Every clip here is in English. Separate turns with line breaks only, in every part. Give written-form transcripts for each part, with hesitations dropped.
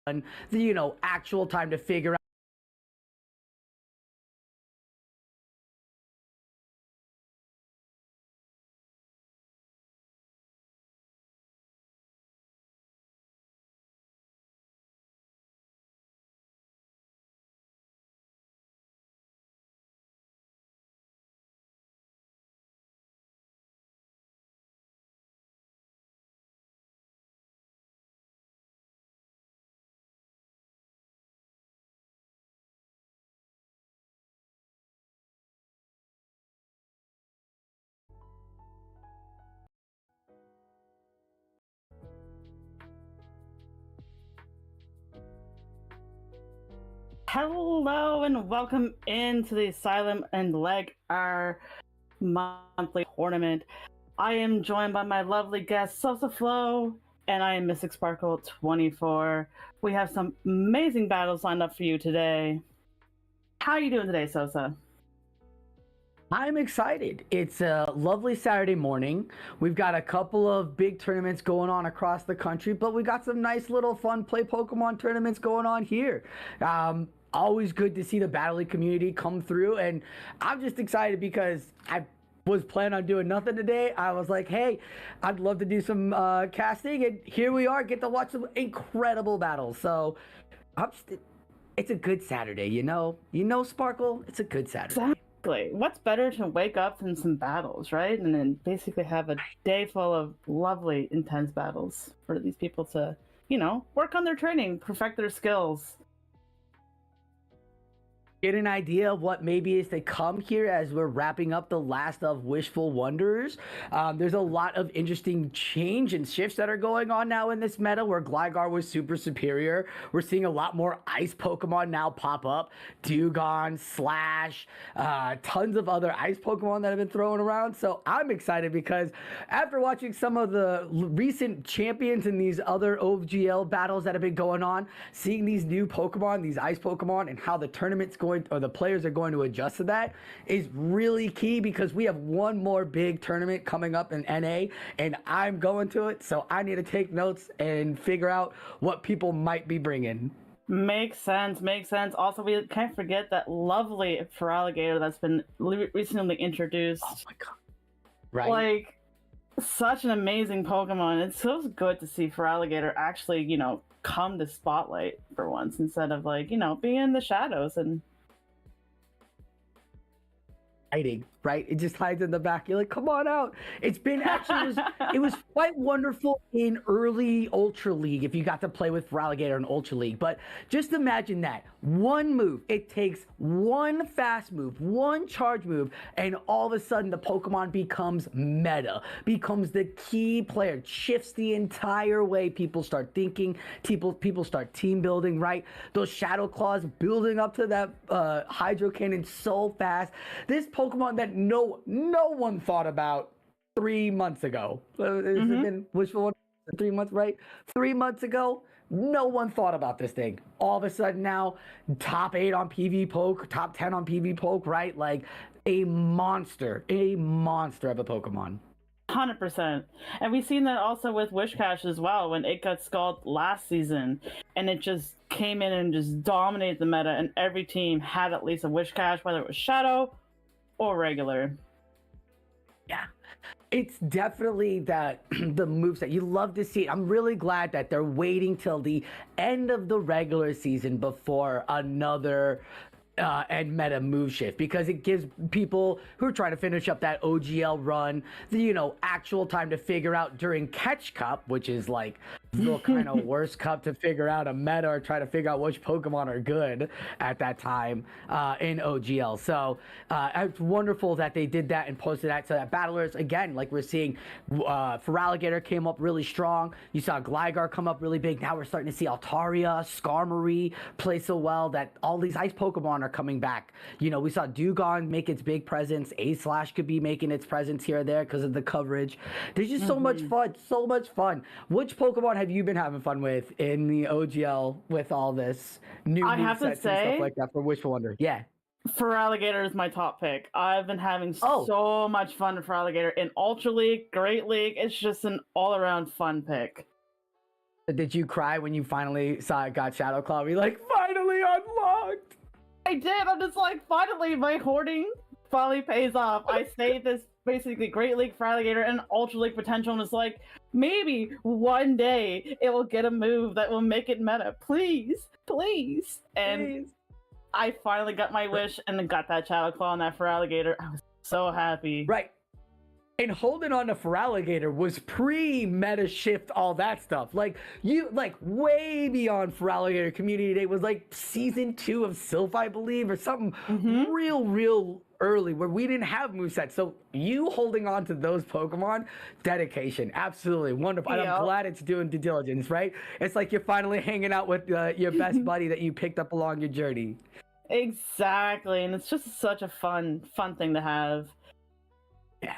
the actual time to figure out.
Hello and welcome into the Asylum and LAGr monthly tournament. I am joined by my lovely guest Sosa Flo, and I am Mystic Sparkle 24. We have some amazing battles lined up for you today. How are you doing today, Sosa?
I'm excited. It's a lovely Saturday morning. We've got a couple of big tournaments going on across the country, but we got some nice little fun play Pokemon tournaments going on here. Always good to see the Battle League community come through, and I'm just excited because I was planning on doing nothing today. I was like, hey, I'd love to do some casting, and here we are, get to watch some incredible battles. So it's a good Saturday, Sparkle, it's a good Saturday.
Exactly. What's better to wake up than some battles, right? And then basically have a day full of lovely, intense battles for these people to, work on their training, perfect their skills.
Get an idea of what maybe is to come here as we're wrapping up the last of Wishful Wonders. There's a lot of interesting change and shifts that are going on now in this meta where LAGr was super superior. We're seeing a lot more ice Pokemon now pop up. Dewgong, Slash, tons of other ice Pokemon that have been thrown around. So I'm excited because after watching some of the recent champions in these other OGL battles that have been going on, seeing these new Pokemon, these ice Pokemon, and how the tournament's going or the players are going to adjust to that is really key because we have one more big tournament coming up in NA and I'm going to it, so I need to take notes and figure out what people might be bringing.
Makes sense. Also, we can't forget that lovely Feraligatr that's been recently introduced.
Oh my god. Right.
Like, such an amazing Pokemon. It's so good to see Feraligatr actually, come to spotlight for once instead of being in the shadows and
hiding, right? It just hides in the back. You're like, come on out. It's been actually, it was quite wonderful in early Ultra League if you got to play with Feraligatr in Ultra League. But just imagine that. One move, it takes one fast move, one charge move, and all of a sudden the Pokemon becomes meta, becomes the key player, shifts the entire way people start thinking, people start team building, right? Those Shadow Claws building up to that Hydro Cannon so fast. This Pokemon that no one thought about 3 months ago. It's been wishful 3 months, right? 3 months ago, no one thought about this thing. All of a sudden now, top 8 on PV Poke, top 10 on PV Poke, right? Like a monster of a Pokemon.
100%. And we've seen that also with Wishcash as well when it got scalded last season and it just came in and just dominated the meta and every team had at least a Wishcash, whether it was Shadow or regular.
Yeah, it's definitely that the moves that you love to see. I'm really glad that they're waiting till the end of the regular season before another and meta move shift because it gives people who are trying to finish up that OGL run the actual time to figure out during Catch Cup, which is like the kind of worst cup to figure out a meta or try to figure out which Pokemon are good at that time in OGL. So it's wonderful that they did that and posted that so that battlers, again, like we're seeing Feraligatr came up really strong. You saw LAGr come up really big. Now we're starting to see Altaria, Skarmory play so well that all these ice Pokemon are coming back. We saw Dewgong make its big presence. A-Slash could be making its presence here or there because of the coverage. There's just so much fun. Which Pokemon have you been having fun with in the OGL with all this new sets and stuff like that for Wishful Wonder? Yeah.
Feraligatr is my top pick. I've been having so much fun with Feraligatr in Ultra League, Great League. It's just an all-around fun pick.
Did you cry when you finally saw it got Shadow Claw? Were you like, finally unlocked?
I did. I'm just like, finally, my hoarding finally pays off. I saved this basically Great League for Alligator and Ultra League potential, and it's like, maybe one day it will get a move that will make it meta. Please, please. And
Please.
I finally got my wish and then got that Shadow Claw on that for Alligator. I was so happy.
Right. And holding on to Feraligatr was pre-meta shift, all that stuff. Like, you, like, way beyond Feraligatr Community Day was like season 2 of Sylph, I believe, or something real early where we didn't have movesets. So you holding on to those Pokemon, dedication, absolutely wonderful. And I'm glad it's doing due diligence, right? It's like you're finally hanging out with your best buddy that you picked up along your journey.
Exactly, and it's just such a fun thing to have.
Yeah.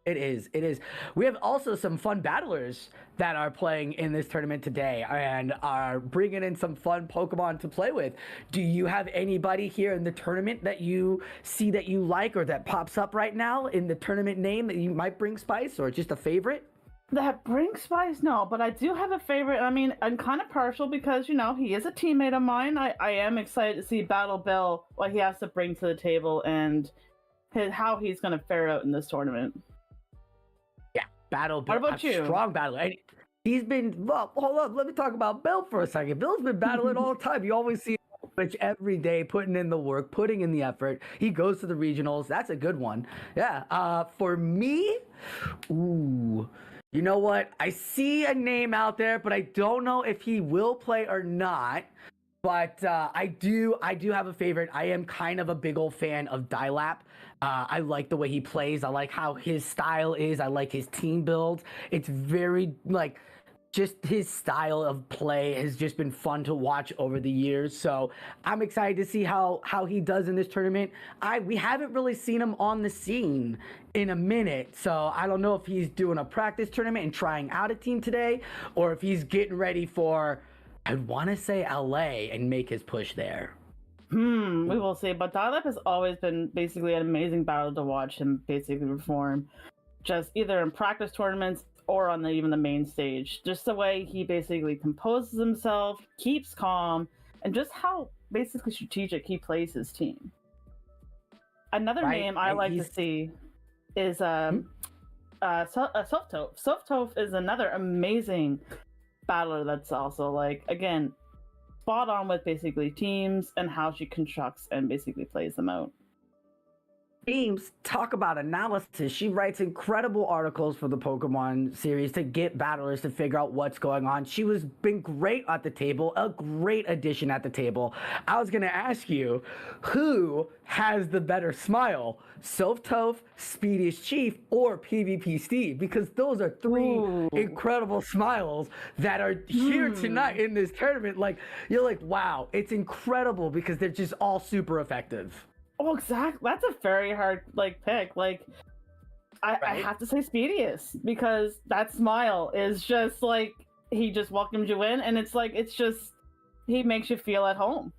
It is. It is. We have also some fun battlers that are playing in this tournament today and are bringing in some fun Pokemon to play with. Do you have anybody here in the tournament that you see that you like or that pops up right now in the tournament name that you might bring spice or just a favorite?
That brings spice? No, but I do have a favorite. I mean, I'm kind of partial because, you know, he is a teammate of mine. I am excited to see Battle Bill, what he has to bring to the table and how he's going to fare out in this tournament.
Battle Bill.
What about you?
Strong battler. And he's been, well, hold up. Let me talk about Bill for a second. Bill's been battling all the time. You always see him every day, putting in the work, putting in the effort. He goes to the regionals. That's a good one. Yeah. For me, ooh, you know what? I see a name out there, but I don't know if he will play or not. But I do have a favorite. I am kind of a big old fan of Dilap. I like the way he plays. I like how his style is. I like his team build. It's very, like, just his style of play has just been fun to watch over the years. So I'm excited to see how he does in this tournament. We haven't really seen him on the scene in a minute. So I don't know if he's doing a practice tournament and trying out a team today, or if he's getting ready for, I want to say LA and make his push there.
We will see. But Dilap has always been basically an amazing battle to watch him basically perform, just either in practice tournaments or on even the main stage. Just the way he basically composes himself, keeps calm, and just how basically strategic he plays his team. Another name I like to see is Self-Toph. Self-Toph is another amazing battler that's also, like, again, spot on with basically teams and how she constructs and basically plays them out.
Teams, talk about analysis. She writes incredible articles for the Pokemon series to get battlers to figure out what's going on. She was been great at the table, a great addition at the table. I was going to ask you, who has the better smile? Self-Toph, Speediest Chief, or PvP Steve? Because those are three incredible smiles that are here tonight in this tournament. Like, you're like, wow, it's incredible because they're just all super effective.
Oh, exactly. That's a very hard pick. Like, I have to say Speediest because that smile is just like he just welcomes you in, and it's like he makes you feel at home.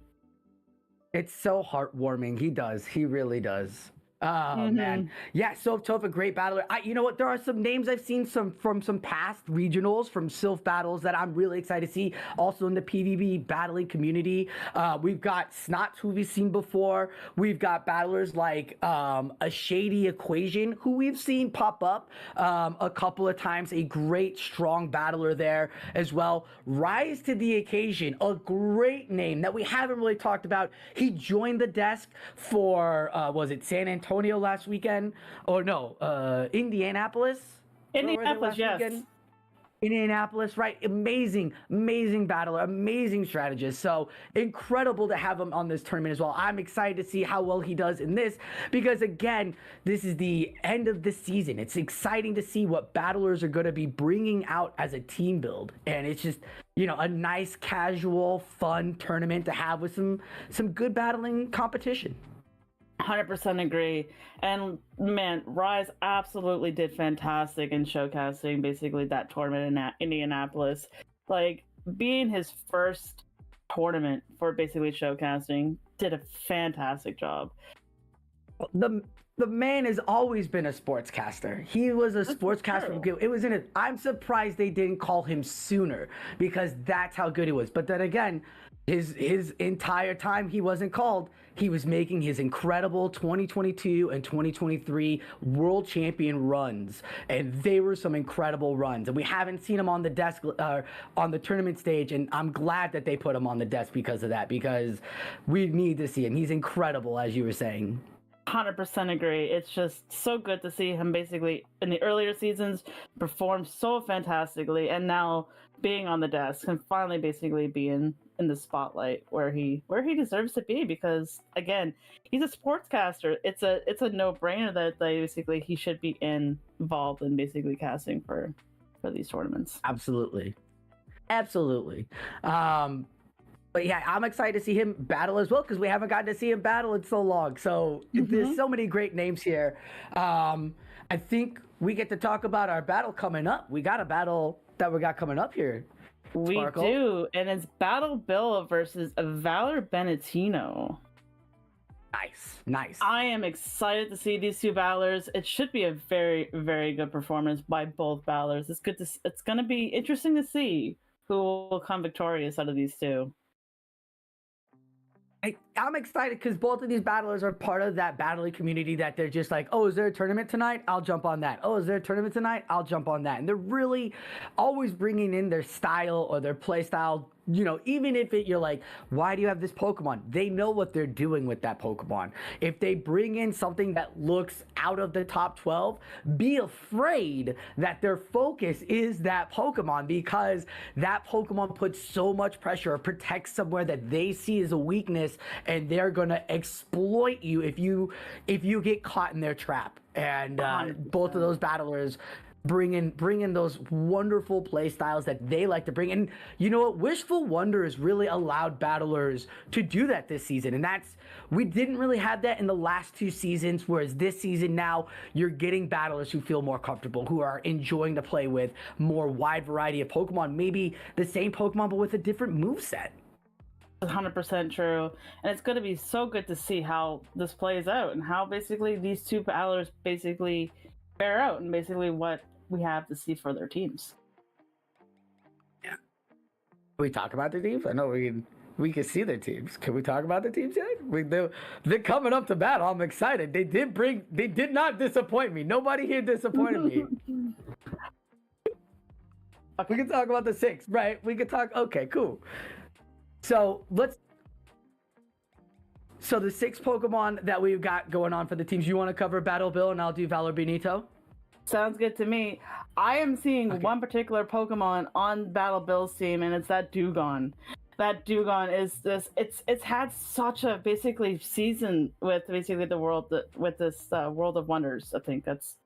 It's so heartwarming. He does. He really does. Oh man, yeah. Self-Toph, a great battler. You know what? There are some names I've seen from some past regionals, from Sylph battles that I'm really excited to see. Also in the PvP battling community, we've got Snots who we've seen before. We've got battlers like a Shady Equation who we've seen pop up a couple of times. A great strong battler there as well. Rise to the Occasion, a great name that we haven't really talked about. He joined the desk for was it San Antonio last weekend, or no, Indianapolis,
yes.
Weekend? Indianapolis, right? Amazing battler, amazing strategist. So incredible to have him on this tournament as well. I'm excited to see how well he does in this because, again, this is the end of the season. It's exciting to see what battlers are going to be bringing out as a team build, and it's just, you know, a nice, casual, fun tournament to have with some good battling competition.
100% agree. And man, Rise absolutely did fantastic in showcasing basically that tournament in Indianapolis. Like, being his first tournament for basically showcasing, did a fantastic job.
the man has always been a sportscaster. He was a sportscaster. It was in it. I'm surprised they didn't call him sooner because that's how good he was. But then again, his entire time he wasn't called, he was making his incredible 2022 and 2023 world champion runs, and they were some incredible runs. And we haven't seen him on the desk on the tournament stage, and I'm glad that they put him on the desk because of that, because we need to see him. He's incredible, as you were saying.
100% agree. It's just so good to see him basically in the earlier seasons perform so fantastically, and now being on the desk and finally basically being in the spotlight where he deserves to be, because again, he's a sportscaster. It's a no-brainer that basically he should be involved in basically casting for these tournaments.
Absolutely. But yeah, I'm excited to see him battle as well, because we haven't gotten to see him battle in so long. So there's so many great names here. I think we get to talk about our battle coming up. We got a battle that we got coming up here. Sparkle.
We do, and it's Battle Bill versus Valor Benedetto.
Nice.
I am excited to see these two Valors. It should be a very, very good performance by both Valors. It's going to be interesting to see who will come victorious out of these two.
I'm excited because both of these battlers are part of that battling community that they're just like, oh, is there a tournament tonight? I'll jump on that. Oh, is there a tournament tonight? I'll jump on that. And they're really always bringing in their style or their play style. You know, even if you're like, why do you have this Pokemon? They know what they're doing with that Pokemon. If they bring in something that looks out of the top 12, be afraid that their focus is that Pokemon, because that Pokemon puts so much pressure or protects somewhere that they see as a weakness, and they're gonna exploit you if you get caught in their trap. And both of those battlers bring in those wonderful play styles that they like to bring. And you know what? Wishful Wonder has really allowed battlers to do that this season. And we didn't really have that in the last two seasons, whereas this season now you're getting battlers who feel more comfortable, who are enjoying to play with more wide variety of Pokemon, maybe the same Pokemon but with a different moveset.
100% true. And it's going to be so good to see how this plays out and how basically these two battlers basically bear out and basically what we have to see for their teams.
Yeah. Can we talk about the teams? I know we can see their teams. Can we talk about the teams yet? They're coming up to battle. I'm excited. They did not disappoint me. Nobody here disappointed me. Okay. We can talk about the 6, right? We can talk. Okay, cool. So the 6 Pokemon that we've got going on for the teams. You want to cover Battle Bill and I'll do Valor Benedetto?
Sounds good to me. I am seeing one particular Pokemon on Battle Bill's team, and it's that Dewgong. That Dewgong is this. It's had such a basically season with basically the world with this World of Wonders. I think that's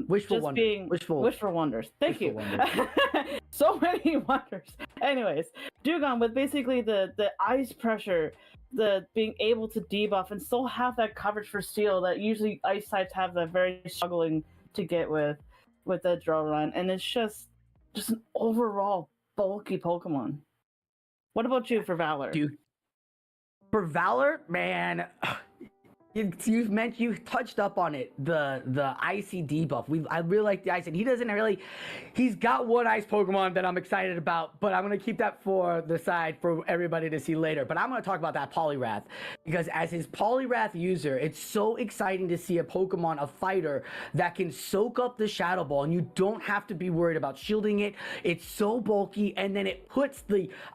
Wishful Wonders.
Wishful Wonders. Thank you. So many wonders. Anyways, Dewgong with basically the ice pressure, the being able to debuff and still have that coverage for steel that usually ice types have that very struggling to get with the draw run, and it's just an overall bulky Pokemon. What about you for Valor?
For Valor, man, you touched up on it, the icy debuff. I really like the ice, and he's got one ice Pokemon that I'm excited about, but I'm gonna keep that for the side for everybody to see later. But I'm gonna talk about that Poliwrath, because as his Poliwrath user, it's so exciting to see a Pokemon, a fighter, that can soak up the Shadow Ball, and you don't have to be worried about shielding it. It's so bulky, and then it puts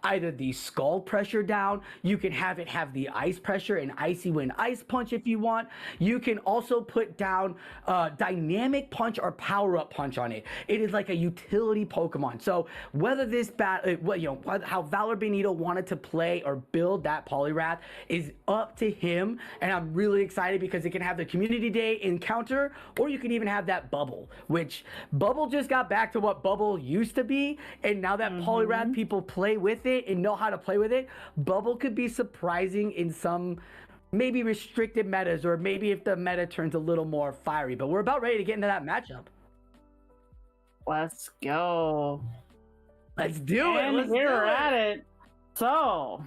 either the Scald pressure down. You can have it have the ice pressure and Icy Wind Ice Punch if you want. You can also put down Dynamic Punch or Power Up Punch on it. It is like a utility Pokemon. So whether this how Valor Benedetto wanted to play or build that Poliwrath is up to him, and I'm really excited because it can have the Community Day encounter, or you can even have that Bubble, which Bubble just got back to what Bubble used to be, and now that Poliwrath people play with it and know how to play with it, Bubble could be surprising in some maybe restricted metas, or maybe if the meta turns a little more fiery. But we're about ready to get into that matchup.
Let's go.
Let's do it.
And we're at it. So,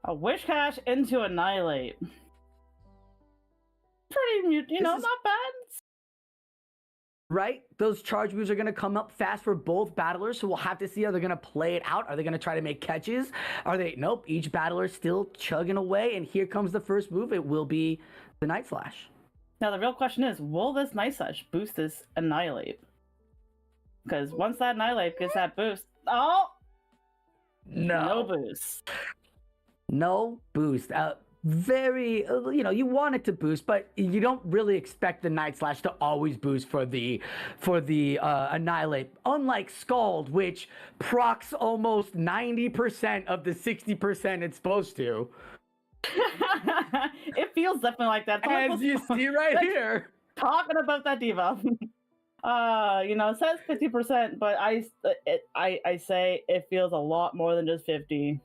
a Whiscash into Annihilate. pretty,
This
not
is
bad.
right. Those charge moves are going to come up fast for both battlers, so we'll have to see. Are they going to play it out? Are they going to try to make catches? Are they? Nope. Each battler still chugging away, and here comes the first move. It will be the Night Slash.
Now the real question is, will this Night Slash boost this Annihilate? Because once that Annihilate gets that boost, no boost.
No boost. Very, you want it to boost, but you don't really expect the Night Slash to always boost for the Annihilate. Unlike Scald, which procs almost 90% of the 60% it's supposed to.
It feels definitely like that.
As you see right here.
Talking about that debuff. It says 50%, but I say it feels a lot more than just 50.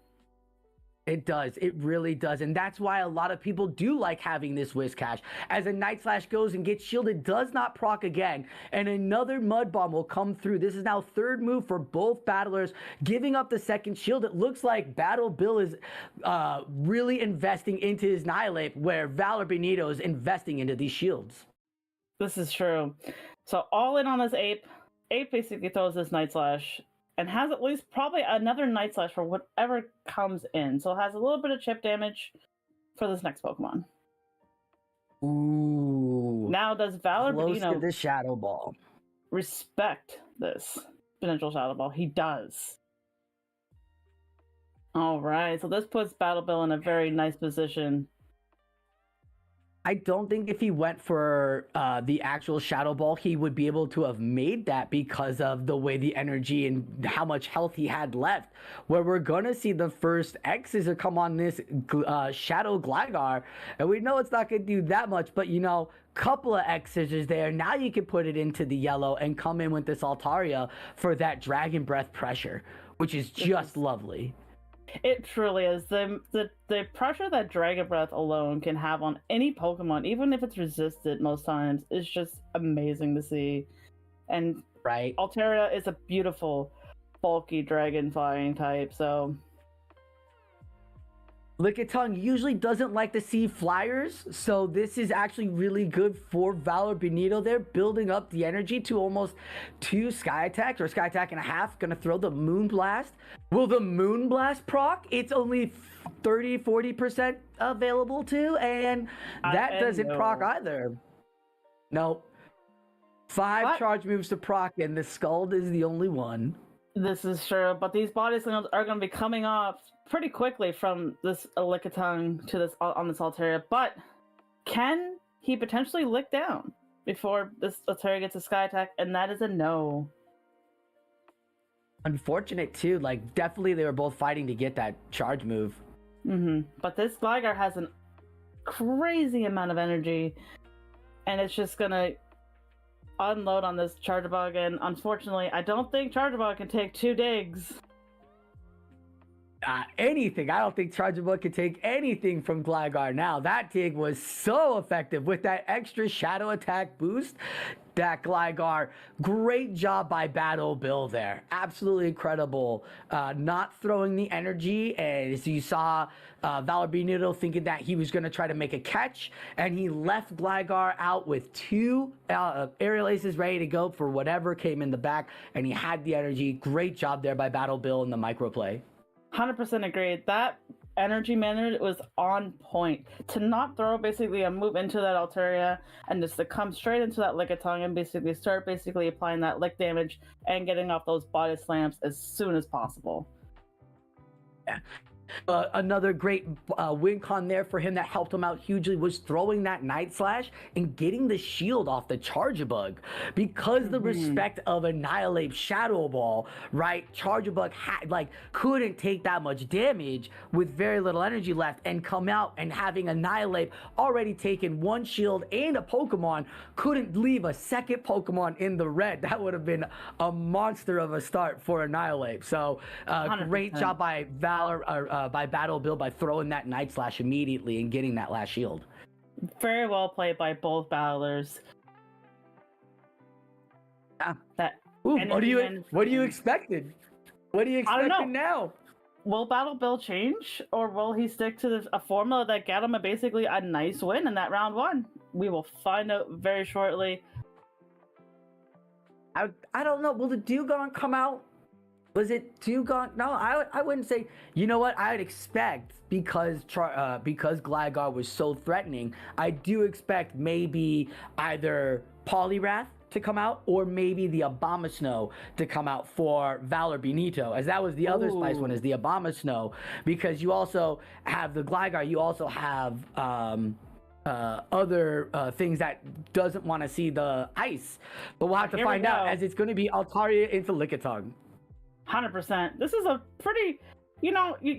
It does. It really does. And that's why a lot of people do like having this Whiscash. As a Night Slash goes and gets shielded, does not proc again. And another Mud Bomb will come through. This is now third move for both battlers, giving up the second shield. It looks like Battle Bill is really investing into his Annihilate, where Valor Benito is investing into these shields.
This is true. So all in on this Ape. Ape basically throws this Night Slash and has at least probably another Night Slash for whatever comes in. So it has a little bit of chip damage for this next Pokemon.
Ooh.
Now does Valor Benito
to the Shadow Ball
respect this potential Shadow Ball? He does. All right, so this puts Battle Bill in a very nice position.
I don't think if he went for the actual Shadow Ball, he would be able to have made that because of the way the energy and how much health he had left. Where we're going to see the first X's come on this Shadow Gligar. And we know it's not going to do that much, but couple of X's is there. Now you can put it into the yellow and come in with this Altaria for that Dragon Breath pressure, which is just lovely.
It truly is. The pressure that Dragon Breath alone can have on any Pokemon, even if it's resisted most times, is just amazing to see. And
right,
Altaria is a beautiful, bulky dragon flying type, so...
Lickitung usually doesn't like to see flyers, so this is actually really good for Valor Benito there, building up the energy to almost 2 Sky Attacks, or Sky Attack and a half. Gonna throw the Moon Blast. Will the Moon Blast proc? It's only 30-40% available too, and that doesn't proc either. Nope. 5 charge moves to proc, and the Scald is the only one.
This is true, but these body slams are going to be coming off pretty quickly from this Lickitung to this on this Altaria. But can he potentially lick down before this Altaria gets a Sky Attack? And that is a no.
Unfortunate too. Like, definitely they were both fighting to get that charge move.
But this Gligar has a crazy amount of energy, and it's just gonna unload on this Charjabug, and unfortunately, I don't think Charjabug can take 2 digs.
Anything. I don't think Charjabug can take anything from Gligar now. That dig was so effective with that extra Shadow Attack boost. That Gligar, great job by Battle Bill there. Absolutely incredible. Not throwing the energy, and as you saw, Valor Benito thinking that he was going to try to make a catch, and he left Gligar out with 2 Aerial Aces ready to go for whatever came in the back, and he had the energy. Great job there by Battle Bill in the microplay.
100% agreed. That energy management was on point. To not throw basically a move into that Altaria and just to come straight into that Lickitung and basically start applying that lick damage and getting off those body slams as soon as possible.
Yeah. Another great win con there for him that helped him out hugely was throwing that Night Slash and getting the shield off the Charjabug. Because the respect of Annihilate Shadow Ball, right? Charjabug couldn't take that much damage with very little energy left and come out, and having Annihilate already taken 1 shield and a Pokemon, couldn't leave a second Pokemon in the red. That would have been a monster of a start for Annihilate. So great job by by Battle Bill by throwing that Night Slash immediately and getting that last shield.
Very well played by both battlers.
Yeah. What do you expected? What are you expecting now?
will Battle Bill change, or will he stick to a formula that got him basically a nice win in that round one? We will find out very shortly.
I don't know. Will the Dugong come out? Was it Dugong? No, I wouldn't say. You know what? I'd expect because LAGr was so threatening. I do expect maybe either Poliwrath to come out or maybe the Abomasnow to come out for Valor Benito, as that was the other spice one, is the Abomasnow, because you also have the LAGr, you also have other things that doesn't want to see the ice, but we'll have to find out, as it's going to be Altaria into Lickitung.
100%. This is a pretty, you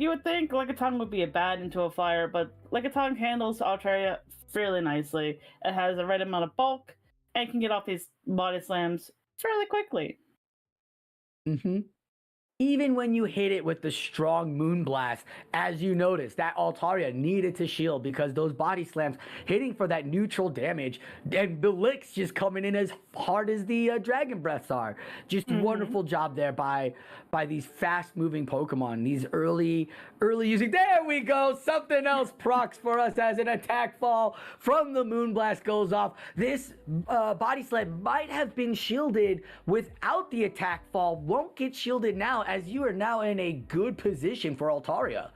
would think Lickitung would be a bad into a fire, but Lickitung handles Altaria fairly nicely. It has the right amount of bulk and can get off these body slams fairly quickly.
Even when you hit it with the strong Moonblast, as you noticed, that Altaria needed to shield because those body slams hitting for that neutral damage, and the licks just coming in as hard as the Dragon Breaths are. Just wonderful job there by these fast-moving Pokemon. These early using. There we go. Something else procs for us as an attack fall from the Moonblast goes off. This body slam might have been shielded without the attack fall. Won't get shielded now, as you are now in a good position for Altaria.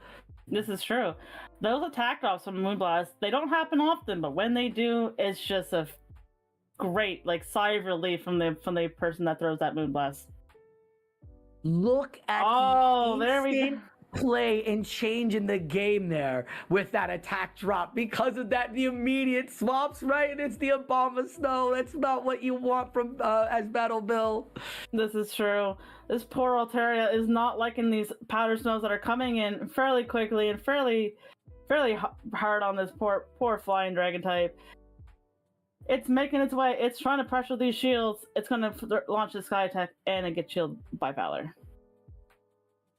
This is true. Those attack drops from Moonblast, they don't happen often, but when they do, it's just a great sigh of relief from the person that throws that Moonblast.
Look at
there we go.
Play and change in the game there with that attack drop. Because of that, the immediate swaps, right? And it's the Abomasnow. That's not what you want from as Battle Bill.
This is true. This poor Altaria is not liking these powder snows that are coming in fairly quickly and fairly hard on this poor flying dragon type. It's making its way. It's trying to pressure these shields. It's going to launch the Sky Attack and it gets shielded by Valor.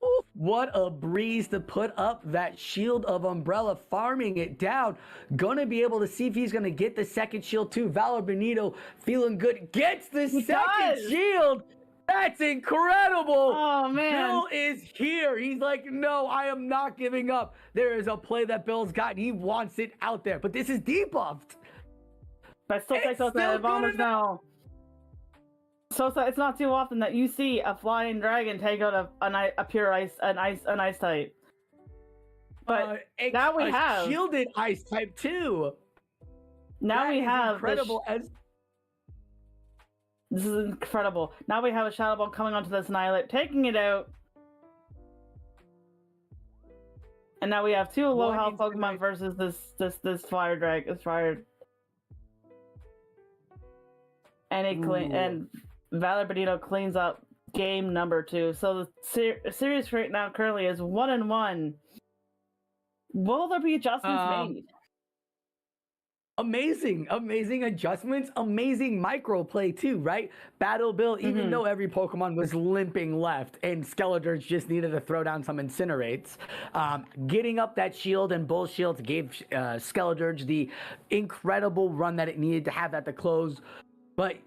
Ooh, what a breeze to put up that shield of Umbrella, farming it down. Gonna be able to see if he's gonna get the second shield too. Valor Benito feeling good, gets the second shield. That's incredible.
Oh man,
Bill is here. He's like, no, I am not giving up. There is a play that Bill's got and he wants it out there, but this is debuffed.
But still takes out the Abomasnow. So it's not too often that you see a flying dragon take out a pure ice, an ice type. But now we have
shielded ice type too.
Now
that
we have
incredible.
This is incredible. Now we have a Shadow Ball coming onto this Annihilate, taking it out. And now we have two low health Pokemon versus this fire dragon. This fire. And Valor Benito cleans up game number 2. So the series right now currently is 1-1. Will there be adjustments made?
Amazing adjustments, amazing micro play too, right? Battle Bill, even though every Pokemon was limping left and Skeledirge just needed to throw down some Incinerates, getting up that shield and Bull Shields gave Skeledirge the incredible run that it needed to have at the close. But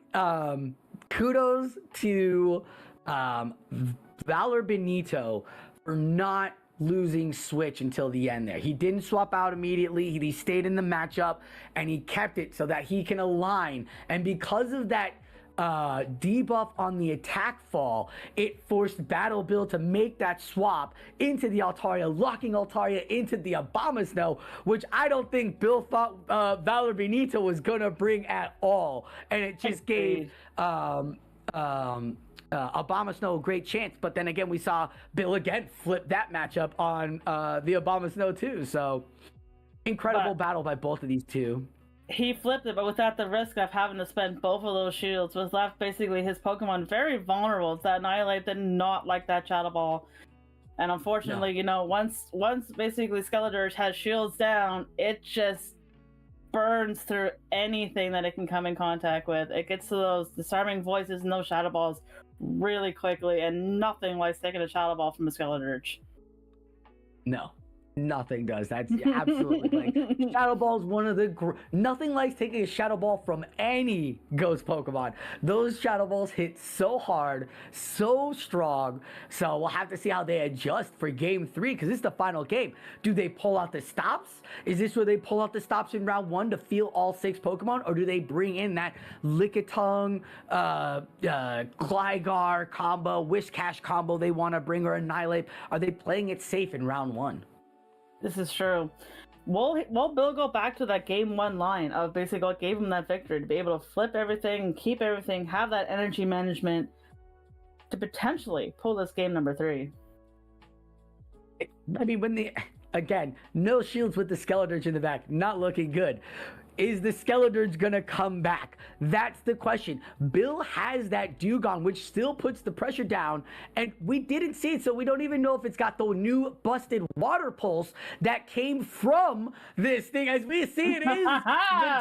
kudos to Valor Benito for not losing switch until the end there. He didn't swap out immediately. He stayed in the matchup and he kept it so that he can align. And because of that debuff on the attack fall, it forced Battle Bill to make that swap into the Altaria, locking Altaria into the Abomasnow, which I don't think Bill thought Valor Benito was gonna bring at all. And it just gave Abomasnow a great chance. But then again, we saw Bill again flip that matchup on the Abomasnow too. So incredible battle by both of these two.
He flipped it, but without the risk of having to spend both of those shields, was left basically his Pokemon very vulnerable. That Annihilate did not like that Shadow Ball. And unfortunately, once basically Skeledirge has shields down, it just burns through anything that it can come in contact with. It gets to those disarming voices and those Shadow Balls really quickly, and nothing like taking a Shadow Ball from a Skeledirge.
No, Nothing does. That's absolutely like Shadow Ball is one of the nothing likes taking a Shadow Ball from any Ghost Pokemon. Those Shadow Balls hit so hard, so strong. So we'll have to see how they adjust for Game 3 because this is the final game. Do they pull out the stops? Is this where they pull out the stops in round 1 to feel all 6 Pokemon, or do they bring in that Lickitung, Gligar combo, Whiscash combo they want to bring, or Annihilate? Are they playing it safe in round 1?
This is true. Will Bill go back to that game 1 line of basically what gave him that victory, to be able to flip everything, keep everything, have that energy management to potentially pull this game number 3?
I mean, again, no shields with the Skeletorch in the back, not looking good. Is the Skeletorch gonna come back? That's the question. Bill has that Dewgong, which still puts the pressure down, and we didn't see it, so we don't even know if it's got the new busted water pulse that came from this thing. As we see, it is the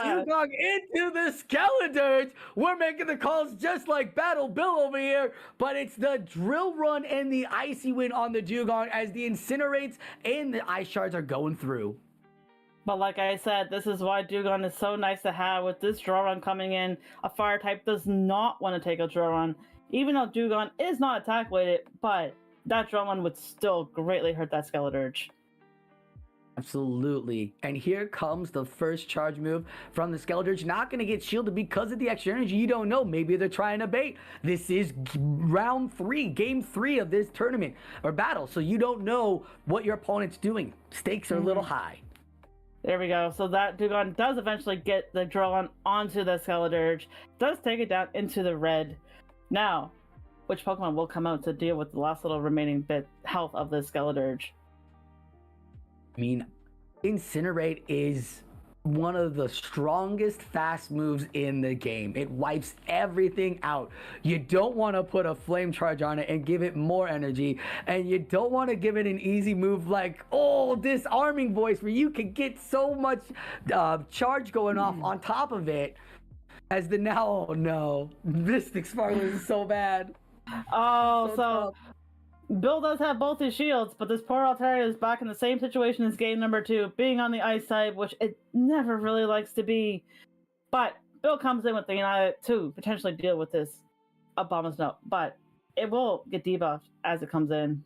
Dewgong into the Skeletorch. We're making the calls just like Battle Bill over here, but it's the Drill Run and the Icy Wind on the Dewgong as the Incinerates and the Ice Shards are going through.
But like I said, this is why Dewgong is so nice to have. With this draw run coming in, a fire type does not want to take a draw run. Even though Dewgong is not attack weighted, but that draw run would still greatly hurt that Skeletorch.
Absolutely. And here comes the first charge move from the Skeletorch. Not going to get shielded because of the extra energy. You don't know. Maybe they're trying to bait. This is round 3, game 3 of this tournament or battle. So you don't know what your opponent's doing. Stakes are a little high.
There we go. So that Dewgong does eventually get the draw on onto the Skeletorch, does take it down into the red. Now, which Pokemon will come out to deal with the last little remaining bit health of the Skeletorch?
I mean, Incinerate is one of the strongest fast moves in the game. It wipes everything out. You don't want to put a flame charge on it and give it more energy, and you don't want to give it an easy move like, oh, disarming voice, where you can get so much charge going off on top of it. As the now, oh no, Mystic Sparkler is so bad.
Oh, so Bill does have both his shields, but this poor Altaria is back in the same situation as game number 2, being on the ice type, which it never really likes to be. But Bill comes in with the United to potentially deal with this Abomasnow, but it will get debuffed as it comes in.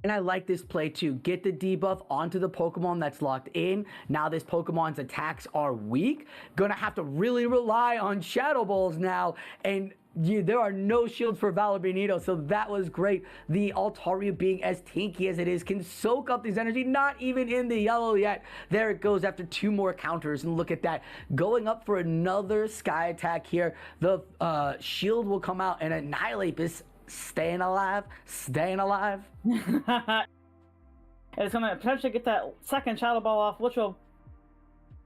And I like this play too. Get the debuff onto the Pokemon that's locked in. Now this Pokemon's attacks are weak. Gonna have to really rely on Shadow Balls now, and there are no shields for Valor Benito, so that was great. The Altaria, being as tanky as it is, can soak up this energy, not even in the yellow yet. There it goes after 2 more counters, and look at that. Going up for another Sky attack here. The shield will come out, and Annihilate is staying alive.
It's going to potentially get that second Shadow Ball off, which will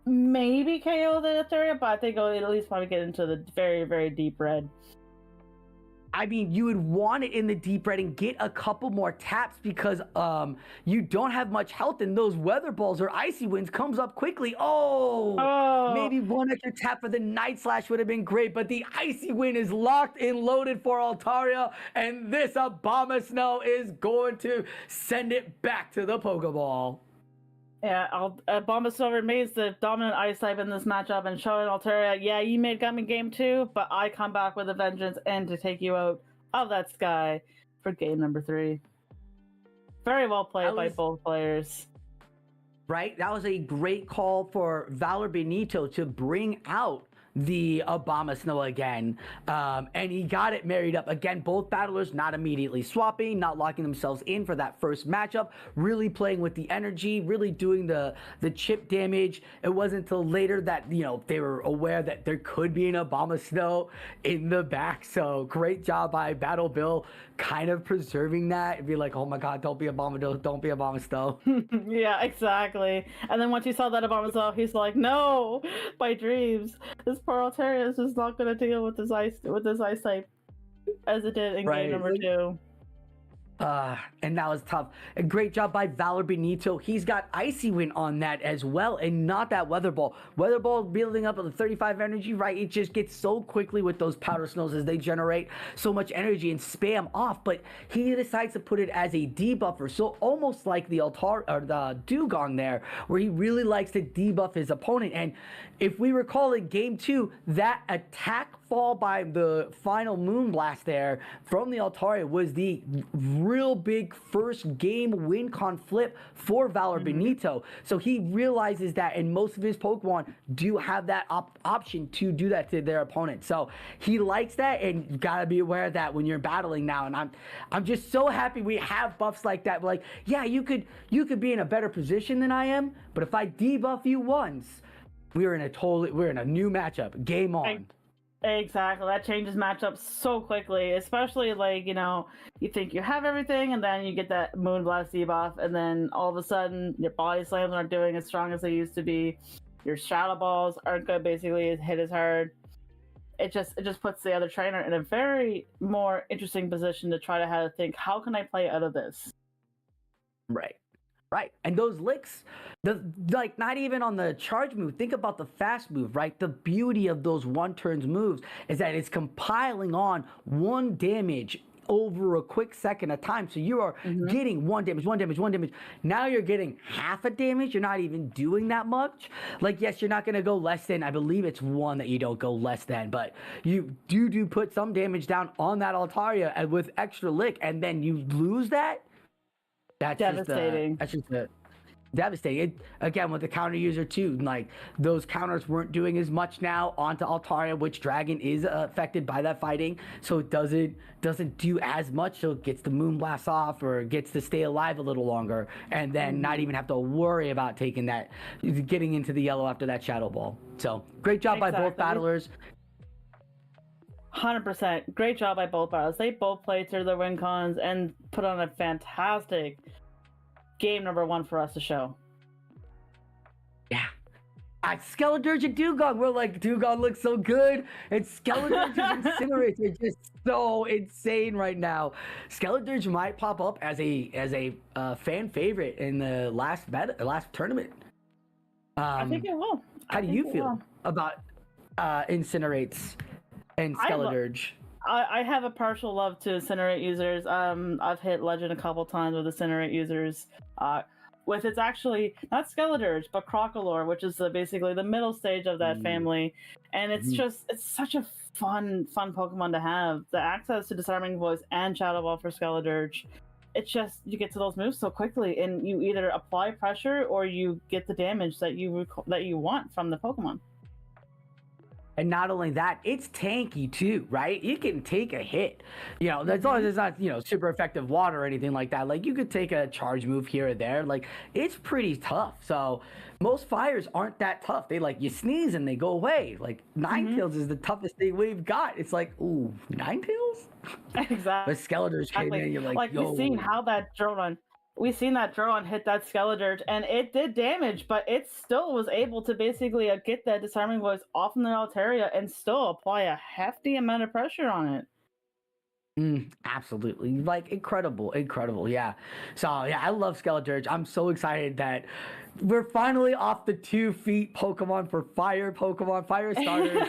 maybe KO the Altaria, but I think it'll at least probably get into the very, very deep red.
I mean, you would want it in the deep red and get a couple more taps because you don't have much health, and those Weather Balls or Icy Winds comes up quickly. Oh, maybe one extra tap for the Night Slash would have been great, but the Icy Wind is locked and loaded for Altaria, and this Abomasnow is going to send it back to the Pokeball.
Yeah, Abomasnow remains the dominant ice type in this matchup, and showing Altaria, yeah, you may come in game 2, but I come back with a vengeance and to take you out of that sky for game number 3. Very well played by both players.
Right? That was a great call for Valor Benito to bring out the Abomasnow again, and he got it married up again. Both battlers not immediately swapping, not locking themselves in for that first matchup, really playing with the energy, really doing the chip damage. It wasn't until later that, you know, they were aware that there could be an Abomasnow in the back. So great job by Battle Bill, kind of preserving that and be like, oh my god, don't be Abomasnow, don't be Abomasnow.
Yeah, exactly. And then once you saw that Abomasnow, he's like, no, my dreams. This poor Altaria is just not going to deal with this ice type as it did in game number 2.
And that was tough. A great job by Valor Benito. He's got Icy Wind on that as well, and not that Weather Ball. Weather Ball building up at the 35 energy, right? It just gets so quickly with those powder snows as they generate so much energy and spam off. But he decides to put it as a debuffer, so almost like the Altar or the Dugong there, where he really likes to debuff his opponent. And if we recall in game 2, that attack fall by the final Moonblast there from the Altaria was the real big first game win con flip for Valor Benito. So he realizes that, and most of his Pokemon do have that option to do that to their opponent. So he likes that, and you gotta be aware of that when you're battling now. And I'm just so happy we have buffs like that. Like, yeah, you could be in a better position than I am, but if I debuff you once, we're in a new matchup. Game on.
Exactly. That changes matchups so quickly, especially like, you think you have everything and then you get that Moonblast debuff and then all of a sudden your body slams aren't doing as strong as they used to be. Your Shadow Balls aren't going to basically hit as hard. It just puts the other trainer in a very more interesting position to try to have to think, how can I play out of this?
Right. And those licks, not even on the charge move, think about the fast move, right? The beauty of those one turns moves is that it's compiling on one damage over a quick second of time. So you are getting one damage. Now you're getting half a damage. You're not even doing that much. Like, yes, you're not going to go less than, I believe it's 1 that you don't go less than, but you do put some damage down on that Altaria with extra lick, and then you lose that. That's
devastating.
That's just devastating. Again, with the counter user too, like those counters weren't doing as much now onto Altaria, which Dragon is affected by that fighting, so it doesn't do as much. So it gets the Moonblast off or gets to stay alive a little longer, and then not even have to worry about getting into the yellow after that Shadow Ball. So great job by both battlers.
100%. Great job by both battles. They both played through their win cons and put on a fantastic game number 1 for us to show.
Yeah. Skeledirge and Dugong. We're like, Dugong looks so good, and Skeledirge and Incinerate are just so insane right now. Skeledirge might pop up as a fan favorite in the last tournament.
I think it will.
How do you feel about Incinerates and Skeledirge?
I have a partial love to Incinerate users. I've hit Legend a couple times with Incinerate users. With it's actually not Skeledirge, but Crocolore, which is basically the middle stage of that family, and it's such a fun Pokemon to have. The access to Disarming Voice and Shadow Ball for Skeledirge, it's just you get to those moves so quickly, and you either apply pressure or you get the damage that you want from the Pokemon.
And not only that, it's tanky too, right? You can take a hit. As long as it's not, super effective water or anything like that. Like, you could take a charge move here or there. Like, it's pretty tough. So most fires aren't that tough. They you sneeze and they go away. Like, Ninetales is the toughest thing we've got. It's like, ooh, Ninetales?
Exactly.
But Skeledirge came in, you're like, yo.
We've seen how that Droron. We've seen that Droron hit that Skeledirge, and it did damage, but it still was able to basically get that Disarming Voice off in the Altaria and still apply a hefty amount of pressure on it.
Absolutely. Incredible. Yeah. So, yeah, I love Skeledirge. I'm so excited that we're finally off the 2 feet Pokemon for fire starters.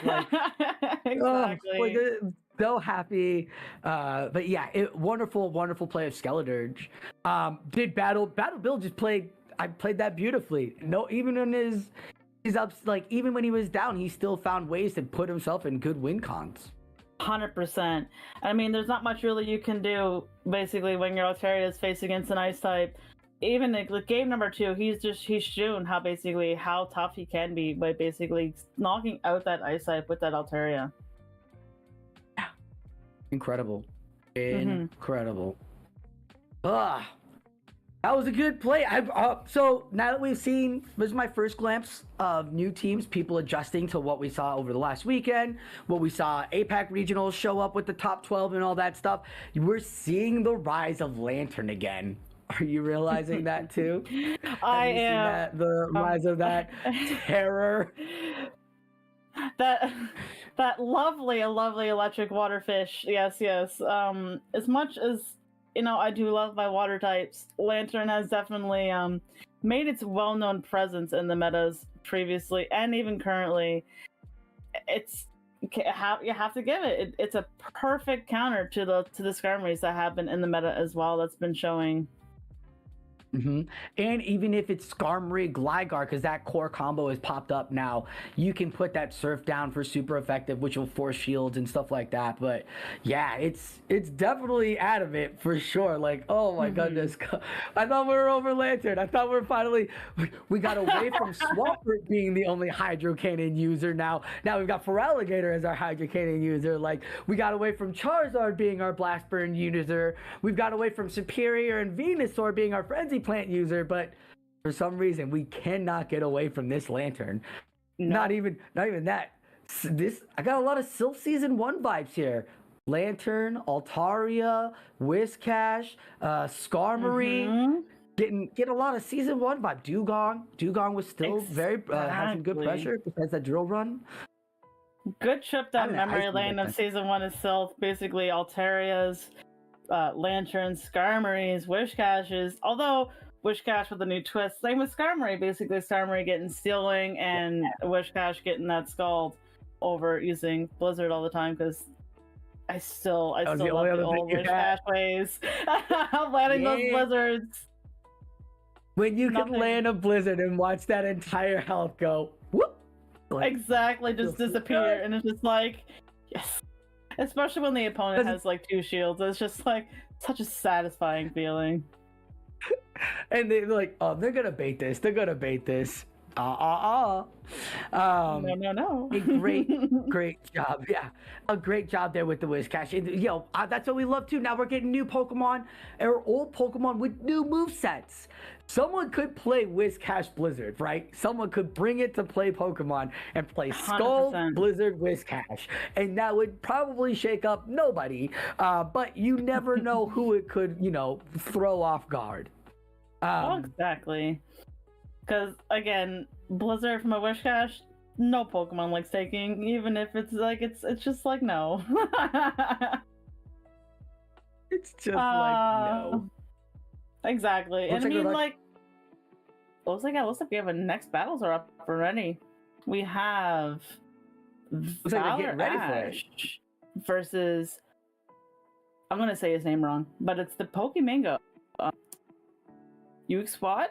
Exactly.
So happy. But yeah, wonderful play of Skeledirge. Did Battle Bill just played that beautifully. No, even in his ups, even when he was down, he still found ways to put himself in good win cons.
100%. I mean, there's not much really you can do basically when your Altaria is faced against an ice type. Even in game number 2, he's shown how tough he can be by basically knocking out that ice type with that Altaria.
Incredible. That was a good play. So now that we've seen, this is my first glimpse of new teams, people adjusting to what we saw over the last weekend, what we saw APAC regionals show up with the top 12 and all that stuff. We're seeing the rise of Lantern again. Are you realizing that too?
I am.
The rise of that terror.
That lovely electric water fish. Yes. As much as I do love my water types. Lantern has definitely made its well-known presence in the metas previously and even currently. It's you have to give it. It's a perfect counter to the Skarmories that have been in the meta as well. That's been showing.
And even if it's Skarmory Gligar, because that core combo has popped up now, you can put that Surf down for super effective, which will force shields and stuff like that. But yeah, it's definitely adamant for sure. Like, oh my goodness, I thought we were over Lantern. I thought we were finally we got away from Swampert being the only Hydro Cannon user. Now we've got Feraligatr as our Hydro Cannon user. Like, we got away from Charizard being our Blast Burn user. We've got away from Superior and Venusaur being our Frenzy Plant user, but for some reason we cannot get away from this Lantern. No. Not even that. I got a lot of Silph Season 1 vibes here. Lantern, Altaria, Whiscash, Skarmory. Getting a lot of Season 1 vibe. Dugong was still very having good pressure because that drill run.
Good trip down memory lane of Season 1 itself. Basically Altaria's, Lanterns, Skarmories, Whiscashes. Although Whiscash with a new twist. Same with Skarmory. Basically Skarmory getting Stealing and Whiscash getting that Scald over using Blizzard all the time, because I still love the old Whiscash ways. Landing those Blizzards.
When you can land a Blizzard and watch that entire health go whoop.
Like, exactly, just disappear, and it's just like, yes. Especially when the opponent has like 2 shields, it's just like such a satisfying feeling.
And they're like, oh, they're gonna bait this. No.
A
great job. Yeah, a great job there with the Whiscash. And, that's what we love too. Now we're getting new Pokemon, or old Pokemon with new movesets. Someone could play Whiscash Blizzard, right? Someone could bring it to play Pokemon and play Skull
100%.
Blizzard Whiscash, and that would probably shake up nobody. But you never know who it could, throw off guard.
Exactly. Because again, Blizzard from a Whiscash, no Pokemon likes taking, even if it's like it's just like no.
It's just like no.
Exactly.
Looks
and I mean, looks like we have a next battles are up already. We have Valor Ash versus, I'm gonna say his name wrong, but it's the Pokemango. Uxwad?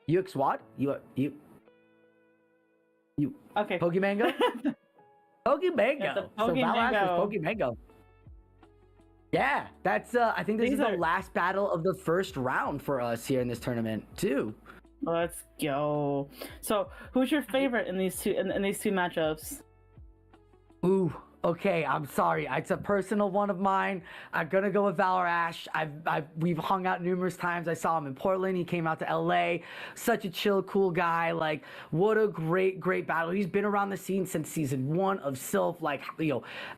Uxwad? You
okay.
Pokemango? Pokemango. So Valor Ash was Pokemango. Yeah, that's I think this is the last battle of the first round for us here in this tournament too.
Let's go. So, who's your favorite in these two matchups?
Ooh, okay, I'm sorry. It's a personal one of mine. I'm gonna go with Valor Ash. We've hung out numerous times. I saw him in Portland. He came out to LA. Such a chill, cool guy. Like, what a great battle. He's been around the scene since Season 1 of Silph. Like,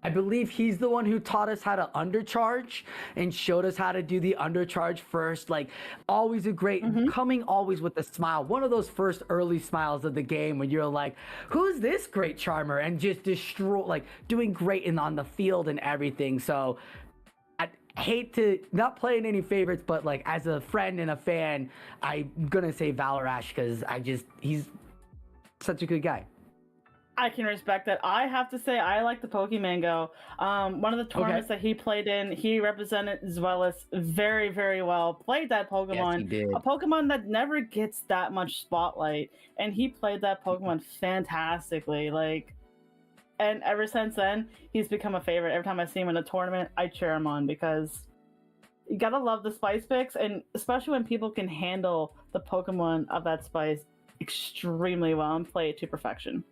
I believe he's the one who taught us how to undercharge and showed us how to do the undercharge first. Like, always a great, coming always with a smile. One of those first early smiles of the game when you're like, who's this great charmer? And just doing great on the field and everything. So I hate to not playing any favorites, but like as a friend and a fan, I'm gonna say Valor Ash because he's such a good guy.
I can respect that. I have to say I like the Pokemango. One of the tournaments that he played in, he represented Zweilous very, very well. Played that Pokemon.
Yes, he did.
A Pokemon that never gets that much spotlight, and he played that Pokemon fantastically. And ever since then, he's become a favorite. Every time I see him in a tournament, I cheer him on because you gotta love the spice picks, and especially when people can handle the Pokemon of that spice extremely well and play it to perfection.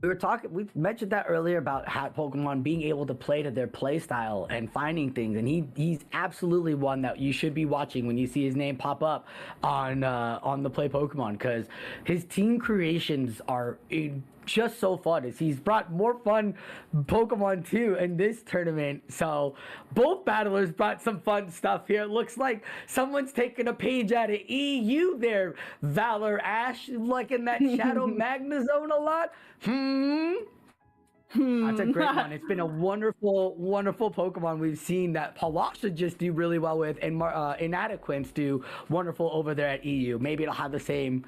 We mentioned that earlier about how Pokemon being able to play to their play style and finding things, and he's absolutely one that you should be watching when you see his name pop up on the Play Pokemon, because his team creations are just so fun. He's brought more fun Pokemon too in this tournament. So both battlers brought some fun stuff here. It looks like someone's taking a page out of EU there. Valor Ash liking that Shadow Magnezone a lot. That's a great one. It's been a wonderful, wonderful Pokemon we've seen that Palosha just do really well with, and Inadequance do wonderful over there at EU. Maybe it'll have the same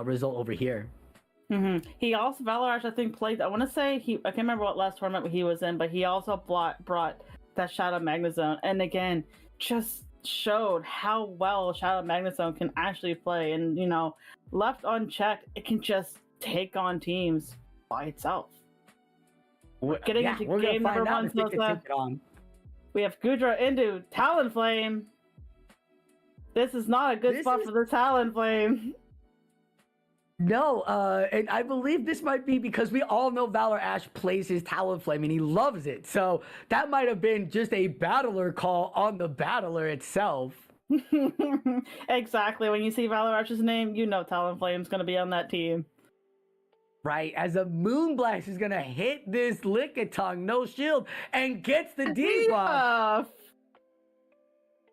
result over here.
He also, Valor, I think, played, I want to say, I can't remember what last tournament he was in, but he also brought that Shadow Magnezone, and again, just showed how well Shadow Magnezone can actually play, and, you know, left unchecked, it can just take on teams by itself. Getting into game number one, we have Goodra into Talonflame. This is not a good spot for the Talonflame.
No, and I believe this might be because we all know Valor Ash plays his Talonflame and he loves it. So that might have been just a battler call on the battler itself.
Exactly. When you see Valor Ash's name, you know Talonflame's going to be on that team.
Right, as a Moonblast is going to hit this Lickitung, no shield, and gets the debuff.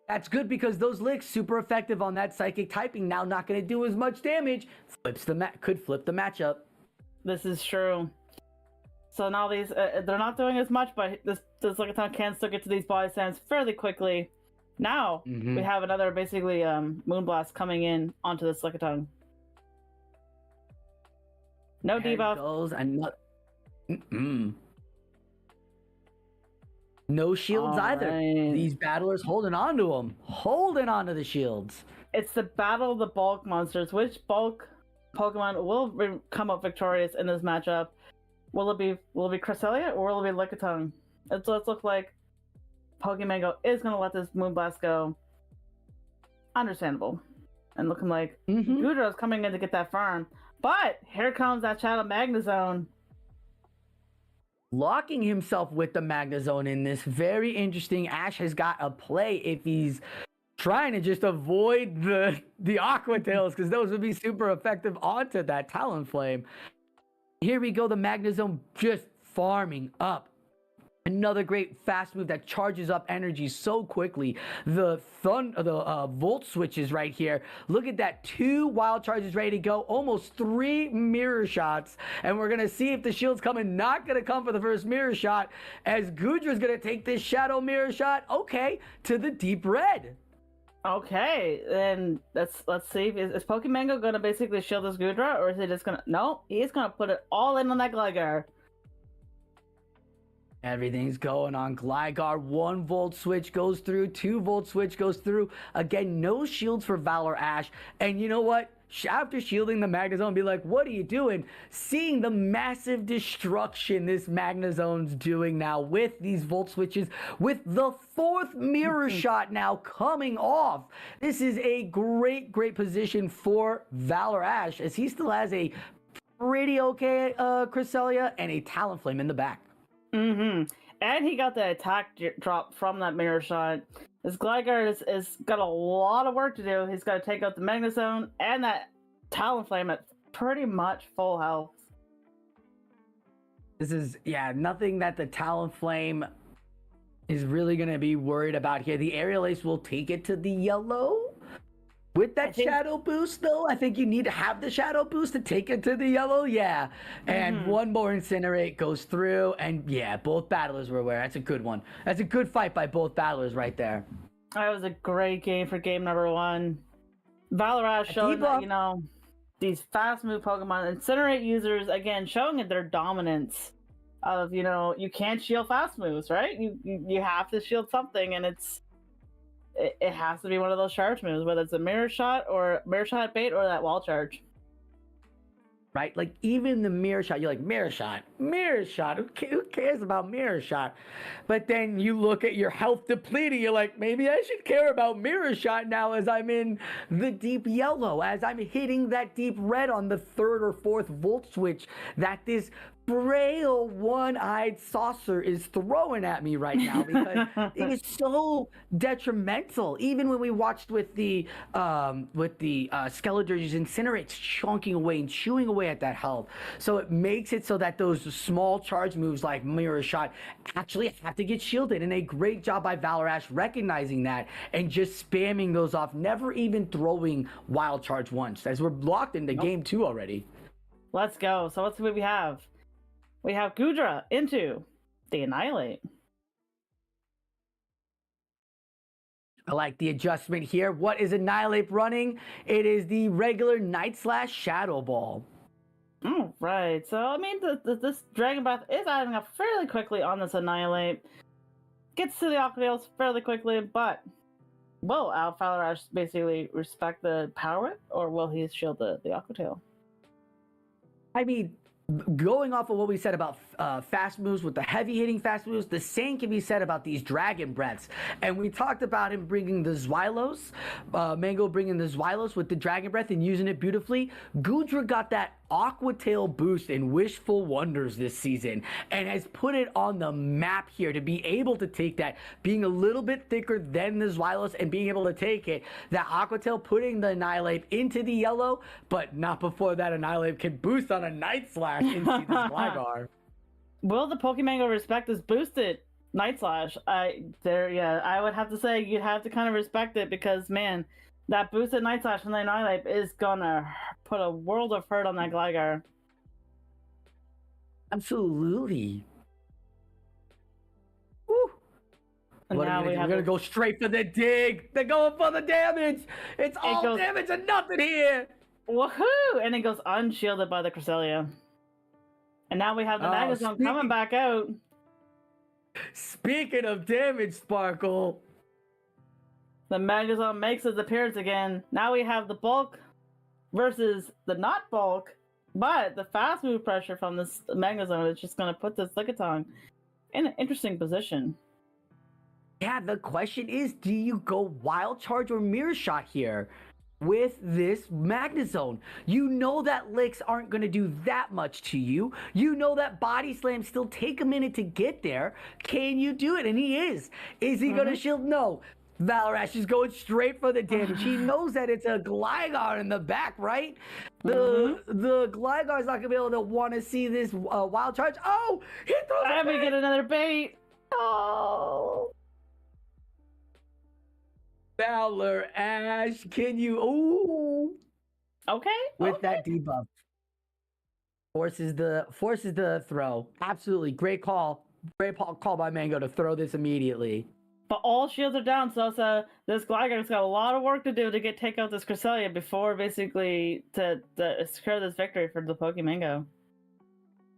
That's good because those licks super effective on that psychic typing. Now not going to do as much damage. Could flip the matchup.
This is true. So now these they're not doing as much, but this Lickitung can still get to these body slams fairly quickly. Now we have another basically Moonblast coming in onto this Lickitung. No debuff.
Goes another. No shields either. These battlers holding on to them. Holding on to the shields.
It's the battle of the bulk monsters. Which bulk Pokemon will come up victorious in this matchup? Will it be Cresselia or will it be Lickitung? Let's look like Pokemango is going to let this Moonblast go. Understandable. And looking like Goodra is coming in to get that farm. But here comes that Shadow Magnezone.
Locking himself with the Magnezone in this. Very interesting. Ash has got a play if he's trying to just avoid the Aqua Tails, because those would be super effective onto that Talonflame. Here we go. The Magnezone just farming up. Another great fast move that charges up energy so quickly. The Volt switches right here. Look at that. 2 wild charges ready to go. Almost 3 mirror shots. And we're going to see if the shield's coming. Not going to come for the first mirror shot, as Goodra's going to take this shadow mirror shot. Okay, to the deep red.
Okay, then let's see. Is Pokemango going to basically shield this Goodra, or is he just going to... No, he's going to put it all in on that LAGr.
Everything's going on Gligar. 1 volt switch goes through. 2 volt switch goes through. Again, no shields for Valor Ash. And you know what? After shielding the Magnezone, be like, what are you doing? Seeing the massive destruction this Magnezone's doing now with these volt switches, with the 4th mirror shot now coming off. This is a great, great position for Valor Ash, as he still has a pretty okay Cresselia and a Talonflame in the back.
And he got the attack drop from that mirror shot. This Gligar is got a lot of work to do. He's got to take out the Magnezone and that Talonflame at pretty much full health.
This is, nothing that the Talonflame is really going to be worried about here. The Aerial Ace will take it to the yellow. With that shadow boost, though, I think you need to have the shadow boost to take it to the yellow. Yeah. And 1 more Incinerate goes through. And both battlers were aware. That's a good one. That's a good fight by both battlers right there.
That was a great game for game number 1. Valor Ash showing that, you know, these fast move Pokemon, Incinerate users, again, showing their dominance of, you know, you can't shield fast moves, right? You have to shield something, and it has to be one of those charge moves, whether it's a mirror shot bait or that wall charge.
Right? Like, even the mirror shot, you're like, mirror shot. Who cares about mirror shot? But then you look at your health depleting, you're like, maybe I should care about mirror shot now, as I'm in the deep yellow, as I'm hitting that deep red on the 3rd or 4th volt switch that this frail one-eyed saucer is throwing at me right now, because it is so detrimental. Even when we watched with the Skeletor's Incinerate chunking away and chewing away at that health, so it makes it so that those small charge moves like Mirror Shot actually have to get shielded. And a great job by Valor Ash recognizing that and just spamming those off, never even throwing Wild Charge once, as we're locked into game 2 already.
Let's go. So let's see what we have. we have Gudra into the Annihilate.
I like the adjustment here. What is Annihilate running? It is the regular Night/Shadow Ball.
All right. So, I mean, this Dragon Breath is adding up fairly quickly on this Annihilate. Gets to the Aquatails fairly quickly, but will Valarash basically respect the power whip, or will he shield the Aquatail?
I mean, going off of what we said about fast moves with the heavy hitting fast moves, the same can be said about these Dragon Breaths. And we talked about him bringing the Xylos, Mango bringing the Xylos with the Dragon Breath and using it beautifully. Gudra got that Aquatail boost in Wishful Wonders this season and has put it on the map here to be able to take that, being a little bit thicker than the Xylos and being able to take it. That Aquatail putting the Annihilate into the yellow, but not before that Annihilate can boost on a Night Slash into the LAGr.
Will the Pokemango respect this boosted Night Slash? I would have to say you'd have to kind of respect it because, man, that boosted Night Slash from the Annihilate is gonna put a world of hurt on that Gligar.
Absolutely. Woo.
And now
we're gonna go straight for the dig. They're going for the damage. It's all damage and nothing here.
Woohoo! And it goes unshielded by the Cresselia. And now we have the Magnezone coming back out.
Speaking of damage, Sparkle.
The Magnezone makes its appearance again. Now we have the bulk versus the not bulk, but the fast move pressure from this Magnezone is just going to put this Lickitung in an interesting position.
Yeah, the question is, do you go Wild Charge or Mirror Shot here with this Magnezone? You know that licks aren't going to do that much to you. You know that Body Slams still take a minute to get there. Can you do it? And he is. Is he going to shield? No. Valarash is going straight for the damage. He knows that it's a Gligar in the back, right? The Gligar's not gonna be able to want to see this Wild Charge. Oh, he throws it.
Let me get another bait. Oh,
Valarash, can you? Ooh.
Okay.
With that debuff, forces the throw. Absolutely, great call. Great call by Mango to throw this immediately.
But all shields are down, so this Gligar's got a lot of work to do to take out this Cresselia before basically to secure this victory for the Pokemango.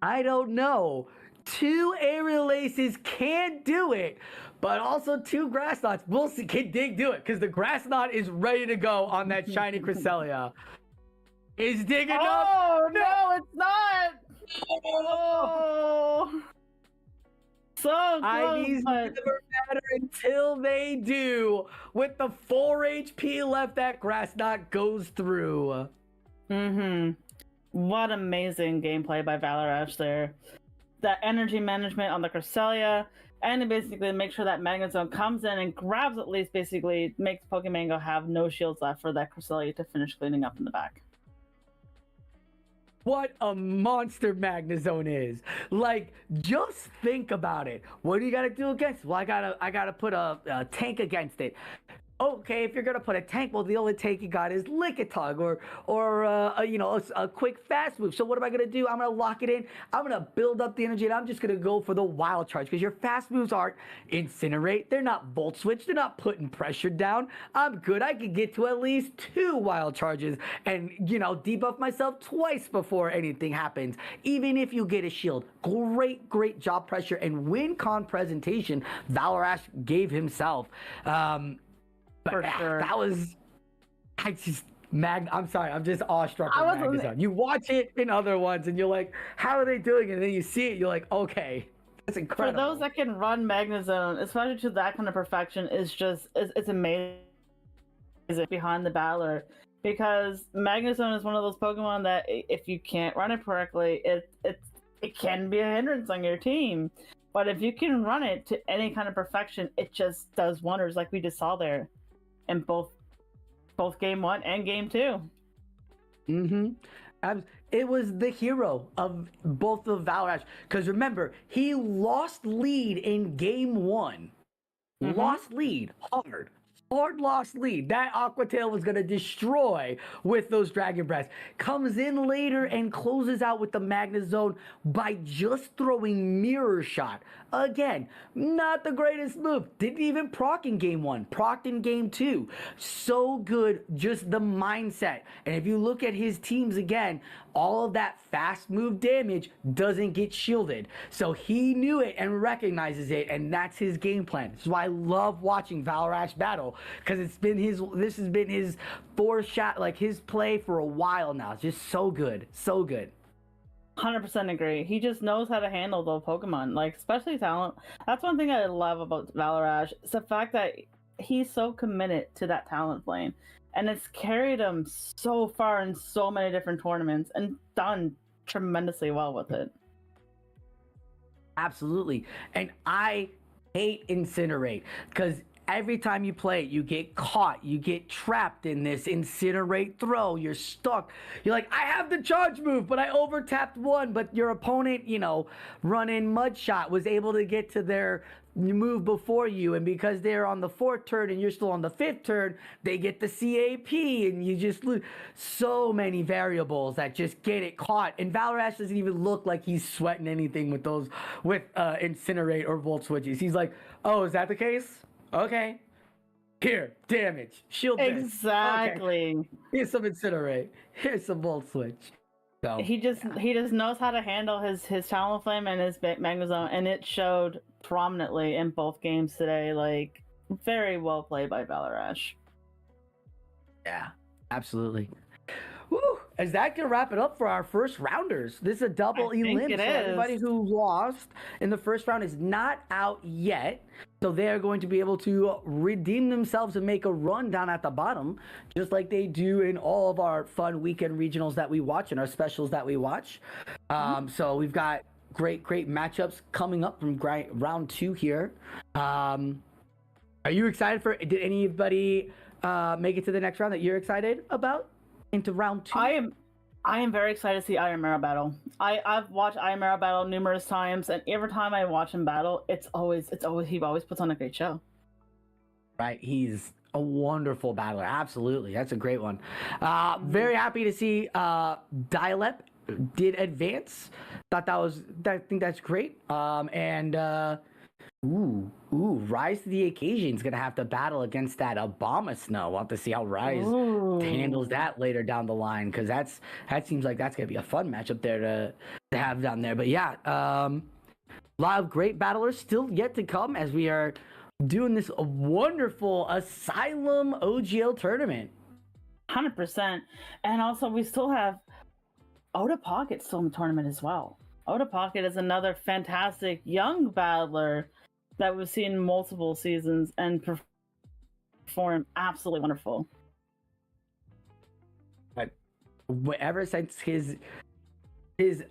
I don't know. 2 Aerial Aces can do it, but also 2 Grass Knots. We'll see. Can Dig do it? Because the Grass Knot is ready to go on that shiny Cresselia. Is Dig enough?
Oh, no, it's not! Oh! So close,
IVs never matter until they do. With the 4 HP left, that Grass Knot goes through.
What amazing gameplay by Valarash there. That energy management on the Cresselia, and to basically make sure that Magnezone comes in and grabs, at least basically makes Pokemango have no shields left for that Cresselia to finish cleaning up in the back.
What a monster Magnezone is. Like, just think about it. What do you gotta do against it? Well, I gotta put a tank against it. Okay, if you're gonna put a tank, well, the only tank you got is Lickitung or a quick fast move. So what am I gonna do? I'm gonna lock it in. I'm gonna build up the energy, and I'm just gonna go for the Wild Charge because your fast moves aren't Incinerate. They're not Volt Switch. They're not putting pressure down. I'm good. I could get to at least 2 Wild Charges and debuff myself twice before anything happens. Even if you get a shield, great job pressure and win con presentation. Valarash gave himself. But
sure.
That was, I'm sorry, I'm just awestruck with Magnezone. You watch it in other ones and you're like, how are they doing it? And then you see it, you're like, okay, that's incredible.
For those that can run Magnezone, especially to that kind of perfection, it's amazing behind the battler. Because Magnezone is one of those Pokemon that if you can't run it correctly, it can be a hindrance on your team. But if you can run it to any kind of perfection, it just does wonders, like we just saw there in both game 1 and game 2.
It was the hero of both of Valarash. Because remember, he lost lead in game 1. Lost lead hard. hard lost lead that Aquatail was going to destroy with those Dragon Breaths. Comes in later and closes out with the Magnezone by just throwing Mirror Shot. Again, not the greatest move. Didn't even proc in game 1, procced in game 2. So good, just the mindset. And if you look at his teams again, all of that fast move damage doesn't get shielded. So he knew it and recognizes it, and that's his game plan. This is why I love watching Valrash battle, because this has been his shot, like his play for a while now. It's just so good. So good.
100% agree. He just knows how to handle those Pokemon, like especially talent. That's one thing I love about Valarash. It's the fact that he's so committed to that talent flame, and it's carried him so far in so many different tournaments and done tremendously well with it.
Absolutely. And I hate Incinerate, because every time you play it, you get caught, you get trapped in this Incinerate throw, you're stuck. You're like, I have the charge move, but I overtapped one, but your opponent, running Mud Shot was able to get to their move before you, and because they're on the 4th turn and you're still on the 5th turn, they get the CAP, and you just lose. So many variables that just get it caught, and Valrash doesn't even look like he's sweating anything with Incinerate or Volt Switches. He's like, oh, is that the case? Okay. Here, damage. Shield this.
Exactly.
Okay. Here's some Incinerate. Here's some Volt Switch. So
he just knows how to handle his Talon Flame and his Magnezone, and it showed prominently in both games today. Like, very well played by Valarash.
Yeah, absolutely. Woo! Is that gonna wrap it up for our first rounders? This is a double elim, so everybody who lost in the first round is not out yet. So they are going to be able to redeem themselves and make a run down at the bottom, just like they do in all of our fun weekend regionals that we watch and our specials that we watch. So we've got great matchups coming up from round 2 here. Are you excited for? Did anybody make it to the next round that you're excited about? Into round 2?
I am very excited to see Ayamera battle. I've watched Ayamera battle numerous times, and every time I watch him battle, he always puts on a great show.
Right, he's a wonderful battler. Absolutely, that's a great one. Very happy to see Dialep did advance. I think that's great. Rise to the occasion is gonna have to battle against that Abomasnow. We'll have to see how Rise handles that later down the line, because that seems like that's gonna be a fun matchup there to have down there. But yeah, a lot of great battlers still yet to come as we are doing this wonderful Asylum OGL tournament.
100%, and also we still have Oda Pocket still in the tournament as well. Oda Pocket is another fantastic young battler that we've seen multiple seasons and perform absolutely wonderful.
But ever since his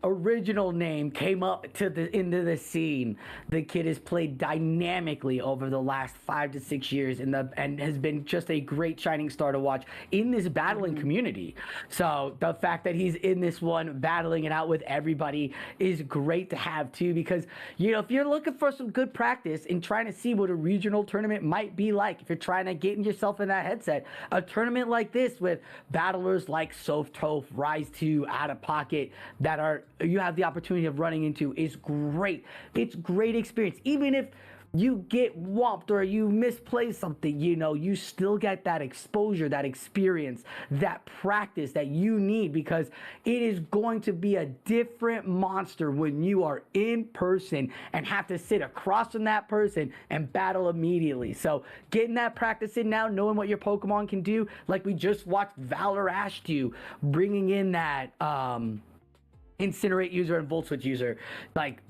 original name came up into the scene, the kid has played dynamically over the last 5 to 6 years and has been just a great shining star to watch in this battling community. So the fact that he's in this one battling it out with everybody is great to have too, because if you're looking for some good practice and trying to see what a regional tournament might be like, if you're trying to get yourself in that headset, a tournament like this with battlers like Softoph, Rise 2, Out of Pocket that you have the opportunity of running into is great. It's great experience. Even if you get whomped or you misplay something, you still get that exposure, that experience, that practice that you need, because it is going to be a different monster when you are in person and have to sit across from that person and battle immediately. So getting that practice in now, knowing what your Pokemon can do, like we just watched Valarash do, bringing in that Incinerate user and Volt Switch user, like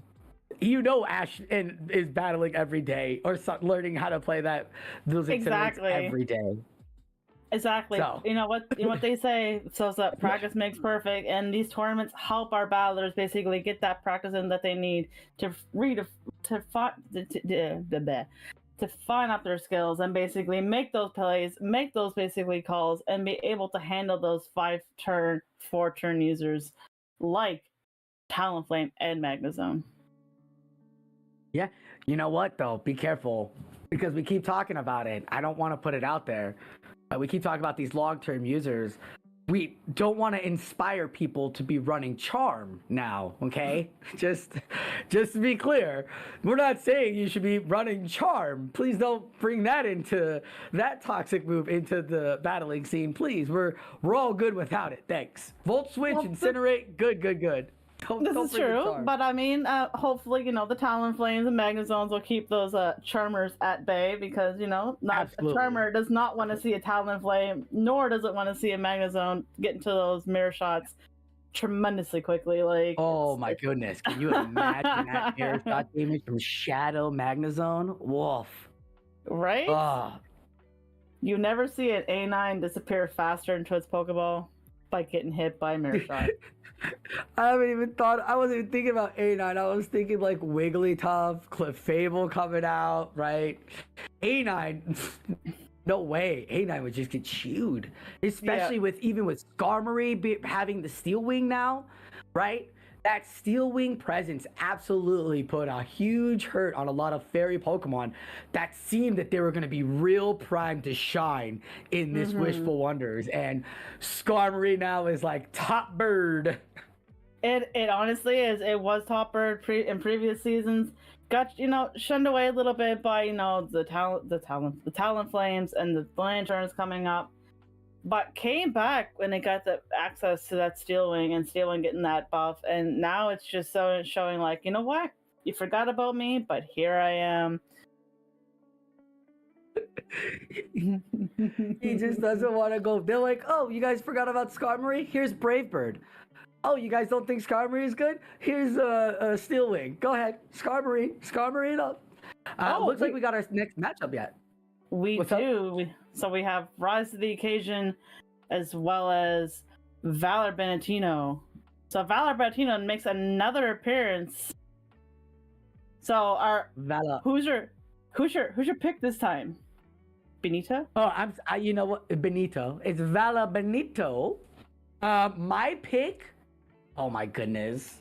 Ash is battling every day or learning how to play those Incinerates every day.
Exactly. So. You know what they say, so that practice makes perfect, and these tournaments help our battlers basically get that practice in that they need to find out their skills and basically make those plays, make those basically calls, and be able to handle those 5-turn, 4-turn users like Talonflame and Magnezone.
Yeah, you know what though? Be careful. because we keep talking about it. I don't want to put it out there. We keep talking about these long-term users. We don't want to inspire people to be running charm now, okay? Just to be clear, we're not saying you should be running charm. Please don't bring that toxic move into the battling scene, please. We're all good without it. Thanks. Volt switch, incinerate, good.
This is true, but I mean, hopefully, the Talonflames and Magnazones will keep those Charmers at bay because, a Charmer does not want to see a Talonflame, nor does it want to see a Magnazone get into those mirror shots tremendously quickly. Like,
oh my goodness, can you imagine that mirror shot damage from Shadow Magnazone? Wolf.
Right? You never see an A9 disappear faster into its Pokeball by getting hit by a mirror shot.
I wasn't even thinking about A9. I was thinking like Wigglytuff, Clefable coming out, right? A9, no way. A9 would just get chewed. Especially with Skarmory having the Steel Wing now, right? That Steel Wing presence absolutely put a huge hurt on a lot of fairy Pokemon that seemed that they were going to be real primed to shine in this Wishful Wonders. And Skarmory now is like top bird.
It honestly is. It was top bird in previous seasons. Got shunned away a little bit by the Talonflames and the Lanturns coming up. But came back when they got the access to that Steel Wing and Steel Wing getting that buff, and now it's just showing like, you know what? You forgot about me, but here I am.
He just doesn't want to go. They're like, oh, you guys forgot about Skarmory? Here's Brave Bird. Oh, you guys don't think Skarmory is good? Here's a Steel Wing. Go ahead, Skarmory it up. Looks like we got our next matchup yet.
We do. So we have Rise to the Occasion as well as Valor Benetino. So Valor Benetino makes another appearance. So our
Valor.
Who's your pick this time? Benito?
Oh, you know what? Benito. It's Valor Benito. My pick. Oh my goodness.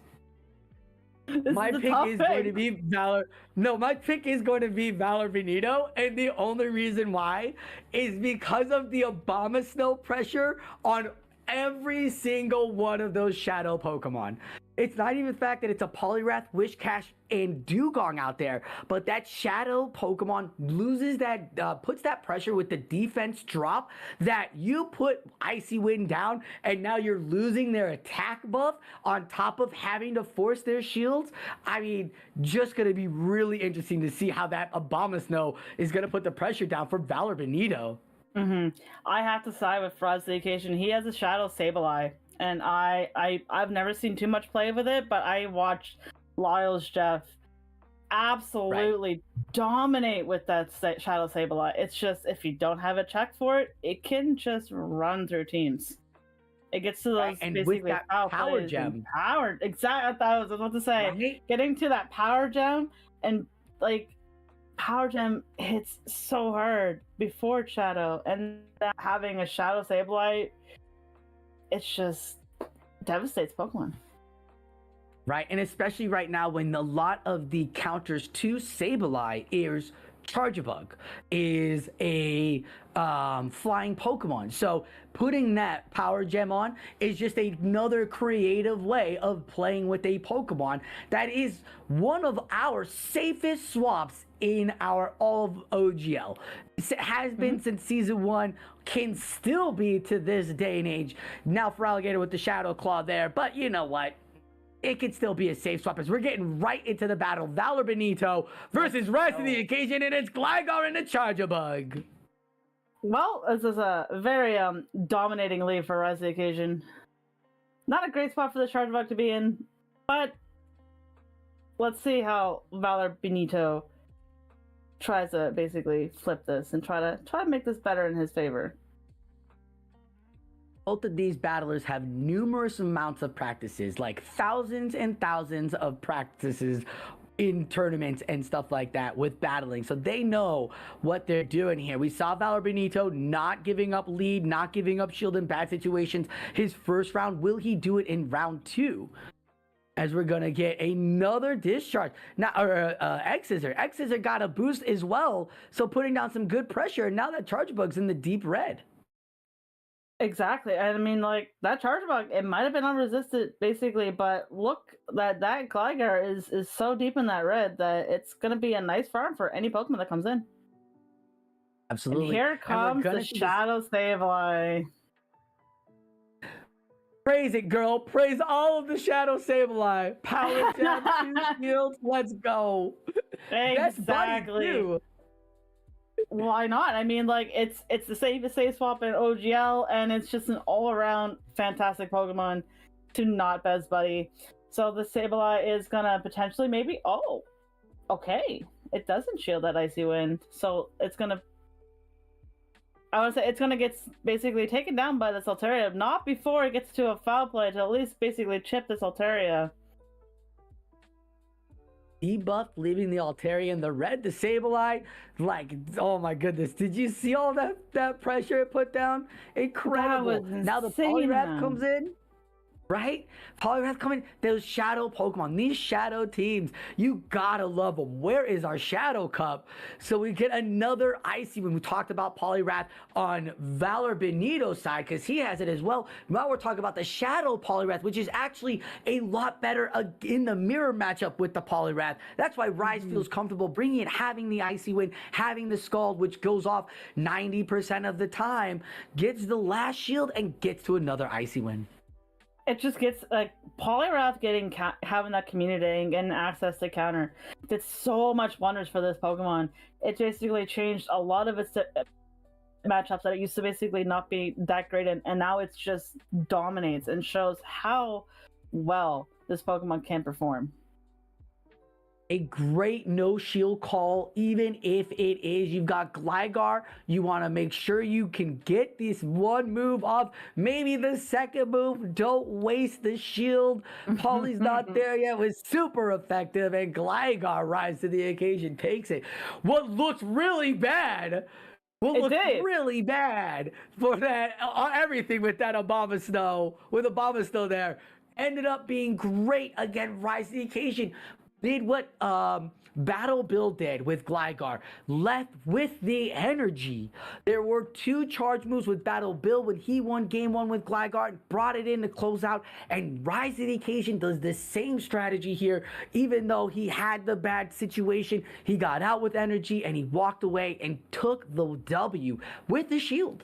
My pick is going to be Valor. No, my pick is going to be Valor Benito, and the only reason why is because of the Abomasnow pressure on every single one of those shadow Pokemon. It's not even the fact that it's a Poliwrath, Wishcash, and Dugong out there, but that shadow Pokemon loses that, puts that pressure with the defense drop that you put Icy Wind down, and now you're losing their attack buff on top of having to force their shields. I mean, just gonna be really interesting to see how that Abomasnow is gonna put the pressure down for Valor Benito.
I have to side with Rise to the Occasion. He has a Shadow Sableye. And I've never seen too much play with it, but I watched Lyle's Jeff absolutely dominate with that Shadow Sableye. It's just, if you don't have a check for it, it can just run through teams. It gets to those
and
basically
with that power gem.
Exactly, I was about to say.
Right?
Getting to that power gem, and like, power gem hits so hard before Shadow, and that having a Shadow Sableye, it's just devastates Pokemon.
Right, and especially right now when a lot of the counters to Sableye is Charjabug, is a flying Pokemon. So putting that power gem on is just another creative way of playing with a Pokemon that is one of our safest swaps in our all of OGL. It has been since season 1, can still be to this day and age. Now for Alligator with the Shadow Claw there, but you know what? It could still be a safe swap as we're getting right into the battle. Valor Benito versus Rise to the Occasion, and it's Gligar and the Charjabug.
Well, this is a very dominating lead for Rise to the Occasion. Not a great spot for the Charjabug to be in, but let's see how Valor Benito tries to basically flip this and try to make this better in his favor.
Both of these battlers have numerous amounts of practices, like thousands and thousands of practices in tournaments and stuff like that with battling. So they know what they're doing here. We saw Valor Benito not giving up lead, not giving up shield in bad situations. His first round, will he do it in round 2? as we're gonna get another discharge. Now, or X-Scissor. X-Scissor got a boost as well, so putting down some good pressure. And now that Charge Bug's in the deep red.
Exactly. And I mean, like, that charge bug, it might have been unresisted basically, but look, that LAGr is so deep in that red that it's going to be a nice farm for any Pokemon that comes in.
Absolutely.
And here comes the Shadow Sableye.
Praise it, girl. Praise all of the Shadow Sableye. Power Gem, 2 shields. Let's go.
Exactly.
That's buddy too.
Why not? I mean, like, it's the safest safe swap in OGL, and it's just an all-around fantastic Pokemon to not Best Buddy. So the Sableye is gonna potentially maybe... Oh, okay. It doesn't shield that Icy Wind, so it's gonna... I would say it's gonna get basically taken down by this Altaria, not before it gets to a foul play to at least basically chip this Altaria.
Debuff, leaving the Altaria in the red. The Sableye, like, oh my goodness. Did you see all that pressure it put down? Incredible. Now the Poliwrath comes in. Right? Poliwrath coming. Those shadow Pokemon, these shadow teams, you gotta love them. Where is our Shadow Cup? So we get another Icy when we talked about Poliwrath on Valor Benito's side, because he has it as well. Now we're talking about the Shadow Poliwrath, which is actually a lot better in the mirror matchup with the Poliwrath. That's why Rise feels comfortable bringing it, having the Icy Wind, having the Scald, which goes off 90% of the time, gets the last shield, and gets to another Icy Wind.
It just gets like Poliwrath having that community and access to counter did so much wonders for this Pokemon. It basically changed a lot of its matchups that it used to basically not be that great in, and now it's just dominates and shows how well this Pokemon can perform.
A great no shield call, even if it is you've got LAGr, you want to make sure you can get this one move off, maybe the second move. Don't waste the shield. Polly's not there yet. It was super effective, and LAGr rise to the occasion, takes it. What looks really bad really bad for that everything with that Abomasnow, with Abomasnow there, ended up being great. Again, rise to the occasion. Did what Battle Bill did with LAGr, left with the energy. There were 2 charge moves with Battle Bill when he won game 1 with LAGr, brought it in to close out, and Rise to the Occasion does the same strategy here. Even though he had the bad situation, he got out with energy and he walked away and took the W with the shield.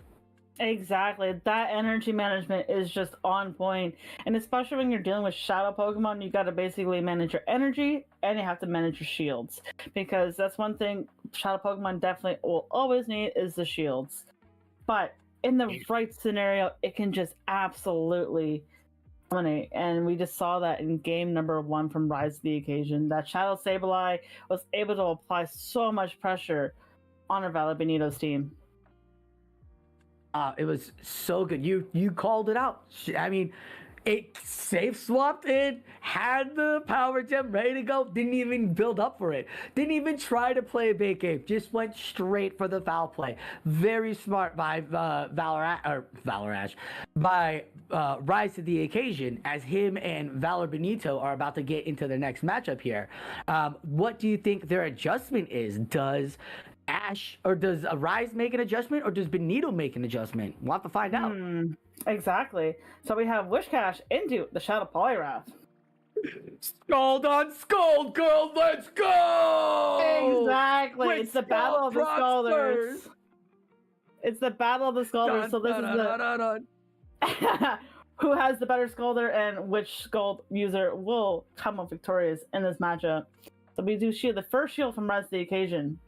Exactly. That energy management is just on point. And especially when you're dealing with shadow Pokemon, you got to basically manage your energy and you have to manage your shields. Because that's one thing shadow Pokemon definitely will always need is the shields. But in the right scenario, it can just absolutely dominate. And we just saw that in game number 1 from Rise to the Occasion. That Shadow Sableye was able to apply so much pressure on our Valor Benito's team.
It was so good. You called it out. I mean, it safe swapped in, had the power gem ready to go, didn't even build up for it. Didn't even try to play a bait game. Just went straight for the foul play. Very smart by Rise to the Occasion, as him and Valor Benito are about to get into the next matchup here. What do you think their adjustment is? Does Ash, or does Rise make an adjustment, or does Benito make an adjustment? We'll have to find out.
Exactly. So we have Wishcash into the Shadow Poliwrath.
Scald on Scald, girl, let's go!
Exactly. It's the battle of the Scalders. It's the battle of the Scalders. So this is the who has the better Scalder and which Scald user will come up victorious in this matchup. So we do shield the first shield from Rise to the Occasion.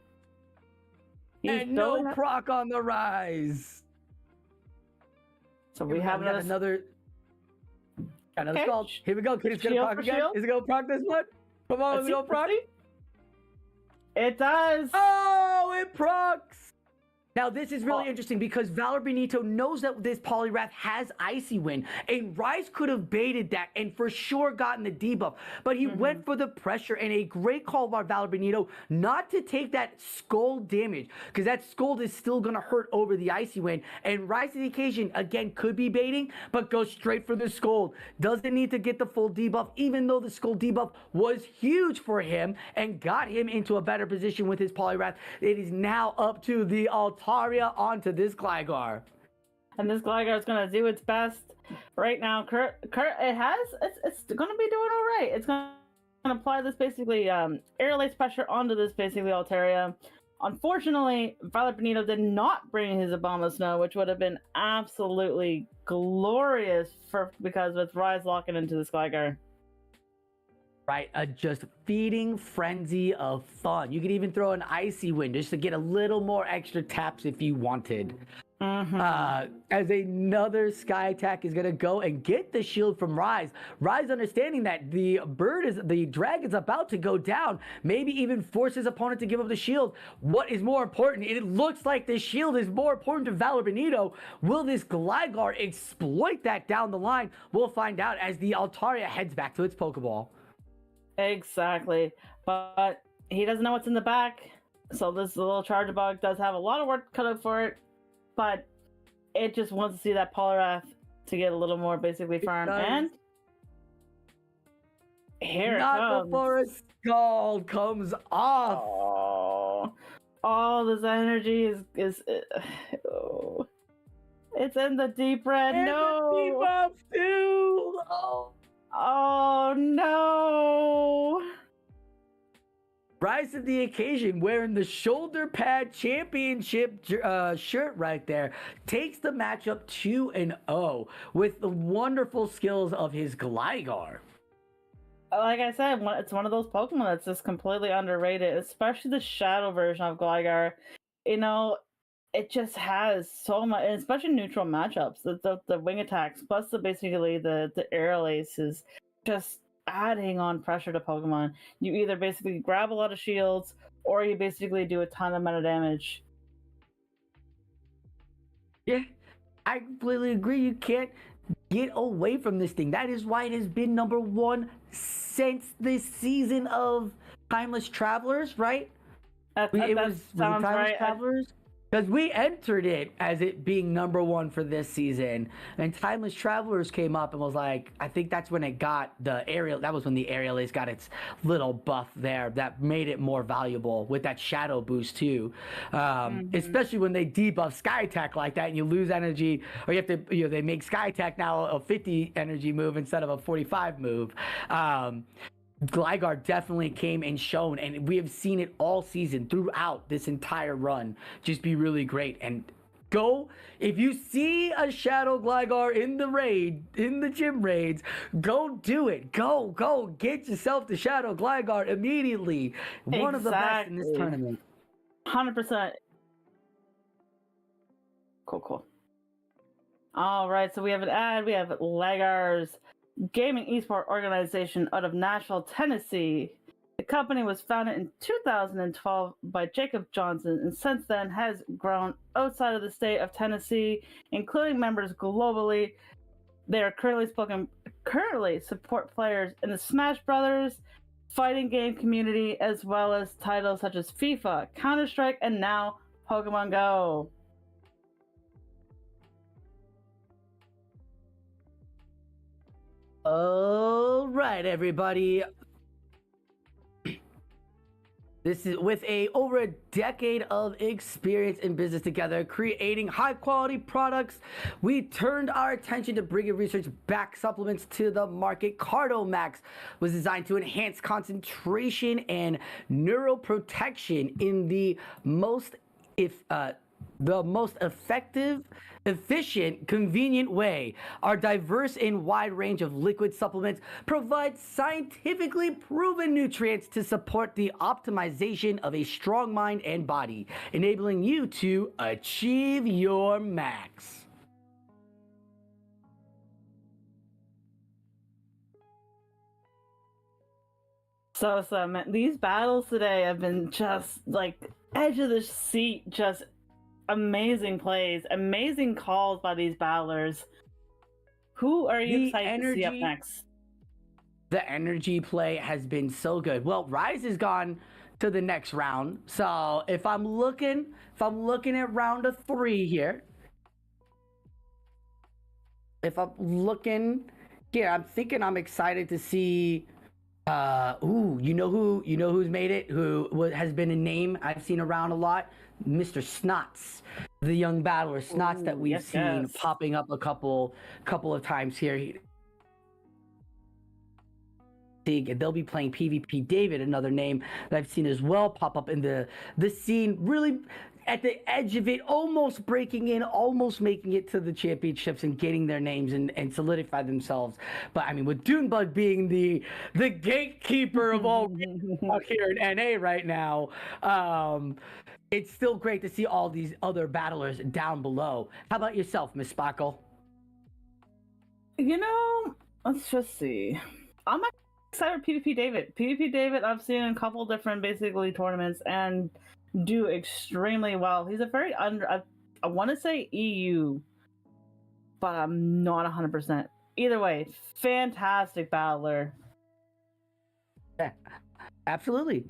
And no proc on the Rise.
So we have
another Scald. Here we go. Kid, it's gonna proc again. Is it gonna proc this one? Come on, let's go proc.
It does.
Oh, it procs. Now, this is really
Oh.
interesting because Valor Benito knows that this Poliwrath has Icy Wind, and Rise could have baited that and for sure gotten the debuff, but he went for the pressure, and a great call by Valor Benito not to take that Scold damage, because that Scold is still going to hurt over the Icy Wind, and Rise to the occasion, again, could be baiting, but goes straight for the Scold. Doesn't need to get the full debuff, even though the Scold debuff was huge for him and got him into a better position with his Poliwrath. It is now up to the Altaria onto this Gligar.
And this Gligar is going to do its best right now. Kurt, it's going to be doing all right. It's going to apply this basically air lace pressure onto this basically Altaria. Unfortunately, Valor Benito did not bring his Abomasnow, which would have been absolutely glorious because with Rise locking into this Gligar.
Right, a just feeding frenzy of fun. You could even throw an Icy Wind just to get a little more extra taps if you wanted. As another Sky Attack is gonna go and get the shield from Rise. Rise, understanding that the dragon's about to go down, maybe even force his opponent to give up the shield. What is more important? It looks like the shield is more important to Valor Benito. Will this Gligar exploit that down the line? We'll find out as the Altaria heads back to its Pokeball.
Exactly, but he doesn't know what's in the back, so this little Charjabug does have a lot of work cut out for it, but it just wants to see that Poliwrath to get a little more basically farm, and here it comes.
Not before a Scald comes off.
Oh, all this energy is oh. It's in the deep red.
And
no,
the debuff too.
Oh no!
Rise to the occasion, wearing the shoulder pad championship shirt right there, takes the matchup 2-0 with the wonderful skills of his Gligar.
Like I said, it's one of those Pokemon that's just completely underrated, especially the Shadow version of Gligar. You know, it just has so much, especially neutral matchups. The wing attacks plus basically the air lace is just adding on pressure to Pokemon. You either basically grab a lot of shields or you basically do a ton of amount of damage.
Yeah, I completely agree. You can't get away from this thing. That is why it has been #1 since this season of Timeless Travelers, right?
That sounds
Timeless
right.
Travelers? Because we entered it as it being #1 for this season, and Timeless Travelers came up and was like, I think that's when it got the aerial. That was when the aerial ace got its little buff there that made it more valuable with that shadow boost too. Especially when they debuff Sky Attack like that, and you lose energy, or you have to, they make Sky Attack now a 50 energy move instead of a 45 move. Gligar definitely came and shown, and we have seen it all season throughout this entire run just be really great. And go, if you see a Shadow Gligar in the gym raids, go do it. Go get yourself the Shadow Gligar immediately. One of the best in this tournament.
100%. Cool. All right, so we have an ad. We have LAGr's gaming esport organization out of Nashville, Tennessee. The company was founded in 2012 by Jacob Johnson, and since then has grown outside of the state of Tennessee, including members globally. They are currently support players in the Smash Brothers fighting game community, as well as titles such as FIFA, Counter-Strike, and now Pokemon Go.
All right, everybody. This is with over a decade of experience in business together, creating high quality products. We turned our attention to bringing research-backed supplements to the market. Cardomax was designed to enhance concentration and neuroprotection in the most effective, efficient, convenient way. Our diverse and wide range of liquid supplements provide scientifically proven nutrients to support the optimization of a strong mind and body, enabling you to achieve your max.
So man, these battles today have been just like edge of the seat, just amazing plays, amazing calls by these battlers. Who are you excited to see up next?
The energy play has been so good. Well, Rise has gone to the next round. So if I'm looking at round of 3 here, if I'm looking here, I'm thinking I'm excited to see. Who's made it? Who has been a name I've seen around a lot? Mr. Snots, the young battler Snots that we've seen popping up a couple of times here. They'll be playing PvP David, another name that I've seen as well pop up in the scene, really at the edge of it, almost breaking in, almost making it to the championships and getting their names and solidify themselves. But I mean, with Dunebug being the gatekeeper of all here in NA right now, it's still great to see all these other battlers down below. How about yourself, Miss Sparkle?
Let's just see. I'm excited for PvP David. PvP David, I've seen in a couple different basically tournaments and do extremely well. He's a very I want to say EU, but I'm not 100%. Either way, fantastic battler.
Yeah, absolutely.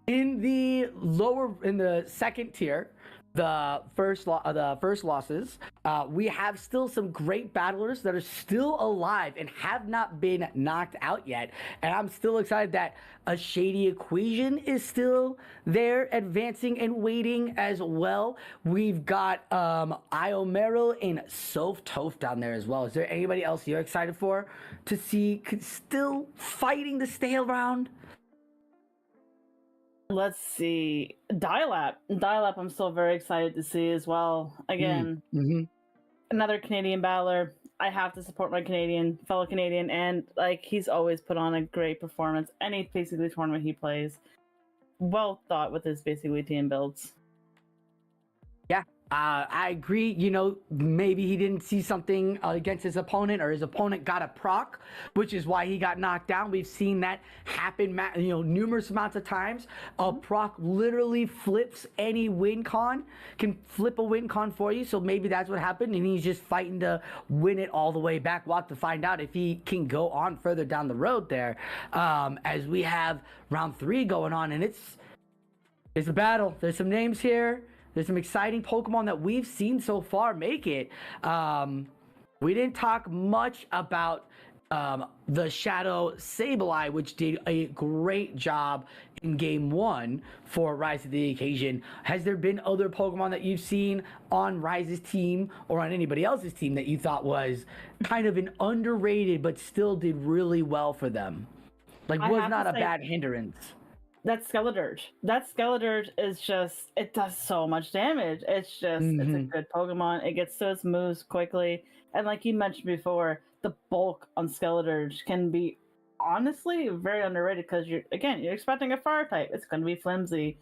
In the second tier, the first losses, we have still some great battlers that are still alive and have not been knocked out yet. And I'm still excited that a Shady Equation is still there, advancing and waiting as well. We've got Iomero and Soph Toph down there as well. Is there anybody else you're excited for to see still fighting to stay around?
Let's see. Dial-Up, I'm still very excited to see as well. Again, another Canadian battler. I have to support my fellow Canadian, and he's always put on a great performance. Any basically tournament he plays, well thought with his basically team builds.
Yeah, I agree. Maybe he didn't see something against his opponent, or his opponent got a proc, which is why he got knocked down. We've seen that happen, numerous amounts of times. A proc literally flips any win con, can flip a win con for you. So maybe that's what happened, and he's just fighting to win it all the way back. We'll have to find out if he can go on further down the road there, as we have round 3 going on, and it's a battle. There's some names here. There's some exciting Pokemon that we've seen so far make it. We didn't talk much about the Shadow Sableye, which did a great job in Game 1 for Rise to the occasion. Has there been other Pokemon that you've seen on Rise's team or on anybody else's team that you thought was kind of an underrated but still did really well for them? Was not a bad hindrance.
That Skeledirge is just, it does so much damage. It's just, it's a good Pokemon. It gets to its moves quickly. And like you mentioned before, the bulk on Skeledirge can be honestly very underrated because you're expecting a fire type. It's going to be flimsy.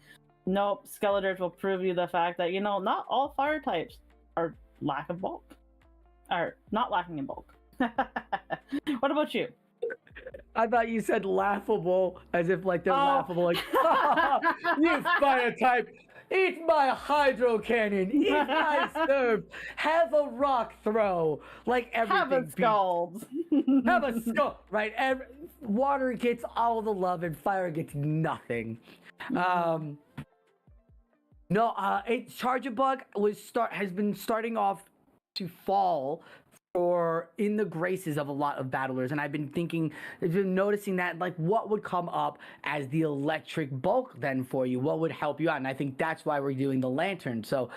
Nope, Skeledirge will prove you the fact that, not all fire types are lack of bulk. Or not lacking in bulk. What about you?
I thought you said laughable, as if they're laughable. You fire type, eat my hydro cannon, eat my surf, have a rock throw, everything.
Have a scald.
Have a scald, right? Water gets all the love and fire gets nothing. Charger Bug has been starting off to fall in the graces of a lot of battlers, and I've been noticing that what would come up as the electric bulk then for you, what would help you out, and I think that's why we're doing the lantern. So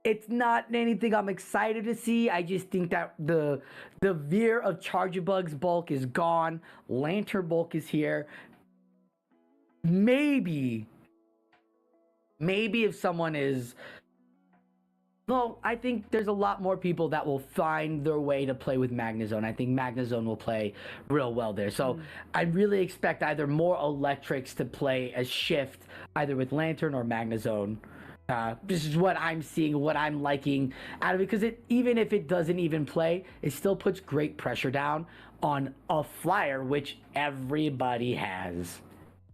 it's not anything I'm excited to see. I just think that the veer of Charger Bug's bulk is gone. Lantern bulk is here. Maybe if someone is... Well, I think there's a lot more people that will find their way to play with Magnezone. I think Magnezone will play real well there. So I really expect either more electrics to play a shift, either with Lantern or Magnezone. This is what I'm seeing, what I'm liking out of it, because even if it doesn't even play, it still puts great pressure down on a flyer, which everybody has.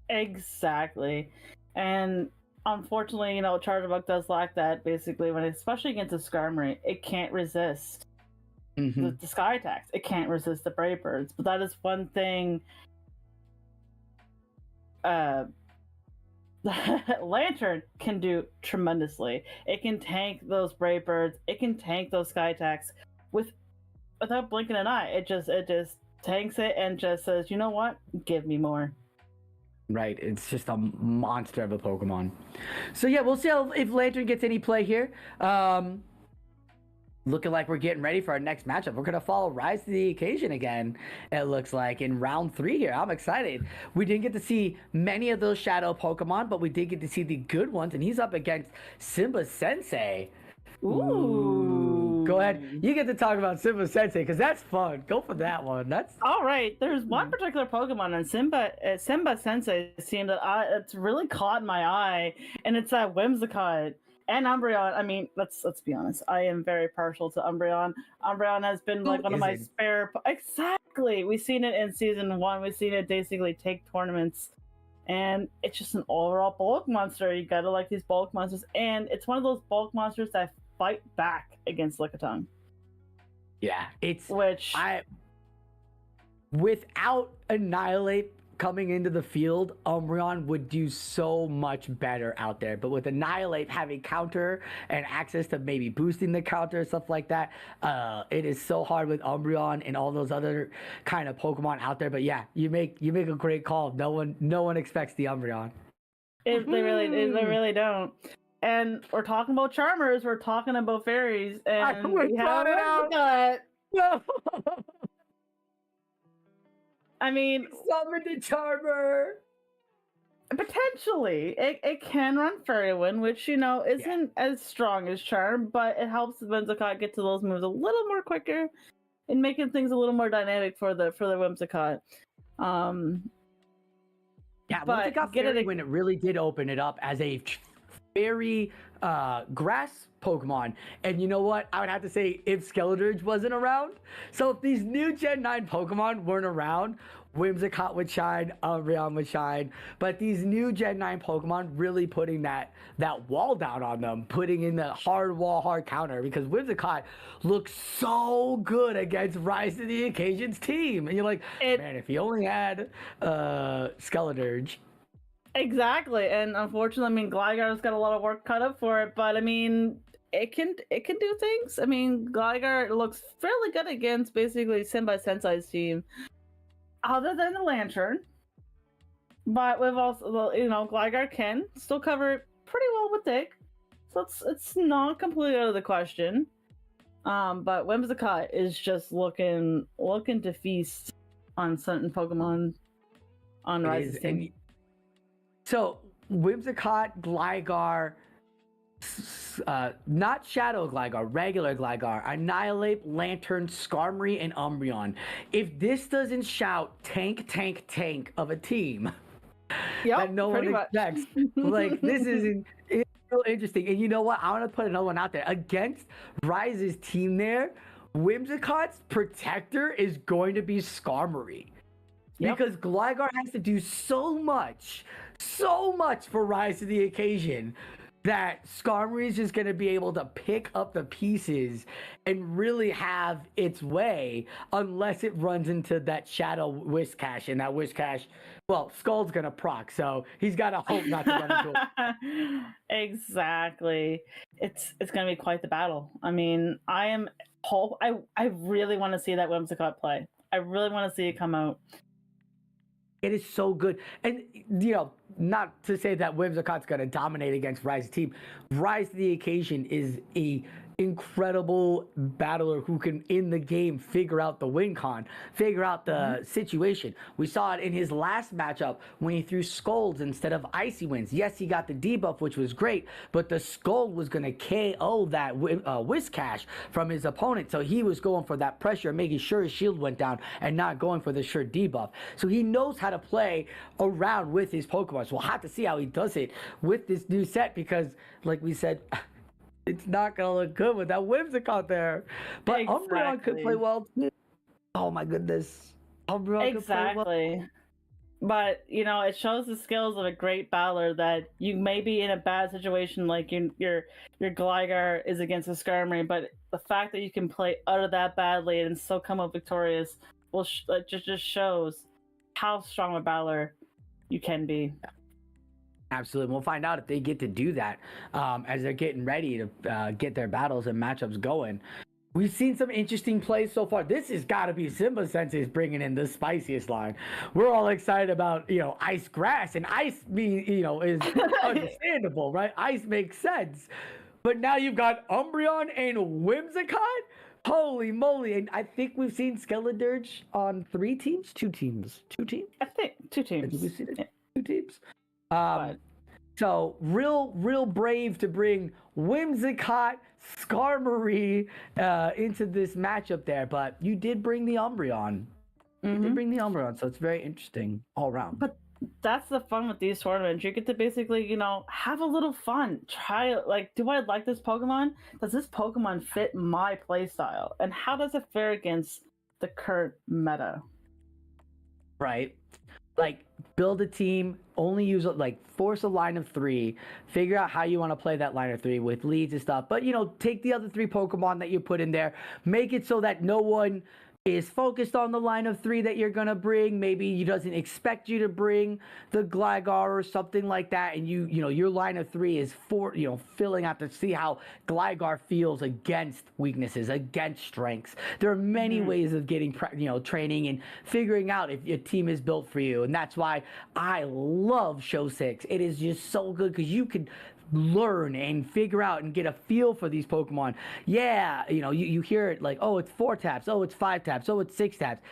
Exactly. And unfortunately, Charjabug does lack that. Basically, especially against a Skarmory, it can't resist
Hmm.
the sky attacks. It can't resist the Brave Birds. But that is one thing. Uh, Lantern can do tremendously. It can tank those Brave Birds. It can tank those sky attacks without blinking an eye. It just tanks it and just says, you know what? Give me more.
Right, it's just a monster of a Pokemon. So yeah, we'll see if Lantern gets any play here. Looking like we're getting ready for our next matchup. We're gonna follow Rise to the Occasion again. It looks like in round 3 here. I'm excited. We didn't get to see many of those Shadow Pokemon, but we did get to see the good ones, and he's up against Simba Sensei.
Ooh.
Go ahead. You get to talk about Simba Sensei because that's fun. Go for that one. That's
all right. There's one particular Pokemon, and Simba Sensei seemed that it's really caught my eye, and it's that Whimsicott and Umbreon. I mean, let's be honest. I am very partial to Umbreon. Umbreon has been like one of my spare. Exactly. We've seen it in season 1. We've seen it basically take tournaments. And it's just an overall bulk monster. You gotta like these bulk monsters, and it's one of those bulk monsters that fight back against Lickitung.
Yeah,
which
without Annihilate coming into the field, Umbreon would do so much better out there. But with Annihilate having counter and access to maybe boosting the counter, stuff like that, it is so hard with Umbreon and all those other kind of Pokemon out there. But yeah, you make a great call. No one expects the Umbreon.
They really don't. And we're talking about Charmers, we're talking about fairies, and we have it out. No. I mean,
summon the Charmer.
Potentially, it can run Fairy Wind, which isn't as strong as Charm, but it helps Whimsicott get to those moves a little more quicker, and making things a little more dynamic for the Whimsicott.
Yeah, once it got Fairy Wind, it really did open it up as a very grass Pokemon. And you know what? I would have to say if Skeleturge wasn't around. So if these new Gen 9 Pokemon weren't around, Whimsicott would shine, Umbreon would shine. But these new Gen 9 Pokemon really putting that wall down on them, putting in the hard wall, hard counter, because Whimsicott looks so good against Rise to the Occasion's team. And you're like, man, if he only had Skeleturge.
Exactly, and unfortunately, I mean, Gligar's got a lot of work cut up for it, but I mean, it can do things. I mean, Gligar looks fairly good against basically Simba Sensei's team, other than the Lantern. But we've also, Gligar can still cover it pretty well with Dig, so it's not completely out of the question. But Whimsicott is just looking to feast on certain Pokemon on Rise's team.
So, Whimsicott, Gligar, not Shadow Gligar, regular Gligar, Annihilate, Lantern, Skarmory, and Umbreon. If this doesn't shout tank, tank, tank of a team that no one expects, like, this is so interesting. And you know what? I want to put another one out there. Against Rise's team there, Whimsicott's protector is going to be Skarmory. Because Gligar has to do so much for Rise to the Occasion that Skarmory is just going to be able to pick up the pieces and really have its way unless it runs into that Shadow Whiscash. And that Whiscash, well, Skull's going to proc, so he's got to hope not to run into it.
Exactly. It's going to be quite the battle. I mean, I really want to see that Whimsicott play. I really want to see it come out.
It is so good. And, not to say that Whimsicott's going to dominate against Rise's team. Rise to the Occasion is a incredible battler who can, in the game, figure out the win con, figure out the situation. We saw it in his last matchup when he threw Scolds instead of Icy Winds. Yes, he got the debuff, which was great, but the Scold was going to KO that Whiscash from his opponent. So he was going for that pressure, making sure his shield went down and not going for the sure debuff. So he knows how to play around with his Pokemon. So we'll have to see how he does it with this new set because, like we said, it's not going to look good with that Whimsicott there. But Umbreon could play well too. Oh my goodness. Umbreon could play well.
But it shows the skills of a great battler that you may be in a bad situation, like your Gligar is against a Skarmory, but the fact that you can play out of that badly and still come up victorious will just shows how strong a battler you can be.
Absolutely. We'll find out if they get to do that as they're getting ready to get their battles and matchups going. We've seen some interesting plays so far. This has got to be Simba Sensei's bringing in the spiciest line. We're all excited about, ice grass, and ice is understandable, right? Ice makes sense. But now you've got Umbreon and Whimsicott? Holy moly. And I think we've seen Skeledirge on 3 teams? 2 teams. 2 teams?
I think 2 teams.
Did we see it? 2 teams? So real brave to bring Whimsicott, Skarmory into this matchup there, but you did bring the Umbreon. You did bring the Umbreon, so it's very interesting all around.
But that's the fun with these tournaments. You get to basically, have a little fun. Try, do I like this Pokemon? Does this Pokemon fit my playstyle? And how does it fare against the current meta?
Right. Build a team, only use force a line of 3, figure out how you want to play that line of 3 with leads and stuff. But take the other 3 Pokemon that you put in there, make it so that no one is focused on the line of 3 that you're gonna bring. Maybe he doesn't expect you to bring the Gligar or something like that, and your line of 3 is filling out to see how Gligar feels against weaknesses, against strengths. There are many ways of getting training and figuring out if your team is built for you, and that's why I love Show 6. It is just so good because you can learn and figure out and get a feel for these Pokemon. Yeah, you hear it oh, it's 4 taps, oh, it's 5 taps, oh, it's 6 taps.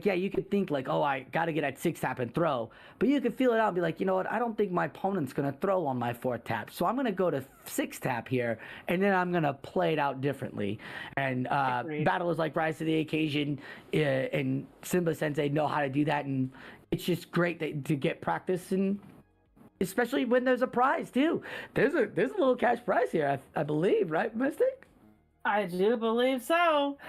Yeah, you could think oh, I gotta get at 6 tap and throw, but you could feel it out and be like, you know what, I don't think my opponent's gonna throw on my 4 tap, so I'm gonna go to 6 tap here, and then I'm gonna play it out differently. And battlers like Rise to the Occasion and Simba Sensei know how to do that, and it's just great to get practice, and especially when there's a prize too. There's a little cash prize here, I believe, right, Mystic?
I do believe so.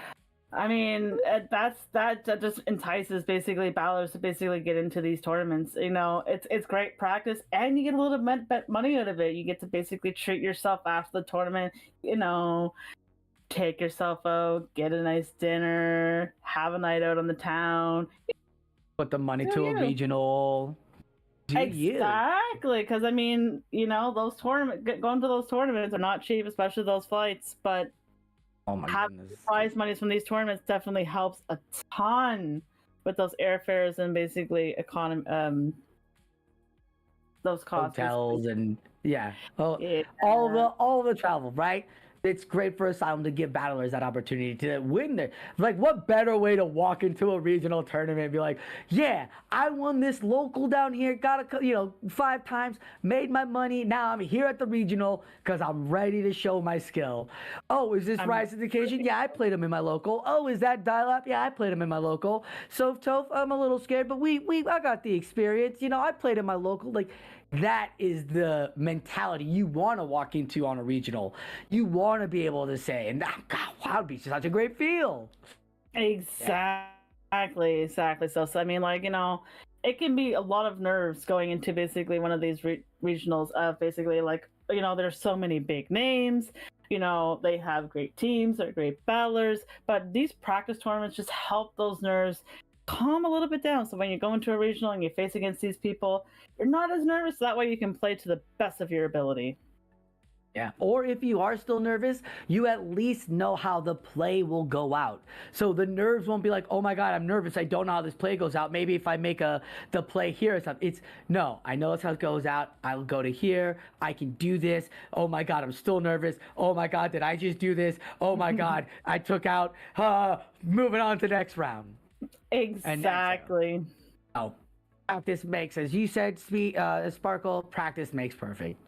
I mean, that just entices basically battlers to basically get into these tournaments. It's great practice, and you get a little money out of it. You get to basically treat yourself after the tournament. Take yourself out, get a nice dinner, have a night out on the town.
Put the money to a regional.
Exactly, because I mean, those going to those tournaments are not cheap, especially those flights. But having prize monies from these tournaments definitely helps a ton with those airfares and basically those costs.
Hotels and all the travel, right? It's great for Asylum to give battlers that opportunity to win there. What better way to walk into a regional tournament and be like, yeah, I won this local down here, got 5 times, made my money. Now I'm here at the regional because I'm ready to show my skill. Oh, is this Rise to the Occasion? Yeah, I played him in my local. Oh, is that Dial-Up? Yeah, I played him in my local. So Toph, I'm a little scared, but I got the experience. I played in my local. That is the mentality you want to walk into on a regional. You want to be able to say, and God, wow, it'd be such a great feel.
Exactly. So I mean, it can be a lot of nerves going into basically one of these regionals. Basically, there's so many big names. They have great teams, they're great battlers, but these practice tournaments just help those nerves calm a little bit down, so when you go into a regional and you face against these people, you're not as nervous. That way you can play to the best of your ability.
Yeah, or if you are still nervous, you at least know how the play will go out. So the nerves won't be like, oh my God, I'm nervous, I don't know how this play goes out. Maybe if I make the play here or something. No, I know that's how it goes out. I'll go to here, I can do this. Oh my God, I'm still nervous. Oh my God, did I just do this? Oh my God, I took out, moving on to the next round.
Exactly.
Practice makes, as you said, Sparkle, practice makes perfect.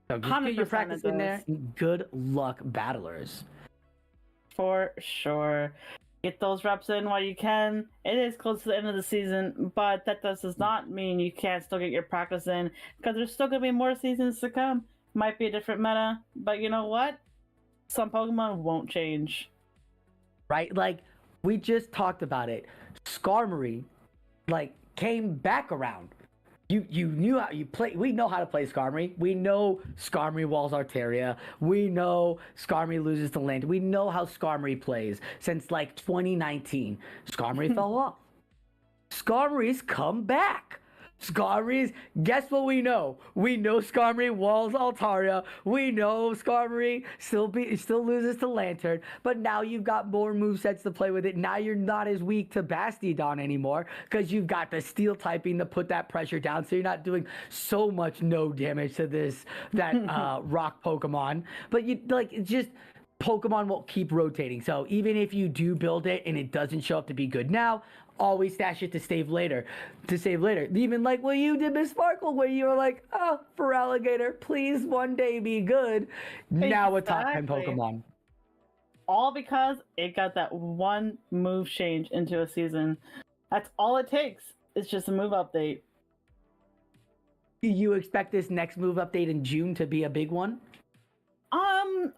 So just get your practice in there. Good luck, battlers.
For sure. Get those reps in while you can. It is close to the end of the season, but that does not mean you can't still get your practice in, because there's still going to be more seasons to come. Might be a different meta, but you know what? Some Pokemon won't change.
Right? We just talked about it. Skarmory, came back around. You knew how you play. We know how to play Skarmory. We know Skarmory walls Arteria. We know Skarmory loses to land. We know how Skarmory plays since like 2019. Skarmory fell off. Skarmory's come back. Skarmory's, guess what we know? We know Skarmory walls Altaria. We know Skarmory still loses to Lantern, but now you've got more movesets to play with it. Now you're not as weak to Bastiodon anymore because you've got the steel typing to put that pressure down, so you're not doing so much no damage to that rock Pokemon. But you like it's just Pokemon will keep rotating. So even if you do build it and it doesn't show up to be good now, always stash it to save later. Even like what you did, Miss Sparkle, where you were like, oh, for LAGr, please one day be good. Now a top 10 Pokemon.
All because it got that one move change into a season. That's all it takes. It's just a move update.
Do you expect this next move update in June to be a big one?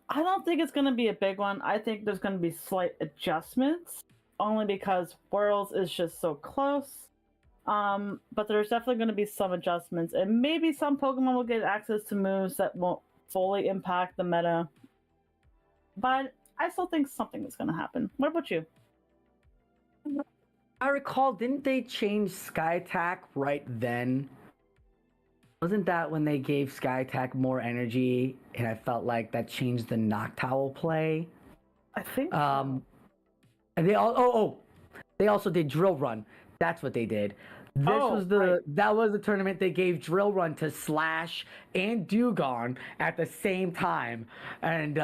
I don't think it's going to be a big one. I think there's going to be slight adjustments, only because Worlds is just so close. But there's definitely going to be some adjustments, and maybe some Pokemon will get access to moves that won't fully impact the meta. But I still think something is going to happen. What about you?
I recall, didn't they change Sky Attack right then? Wasn't that when they gave Sky Attack more energy, and I felt like that changed the Noctowl play?
I think.
And they they also did Drill Run. That's what they did. That was the tournament they gave Drill Run to Slash and Dewgong at the same time, and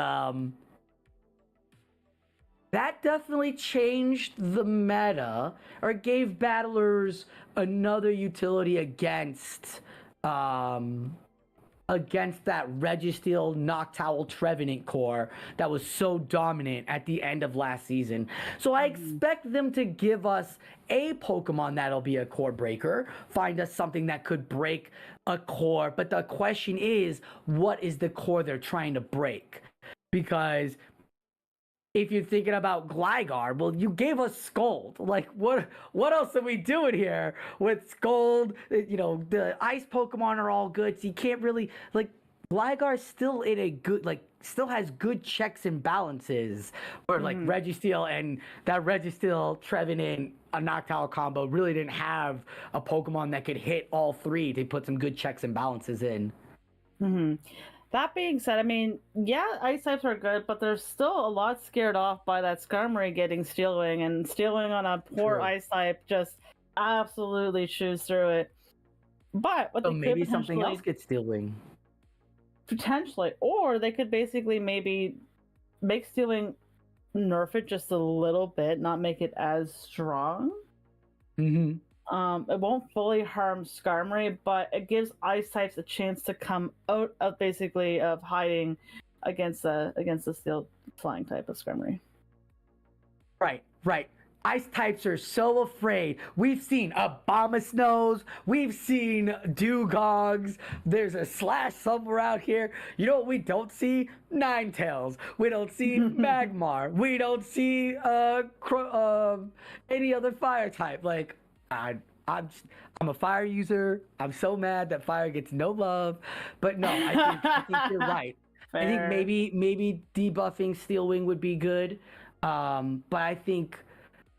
that definitely changed the meta, or gave battlers another utility against that Registeel Noctowl Trevenant core that was so dominant at the end of last season. So I expect them to give us a Pokemon that'll be a core breaker, find us something that could break a core, but the question is, what is the core they're trying to break? Because if you're thinking about Gligar, well, you gave us Scold. Like, what else are we doing here with Scold? You know, the ice Pokemon are all good, so you can't really, like, Gligar's still in a good, like, still has good checks and balances. Where, like, Registeel and that Registeel, Trevenant, a Noctowl combo really didn't have a Pokemon that could hit all three to put some good checks and balances in.
That being said, I mean, yeah, ice types are good, but they're still a lot scared off by that Skarmory getting Steel Wing, and Steel Wing on a poor ice type just absolutely chews through it. But what
so maybe something else gets Steel Wing.
Potentially. Or they could basically maybe make Steel Wing nerf it just a little bit, not make it as strong. It won't fully harm Skarmory, but it gives ice types a chance to come out of basically of hiding against the steel flying type of Skarmory.
Right. Ice types are so afraid. We've seen Abomasnows. We've seen Dugongs. There's a Slash somewhere out here. You know what we don't see? Ninetales. We don't see Magmar. We don't see any other fire type. Like, I'm a fire user. I'm so mad that fire gets no love. But no, I think you're right. Fair. I think maybe debuffing Steel Wing would be good. But I think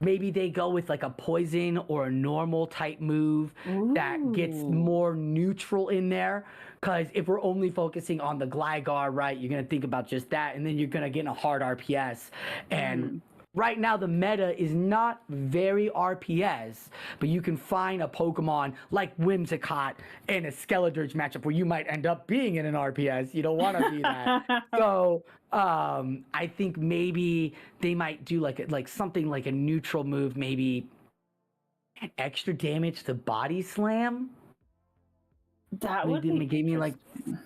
maybe they go with like a poison or a normal type move that gets more neutral in there. Because if we're only focusing on the Gligar, right, you're going to think about just that. And then you're going to get a hard RPS. And right now, the meta is not very RPS, but you can find a Pokemon like Whimsicott in a Skeledirge matchup where you might end up being in an RPS. You don't want to be that. So I think maybe they might do like something like a neutral move, maybe extra damage to Body Slam.
That would be
give me like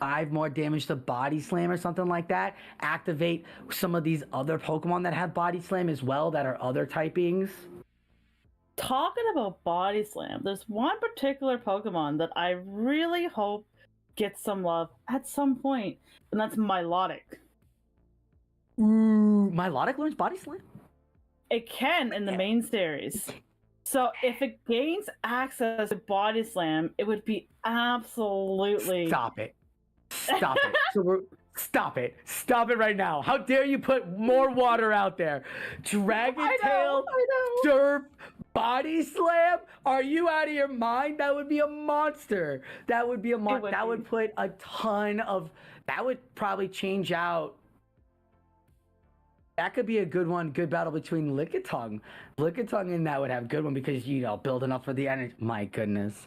5 more damage to Body Slam or something like that. Activate some of these other Pokemon that have Body Slam as well that are other typings.
Talking about Body Slam, there's one particular Pokemon that I really hope gets some love at some point, and that's Milotic.
Ooh, Milotic learns Body Slam?
It can in the main series. So if it gains access to Body Slam, it would be absolutely.
Stop it. Stop it. Stop it. Stop it right now. How dare you put more water out there? Dragon Tail,
I know.
Surf, Body Slam? Are you out of your mind? That would be a monster. That would be a monster. That would put a ton of. That would probably change out. That could be a good one. Good battle between Lickitung. Lickitung and that would have a good one because, building up for the energy. My goodness.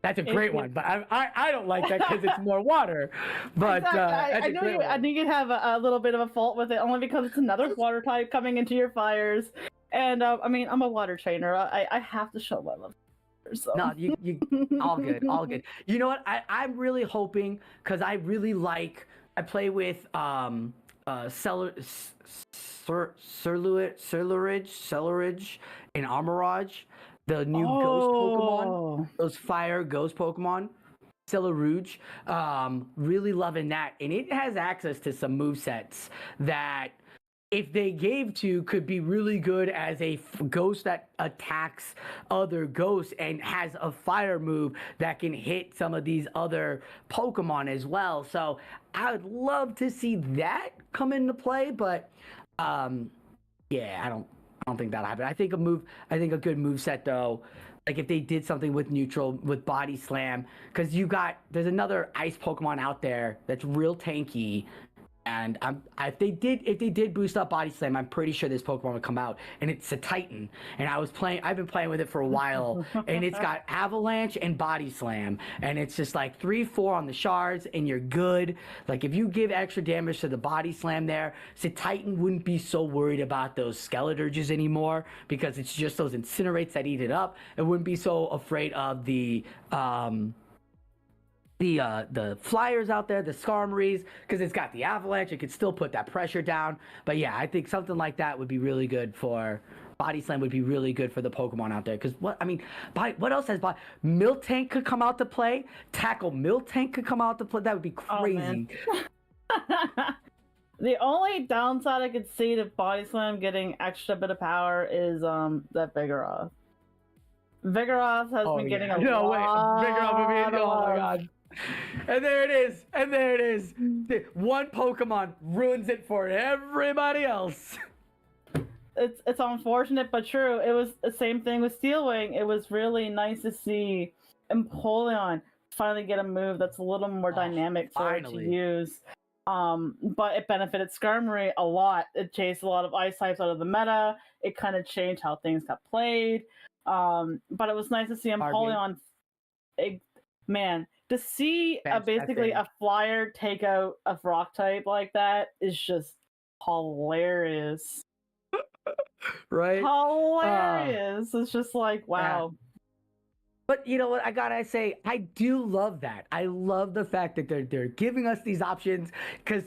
That's a great one, but I don't like that because it's more water. But
exactly. I think you'd have a little bit of a fault with it only because it's another water type coming into your fires. And I mean, I'm a water trainer. I have to show my love. So.
No, you all good, all good. You know what? I'm really hoping because I really like. I play with Celerage, and Armorage, the new ghost Pokemon, those fire ghost Pokemon. Celerage, really loving that, and it has access to some movesets that, if they gave to, could be really good as a ghost that attacks other ghosts and has a fire move that can hit some of these other Pokemon as well. So I would love to see that come into play, but yeah, I don't think that'll happen. I think a good move set though, like if they did something with neutral with Body Slam, because there's another ice Pokemon out there that's real tanky. And if they did boost up Body Slam, I'm pretty sure this Pokemon would come out, and it's a Titan. And I've been playing with it for a while, and it's got Avalanche and Body Slam, and it's just like 3-4 on the shards, and you're good. Like if you give extra damage to the Body Slam there, so Titan wouldn't be so worried about those Skeleturges anymore because it's just those Incinerates that eat it up. It wouldn't be so afraid of the flyers out there, the Skarmories, because it's got the Avalanche. It could still put that pressure down. But yeah, I think something like that would be really good for Body Slam. Would be really good for the Pokemon out there. Because what else has Miltank could come out to play? Tackle Miltank could come out to play. That would be crazy.
Oh, the only downside I could see to Body Slam getting extra bit of power is that Vigoroth. Vigoroth has been getting a lot. Vigoroth would be,
oh my god. And there it is. One Pokemon ruins it for everybody else.
It's unfortunate but true. It was the same thing with Steelwing. It was really nice to see Empoleon finally get a move that's a little more dynamic for it to use. But it benefited Skarmory a lot. It chased a lot of ice types out of the meta. It kind of changed how things got played. But it was nice to see Empoleon. Man, to see basically a flyer take out a rock type like that is just hilarious.
Right?
Hilarious. It's just like, wow.
Yeah. But you know what? I gotta say, I do love that. I love the fact that they're giving us these options because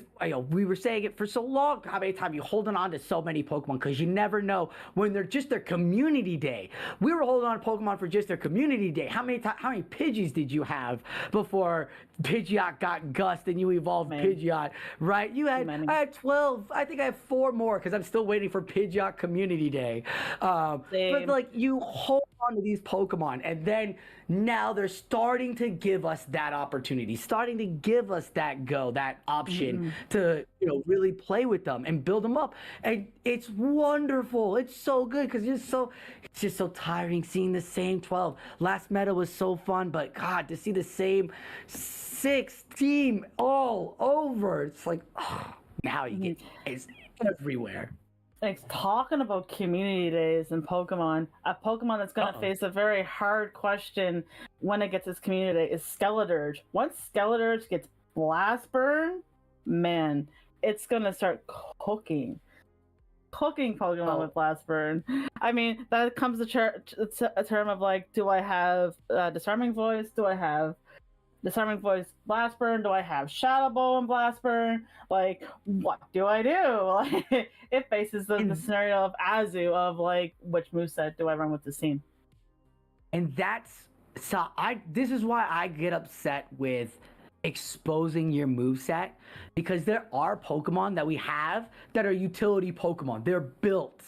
we were saying it for so long. How many times you holding on to so many Pokemon because you never know when they're just their community day. We were holding on to Pokemon for just their community day. How many Pidgeys did you have before Pidgeot got Gust and you evolved Pidgeot? Right? I had 12. I think I have 4 more because I'm still waiting for Pidgeot Community Day. But like you hold on to these Pokemon and then now they're starting to give us that opportunity, starting to give us that option to really play with them and build them up, and it's wonderful. It's so good because it's just so tiring seeing the same 12. Last meta was so fun, but God, to see the same 6 team all over, it's like now it's everywhere.
Thanks. Talking about community days and Pokemon, a Pokemon that's going to face a very hard question when it gets its community day is Skeleturge. Once Skeleturge gets Blast Burn, man, it's going to start cooking Pokemon with Blast Burn. I mean, that comes to a term of like, do I have Disarming Voice? Do I have Disarming Voice Blast Burn? Do I have Shadow Ball and Blast Burn? Like, what do I do? Like, it faces the scenario of Azu of like, which moveset do I run with this team?
And this is why I get upset with exposing your moveset, because there are Pokemon that we have that are utility Pokemon. They're built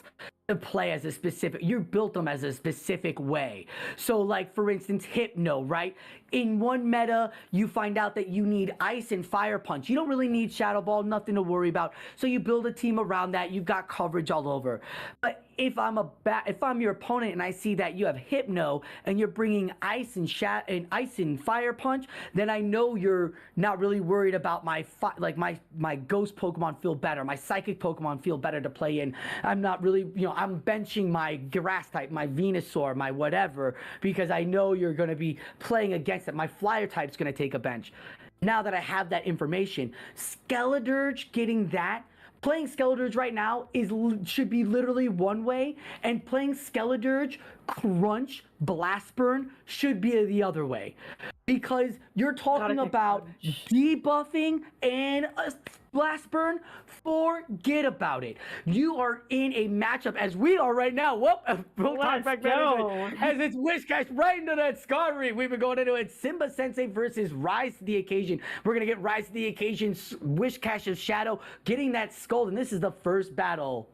to play as a specific, you built them as a specific way. So like for instance, Hypno, right? In one meta, you find out that you need Ice and Fire Punch. You don't really need Shadow Ball, nothing to worry about. So you build a team around that. You've got coverage all over. But if I'm your opponent and I see that you have Hypno and you're bringing Ice and Ice and Fire Punch, then I know you're not really worried about my Ghost Pokemon feel better, my Psychic Pokemon feel better to play in. I'm not really, I'm benching my Grass type, my Venusaur, my whatever, because I know you're going to be playing against it. My Flyer type's going to take a bench. Now that I have that information, Skeledirge getting that. Playing Skeledirge right now should be literally one way, and playing Skeledirge, Crunch, Blast Burn should be the other way. Because you're talking about debuffing and a Blast Burn, forget about it. You are in a matchup as we are right now.
Let's go.
As it's Whiscash right into that Skarmory. We've been going into it. Simba Sensei versus Rise to the Occasion. We're going to get Rise to the Occasion, Whiscash's Shadow, getting that Scald, and this is the first battle.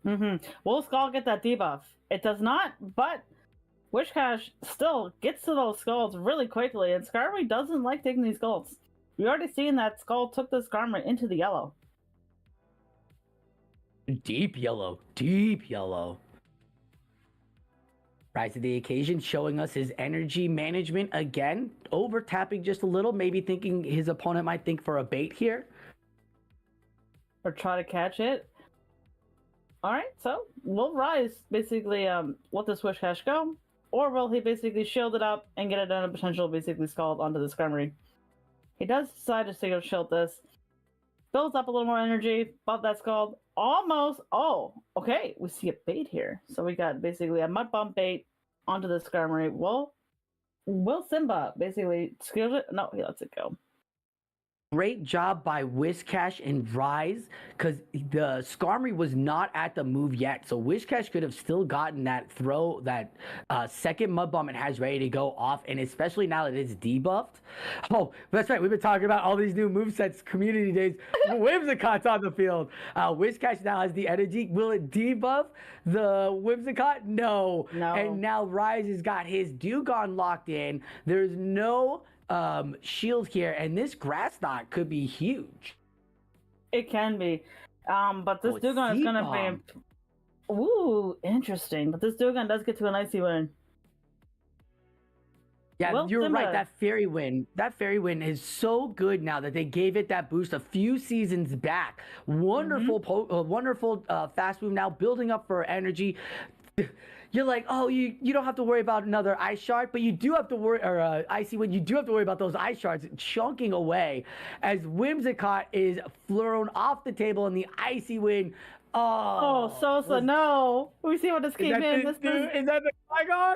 Will Scald get that debuff? It does not, but Whiscash still gets to those Scalds really quickly, and Skarmory doesn't like taking these Scalds. We already seen that Scald took the Skarmory into the yellow.
Deep yellow. Deep yellow. Rise to the Occasion showing us his energy management again. Over tapping just a little, maybe thinking his opponent might think for a bait here.
Or try to catch it. Alright, so will Rise basically let this Whiscash go? Or will he basically shield it up and get it on a potential basically Scald onto the Skarmory? He does decide to go shield this. Builds up a little more energy, buff that Scald. Almost. Oh, okay. We see a bait here. So we got basically a Mud Bomb bait onto the Skarmory. Will Simba basically shield it? No, he lets it go.
Great job by Whiscash and Rise, because the Skarmory was not at the move yet. So Whiscash could have still gotten that throw, that second Mud Bomb it has ready to go off, and especially now that it's debuffed. Oh, that's right. We've been talking about all these new movesets, community days. Whimsicott's on the field. Whiscash now has the energy. Will it debuff the Whimsicott? No. And now Rise has got his Dewgong locked in. There's no shield here, and this Grass Knot could be huge.
It can be, but this Dewgong is gonna be ooh, interesting. But this Dewgong does get to an icy win.
Yeah, you're right. That fairy wind is so good now that they gave it that boost a few seasons back. Wonderful, wonderful fast move now, building up for energy. You're like, oh, you don't have to worry about another ice shard, but you do have to worry, or icy wind. You do have to worry about those ice shards chunking away as Whimsicott is thrown off the table in the icy wind.
Oh, Sosa, no. We see what this came in.
Is that the LAGr?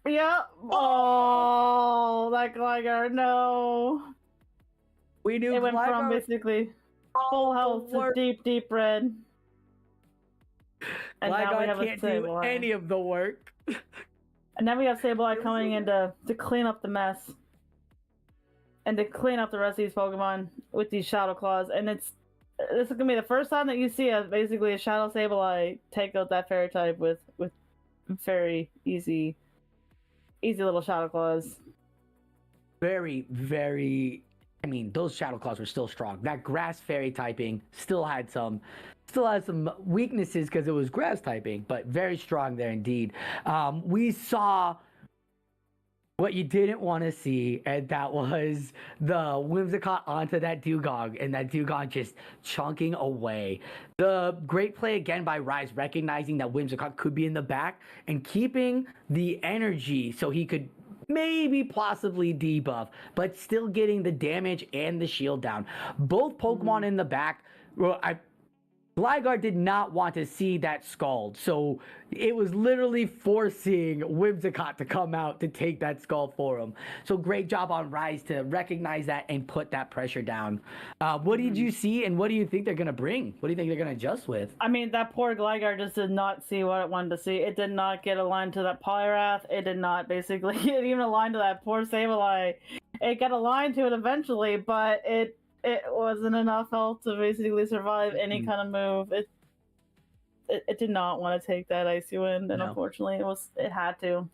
Yeah. Oh, that LAGr, no.
We knew
it went from basically full health to deep, deep red. And now we have
can't do any of the work.
And then we have Sableye coming in to clean up the mess. And to clean up the rest of these Pokemon with these Shadow Claws. And this is going to be the first time that you see basically a Shadow Sableye take out that Fairy type with very easy little Shadow Claws.
Very, very... I mean, those Shadow Claws were still strong. That Grass Fairy typing still had some weaknesses because it was Grass typing, but very strong there indeed. We saw what you didn't want to see, and that was the Whimsicott onto that Dewgong, and that Dewgong just chunking away. The great play again by Rise, recognizing that Whimsicott could be in the back and keeping the energy so he could maybe possibly debuff, but still getting the damage and the shield down. Both Pokemon in the back. Well, LAGr did not want to see that Scald, so it was literally forcing Whimsicott to come out to take that Scald for him. So great job on Rise to recognize that and put that pressure down. What did you see, and what do you think they're going to bring? What do you think they're going to adjust with?
I mean, that poor LAGr just did not see what it wanted to see. It did not get aligned to that Polyrath. It did not basically get even aligned to that poor Sableye. It got aligned to it eventually, but it wasn't enough health to basically survive any kind of move. it did not want to take that Icy Wind, and
No.
unfortunately, it had to.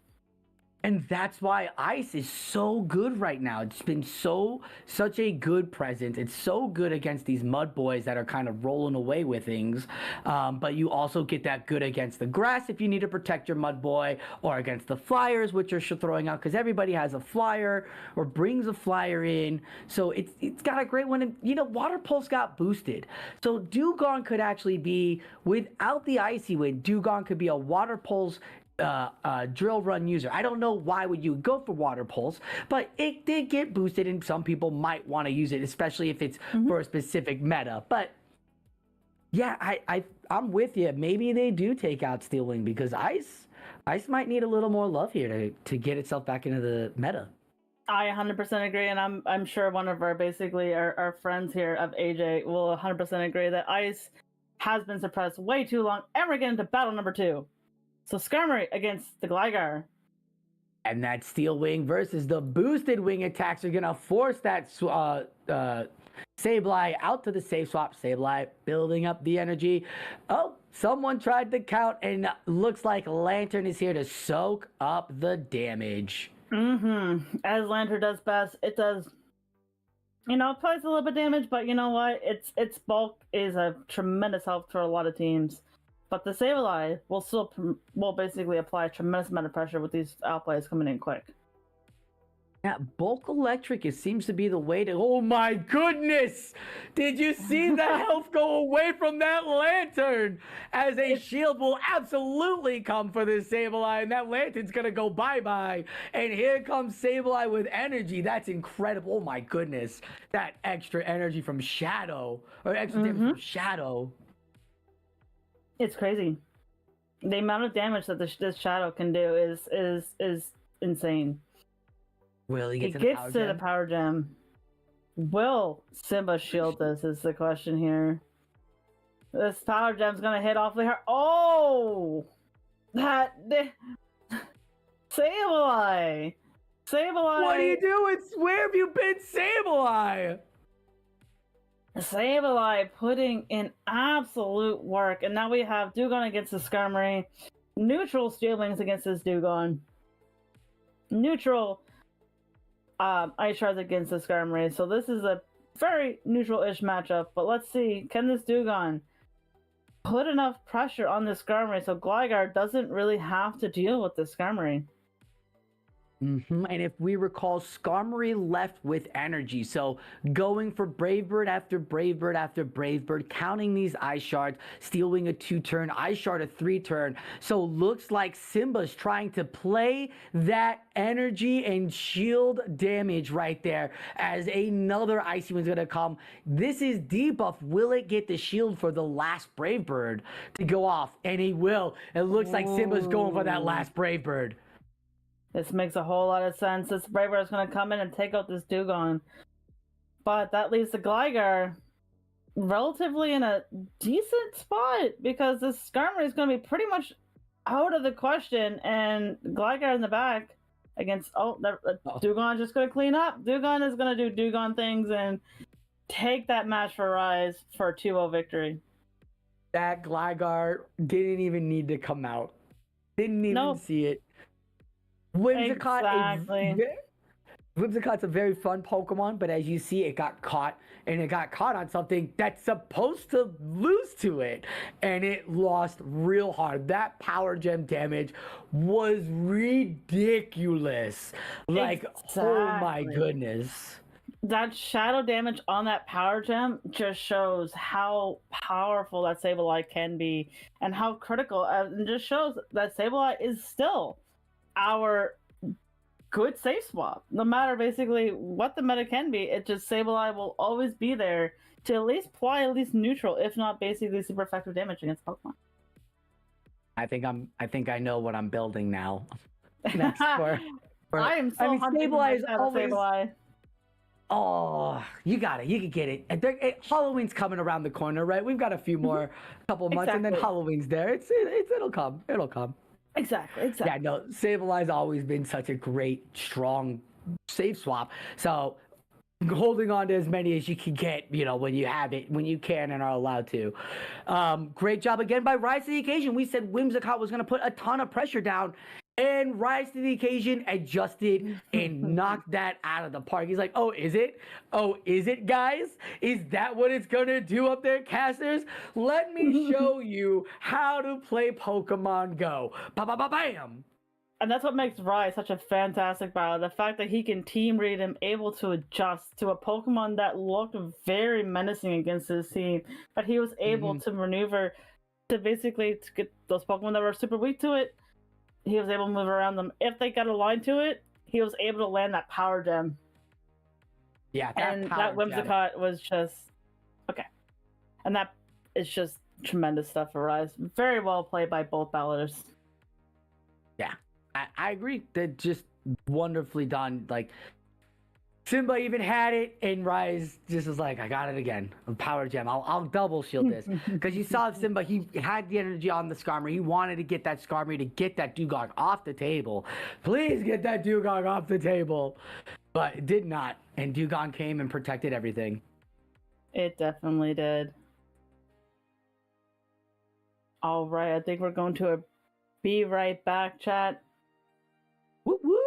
And that's why Ice is so good right now. It's been such a good presence. It's so good against these mud boys that are kind of rolling away with things. But you also get that good against the grass if you need to protect your mud boy, or against the flyers, which you're throwing out because everybody has a flyer or brings a flyer in. So it's got a great one. And Water Pulse got boosted. So Dugong could actually be, without the Icy Wind, Dugong could be a Water Pulse drill run user. I don't know why would you go for Water Pulse, but it did get boosted, and some people might want to use it, especially if it's for a specific meta. But yeah, I'm with you. Maybe they do take out Steel Wing, because Ice might need a little more love here to get itself back into the meta.
I 100% agree, and I'm sure one of our friends here of AJ will 100% agree that Ice has been suppressed way too long, and we're getting to battle number 2. So Skarmory against the LAGr.
And that Steel Wing versus the boosted wing attacks are going to force that Sableye out to the safe swap. Sableye building up the energy. Oh, someone tried to count, and looks like Lantern is here to soak up the damage.
As Lantern does best. It does, plays a little bit of damage, but you know what? Its bulk is a tremendous help for a lot of teams. But the Sableye will basically apply a tremendous amount of pressure with these outplays coming in quick.
Yeah, bulk electric, it seems to be the way to. Oh my goodness! Did you see the health go away from that Lantern? As a shield will absolutely come for this Sableye, and that Lantern's gonna go bye-bye. And here comes Sableye with energy. That's incredible. Oh my goodness. That extra energy from Shadow, or extra damage from Shadow.
It's crazy. The amount of damage that this Shadow can do is insane.
Will he get to
the power gem? Will Simba shield this is the question here. This power gem's gonna hit awfully hard. Oh! Sableye!
What are you doing? Where have you been, Sableye?
Sableye putting in absolute work, and now we have Dugong against the Skarmory, neutral Steel Wings against this Dugong, neutral Ice Shards against the Skarmory. So this is a very neutral-ish matchup, but let's see, can this Dugong put enough pressure on the Skarmory so LAGr doesn't really have to deal with the Skarmory?
And if we recall, Skarmory left with energy, so going for Brave Bird after Brave Bird after Brave Bird, counting these Ice Shards, Steel Wing a 2-turn, Ice Shard a 3-turn. So looks like Simba's trying to play that energy and shield damage right there, as another Icy Wind's gonna come. This is debuff. Will it get the shield for the last Brave Bird to go off? And he will. It looks like Simba's going for that last Brave Bird.
This makes a whole lot of sense. This Brave Bird is going to come in and take out this Dugong. But that leaves the LAGr relatively in a decent spot, because this Skarmory is going to be pretty much out of the question, and LAGr in the back against Dugong just going to clean up. Dugong is going to do Dugong things and take that match for Rise for a 2-0 victory.
That LAGr didn't even need to come out. Didn't even see it. Whimsicott's a very fun Pokemon, but as you see, it got caught, and it got caught on something that's supposed to lose to it, and it lost real hard. That power gem damage was ridiculous. Like, oh my goodness.
That shadow damage on that power gem just shows how powerful that Sableye can be, and how critical, and just shows that Sableye is still our good safe swap. No matter basically what the meta can be, it just Sableye will always be there to at least apply at least neutral, if not basically super effective damage against Pokemon.
I think I know what I'm building now. Next
I am so
Sableye is always.
Sableye.
Oh, you got it. You can get it. Halloween's coming around the corner, right? We've got a few more, couple months, and then Halloween's there. It'll come. It'll come.
Exactly.
Yeah, no, Sableye's always been such a great, strong safe swap. So holding on to as many as you can get, when you have it, when you can and are allowed to. Great job again by Rise to the Occasion. We said Whimsicott was going to put a ton of pressure down, and Rise to the Occasion adjusted and knocked that out of the park. He's like, oh, is it? Oh, is it, guys? Is that what it's going to do up there, casters? Let me show you how to play Pokemon Go. Ba-ba-ba-bam!
And that's what makes Rai such a fantastic battle. The fact that he can team read and able to adjust to a Pokemon that looked very menacing against his team, but he was able to maneuver to basically to get those Pokemon that were super weak to it. He was able to move around them. If they got a line to it, he was able to land that Power Gem.
Yeah,
that Whimsicott was just okay. And that is just tremendous stuff for Rise. Very well played by both battlers.
Yeah. I agree. They're just wonderfully done. Like, Simba even had it, and Rise just was like, I got it again. Power Gem. I'll double shield this. Because you saw Simba, he had the energy on the Skarmory. He wanted to get that Skarmory to get that Dugong off the table. Please get that Dugong off the table. But it did not. And Dugong came and protected everything.
It definitely did. All right. I think we're going to be right back, chat.
Whoop, whoop.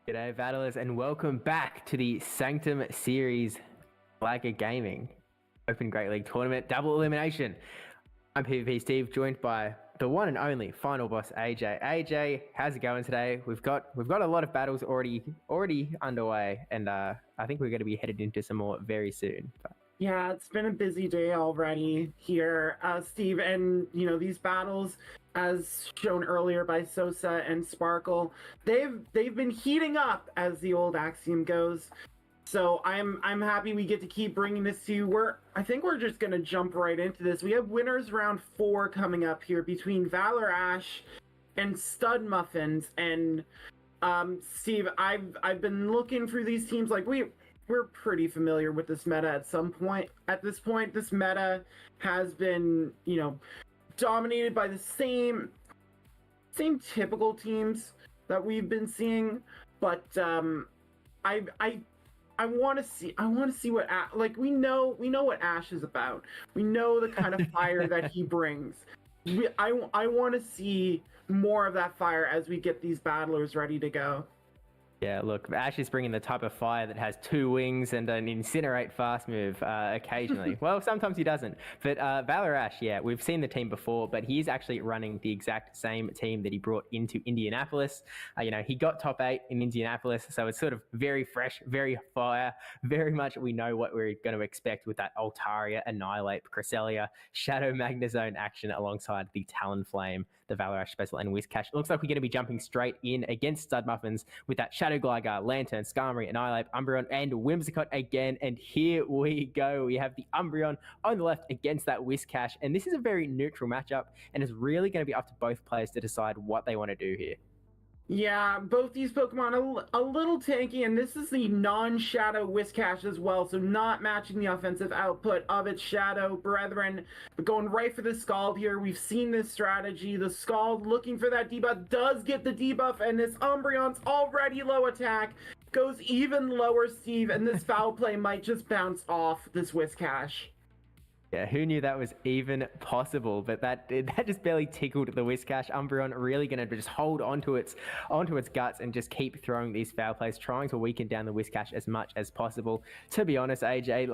G'day, battlers, and welcome back to the Sanctum series LAGr Gaming Open Great League Tournament Double Elimination. I'm PvP Steve, joined by the one and only final boss AJ. AJ, how's it going today? We've got a lot of battles already underway, and I think we're going to be headed into some more very soon.
Yeah, it's been a busy day already here, Steve, and these battles, as shown earlier by Sosa and Sparkle, they've been heating up, as the old axiom goes. So I'm happy we get to keep bringing this to you. I think we're just gonna jump right into this. We have winners round 4 coming up here between Valor Ash and Stud Muffins. And Steve, I've been looking through these teams. Like we're pretty familiar with this meta at some point. At this point, this meta has been, dominated by the same typical teams that we've been seeing. But I want to see what we know what Ash is about. We know the kind of fire that he brings. I want to see more of that fire as we get these battlers ready to go.
Yeah, look, Ash is bringing the type of fire that has 2 wings and an incinerate fast move occasionally. Well, sometimes he doesn't. But Valor Ash, yeah, we've seen the team before, but he's actually running the exact same team that he brought into Indianapolis. He got top 8 in Indianapolis, so it's sort of very fresh, very fire, very much we know what we're going to expect with that Altaria, Annihilate, Cresselia, Shadow Magnezone action alongside the Talonflame, the Valor Ash Special, and Whiscash. It looks like we're going to be jumping straight in against Stud Muffins with that Shadow Gligar, Lantern, Skarmory, Annihilate, Umbreon, and Whimsicott again. And here we go. We have the Umbreon on the left against that Whiscash. And this is a very neutral matchup, and it's really going to be up to both players to decide what they want to do here.
Yeah, both these Pokemon a little tanky, and this is the non-Shadow Whiscash as well, so not matching the offensive output of its Shadow brethren, but going right for the Scald here. We've seen this strategy. The Scald looking for that debuff, does get the debuff, and this Umbreon's already low attack goes even lower, Steve, and this foul play might just bounce off this Whiscash.
Yeah, who knew that was even possible? But that just barely tickled the Whiscash. Umbreon really going to just hold onto its guts and just keep throwing these foul plays, trying to weaken down the Whiscash as much as possible. To be honest, AJ,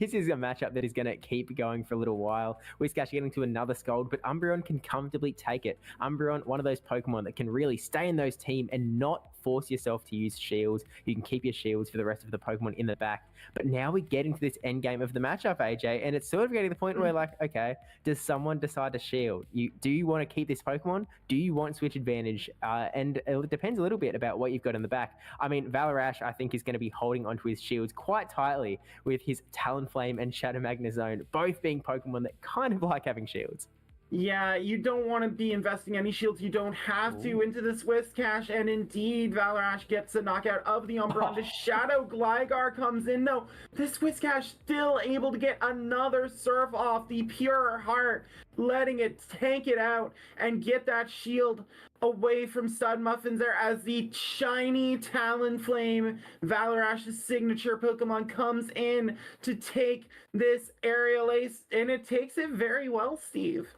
this is a matchup that is going to keep going for a little while. Whiscash getting to another Scald, but Umbreon can comfortably take it. Umbreon, one of those Pokemon that can really stay in those team and not force yourself to use shields. You can keep your shields for the rest of the Pokemon in the back. But now we're getting to this end game of the matchup, AJ, and it's sort of getting to the point where, okay, does someone decide to shield? Do you want to keep this Pokemon? Do you want switch advantage? And it depends a little bit about what you've got in the back. I mean, Valor Ash, I think, is going to be holding onto his shields quite tightly with his Talonflame and Shadow Magnezone, both being Pokemon that kind of like having shields.
Yeah, you don't want to be investing any shields. You don't have to into this Whiscash, and indeed, Valor Ash gets a knockout of the Umbreon. The Shadow Gligar comes in. No, this Whiscash still able to get another Surf off the pure heart, letting it tank it out and get that shield away from Stud Muffins there as the shiny Talonflame, Valor Ash's signature Pokemon, comes in to take this Aerial Ace, and it takes it very well, Steve.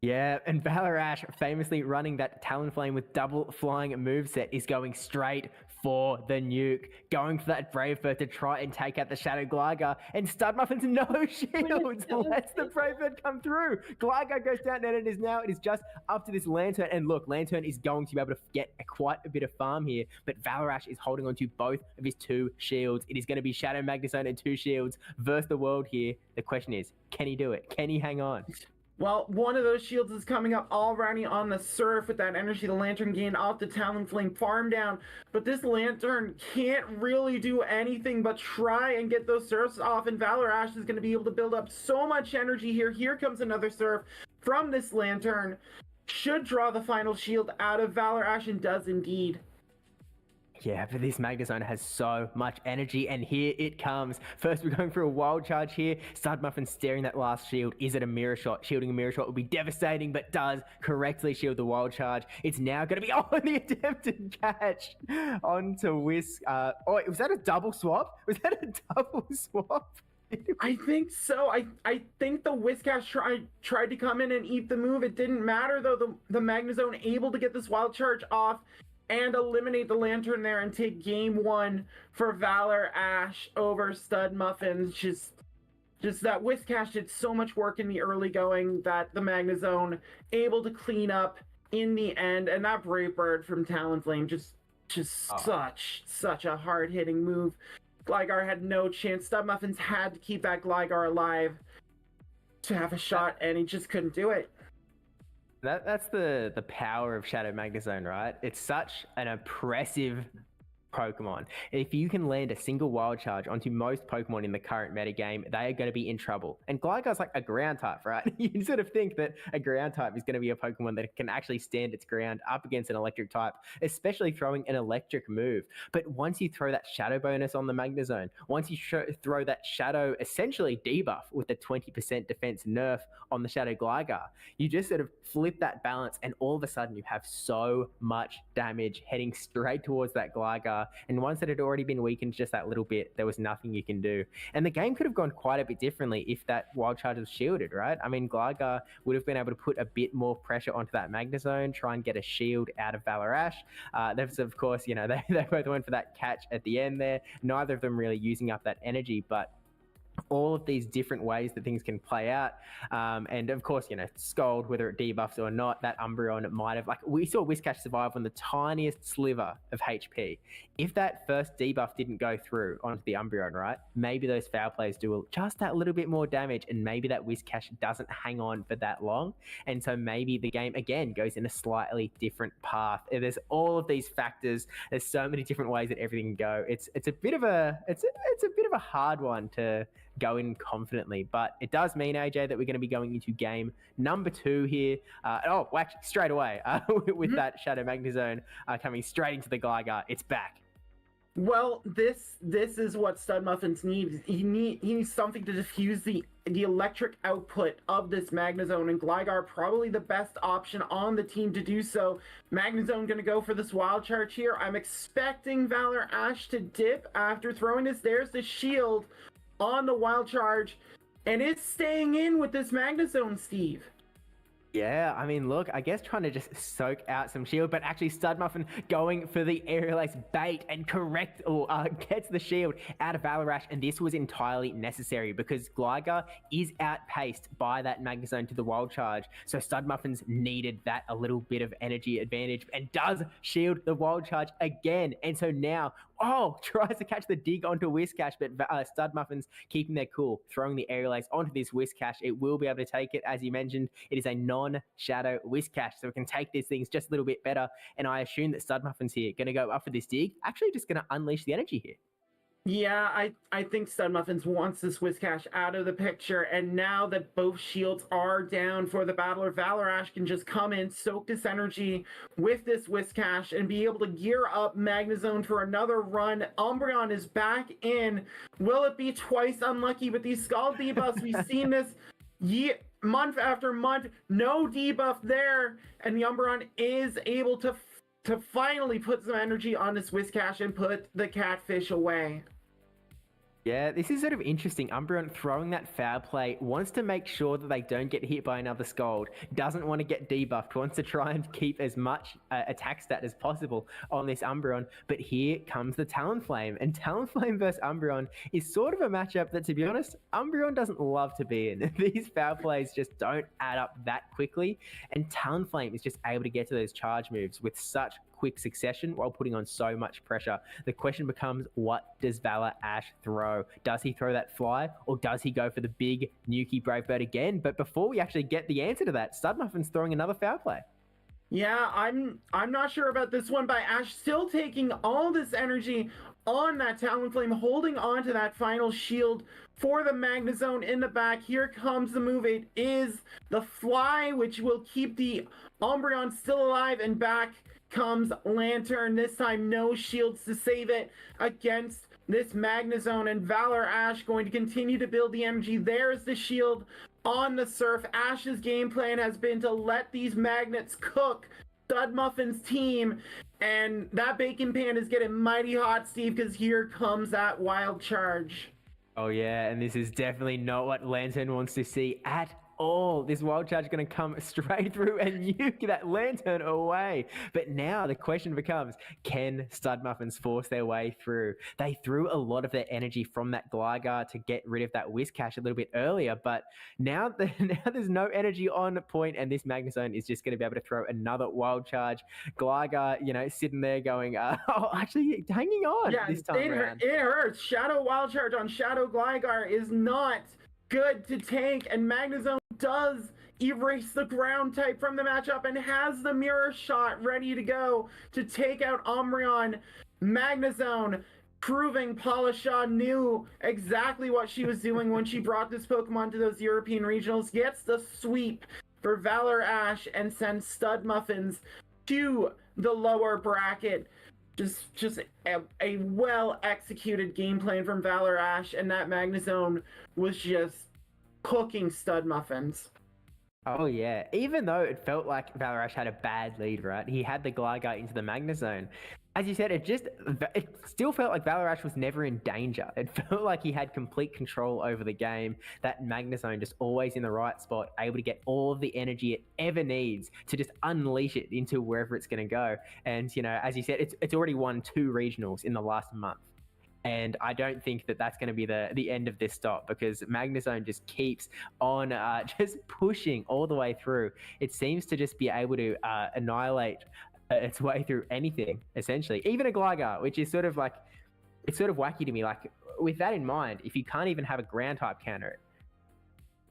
Yeah, and Valor Ash, famously running that Talonflame with double flying moveset, is going straight for the nuke, going for that Brave Bird to try and take out the Shadow Gligar, and Stud Muffins no shields, lets the Brave Bird come through. Gligar goes down, and it is just up to this Lantern, and look, Lantern is going to be able to get quite a bit of farm here, but Valor Ash is holding on to both of his 2 shields. It is going to be Shadow Magnezone and 2 shields versus the world here. The question is, can he do it? Can he hang on?
Well, one of those shields is coming up already on the Surf with that energy the Lantern gained off the Talonflame farm down. But this Lantern can't really do anything but try and get those Surfs off. And Valor Ash is going to be able to build up so much energy here. Here comes another Surf from this Lantern. Should draw the final shield out of Valor Ash, and does indeed.
Yeah, but this Magnezone has so much energy, and here it comes. First, we're going for a Wild Charge here. Stud Muffin staring that last shield. Is it a Mirror Shot? Shielding a Mirror Shot would be devastating, but does correctly shield the Wild Charge. It's now going to be the attempted catch onto Whisk. Was that a double swap? Was that a double swap?
I think so. I think the Whiscash tried to come in and eat the move. It didn't matter, though. The Magnezone able to get this Wild Charge off. and eliminate the Lantern there and take game 1 for Valor Ash over Stud Muffins. Just that Whiscash did so much work in the early going that the Magnezone able to clean up in the end, and that Brave Bird from Talonflame just such a hard-hitting move. Gligar had no chance. Stud Muffins had to keep that Gligar alive to have a shot, and he just couldn't do it.
That's the power of Shadow Magnezone, right? It's such an impressive Pokemon. If you can land a single Wild Charge onto most Pokemon in the current metagame, they are going to be in trouble. And Gligar's like a ground type, right? You sort of think that a ground type is going to be a Pokemon that can actually stand its ground up against an electric type, especially throwing an electric move. But once you throw that Shadow bonus on the Magnezone, once you throw that Shadow essentially debuff with the 20% defense nerf on the Shadow Gligar, you just sort of flip that balance, and all of a sudden you have so much damage heading straight towards that Gligar. And once it had already been weakened just that little bit, there was nothing you can do. And the game could have gone quite a bit differently if that Wild Charge was shielded, right? I mean, Gligar would have been able to put a bit more pressure onto that Magnezone, try and get a shield out of Valor Ash. There's, of course, they both went for that catch at the end there. Neither of them really using up that energy, but all of these different ways that things can play out. And of course, Scald, whether it debuffs or not, that Umbreon might have, we saw Whiscash survive on the tiniest sliver of HP. If that first debuff didn't go through onto the Umbreon, right, maybe those foul plays do just that little bit more damage, and maybe that Whiscash doesn't hang on for that long. And so maybe the game, again, goes in a slightly different path. There's all of these factors. There's so many different ways that everything can go. It's a bit of a hard one to go in confidently, but it does mean, AJ, that we're going to be going into game number 2 here. Actually, straight away with that Shadow Magnezone coming straight into the Gligar. It's back.
Well, this is what Stud Muffins needs. He needs something to diffuse the electric output of this Magnezone, and Gligar probably the best option on the team to do so. Magnezone going to go for this Wild Charge here. I'm expecting Valor Ash to dip after throwing this. There's the shield on the Wild Charge, and it's staying in with this Magnezone, Steve.
Yeah, I mean, look, I guess trying to just soak out some shield, but actually Stud Muffin going for the Aerial Ace bait and gets the shield out of Valor Ash, and this was entirely necessary because Gligar is outpaced by that Magnezone to the Wild Charge, so Stud Muffins needed that a little bit of energy advantage and does shield the Wild Charge again, and so now tries to catch the dig onto Whiscash, but Stud Muffins keeping their cool, throwing the Aerial Ace onto this Whiscash. It will be able to take it. As you mentioned, it is a non-Shadow Whiscash, so it can take these things just a little bit better, and I assume that Stud Muffins here going to go up for this dig, actually just going to unleash the energy here.
Yeah, I think Stud Muffins wants this Whiscash out of the picture, and now that both shields are down for the battler, Valor Ash can just come in, soak this energy with this Whiscash, and be able to gear up Magnezone for another run. Umbreon is back in. Will it be twice unlucky with these Scald debuffs? We've seen this month after month, no debuff there, and the Umbreon is able to finally put some energy on this Whiscash and put the catfish away.
Yeah, this is sort of interesting. Umbreon throwing that foul play, wants to make sure that they don't get hit by another Scald, doesn't want to get debuffed, wants to try and keep as much attack stat as possible on this Umbreon, but here comes the Talonflame, and Talonflame versus Umbreon is sort of a matchup that, to be honest, Umbreon doesn't love to be in. These foul plays just don't add up that quickly, and Talonflame is just able to get to those charge moves with such quick succession while putting on so much pressure. The question becomes, what does Valor Ash throw? Does he throw that fly, or does he go for the big Nuki Brave Bird again? But before we actually get the answer to that, Stud Muffin's throwing another foul play.
Yeah, I'm not sure about this one, by Ash still taking all this energy on that Talonflame, holding on to that final shield for the Magnezone in the back. Here comes the move. It is the fly, which will keep the Umbreon still alive, and back comes Lantern. This time no shields to save it against this Magnezone, and Valor Ash going to continue to build the energy. There's the shield on the Surf. Ash's game plan has been to let these magnets cook Stud Muffin's team, and that bacon pan is getting mighty hot, Steve, because here comes that Wild Charge.
Oh yeah, and this is definitely not what Lantern wants to see at all. This wild charge going to come straight through and nuke that lantern away. But now the question becomes, can Stud Muffins force their way through? They threw a lot of their energy from that LAGr to get rid of that Whiscash a little bit earlier, but now there's no energy on point, and this Magnezone is just going to be able to throw another wild charge. LAGr, sitting there going, actually hanging on this time around.
It hurts. Shadow wild charge on Shadow LAGr is not good to tank, and Magnezone does erase the ground type from the matchup and has the mirror shot ready to go to take out Umbreon. Magnezone proving Paula Shaw knew exactly what she was doing when she brought this Pokemon to those European regionals, gets the sweep for Valor Ash and sends Stud Muffins to the lower bracket. Just a well-executed game plan from Valor Ash, and that Magnezone was just cooking Stud Muffins.
Oh, yeah. Even though it felt like Valor Ash had a bad lead, right? He had the LAGr into the Magnezone. As you said, it still felt like Valor Ash was never in danger. It felt like he had complete control over the game. That Magnezone just always in the right spot, able to get all of the energy it ever needs to just unleash it into wherever it's going to go. And, as you said, it's already won 2 regionals in the last month. And I don't think that that's going to be the end of this stop, because Magnezone just keeps on just pushing all the way through. It seems to just be able to annihilate its way through anything, essentially. Even a LAGr, which is sort of wacky to me. Like, with that in mind, if you can't even have a ground type counter it,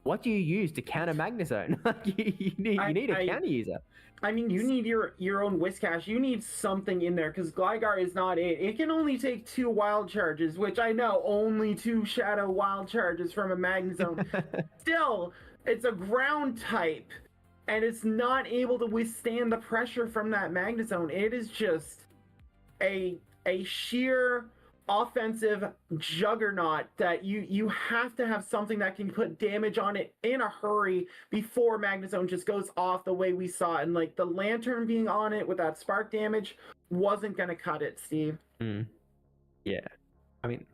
what do you use to counter Magnezone? you need a counter user.
I mean, you need your own Whiscash. You need something in there, because LAGr is not it. It can only take 2 wild charges, which I know, only 2 shadow wild charges from a Magnezone. Still, it's a ground type, and it's not able to withstand the pressure from that Magnezone. It is just a sheer offensive juggernaut that you have to have something that can put damage on it in a hurry before Magnezone just goes off the way we saw. And like the lantern being on it with that spark damage wasn't going to cut it, Steve.
Yeah. I mean,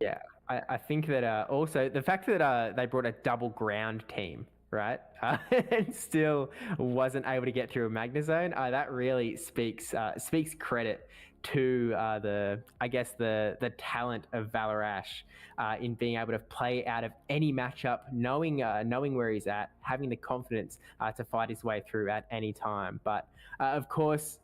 yeah, I think that also the fact that they brought a double ground team, right? And still wasn't able to get through a Magnezone. That really speaks credit to the talent of Valor Ash in being able to play out of any matchup, knowing where he's at, having the confidence to fight his way through at any time. But of course,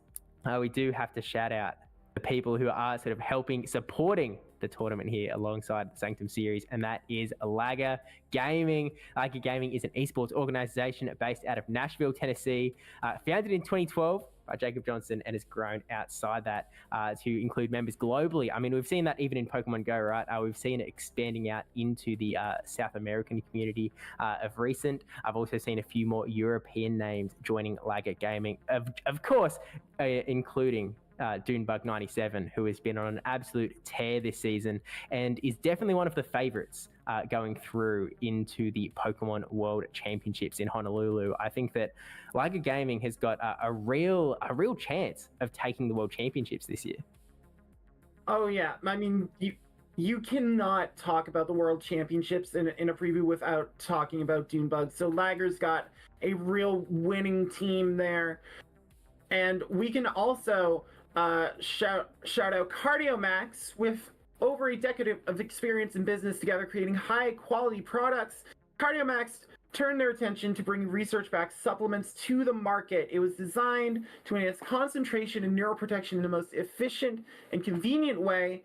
we do have to shout out the people who are sort of supporting the tournament here alongside the Sanctum series, and that is LAGr Gaming. LAGr Gaming is an esports organization based out of Nashville, Tennessee, founded in 2012 by Jacob Johnson, and has grown outside that to include members globally. I mean, we've seen that even in Pokemon Go, right? We've seen it expanding out into the South American community of recent. I've also seen a few more European names joining LAGr Gaming, of course, including Dunebug97, who has been on an absolute tear this season and is definitely one of the favorites going through into the Pokemon World Championships in Honolulu. I think that LAGr Gaming has got a real chance of taking the World Championships this year.
Oh yeah, I mean, you cannot talk about the World Championships in a preview without talking about Dunebug. So LAGr's got a real winning team there, and we can also shout out CardioMax with over a decade of experience in business together, creating high quality products. CardioMax turned their attention to bringing research-backed supplements to the market. It was designed to enhance concentration and neuroprotection in the most efficient and convenient way.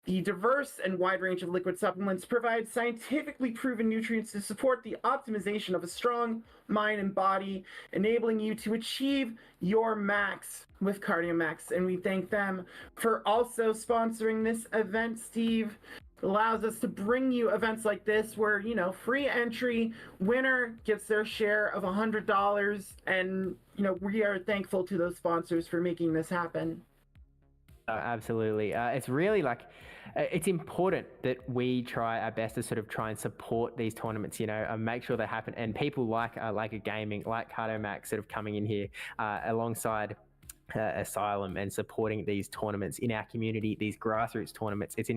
The diverse and wide range of liquid supplements provide scientifically proven nutrients to support the optimization of a strong mind and body, enabling you to achieve your max with CardioMax. And we thank them for also sponsoring this event, Steve. It allows us to bring you events like this where, free entry, winner gets their share of $100. And, we are thankful to those sponsors for making this happen.
Absolutely. It's really it's important that we try our best to sort of try and support these tournaments, make sure they happen. And people like LAGr Gaming, like CardioMax sort of coming in here alongside Asylum and supporting these tournaments in our community, these grassroots tournaments. It's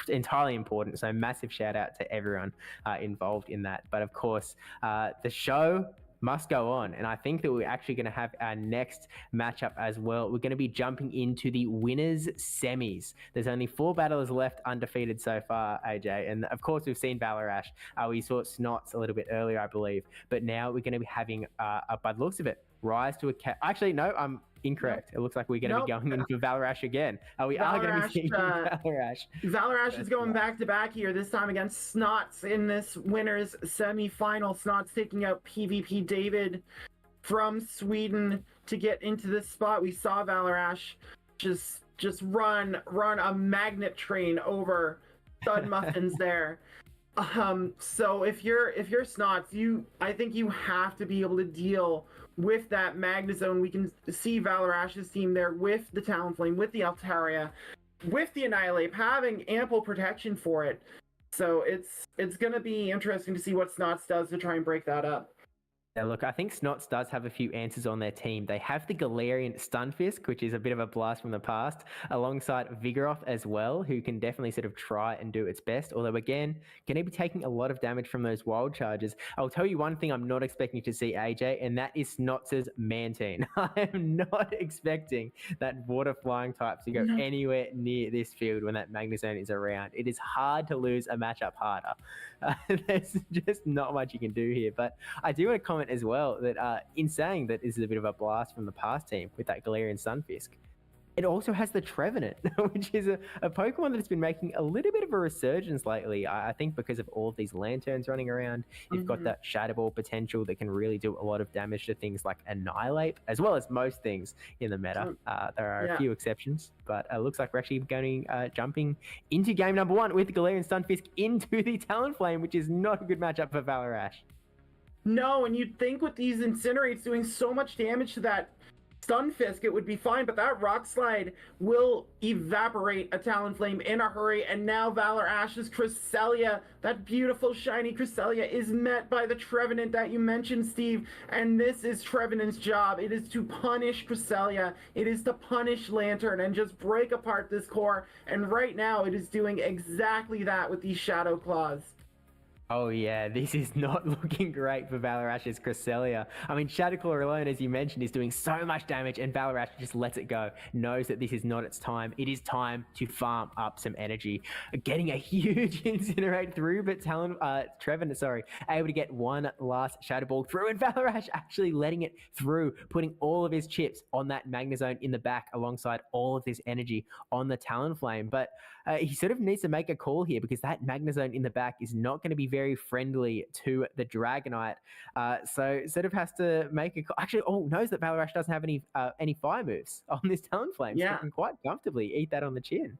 entirely important. So massive shout out to everyone involved in that. But of course, the show must go on. And I think that we're actually going to have our next matchup as well. We're going to be jumping into the winners semis. There's only 4 battlers left undefeated so far, AJ. And of course, we've seen ValorAsh. We saw Snots a little bit earlier, I believe. But now we're going to be having, by the looks of it, Rise to a Actually, no, I'm incorrect. It looks like we're going to be going into ValorAsh again. We are going to be seeing ValorAsh.
ValorAsh is going back to back here, this time against Snots in this winners semi-final. Snots taking out PvP David from Sweden to get into this spot. We saw ValorAsh just run a magnet train over Stud Muffins there. So if you're Snots, I think you have to be able to deal with that Magnezone. We can see ValorAsh's team there with the Talonflame, with the Altaria, with the Annihilate, having ample protection for it. So it's going to be interesting to see what Snots does to try and break that up.
Yeah, look, I think Snots does have a few answers on their team. They have the Galarian Stunfisk, which is a bit of a blast from the past, alongside Vigoroth as well, who can definitely sort of try and do its best. Although, again, going to be taking a lot of damage from those wild charges. I'll tell you one thing I'm not expecting to see, AJ, and that is Snots' Mantine. I am not expecting that water flying type to go anywhere near this field when that Magnezone is around. It is hard to lose a matchup harder. There's just not much you can do here. But I do want to comment as well that in saying that this is a bit of a blast from the past team with that Galarian Stunfisk, it also has the Trevenant, which is a Pokemon that's been making a little bit of a resurgence lately. I think because of all of these lanterns running around, you've got that Shadow Ball potential that can really do a lot of damage to things like Annihilate, as well as most things in the meta. There are a few exceptions, but it looks like we're actually jumping into game number 1 with Galarian Stunfisk into the Talonflame, which is not a good matchup for ValorAsh.
No, and you'd think with these Incinerates doing so much damage to that Stunfisk, it would be fine, but that Rock Slide will evaporate a Talonflame in a hurry, and now ValorAsh's Cresselia, that beautiful shiny Cresselia, is met by the Trevenant that you mentioned, Steve, and this is Trevenant's job. It is to punish Cresselia, it is to punish Lantern, and just break apart this core, and right now it is doing exactly that with these Shadow Claws.
Oh yeah, this is not looking great for ValorAsh's Cresselia. I mean, Shadow Claw alone, as you mentioned, is doing so much damage, and ValorAsh just lets it go. Knows that this is not its time. It is time to farm up some energy. Getting a huge Incinerate through, but Trevenant, able to get one last Shadow Ball through, and ValorAsh actually letting it through, putting all of his chips on that Magnezone in the back alongside all of this energy on the Talonflame. But he sort of needs to make a call here, because that Magnezone in the back is not going to be very friendly to the Dragonite. So sort of has to make a call. Actually, knows that ValorAsh doesn't have any fire moves on this Talonflame. So he can quite comfortably eat that on the chin.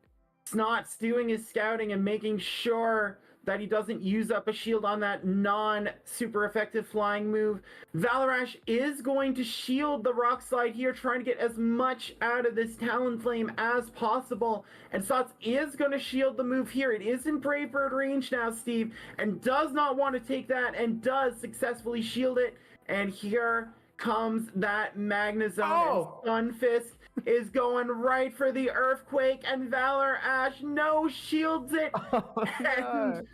Snots doing his scouting and making sure that he doesn't use up a shield on that non-super effective flying move. ValorAsh is going to shield the Rock Slide here, trying to get as much out of this Talonflame as possible. And Snots is going to shield the move here. It is in Brave Bird range now, Steve, and does not want to take that, and does successfully shield it. And here comes that Magnezone, and Stunfisk is going right for the Earthquake, and ValorAsh shields it. And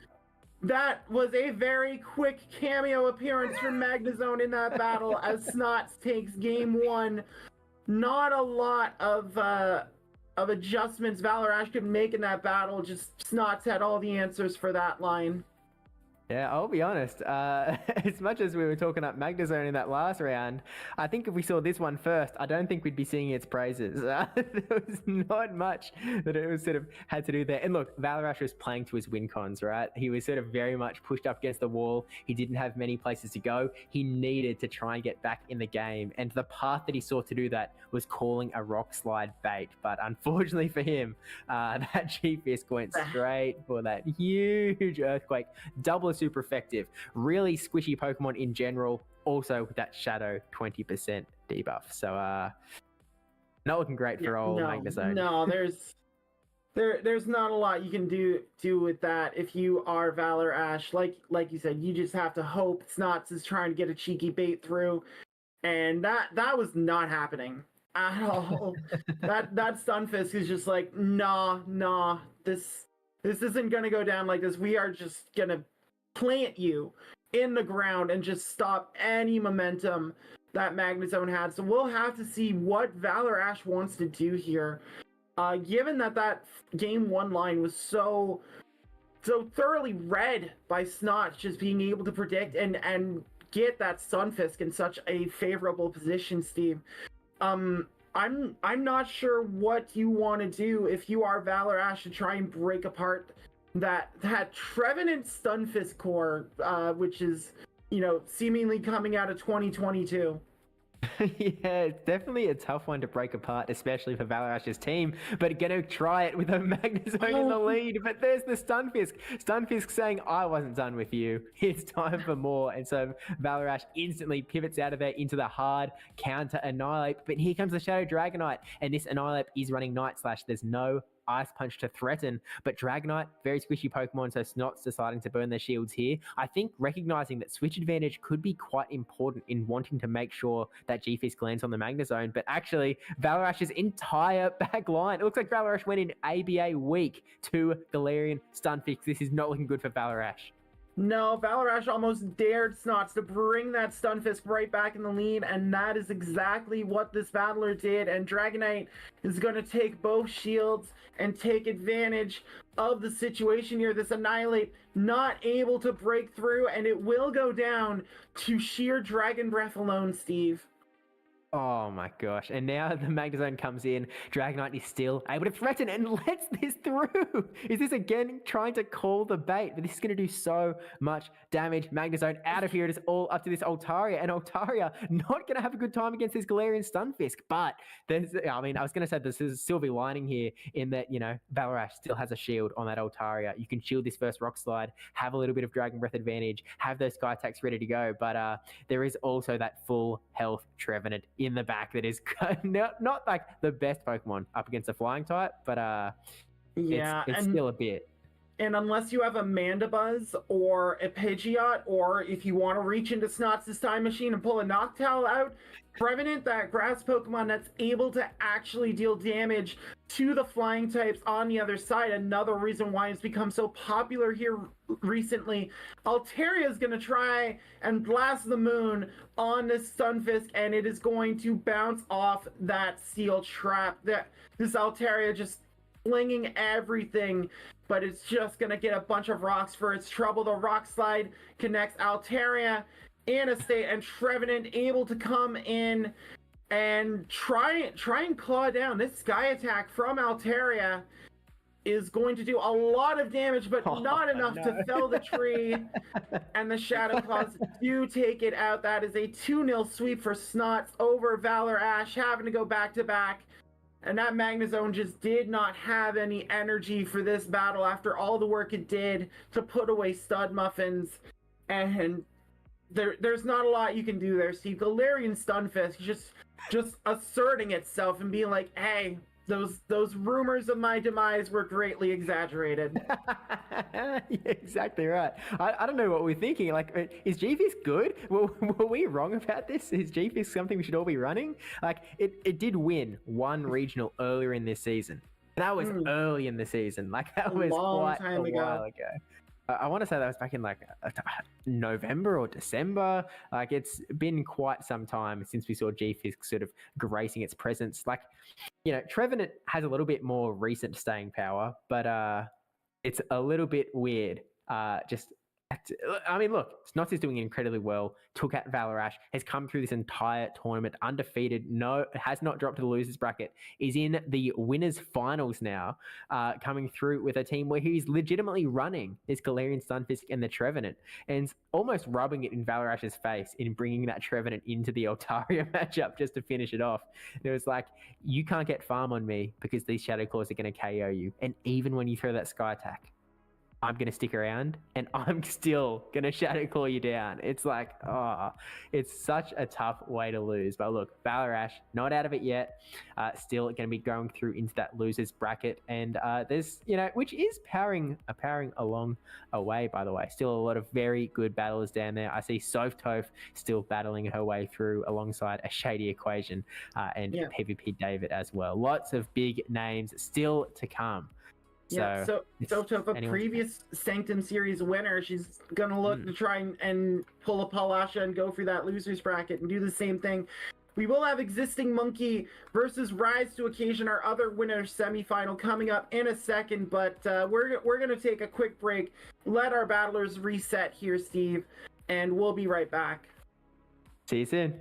that was a very quick cameo appearance from Magnezone in that battle as Snots takes game 1. Not a lot of adjustments ValorAsh could make in that battle. Just Snots had all the answers for that line.
Yeah, I'll be honest. As much as we were talking up Magnezone in that last round, I think if we saw this one first, I don't think we'd be singing its praises. There was not much that it was sort of had to do there. And look, ValorAsh was playing to his win cons, right? He was sort of very much pushed up against the wall. He didn't have many places to go. He needed to try and get back in the game. And the path that he saw to do that was calling a Rock Slide bait. But unfortunately for him, that G-Fisk went straight for that huge Earthquake. Double super effective, really squishy Pokemon in general, also with that Shadow 20% debuff. So not looking great for old Magnezone.
No, there's not a lot you can do with that if you are ValorAsh. Like you said, you just have to hope Snots is trying to get a cheeky bait through, and that was not happening. at all. that Stunfisk is just like, nah, this isn't gonna go down like this. We are just gonna plant you in the ground and just stop any momentum that Magnezone had. So we'll have to see what Valor Ash wants to do here. Given that game 1 line was so thoroughly read by Snotch, just being able to predict and get that Stunfisk in such a favorable position, Steve. I'm not sure what you want to do if you are Valor Ash to try and break apart that Trevenant Stunfisk core, which is, seemingly coming out of 2022.
Yeah, it's definitely a tough one to break apart, especially for Valor Ash's team. But gonna try it with a Magnezone in the lead. But there's the Stunfisk. Stunfisk saying, "I wasn't done with you. It's time for more." And so Valor Ash instantly pivots out of there into the hard counter Annihilate. But here comes the Shadow Dragonite, and this Annihilate is running Night Slash. There's no Ice Punch to threaten, but Dragonite, very squishy Pokemon, so Snot's deciding to burn their shields here. I think recognizing that switch advantage could be quite important in wanting to make sure that G-Fisk lands on the Magnezone, but actually Valor Ash's entire back line, it looks like Valor Ash went in ABA weak to Galarian Stunfisk. This is not looking good for Valor Ash.
No, Valor Ash almost dared Snots to bring that Stunfisk right back in the lead, and that is exactly what this battler did. And Dragonite is going to take both shields and take advantage of the situation here. This Annihilate not able to break through, and it will go down to sheer Dragon Breath alone, Steve.
Oh my gosh. And now the Magnezone comes in. Dragonite is still able to threaten and lets this through. Is this again trying to call the bait? But this is going to do so much damage. Magnezone out of here. It is all up to this Altaria. And Altaria not going to have a good time against this Galarian Stunfisk. But I was going to say this is a silver lining here in that, Valor Ash still has a shield on that Altaria. You can shield this first Rock Slide, have a little bit of Dragon Breath advantage, have those Sky attacks ready to go. But there is also that full health Trevenant in the back that is not like the best Pokemon up against a flying type, but it's still a bit.
And unless you have a Mandibuzz or a Pidgeot, or if you want to reach into Snots' Time Machine and pull a Noctowl out, Trevenant, that grass Pokemon that's able to actually deal damage to the flying types on the other side. Another reason why it's become so popular here recently. Altaria is going to try and blast the moon on this Stunfisk, and it is going to bounce off that Steel Trap. This Altaria just flinging everything, but it's just going to get a bunch of rocks for its trouble. The Rock Slide connects Altaria in a state, and Trevenant able to come in and try and claw down. This Sky Attack from Altaria is going to do a lot of damage, but not enough to fell the tree. And the Shadow Claws do take it out. That is a 2-0 sweep for Snots over Valor Ash, having to go back-to-back. And that Magnezone just did not have any energy for this battle after all the work it did to put away Stud Muffins. And there's not a lot you can do there, Steve. Galarian Stunfisk just asserting itself and being like, hey, those rumors of my demise were greatly exaggerated.
Yeah, exactly right. I don't know what we're thinking. Like, is G-Fisk good? Were we wrong about this? Is G-Fisk something we should all be running? Like, it did win one regional earlier in this season. That was early in the season. Like, that was quite a while ago. I want to say that was back in like November or December. Like, it's been quite some time since we saw G-Fisk sort of gracing its presence. Like, Trevenant has a little bit more recent staying power, but it's a little bit weird. Look, Snots is doing incredibly well. Took out Valor Ash, has come through this entire tournament undefeated. No, has not dropped to the losers bracket. Is in the winners finals now, coming through with a team where he's legitimately running this Galarian Stunfisk and the Trevenant, and almost rubbing it in Valor Ash's face in bringing that Trevenant into the Altaria matchup just to finish it off. It was like, you can't get farm on me because these Shadow Claws are going to KO you, and even when you throw that Sky Attack. I'm going to stick around and I'm still going to Shadow Claw you down. It's like, it's such a tough way to lose. But look, Valor not out of it yet. Still going to be going through into that losers bracket. And there's, which is powering along a way, by the way. Still a lot of very good battlers down there. I see Sovtov still battling her way through alongside a Shady Equation and PvP David as well. Lots of big names still to come.
So a previous Sanctum series winner, she's gonna look to try and pull a Palasha and go for that losers bracket and do the same thing. We will have Existing Monkey versus Rise to Occasion, our other winner semifinal, coming up in a second. But we're gonna take a quick break, let our battlers reset here, Steve, and we'll be right back.
See you soon.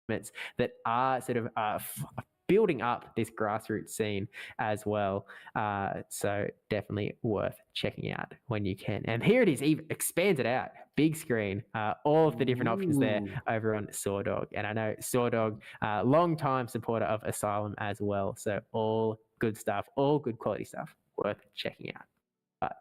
tournaments that are sort of building up this grassroots scene as well. So definitely worth checking out when you can. And here it is, even expanded out, big screen, all of the different options there over on Sawdog. And I know Sawdog, long-time supporter of Asylum as well. So all good stuff, all good quality stuff, worth checking out. But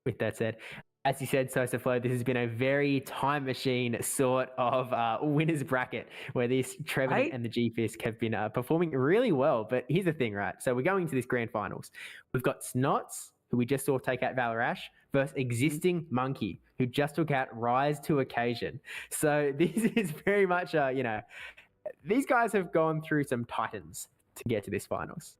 with that said, as you said, Sosa Flo, this has been a very time machine sort of winners bracket where this Trevenant and the G-Fisk have been performing really well. But here's the thing, right? So we're going to this grand finals. We've got Snots, who we just saw take out Valarash, versus Existing Monkey, who just took out Rise to Occasion. So this is very much, these guys have gone through some titans to get to this finals.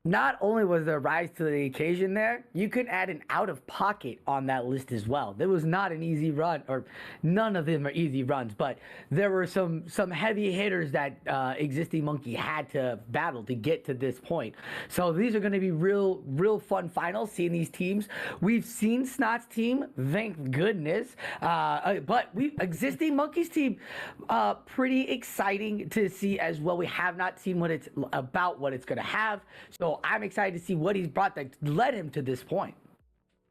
Not only was there rise to the occasion there, you could add an out of pocket on that list as well. There was not an easy run, or none of them are easy runs, but there were some heavy hitters that Existing Monkey had to battle to get to this point. So these are going to be real fun finals, seeing these teams. We've seen Snot's team, thank goodness, but Existing Monkey's team, pretty exciting to see as well. We have not seen what it's going to have. So I'm excited to see what he's brought that led him to this point.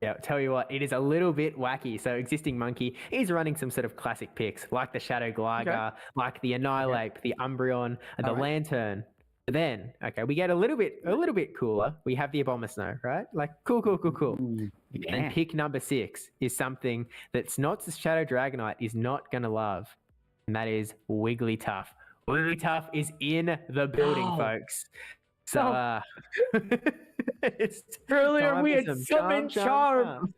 Yeah, I'll tell you what, it is a little bit wacky. So Existing Monkey is running some sort of classic picks, like the Shadow Glider, like the Annihilate, the Umbreon, and the Lantern. But then, we get a little bit cooler. We have the Abomasnow, right? Like cool.
Ooh, yeah.
And pick number 6 is something that Snots' Shadow Dragonite is not going to love, and that is Wigglytuff. Wigglytuff is in the building, folks. So, it's
earlier we had summoned Charm.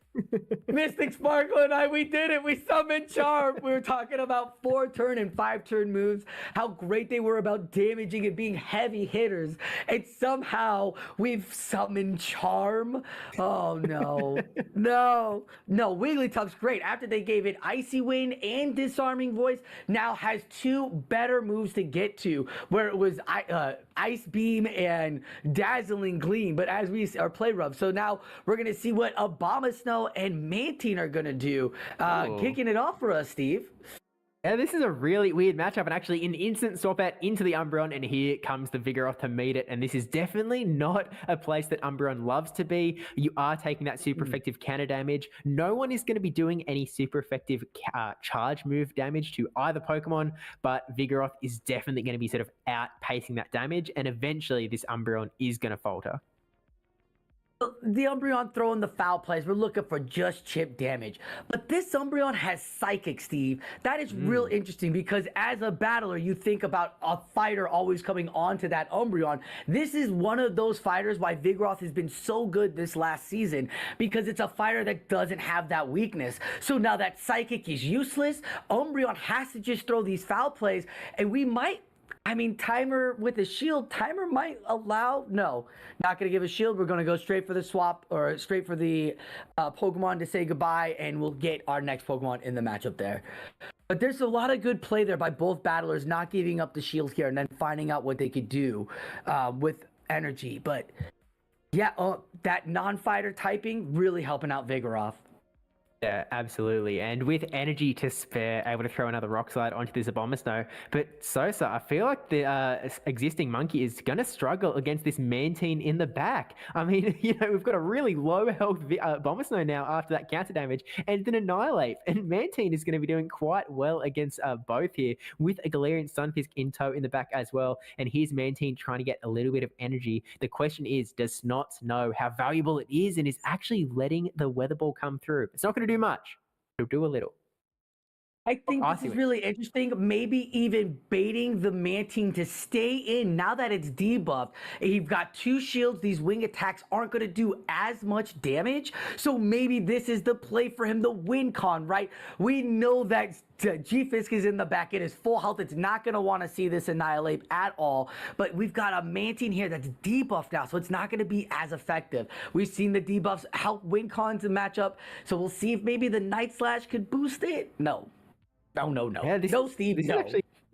Mystic Sparkle and I, we did it. We summoned Charm. We were talking about 4-turn and 5-turn moves, how great they were about damaging and being heavy hitters. And somehow we've summoned Charm. Oh, no. No. Wigglytuff's great. After they gave it Icy Wind and Disarming Voice, now has 2 better moves to get to, where it was Ice Beam and Dazzling Gleam, but as we are play rough. So now we're going to see what Abomasnow and Mantine are going to do. Kicking it off for us, Steve.
Yeah, this is a really weird matchup, and actually an instant swap out into the Umbreon, and here comes the Vigoroth to meet it, and this is definitely not a place that Umbreon loves to be. You are taking that super effective counter damage. No one is going to be doing any super effective charge move damage to either Pokemon, but Vigoroth is definitely going to be sort of outpacing that damage, and eventually this Umbreon is going to falter.
The Umbreon throwing the foul plays, we're looking for just chip damage. But this Umbreon has Psychic, Steve. That is real interesting because as a battler, you think about a fighter always coming onto that Umbreon. This is one of those fighters why Vigoroth has been so good this last season, because it's a fighter that doesn't have that weakness. So now that Psychic is useless, Umbreon has to just throw these foul plays, and we might, Timer with a shield, Timer might allow, no, not going to give a shield. We're going to go straight for the swap, or straight for the Pokemon to say goodbye, and we'll get our next Pokemon in the matchup there. But there's a lot of good play there by both battlers, not giving up the shield here and then finding out what they could do with energy. But yeah, that non-fighter typing really helping out Vigoroth.
Yeah, absolutely. And with energy to spare, able to throw another Rock Slide onto this Abomasnow. But Sosa, I feel like the Existing Monkey is going to struggle against this Mantine in the back. We've got a really low health Abomasnow now after that counter damage and an Annihilate. And Mantine is going to be doing quite well against both here, with a Galarian Sunfisk in tow in the back as well. And here's Mantine trying to get a little bit of energy. The question is, does Snots know how valuable it is and is actually letting the Weather Ball come through? It's not going to do much. It'll do a little.
I think this is really interesting. Maybe even baiting the Mantine to stay in now that it's debuffed. You've got 2 shields. These wing attacks aren't going to do as much damage. So maybe this is the play for him, the win con, right? We know that G-Fisk is in the back. It is full health. It's not going to want to see this Annihilate at all. But we've got a Mantine here that's debuffed now, so it's not going to be as effective. We've seen the debuffs help win cons in matchup. So we'll see if maybe the Night Slash could boost it. No. No.
Yeah,
No, Steve, no.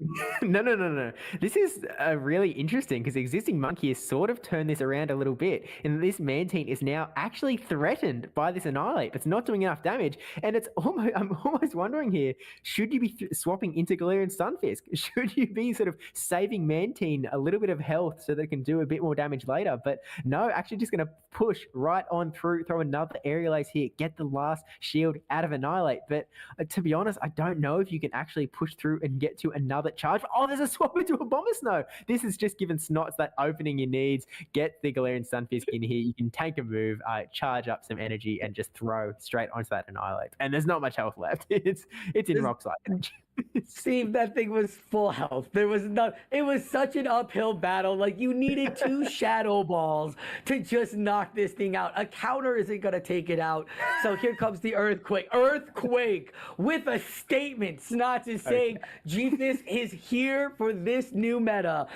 No. This is really interesting because existing monkey has sort of turned this around a little bit, and this Mantine is now actually threatened by this Annihilate. It's not doing enough damage, and I'm almost wondering here: should you be swapping into Galarian Stunfisk? Should you be sort of saving Mantine a little bit of health so that it can do a bit more damage later? But no, actually just going to push right on through, throw another Aerial Ace here, get the last shield out of Annihilate. But to be honest, I don't know if you can actually push through and get to another charge. Oh, there's a swap into a Bomber Snow. This is just giving Snots that opening he needs. Get the Galarian Stunfisk in here. You can tank a move, charge up some energy, and just throw straight onto that Annihilate. And there's not much health left. It's in rock slide.
Steve, that thing was full health. There was no. It was such an uphill battle. Like, you needed 2 Shadow Balls to just knock this thing out. A counter isn't gonna take it out. So here comes the Earthquake. Earthquake with a statement. Snots is saying G-Fist is here for this new meta.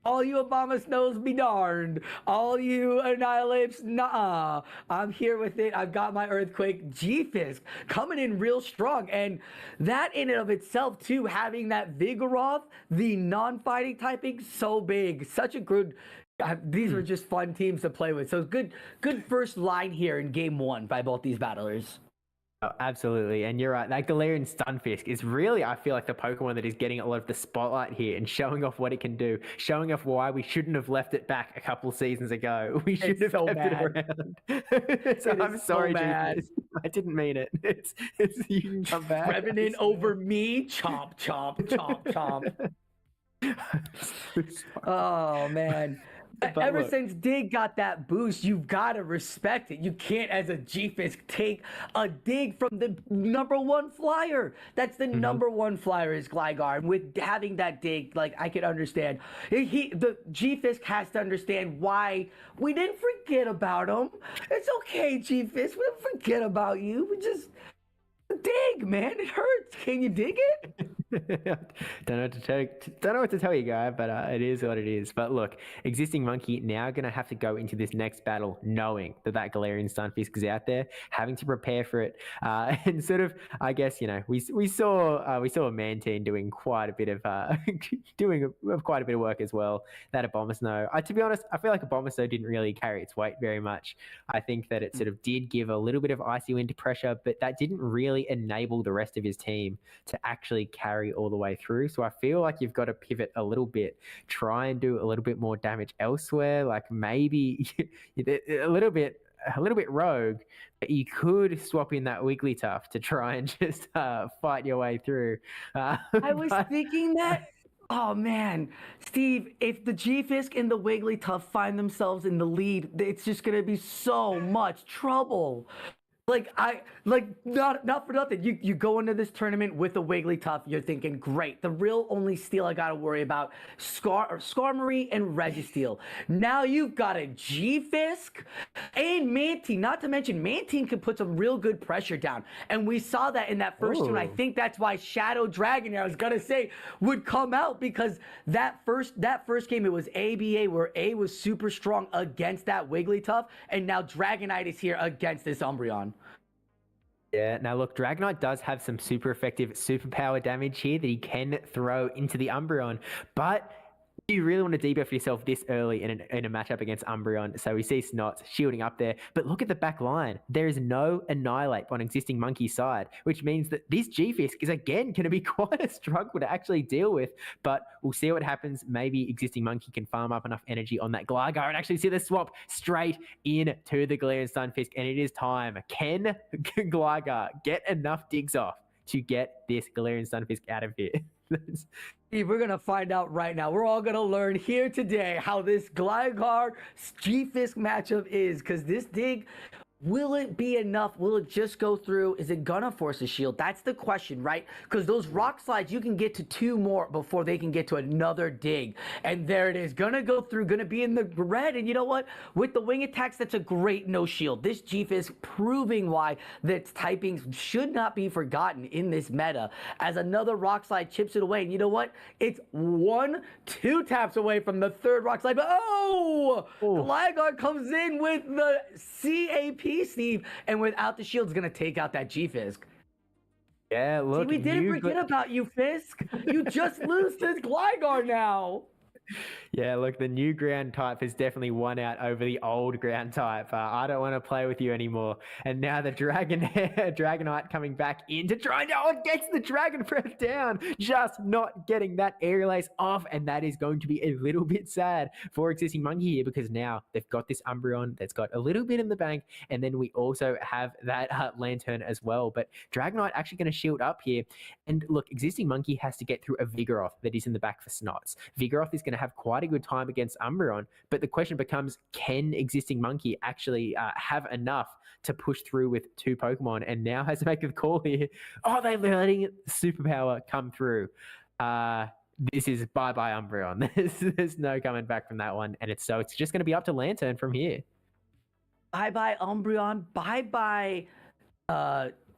All you Obama Snows be darned. All you Annihilates, nah. I'm here with it. I've got my Earthquake. G-Fisk coming in real strong. And that in and of itself, too, having that Vigoroth, the non-fighting typing, so big. Such a good... these were just fun teams to play with. So good first line here in game 1 by both these battlers.
Oh, absolutely. And you're right. That Galarian Stunfisk is really, I feel like, the Pokemon that is getting a lot of the spotlight here and showing off what it can do, showing off why we shouldn't have left it back a couple seasons ago. We should have kept it around. So I'm sorry, G-Fist. I didn't mean it. It's you can come back.
Revenant over me. Chomp, chomp, chomp, chomp. Oh, man. Ever since Dig got that boost, you've got to respect it. You can't, as a G-Fisk, take a dig from the #1 flyer. That's the #1 flyer is Gligar. With having that dig, like, I can understand. The G-Fisk has to understand why we didn't forget about him. It's okay, G-Fisk. We didn't forget about you. We just... dig, man. It hurts. Can you dig it?
Don't know what to tell you, guy, but it is what it is. But look, existing monkey now going to have to go into this next battle knowing that Galarian Stunfisk is out there, having to prepare for it, and sort of, I guess, you know, we saw a Mantine doing quite a bit of quite a bit of work as well. That Abomasnow, to be honest, I feel like Abomasnow didn't really carry its weight very much. I think that it sort of did give a little bit of Icy Wind pressure, but that didn't really enable the rest of his team to actually carry all the way through. So I feel like you've got to pivot a little bit, try and do a little bit more damage elsewhere, like maybe a little bit rogue, but you could swap in that Wigglytuff to try and just fight your way through.
I was thinking that. Oh, man. Steve, if the G-Fisk and the Wigglytuff find themselves in the lead, it's just going to be so much trouble. Not for nothing. You go into this tournament with a Wigglytuff, you're thinking, great. The real only steal I gotta worry about, Skarmory and Registeel. Now you've got a G-Fisk and Mantine. Not to mention, Mantine can put some real good pressure down. And we saw that in that first one. I think that's why Shadow Dragon, I was gonna say, would come out, because that first game, it was ABA, where A was super strong against that Wigglytuff, and now Dragonite is here against this Umbreon.
Yeah, now look, Dragonite does have some super effective superpower damage here that he can throw into the Umbreon, but you really want to debuff yourself this early in a matchup against Umbreon. So we see Snots shielding up there, but look at the back line. There is no Annihilate on existing Monkey's side, which means that this G-Fisk is again going to be quite a struggle to actually deal with, but we'll see what happens. Maybe existing Monkey can farm up enough energy on that Gligar and actually see the swap straight into the Galarian Stunfisk, and it is time. Can Gligar get enough digs off to get this Galarian Stunfisk out of here?
Steve, we're going to find out right now. We're all going to learn here today how this Gligar G-Fisk matchup is, because this dig, will it be enough? Will it just go through? Is it gonna force a shield? That's the question, right? Because those rock slides, you can get to 2 more before they can get to another dig. And there it is. Gonna go through, gonna be in the red. And you know what? With the wing attacks, that's a great no shield. This G-Fisk proving why that typing should not be forgotten in this meta, as another rock slide chips it away. And you know what? It's 1-2 taps away from the 3rd rock slide. But Gligar comes in with the CAP, Steve, and without the shield, is going to take out that G-Fisk.
Yeah,
See,
look,
we didn't
new
forget about you, Fisk. You just lose to LAGr now.
Yeah, look, the new ground type has definitely won out over the old ground type. I don't want to play with you anymore. And now the Dragonite coming back in to try. No, it gets the Dragon Breath down, just not getting that Aerial Ace off. And that is going to be a little bit sad for Existing Monkey here, because now they've got this Umbreon that's got a little bit in the bank. And then we also have that Lantern as well. But Dragonite actually going to shield up here. And look, Existing Monkey has to get through a Vigoroth that is in the back for Snots. Vigoroth is going to have quite a good time against Umbreon, but the question becomes, can Existing Monkey actually have enough to push through with two Pokemon? And now has to make a call here. Oh, they're letting Superpower come through. This is bye-bye Umbreon. There's no coming back from that one. And it's just going to be up to Lantern from here.
Bye-bye Umbreon. Bye-bye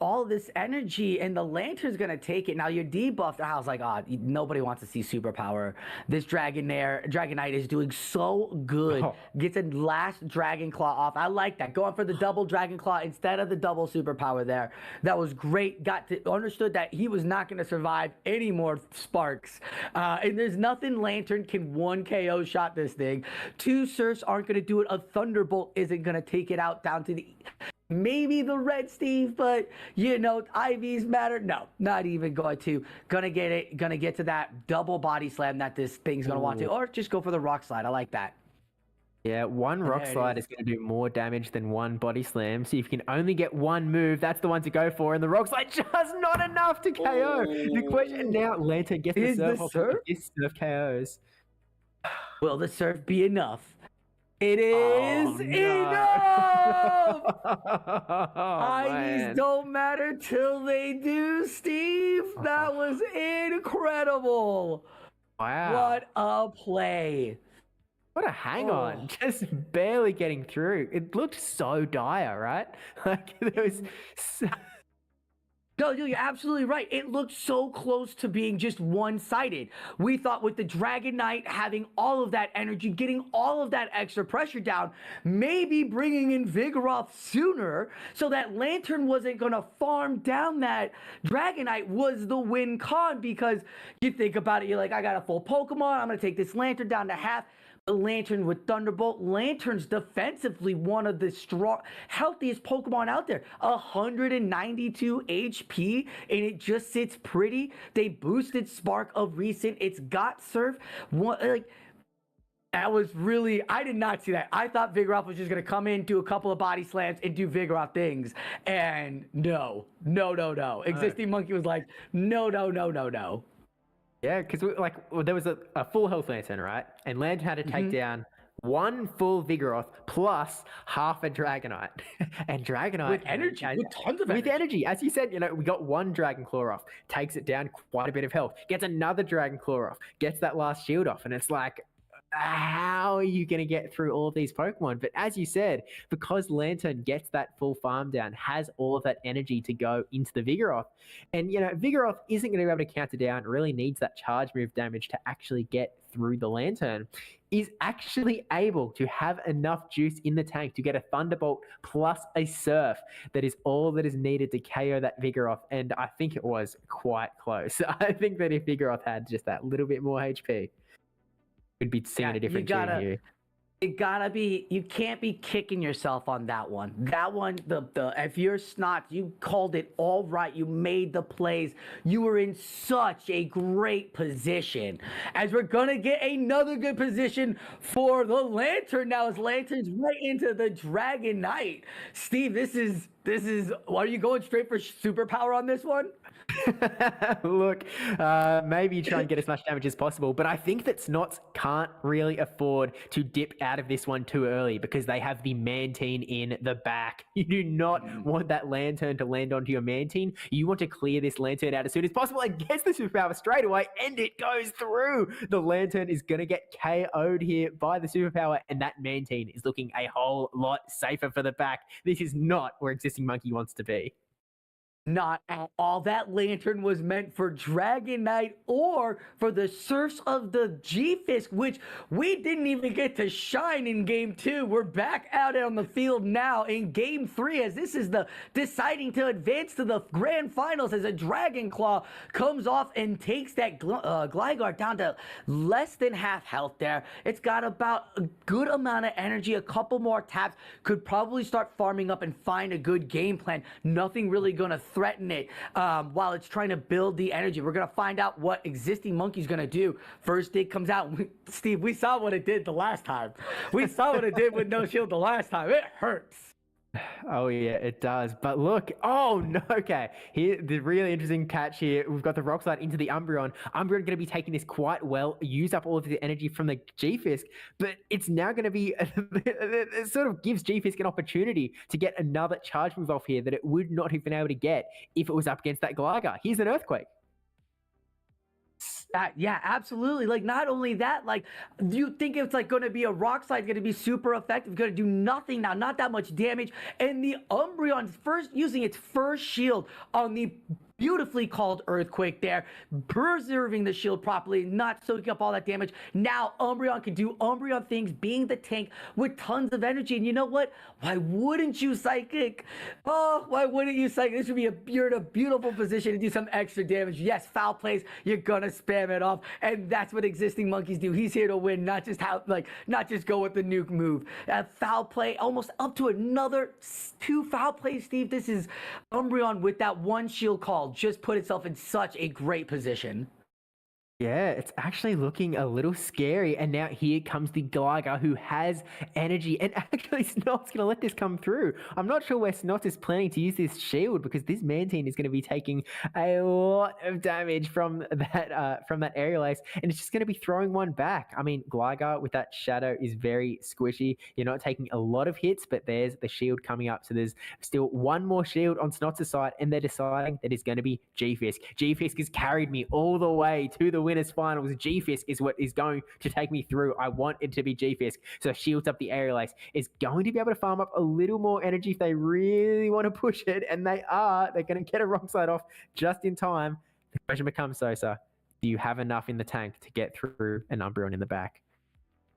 all this energy, and the Lantern's gonna take it. Now you're debuffed. I was like, nobody wants to see Superpower. This Dragonite is doing so good. Gets a last Dragon Claw off. I like that. Going for the double Dragon Claw instead of the double Superpower there. That was great. Understood that he was not gonna survive any more Sparks. And there's nothing Lantern can 1 KO shot this thing. 2 Surfs aren't gonna do it. A Thunderbolt isn't gonna take it out down to the... Maybe the red, Steve, but IVs matter. No, not even going to. Gonna get to that double body slam that this thing's gonna want to, or just go for the rock slide. I like that.
Yeah, one rock slide is going to do more damage than one body slam. So if you can only get one move, that's the one to go for. And the rock slide just not enough to KO. The question now, Lantern gets the surf off. This surf KOs.
Will the surf be enough? It is enough! IVs don't matter till they do, Steve. That was incredible.
Wow.
What a play.
What a hang on. Just barely getting through. It looked so dire, right? Like there was
No, you're absolutely right. It looked so close to being just one-sided. We thought with the Dragonite having all of that energy, getting all of that extra pressure down, maybe bringing in Vigoroth sooner so that Lantern wasn't going to farm down that Dragonite was the win-con, because you think about it, you're like, I got a full Pokemon, I'm going to take this Lantern down to half. Lantern with Thunderbolt. Lantern's defensively one of the healthiest Pokemon out there. 192 HP, and it just sits pretty. They boosted Spark of recent. It's got Surf. That was really... I did not see that. I thought Vigoroth was just going to come in, do a couple of body slams, and do Vigoroth things. And no. Existing Monkey was like, no.
Yeah, because there was a full health Lantern, right? And Lantern had to take down one full Vigoroth plus half a Dragonite. And Dragonite...
With energy, with tons of energy.
With energy. As you said, we got one Dragon Claw off, takes it down quite a bit of health, gets another Dragon Claw off, gets that last shield off, and it's like... How are you going to get through all of these Pokemon? But as you said, because Lantern gets that full farm down, has all of that energy to go into the Vigoroth, and Vigoroth isn't going to be able to counter down, really needs that charge move damage to actually get through the Lantern, is actually able to have enough juice in the tank to get a Thunderbolt plus a Surf. That is all that is needed to KO that Vigoroth, and I think it was quite close. I think that if Vigoroth had just that little bit more HP, we'd be seeing a different tune here.
You can't be kicking yourself on that one. That one, if you're Snot, you called it all right. You made the plays. You were in such a great position. As we're gonna get another good position for the Lantern now, as Lantern's right into the Dragonite. Steve, this is. Are you going straight for Superpower on this one?
Look, maybe try and get as much damage as possible, but I think that Snots can't really afford to dip out of this one too early, because they have the Mantine in the back. You do not want that Lantern to land onto your Mantine. You want to clear this Lantern out as soon as possible and gets the Superpower straight away, and it goes through. The Lantern is going to get KO'd here by the Superpower, and that Mantine is looking a whole lot safer for the back. This is not where Existing Monkey wants to be.
Not at all. That lantern was meant for Dragon Knight or for the Serfs of the G-Fisk, which we didn't even get to shine in Game 2. We're back out on the field now in Game 3, as this is the deciding to advance to the Grand Finals, as a Dragon Claw comes off and takes that Gligar down to less than half health there. It's got about a good amount of energy. A couple more taps could probably start farming up and find a good game plan. Nothing really gonna threaten it while it's trying to build the energy. We're gonna find out what Existing Monkey's gonna do. First dig comes out. Steve, we saw what it did the last time. We saw what it did with no shield the last time. It hurts.
Oh yeah, it does. But look, oh no, okay. Here, the really interesting catch here. We've got the Rock Slide into the Umbreon. Umbreon going to be taking this quite well, use up all of the energy from the G-Fisk, but it's now going to be, it sort of gives G-Fisk an opportunity to get another charge move off here that it would not have been able to get if it was up against that Gligar. Here's an Earthquake.
Yeah, absolutely. Like, not only that, like, do you think it's like going to be a Rock Slide, going to be super effective, going to do nothing now, not that much damage, and the Umbreon's first using its first shield on the beautifully called Earthquake there, preserving the shield properly, not soaking up all that damage. Now Umbreon can do Umbreon things, being the tank with tons of energy. And you know what? Why wouldn't you Psychic? Oh, why wouldn't you Psychic? This would be you're in a beautiful position to do some extra damage. Yes, foul plays, you're gonna spam it off, and that's what Existing Monkeys do. He's here to win, not just go with the nuke move. Foul play, almost up to another 2 foul plays, Steve. This is Umbreon with that one shield call just put itself in such a great position.
Yeah, it's actually looking a little scary. And now here comes the Gligar, who has energy. And actually, Snot's going to let this come through. I'm not sure where Snot is planning to use this shield, because this Mantine is going to be taking a lot of damage from that Aerial Ace. And it's just going to be throwing one back. I mean, Gligar with that Shadow is very squishy. You're not taking a lot of hits, but there's the shield coming up. So there's still one more shield on Snot's side, and they're deciding that it's going to be G-Fisk. G-Fisk has carried me all the way to the winners finals. G-Fisk is what is going to take me through. I want it to be G-Fisk. So shields up the Aerial Ace. Is going to be able to farm up a little more energy if they really want to push it, and they are. They're going to get a Rock Slide off just in time. The question becomes, Sosa, do you have enough in the tank to get through an Umbreon in the back?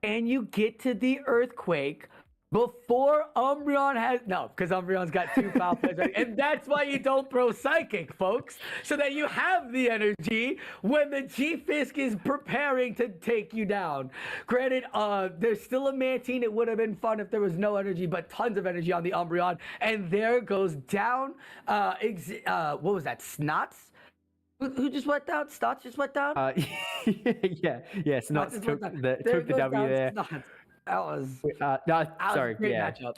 And you get to the Earthquake before Umbreon has... No, because Umbreon's got 2 foul plays. And that's why you don't throw Psychic, folks. So that you have the energy when the G-Fisk is preparing to take you down. Granted, there's still a Mantine. It would have been fun if there was no energy, but tons of energy on the Umbreon. And there goes down... what was that? Snots? Who just went down? Snots just went down?
Yeah. Snots took the W there.
Snots. That was
sorry,
a great
yeah.
matchup.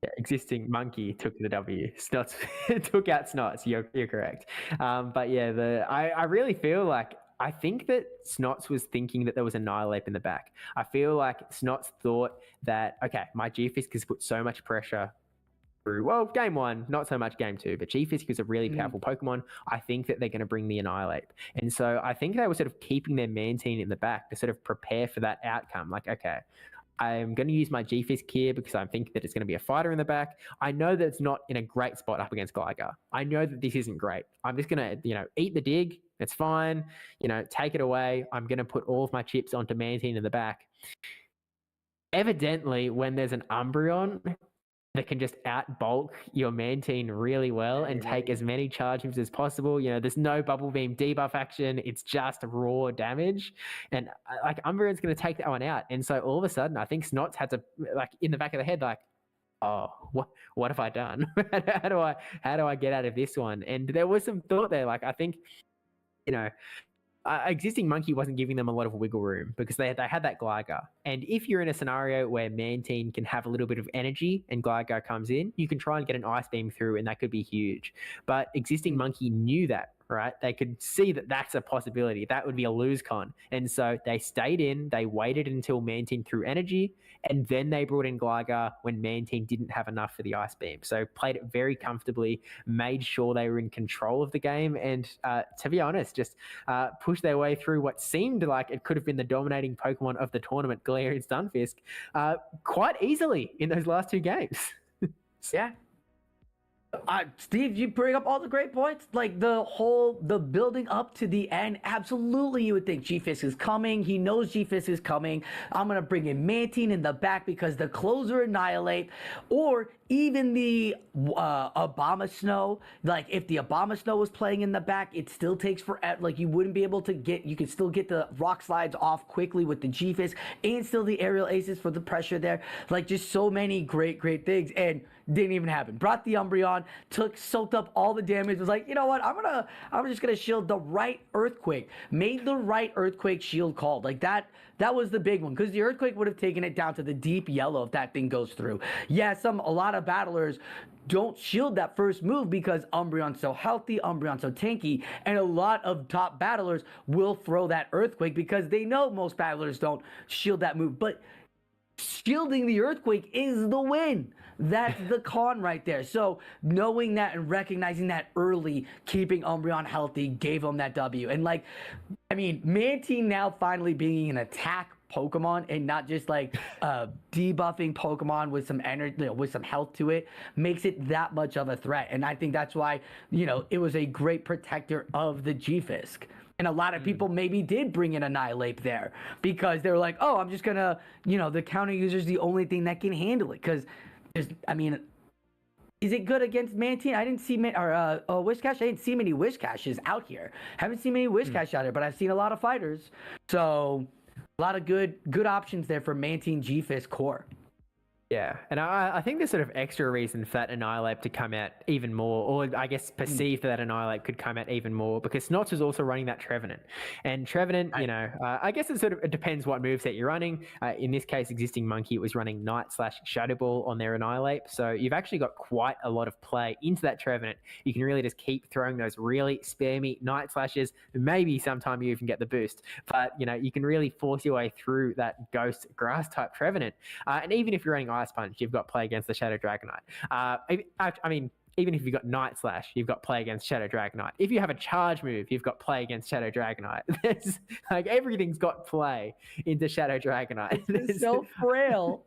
Yeah, Existing Monkey took the W. Snots took out Snots. You're correct. But yeah, I really feel like, I think that Snots was thinking that there was a Nihilape in the back. I feel like Snots thought that, okay, my G-Fisk has put so much pressure through, well, game 1, not so much game 2, but G-Fisk is a really powerful Pokemon. I think that they're going to bring the Annihilate. And so I think they were sort of keeping their Mantine in the back to sort of prepare for that outcome. Like, okay, I'm going to use my G-Fisk here because I think that it's going to be a fighter in the back. I know that it's not in a great spot up against Gligar. I know that this isn't great. I'm just going to, eat the dig. It's fine. Take it away. I'm going to put all of my chips onto Mantine in the back. Evidently, when there's an Umbreon that can just out-bulk your Mantine really well and take as many charge moves as possible. There's no Bubble Beam debuff action. It's just raw damage. And Umbreon's going to take that one out. And so all of a sudden, I think Snots had to, in the back of the head, oh, what have I done? how do I get out of this one? And there was some thought there. I think, Existing Monkey wasn't giving them a lot of wiggle room because they had that Gligar. And if you're in a scenario where Mantine can have a little bit of energy and Gligar comes in, you can try and get an Ice Beam through, and that could be huge. But Existing Monkey knew that, right? They could see that that's a possibility. That would be a lose con. And so they stayed in, they waited until Mantine threw energy, and then they brought in Gligar when Mantine didn't have enough for the Ice Beam. So played it very comfortably, made sure they were in control of the game, and to be honest, just pushed their way through what seemed like it could have been the dominating Pokemon of the tournament, Galarian Stunfisk, quite easily in those last 2 games.
Yeah. Steve, you bring up all the great points. Like the building up to the end. Absolutely, you would think G-Fisk is coming. He knows G-Fisk is coming. I'm gonna bring in Mantine in the back because the closer Annihilate, or even the Obama Snow. Like if the Obama Snow was playing in the back, it still takes forever. Like you wouldn't be able to get. You could still get the rock slides off quickly with the G-Fisk, and still the aerial aces for the pressure there. Like just so many great things, and didn't even happen. Brought the Umbreon, soaked up all the damage. Was like, you know what? I'm just gonna shield the right Earthquake. Made the right Earthquake shield called. Like that was the big one, because the Earthquake would have taken it down to the deep yellow if that thing goes through. Yeah, a lot of battlers don't shield that first move because Umbreon's so healthy, Umbreon's so tanky, and a lot of top battlers will throw that Earthquake because they know most battlers don't shield that move. But shielding the Earthquake is the win. That's the con right there. So knowing that and recognizing that early, keeping Umbreon healthy, gave him that W. And like, I mean, Mantine now finally being an attack Pokemon and not just like debuffing Pokemon with some energy, with some health to it, makes it that much of a threat. And I think that's why, it was a great protector of the G-Fisk. And a lot of people maybe did bring in Annihilate there because they were like, oh, I'm just going to, the counter user is the only thing that can handle it. Because, is it good against Mantine? I didn't see Whiscash. I didn't see many Whiscashes out here. Haven't seen many Whiscash out here, but I've seen a lot of fighters. So a lot of good options there for Mantine G-Fisk core.
Yeah, and I think there's sort of extra reason for that Annihilate to come out even more, or I guess perceived that Annihilate could come out even more, because Snots was also running that Trevenant. And Trevenant, I guess it depends what moveset you're running. In this case, Existing Monkey was running Night/Shadow Ball on their Annihilate, so you've actually got quite a lot of play into that Trevenant. You can really just keep throwing those really spammy Night Slashes, maybe sometime you even get the boost, but you can really force your way through that Ghost Grass type Trevenant. And even if you're running Ice Punch, you've got play against the Shadow Dragonite. Even if you've got Night Slash, you've got play against Shadow Dragonite. If you have a charge move, you've got play against Shadow Dragonite. There's everything's got play into Shadow Dragonite.
It's so frail.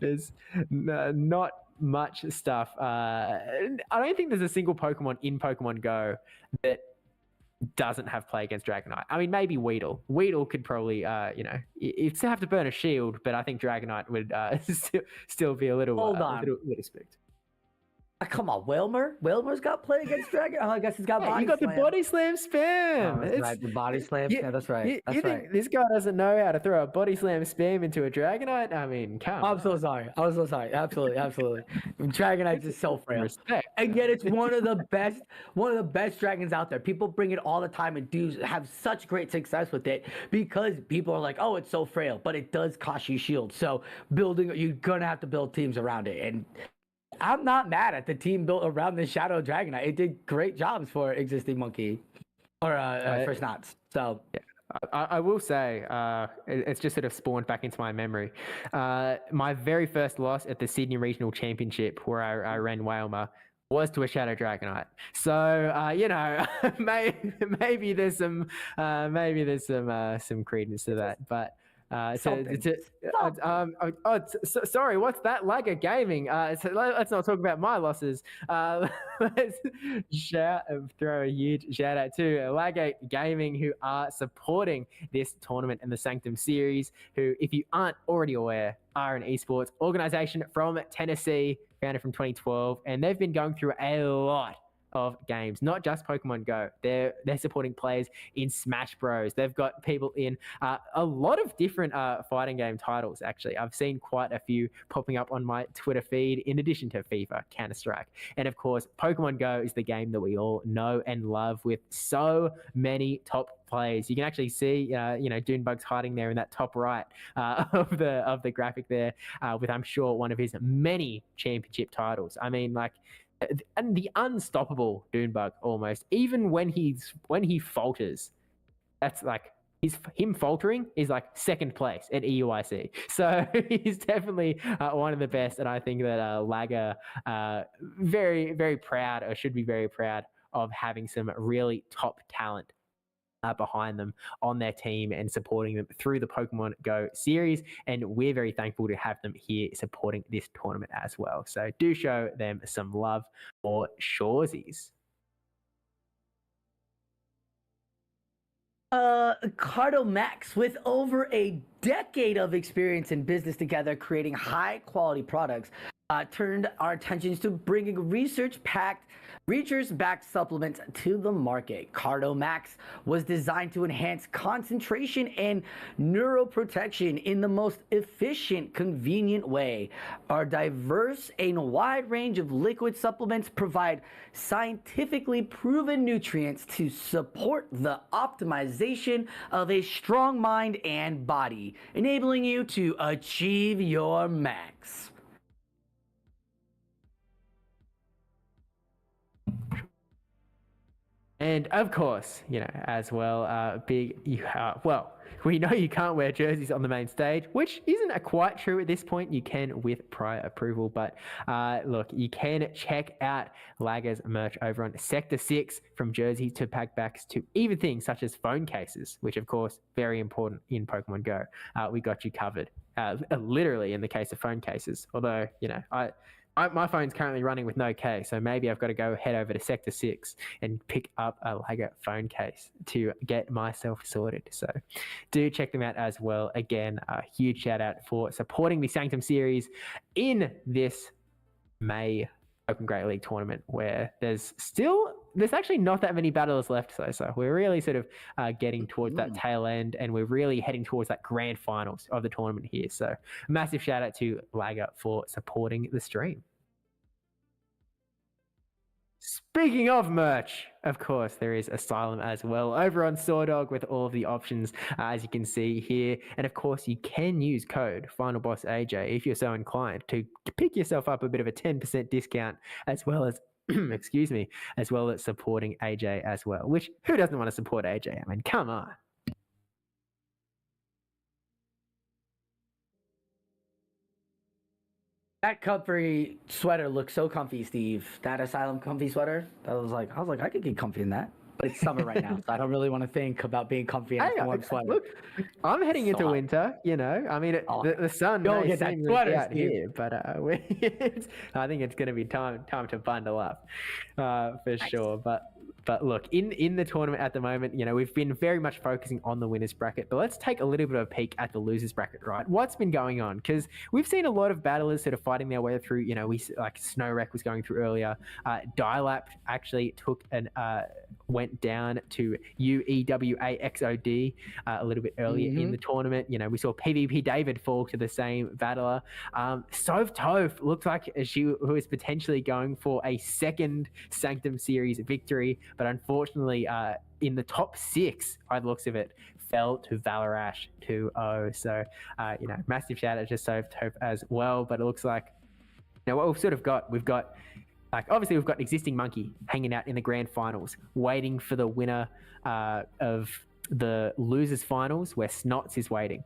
There's not much stuff. I don't think there's a single Pokemon in Pokemon Go that doesn't have play against Dragonite. I mean, maybe Weedle. Weedle could probably, you'd still have to burn a shield, but I think Dragonite would still be a little, little spooked.
Come on, Wilmer's got play against Dragon. Oh, I guess he's got body
you got
slam.
The body slam spam.
Oh, that's right, the body slam. Yeah, that's right.
You think this guy doesn't know how to throw a body slam spam into a Dragonite? I mean, come on.
I'm so sorry. Absolutely. Dragonite's just so frail.
Respect.
And yet it's one of the best dragons out there. People bring it all the time and do have such great success with it because people are like, oh, it's so frail, but it does cost you shields. So you're gonna have to build teams around it. And I'm not mad at the team built around the Shadow Dragonite. It did great jobs for Existing Monkey or for Snots. So
yeah. I will say, it's just sort of spawned back into my memory. My very first loss at the Sydney Regional Championship, where I ran Wailmer, was to a Shadow Dragonite. So maybe there's some credence to that, but. Sorry, what's that? LAGr Gaming. So let's not talk about my losses. Let's throw a huge shout out to LAGr Gaming, who are supporting this tournament and the Sanctum series, who, if you aren't already aware, are an esports organization from Tennessee, founded from 2012, and they've been going through a lot of games, not just Pokemon Go. They're supporting players in Smash Bros. They've got people in a lot of different fighting game titles, actually. I've seen quite a few popping up on my Twitter feed, in addition to FIFA, Counter-Strike. And of course, Pokemon Go is the game that we all know and love, with so many top players. You can actually see, Dunebug's hiding there in that top right of the graphic there, with, I'm sure, one of his many championship titles. I mean, and the unstoppable Dunebug, almost. Even when he falters, that's him faltering is second place at EUIC. So he's definitely one of the best, and I think that LAGr very, very proud, or should be very proud, of having some really top talent behind them on their team and supporting them through the Pokemon Go series. And we're very thankful to have them here supporting this tournament as well. So do show them some love for Shawsies.
Cardo Max, with over a decade of experience in business together, creating high quality products, turned our attentions to bringing research-backed supplements to the market. Cardo Max was designed to enhance concentration and neuroprotection in the most efficient, convenient way. Our diverse and wide range of liquid supplements provide scientifically proven nutrients to support the optimization of a strong mind and body, enabling you to achieve your max.
And of course, as well, we know you can't wear jerseys on the main stage, which isn't quite true at this point. You can with prior approval, but look, you can check out LAGr's merch over on Sector 6, from jersey to packbacks to even things such as phone cases, which of course, very important in Pokemon Go. We got you covered, literally in the case of phone cases. Although, my phone's currently running with no case, so maybe I've got to head over to Sector 6 and pick up a LAGr phone case to get myself sorted. So do check them out as well. Again, a huge shout out for supporting the Sanctum series in this May Open Great League tournament, where there's actually not that many battles left. So we're really sort of getting towards that tail end, and we're really heading towards that grand finals of the tournament here. So massive shout out to LAGr for supporting the stream. Speaking of merch, of course, there is Asylum as well over on Sawdog with all of the options, as you can see here. And of course, you can use code FinalBossAJ if you're so inclined to pick yourself up a bit of a 10% discount, as well as as well as supporting AJ as well, which who doesn't want to support AJ? I mean, come on.
That comfy sweater looks so comfy, Steve. That Asylum comfy sweater. I was like, I could get comfy in that. But it's summer right now, so I don't really want to think about being comfy in a warm sweater.
Look, I'm heading into winter. I mean, the sun
don't get that sweater
out here, but I think it's going to be time to bundle up for sure. But look, in the tournament at the moment, we've been very much focusing on the winners bracket, but let's take a little bit of a peek at the losers bracket, right? What's been going on? Because we've seen a lot of battlers sort of fighting their way through. Like Snowwreck was going through earlier. Dialap actually went down to UEWAXOD a little bit earlier in the tournament. We saw PvP David fall to the same battler. Sov Toph looked like who is potentially going for a second Sanctum series victory, but unfortunately, in the top 6, by the looks of it, fell to Valarash 2-0. So, massive shout out to Sov Toph as well. But it looks like, what we've sort of got, obviously we've got Existing Monkey hanging out in the grand finals, waiting for the winner of the losers finals, where Snots is waiting.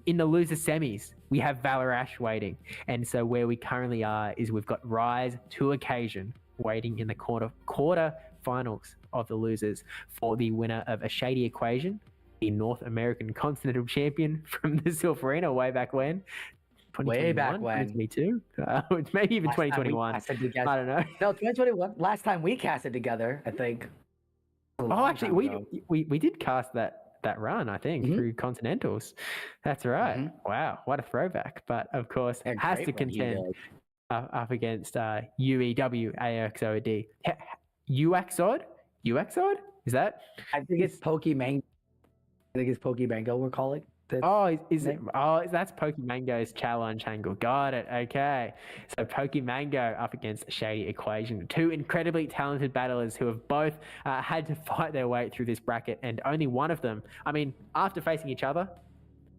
In the losers semis, we have Valarash waiting. And so where we currently are is we've got Rise to Occasion waiting in the quarter finals of the losers for the winner of a Shady Equation, the North American Continental Champion from the Silverina way back when.
Way back when.
2022? Maybe even 2021. I don't know.
No, 2021. Last time we casted together, I think.
Oh, actually, we did cast that run, I think, through Continentals. That's right. Wow, what a throwback. But of course, it has to contend up against UEWAXOD. UXOD? UXOD? Is that?
I think it's Pokemango. We're calling.
Is it? Oh, that's Pokemango's challenge angle. Got it. Okay. So Pokemango up against Shady Equation. 2 incredibly talented battlers who have both had to fight their way through this bracket, and only one of them, after facing each other,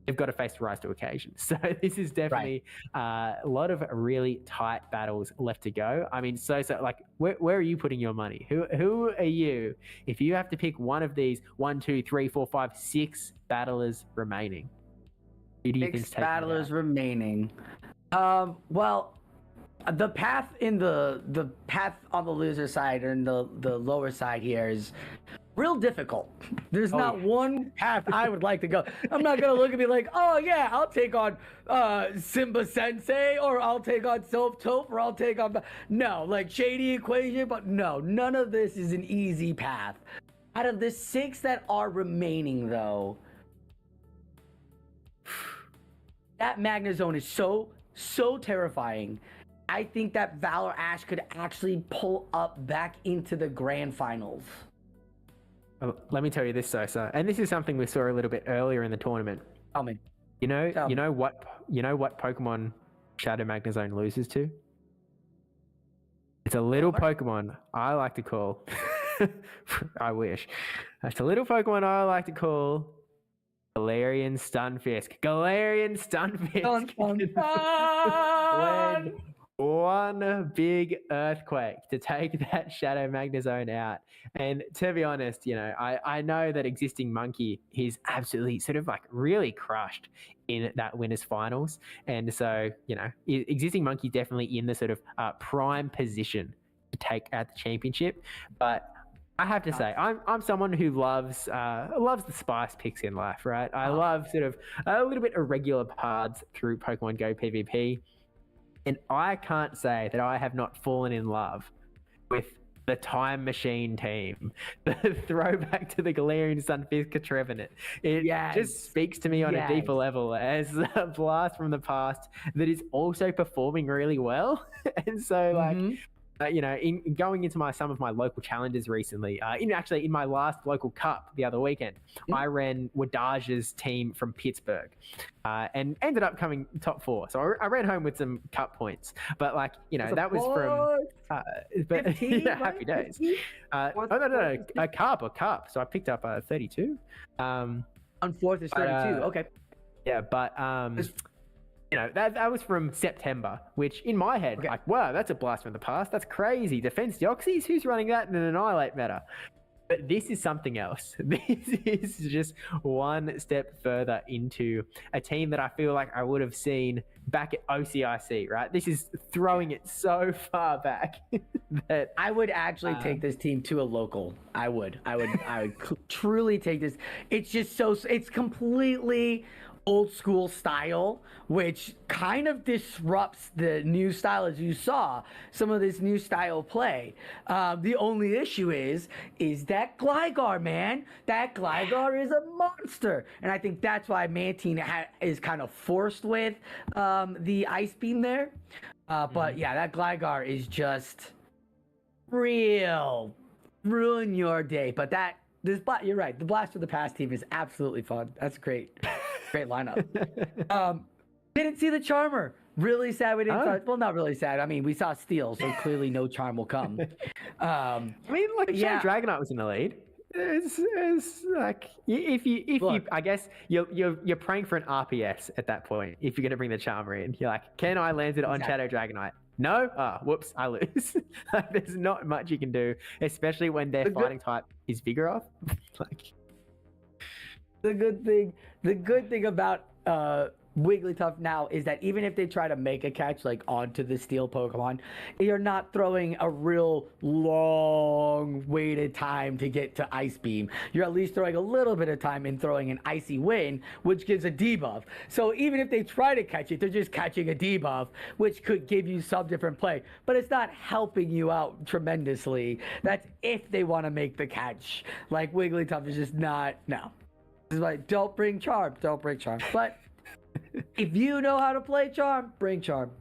they've got to face Rise to Occasion. So this is definitely a lot of really tight battles left to go. Where are you putting your money? Who are you? If you have to pick one of these 1, 2, 3, 4, 5, 6 battlers remaining, who do you think is taking
battlers remaining? Well, the path on the loser side and the lower side here is real difficult. There's not
yeah.
one path I would like to go. I'm not gonna look and be like, oh yeah, I'll take on Simba Sensei, or I'll take on Soap Tope, or I'll take on no, like Shady Equation, but no, none of this is an easy path. Out of the 6 that are remaining, though, that Magna Zone is so terrifying. I think that Valor Ash could actually pull up back into the grand finals.
Let me tell you this, Sosa, and this is something we saw a little bit earlier in the tournament.
Tell me.
You know what Pokemon Shadow Magna Zone loses to? It's a little Pokemon I like to call. I wish. It's a little Pokemon I like to call Galarian Stunfisk. Galarian Stunfisk. When one big earthquake to take that Shadow Magna Zone out. And to be honest, I know that Existing Monkey is absolutely sort of like really crushed in that winners finals. And so, Existing Monkey definitely in the sort of prime position to take out the championship. But I have to say, I'm someone who loves the spice picks in life, right? I love sort of a little bit irregular paths through Pokemon Go PvP. And I can't say that I have not fallen in love with the Time Machine team. The throwback to the Galarian Stunfisk Trevenant. It just speaks to me on a deeper level as a blast from the past that is also performing really well. And so, in going into some of my local challenges recently, in my last local cup the other weekend, I ran Wadage's team from Pittsburgh, and ended up coming top 4. So I ran home with some cup points, but that was from, but
15,
happy days. No, a cup. So I picked up 32.
On 4th is 32. Okay.
Yeah, but that was from September, which in my head, like, wow, that's a blast from the past. That's crazy. Defense Deoxys? Who's running that in an Annihilate meta? But this is something else. This is just one step further into a team that I feel like I would have seen back at OCIC, right? This is throwing it so far back that
I would actually take this team to a local. I would truly take this. It's just it's completely old school style, which kind of disrupts the new style, as you saw some of this new style play. The only issue is that Gligar, man. That Gligar is a monster, and I think that's why Mantine is kind of forced with the Ice Beam there. But yeah, that Gligar is just ruin your day. But you're right. The Blast from the Past team is absolutely fun. That's great. Great lineup. Didn't see the Charmer. Really sad we didn't start. Well, not really sad. I mean, we saw Steel, so clearly no Charm will come.
Shadow Dragonite was in the lead. It's like if you I guess you're praying for an RPS at that point. If you're gonna bring the Charmer in, you're like, can I land it on Shadow Dragonite? No? Whoops, I lose. There's not much you can do, especially when their fighting type is Vigoroth.
The good thing about Wigglytuff now is that even if they try to make a catch like onto the Steel Pokemon, you're not throwing a real long waited time to get to Ice Beam. You're at least throwing a little bit of time in throwing an Icy Wind, which gives a debuff. So even if they try to catch it, they're just catching a debuff, which could give you some different play, but it's not helping you out tremendously. That's if they want to make the catch. Like Wigglytuff is just not, no. It's like, don't bring Charm. But if you know how to play Charm, bring Charm.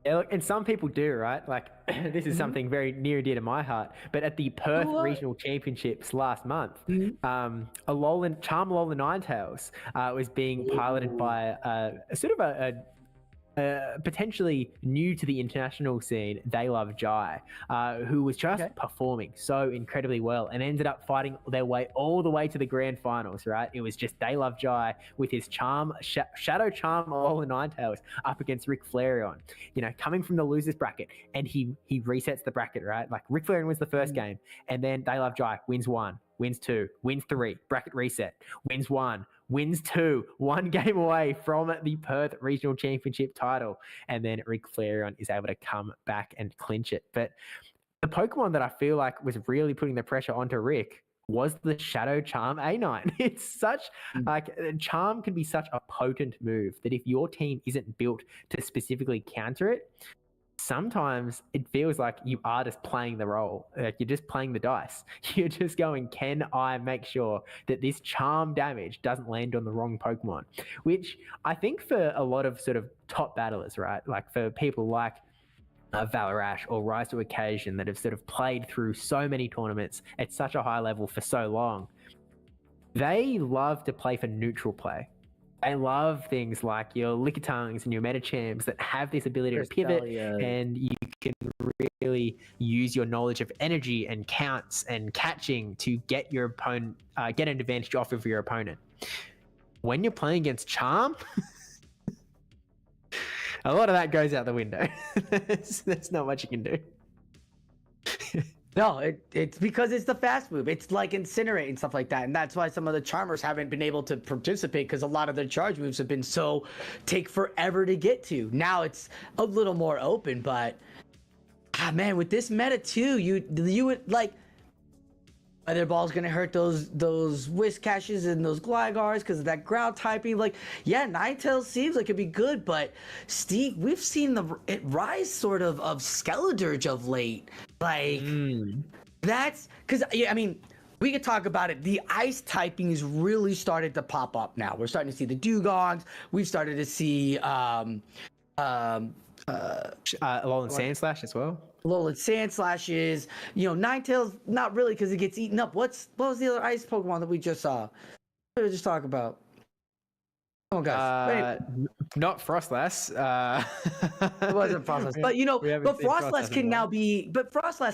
Yeah, look, and some people do, right? Like, this is something very near and dear to my heart. But at the Perth Regional Championships last month, Charm Alolan Ninetales was being piloted by a sort of a potentially new to the international scene, They Love Jai, who was just performing so incredibly well and ended up fighting their way all the way to the grand finals, right? It was just They Love Jai with his Shadow Charm Alolan Ninetales up against Rick Flareon, coming from the losers bracket, and he resets the bracket, right? Like Rick Flareon wins the first game, and then They Love Jai wins 1, wins 2, wins 3, bracket reset, wins 1, wins 2, 1 game away from the Perth Regional Championship title. And then Rick Flareon is able to come back and clinch it. But the Pokemon that I feel like was really putting the pressure onto Rick was the Shadow Charm A9. It's such like Charm can be such a potent move that if your team isn't built to specifically counter it, sometimes it feels like you are just playing the role. Like you're just playing the dice. You're just going, can I make sure that this charm damage doesn't land on the wrong Pokemon? Which I think for a lot of sort of top battlers, right? Like for people like Valarash or Rise to Occasion that have sort of played through so many tournaments at such a high level for so long, they love to play for neutral play. I love things like your Lickitungs and your Metachamps that have this ability to pivot, and you can really use your knowledge of energy and counts and catching to get your opponent, get an advantage off of your opponent. When you're playing against Charm, a lot of that goes out the window. There's not much you can do.
No, it's because it's the fast move. It's like Incinerate and stuff like that. And that's why some of the Charmers haven't been able to participate, because a lot of their charge moves have been take forever to get to. Now it's a little more open, but man, with this meta too, you would like Weather Ball's gonna hurt those Whiscashes and those Glygars because of that ground typing. Like, yeah, Ninetales seems like it'd be good, but Steve, we've seen it rise sort of Skeledirge of late. Like, that's because I mean, we could talk about it. The ice typing is really started to pop up now. We're starting to see the Dugongs. We've started to see
Alolan Sandslash as well.
Alolan Sandslashes. You know, Ninetales, not really because it gets eaten up. What was the other ice Pokemon that we just saw? What did we just talk about? Oh, guys.
Not Frostlass.
It wasn't Frostlass, but you know, but Frostlass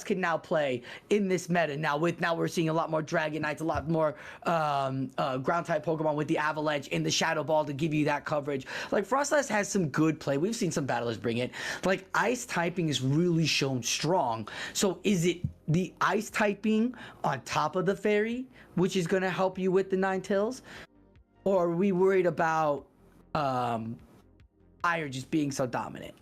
can now play in this meta. Now we're seeing a lot more Dragonites, a lot more ground type Pokemon with the Avalanche and the Shadow Ball to give you that coverage. Like Frostlass has some good play. We've seen some battlers bring it. Like ice typing is really shown strong. So is it the ice typing on top of the Fairy, which is going to help you with the Ninetales? Or are we worried about Fire just being so dominant?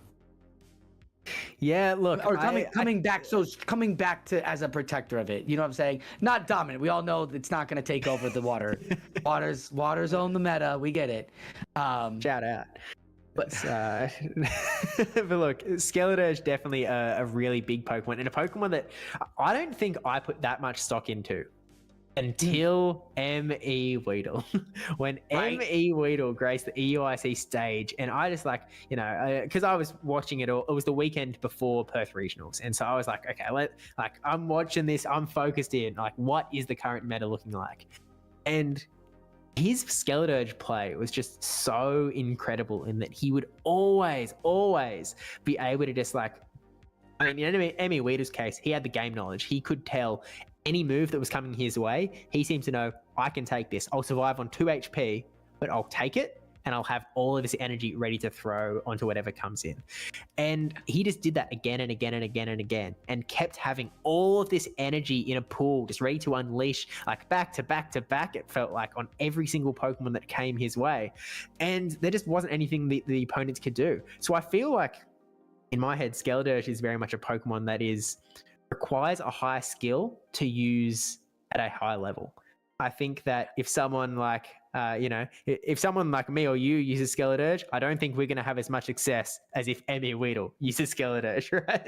Yeah, look,
or coming back to as a protector of it. You know what I'm saying? Not dominant. We all know it's not going to take over the water. Waters own the meta. We get it.
Shout out. But look, Skeledirge definitely a really big Pokemon, and a Pokemon that I don't think I put that much stock into until M.E. Weedle. When M.E. Weedle graced the EUIC stage, and I just like, you know, because I was watching it all, it was the weekend before Perth Regionals, and so I was like, okay, I'm watching this, I'm focused in, like, what is the current meta looking like? And his Skeledirge play was just so incredible in that he would always be able to just like, I mean, in M.E. Weedle's case, he had the game knowledge. He could tell any move that was coming his way. He seemed to know, I can take this. I'll survive on 2 HP, but I'll take it, and I'll have all of this energy ready to throw onto whatever comes in. And he just did that again and again and again and again, and kept having all of this energy in a pool, just ready to unleash, like back to back to back, it felt like, on every single Pokemon that came his way. And there just wasn't anything the opponents could do. So I feel like, in my head, Skeledirge is very much a Pokemon that requires a high skill to use at a high level. I think that if someone like, if someone like me or you uses Skeledirge, I don't think we're going to have as much success as if M.E. Weedle uses Skeledirge, right?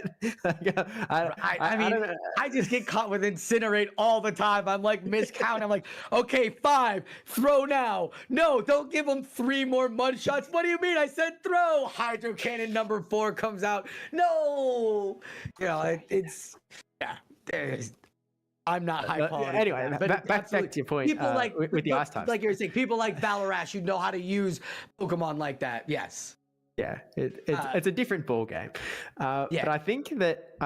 I just get caught with Incinerate all the time. I'm like miscounting. I'm like, okay, 5, throw now. No, don't give him 3 more mud shots. What do you mean? I said throw. Hydro Cannon number 4 comes out. No, you know, I'm not high quality.
Anyway, back to your point.
People
with the ice types,
like you're saying, people like Valarash who know how to use Pokemon like that. Yes.
Yeah, it's a different ball game. But I think that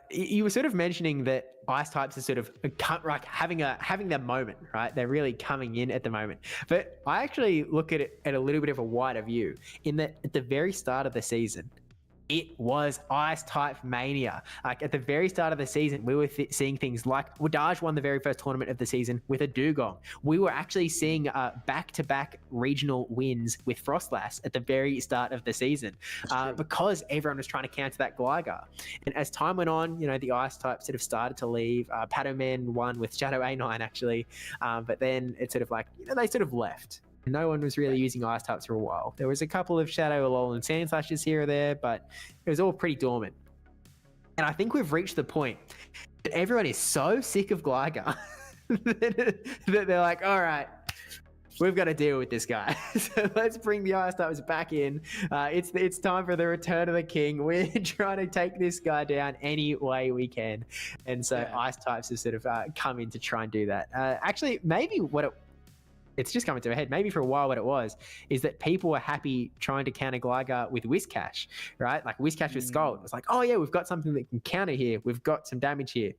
you were sort of mentioning that ice types are sort of like having their moment, right? They're really coming in at the moment. But I actually look at it at a little bit of a wider view, in that at the very start of the season, it was ice type mania. Like at the very start of the season, we were seeing things like Wadaj won the very first tournament of the season with a dugong. We were actually seeing back-to-back regional wins with Frostlass at the very start of the season because everyone was trying to counter that LAGr. And as time went on, you know, the ice type sort of started to leave. PBN1 won with Shadow A9 actually, but then it sort of like, you know, they sort of left. No one was really using ice types for a while. There was a couple of Shadow, Alolan, and Sand Slashes here or there, but it was all pretty dormant. And I think we've reached the point that everyone is so sick of LAGr that they're like, all right, we've got to deal with this guy. So let's bring the ice types back in. It's time for the return of the king. We're trying to take this guy down any way we can. And so ice types have sort of come in to try and do that. Actually, maybe it's just coming to my head. Maybe for a while what it was is that people were happy trying to counter LAGr with Whiscash, right? Like Whiscash with Scald. It was like, oh yeah, we've got something that can counter here. We've got some damage here.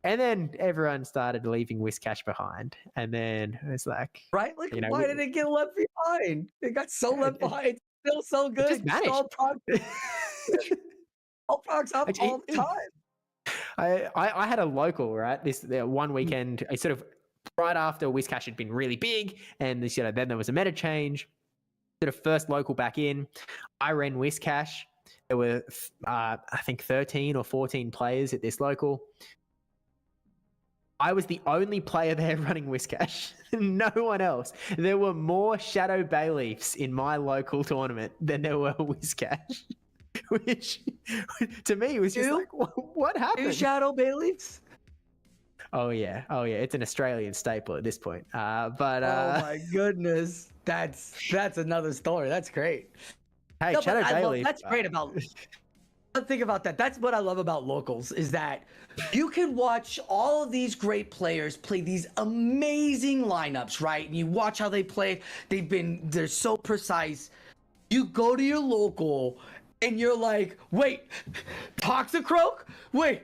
And then everyone started leaving Whiscash behind. And then it was like...
Right? Like, you know, why did it get left behind? It got so left behind. Still so good.
Just managed.
All procs up all the time.
I had a local, right? This one weekend, I sort of... right after Whiscash had been really big, and this, you know, then there was a meta change. Sort of first local back in, I ran Whiscash. There were, I think, 13 or 14 players at this local. I was the only player there running Whiscash. No one else. There were more Shadow Bayleafs in my local tournament than there were Whiscash, which to me was just like, what happened?
2 Shadow Bayleafs?
Oh yeah. It's an Australian staple at this point.
Oh my goodness, that's another story. That's great.
Hey, Shadow Bayleaf.
That's great about. Think about that. That's what I love about locals is that you can watch all of these great players play these amazing lineups, right? And you watch how they play. They're so precise. You go to your local. And you're like, wait, Toxicroak? Wait,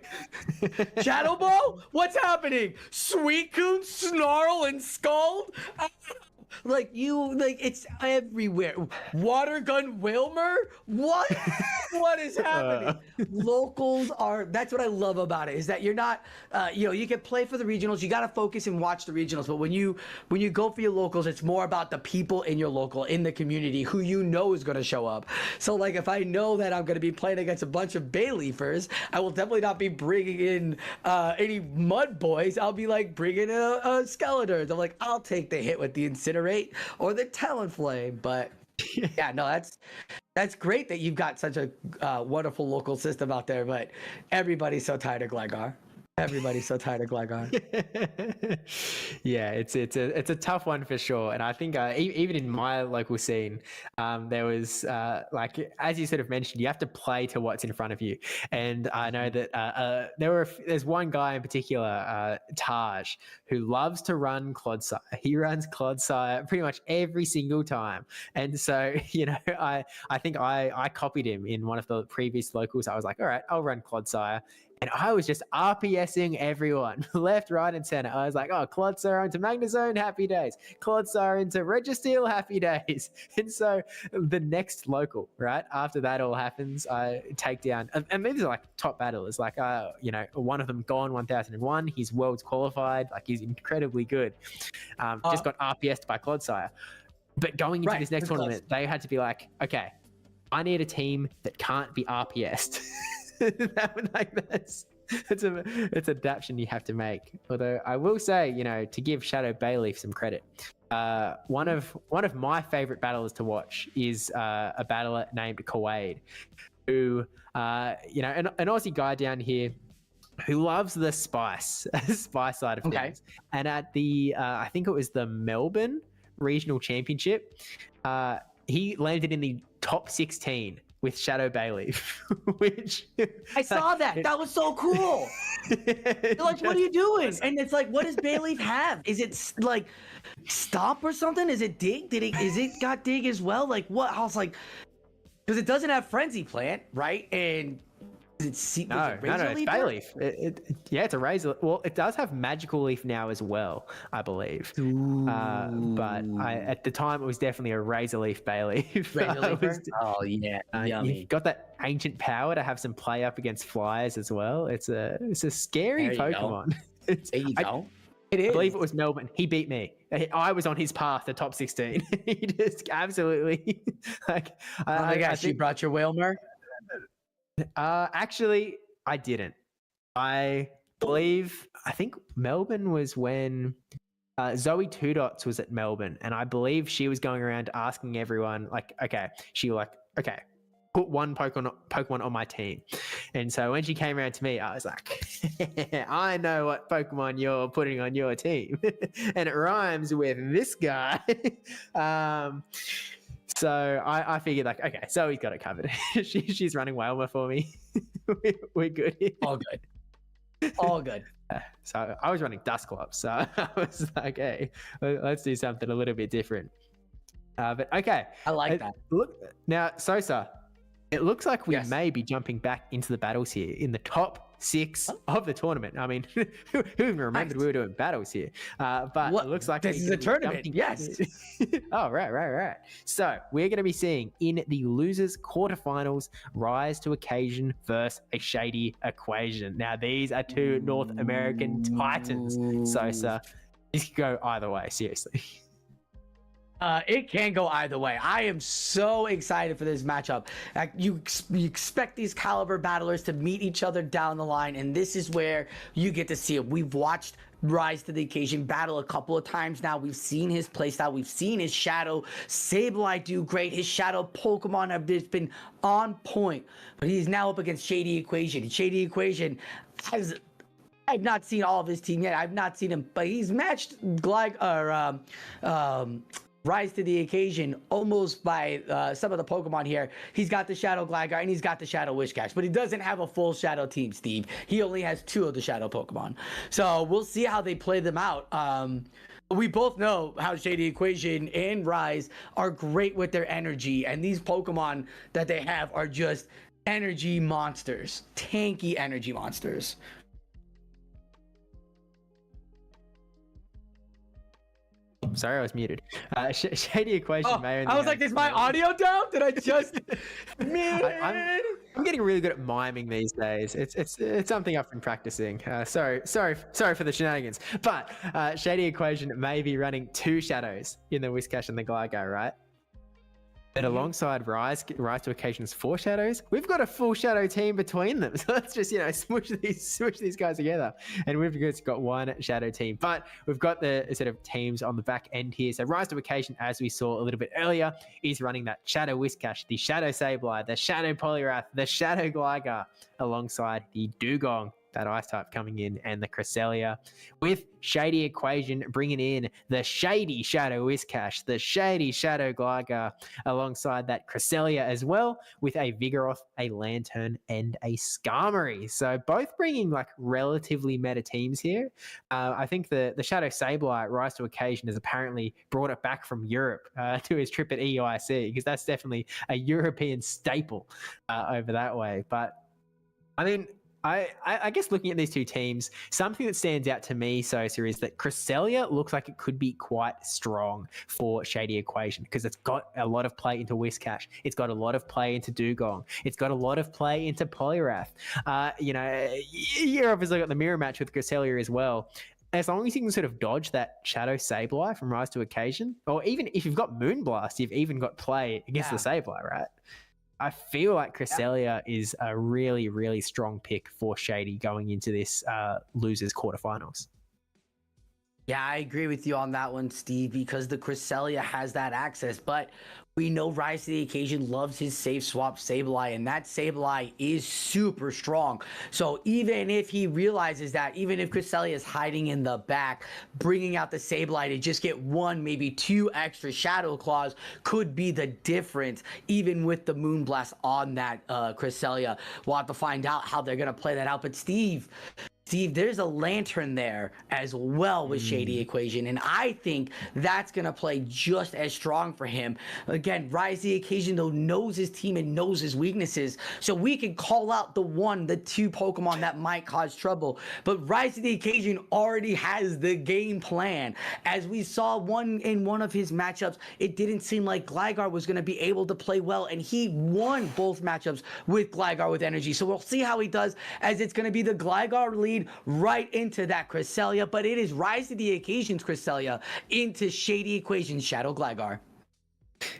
Shadow Ball? What's happening? Suicune, Snarl, and Scald? It's everywhere. Water Gun Wilmer? What? What is happening? Locals that's what I love about it, is that you're not, you can play for the regionals, you got to focus and watch the regionals, but when you go for your locals, it's more about the people in your local, in the community, who you know is going to show up. So like, if I know that I'm going to be playing against a bunch of Bayleafers, I will definitely not be bringing in any Mud Boys. I'll be like bringing in a Skeletors. I'm like, I'll take the hit with the Incinerate or the Talonflame. But yeah, no, that's great that you've got such a wonderful local system out there, but everybody's so tired of LAGr. Everybody's so tired of LAGr.
Yeah, it's a tough one for sure. And I think even in my local scene, there was like, as you sort of mentioned, you have to play to what's in front of you. And I know that there's one guy in particular, Taj, who loves to run Clodsire. He runs Clodsire pretty much every single time. And so, you know, I think I copied him in one of the previous locals. I was like, all right, I'll run Clodsire. And I was just RPSing everyone, left, right, and center. I was like, oh, Clodsire into Magnezone, happy days. Clodsire into Registeel, happy days. And so the next local, right, after that all happens, I take down, and these are like top battlers, like, you know, one of them gone 1001. He's worlds qualified. Like, he's incredibly good. Just got RPS'd by Clodsire. But going into this next tournament, they had to be like, okay, I need a team that can't be RPS'd. It's adaptation you have to make. Although I will say, you know, to give Shadow Bayleaf some credit, one of my favorite battlers to watch is a battler named Kawade, who you know, an Aussie guy down here who loves the spice side of things. And at the I think it was the Melbourne Regional Championship, he landed in the top 16 with Shadow Bayleaf, which
I saw that. That was so cool. They're like, what are you doing? And it's like, what does Bayleaf have? Is it like Stomp or something? Is it Dig? Is it got Dig as well? Like what? I was like, because it doesn't have Frenzy Plant, right? And
No, it's Bayleaf. Yeah, it's a Razor. Well, it does have Magical Leaf now as well, I believe. But at the time, it was definitely a Razor Leaf Bayleaf.
Razor Leaf? Oh, yeah. Yummy.
You've got that ancient power to have some play up against flyers as well. It's a scary Pokemon.
There you go. It is.
I believe it was Melbourne. He beat me. I was on his path to top 16. He just absolutely like.
I guess you brought your Whalmer.
Actually, I didn't. I think Melbourne was when Zoe Two Dots was at Melbourne, and I believe she was going around asking everyone, okay, put one Pokemon on my team. And so when she came around to me, I was like, I know what Pokemon you're putting on your team. And it rhymes with this guy. So I figured like, okay, so he's got it covered. She's running Whalmer for me. We're good here.
All good. All good.
So I was running Dusclops. So I was like, hey, let's do something a little bit different. But okay.
I like that.
Look now, Sosa, it looks like we may be jumping back into the battles here in the top 6 of the tournament. I mean, who even remembered we were doing battles here? But it looks like
this is a tournament. Yes.
Oh, right. So we're going to be seeing in the losers quarterfinals, Rise to Occasion versus a Shady Equation. Now, these are two North American titans. Sosa, this could go either way, seriously.
It can go either way. I am so excited for this matchup. You expect these caliber battlers to meet each other down the line, and this is where you get to see it. We've watched Rise to the Occasion battle a couple of times now. We've seen his playstyle. We've seen his Shadow Sableye do great. His Shadow Pokemon have just been on point, but he's now up against Shady Equation. Shady Equation has... I've not seen all of his team yet. I've not seen him, but he's matched Rise to the Occasion almost by some of the Pokemon here. He's got the Shadow Gligar and he's got the Shadow Whiscash, but he doesn't have a full Shadow team, Steve. He only has 2 of the Shadow Pokemon. So we'll see how they play them out. We both know how Shady Equation and Rise are great with their energy, and these Pokemon that they have are just energy monsters, tanky energy monsters.
Sorry, I was muted. Shady Equation.
I was like, is my audio down? Did I just mute?
I'm getting really good at miming these days. It's something I've been practicing. Sorry for the shenanigans. But Shady Equation may be running 2 Shadows in the Whiscash and the Gligar, right? But alongside Rise to Occasion's 4 Shadows, we've got a full Shadow team between them. So let's just, smush these guys together. And we've just got 1 Shadow team. But we've got the sort of teams on the back end here. So Rise to Occasion, as we saw a little bit earlier, is running that Shadow Whiscash, the Shadow Sableye, the Shadow Poliwrath, the Shadow Gligar, alongside the Dugong, that Ice type coming in, and the Cresselia, with Shady Equation bringing in the Shady Shadow Whiscash, the Shady Shadow Gligar, alongside that Cresselia as well, with a Vigoroth, a Lantern, and a Skarmory. So both bringing like relatively meta teams here. I think the Shadow Sableye Rise to Occasion has apparently brought it back from Europe to his trip at EIC, because that's definitely a European staple over that way. But I mean, I guess looking at these two teams, something that stands out to me, Sosa, is that Cresselia looks like it could be quite strong for Shady Equation, because it's got a lot of play into Whiscash. It's got a lot of play into Dugong. It's got a lot of play into Poliwrath. You're obviously got the mirror match with Cresselia as well. As long as you can sort of dodge that Shadow Sableye from Rise to Occasion, or even if you've got Moonblast, you've even got play against the Sableye, right? I feel like Cresselia is a really, really strong pick for Shady going into this losers quarterfinals.
Yeah, I agree with you on that one, Steve, because the Cresselia has that access, but we know Rise to the Occasion loves his safe swap Sableye, and that Sableye is super strong. So even if he realizes that, even if Cresselia is hiding in the back, bringing out the Sableye to just get 1, maybe 2 extra Shadow Claws could be the difference, even with the Moonblast on that Cresselia. We'll have to find out how they're going to play that out. But Steve, there's a Lantern there as well with Shady Equation, and I think that's going to play just as strong for him. Again, again, Rise to the Occasion, though, knows his team and knows his weaknesses. So we can call out the 1, the 2 Pokemon that might cause trouble. But Rise to the Occasion already has the game plan. As we saw in one of his matchups, it didn't seem like LAGr was going to be able to play well, and he won both matchups with LAGr with energy. So we'll see how he does, as it's going to be the LAGr lead right into that Cresselia, but it is Rise to the Occasion's Cresselia into Shady Equation's Shadow LAGr.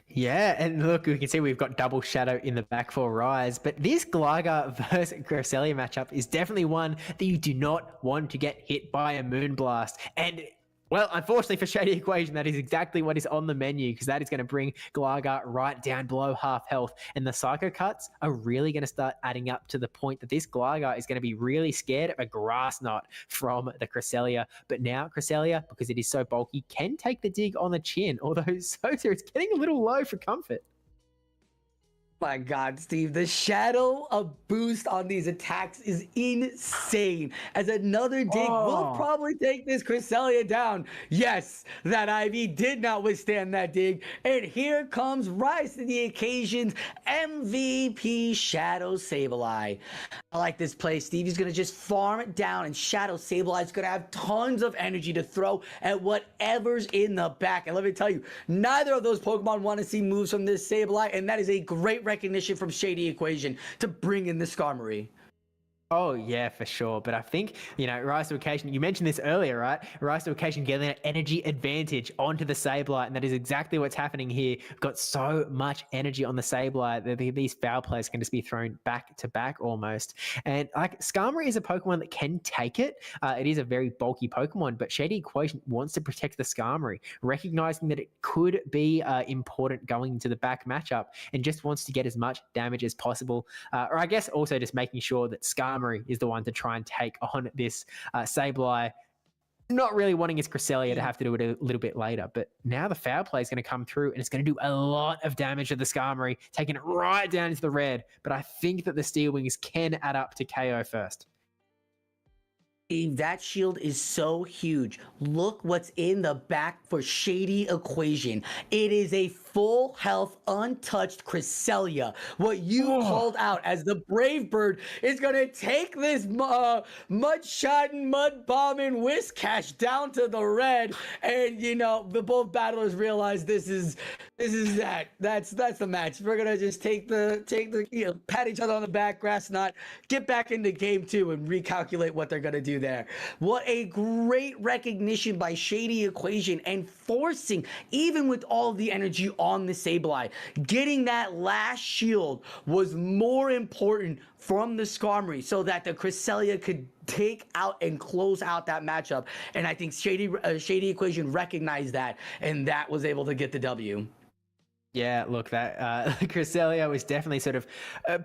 Yeah, and look, we can see we've got double Shadow in the back for Rise, but this LAGr versus Cresselia matchup is definitely one that you do not want to get hit by a Moonblast. And well, unfortunately for Shady Equation, that is exactly what is on the menu, because that is going to bring LAGr right down below half health. And the Psycho Cuts are really going to start adding up to the point that this LAGr is going to be really scared of a Grass Knot from the Cresselia. But now Cresselia, because it is so bulky, can take the dig on the chin, although Sosa is getting a little low for comfort.
My God, Steve, the shadow of boost on these attacks is insane. As another dig will probably take this Cresselia down. Yes, that IV did not withstand that dig. And here comes Rise to the Occasion's MVP Shadow Sableye. I like this play. Steve is going to just farm it down, and Shadow Sableye is going to have tons of energy to throw at whatever's in the back. And let me tell you, neither of those Pokemon want to see moves from this Sableye, and that is a great recognition from Shady Equation to bring in the Skarmory.
Oh, yeah, for sure. But I think, Rise to Occasion, you mentioned this earlier, right? Rise to Occasion getting an energy advantage onto the Sableye, and that is exactly what's happening here. We've got so much energy on the Sableye that these foul plays can just be thrown back to back almost. And like Skarmory is a Pokemon that can take it. It is a very bulky Pokemon, but Shady Equation wants to protect the Skarmory, recognizing that it could be important going into the back matchup, and just wants to get as much damage as possible. Or I guess also just making sure that Skarmory is the one to try and take on this Sableye, not really wanting his Cresselia to have to do it a little bit later. But now the foul play is going to come through, and it's going to do a lot of damage to the Skarmory, taking it right down into the red. But I think that the Steel Wings can add up to KO first.
Steve, that shield is so huge. Look what's in the back for Shady Equation. It is a full health, untouched Cresselia. What you called out as the Brave Bird is going to take this mud-shotting, mud-bombing Whiscash down to the red. And, the both battlers realize this is that. That's the match. We're going to just take the pat each other on the back, Grass Knot, get back into game 2 and recalculate what they're going to do there. What a great recognition by Shady Equation, and forcing, even with all the energy on the Sableye, getting that last shield was more important from the Skarmory so that the Cresselia could take out and close out that matchup. And I think Shady Equation recognized that, and that was able to get the W.
Yeah, look, that Cresselia was definitely sort of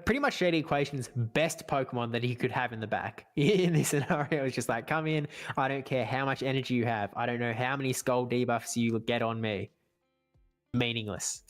pretty much Shady Equation's best Pokemon that he could have in the back. In this scenario, it's just like, come in, I don't care how much energy you have. I don't know how many Skull debuffs you get on me. Meaningless.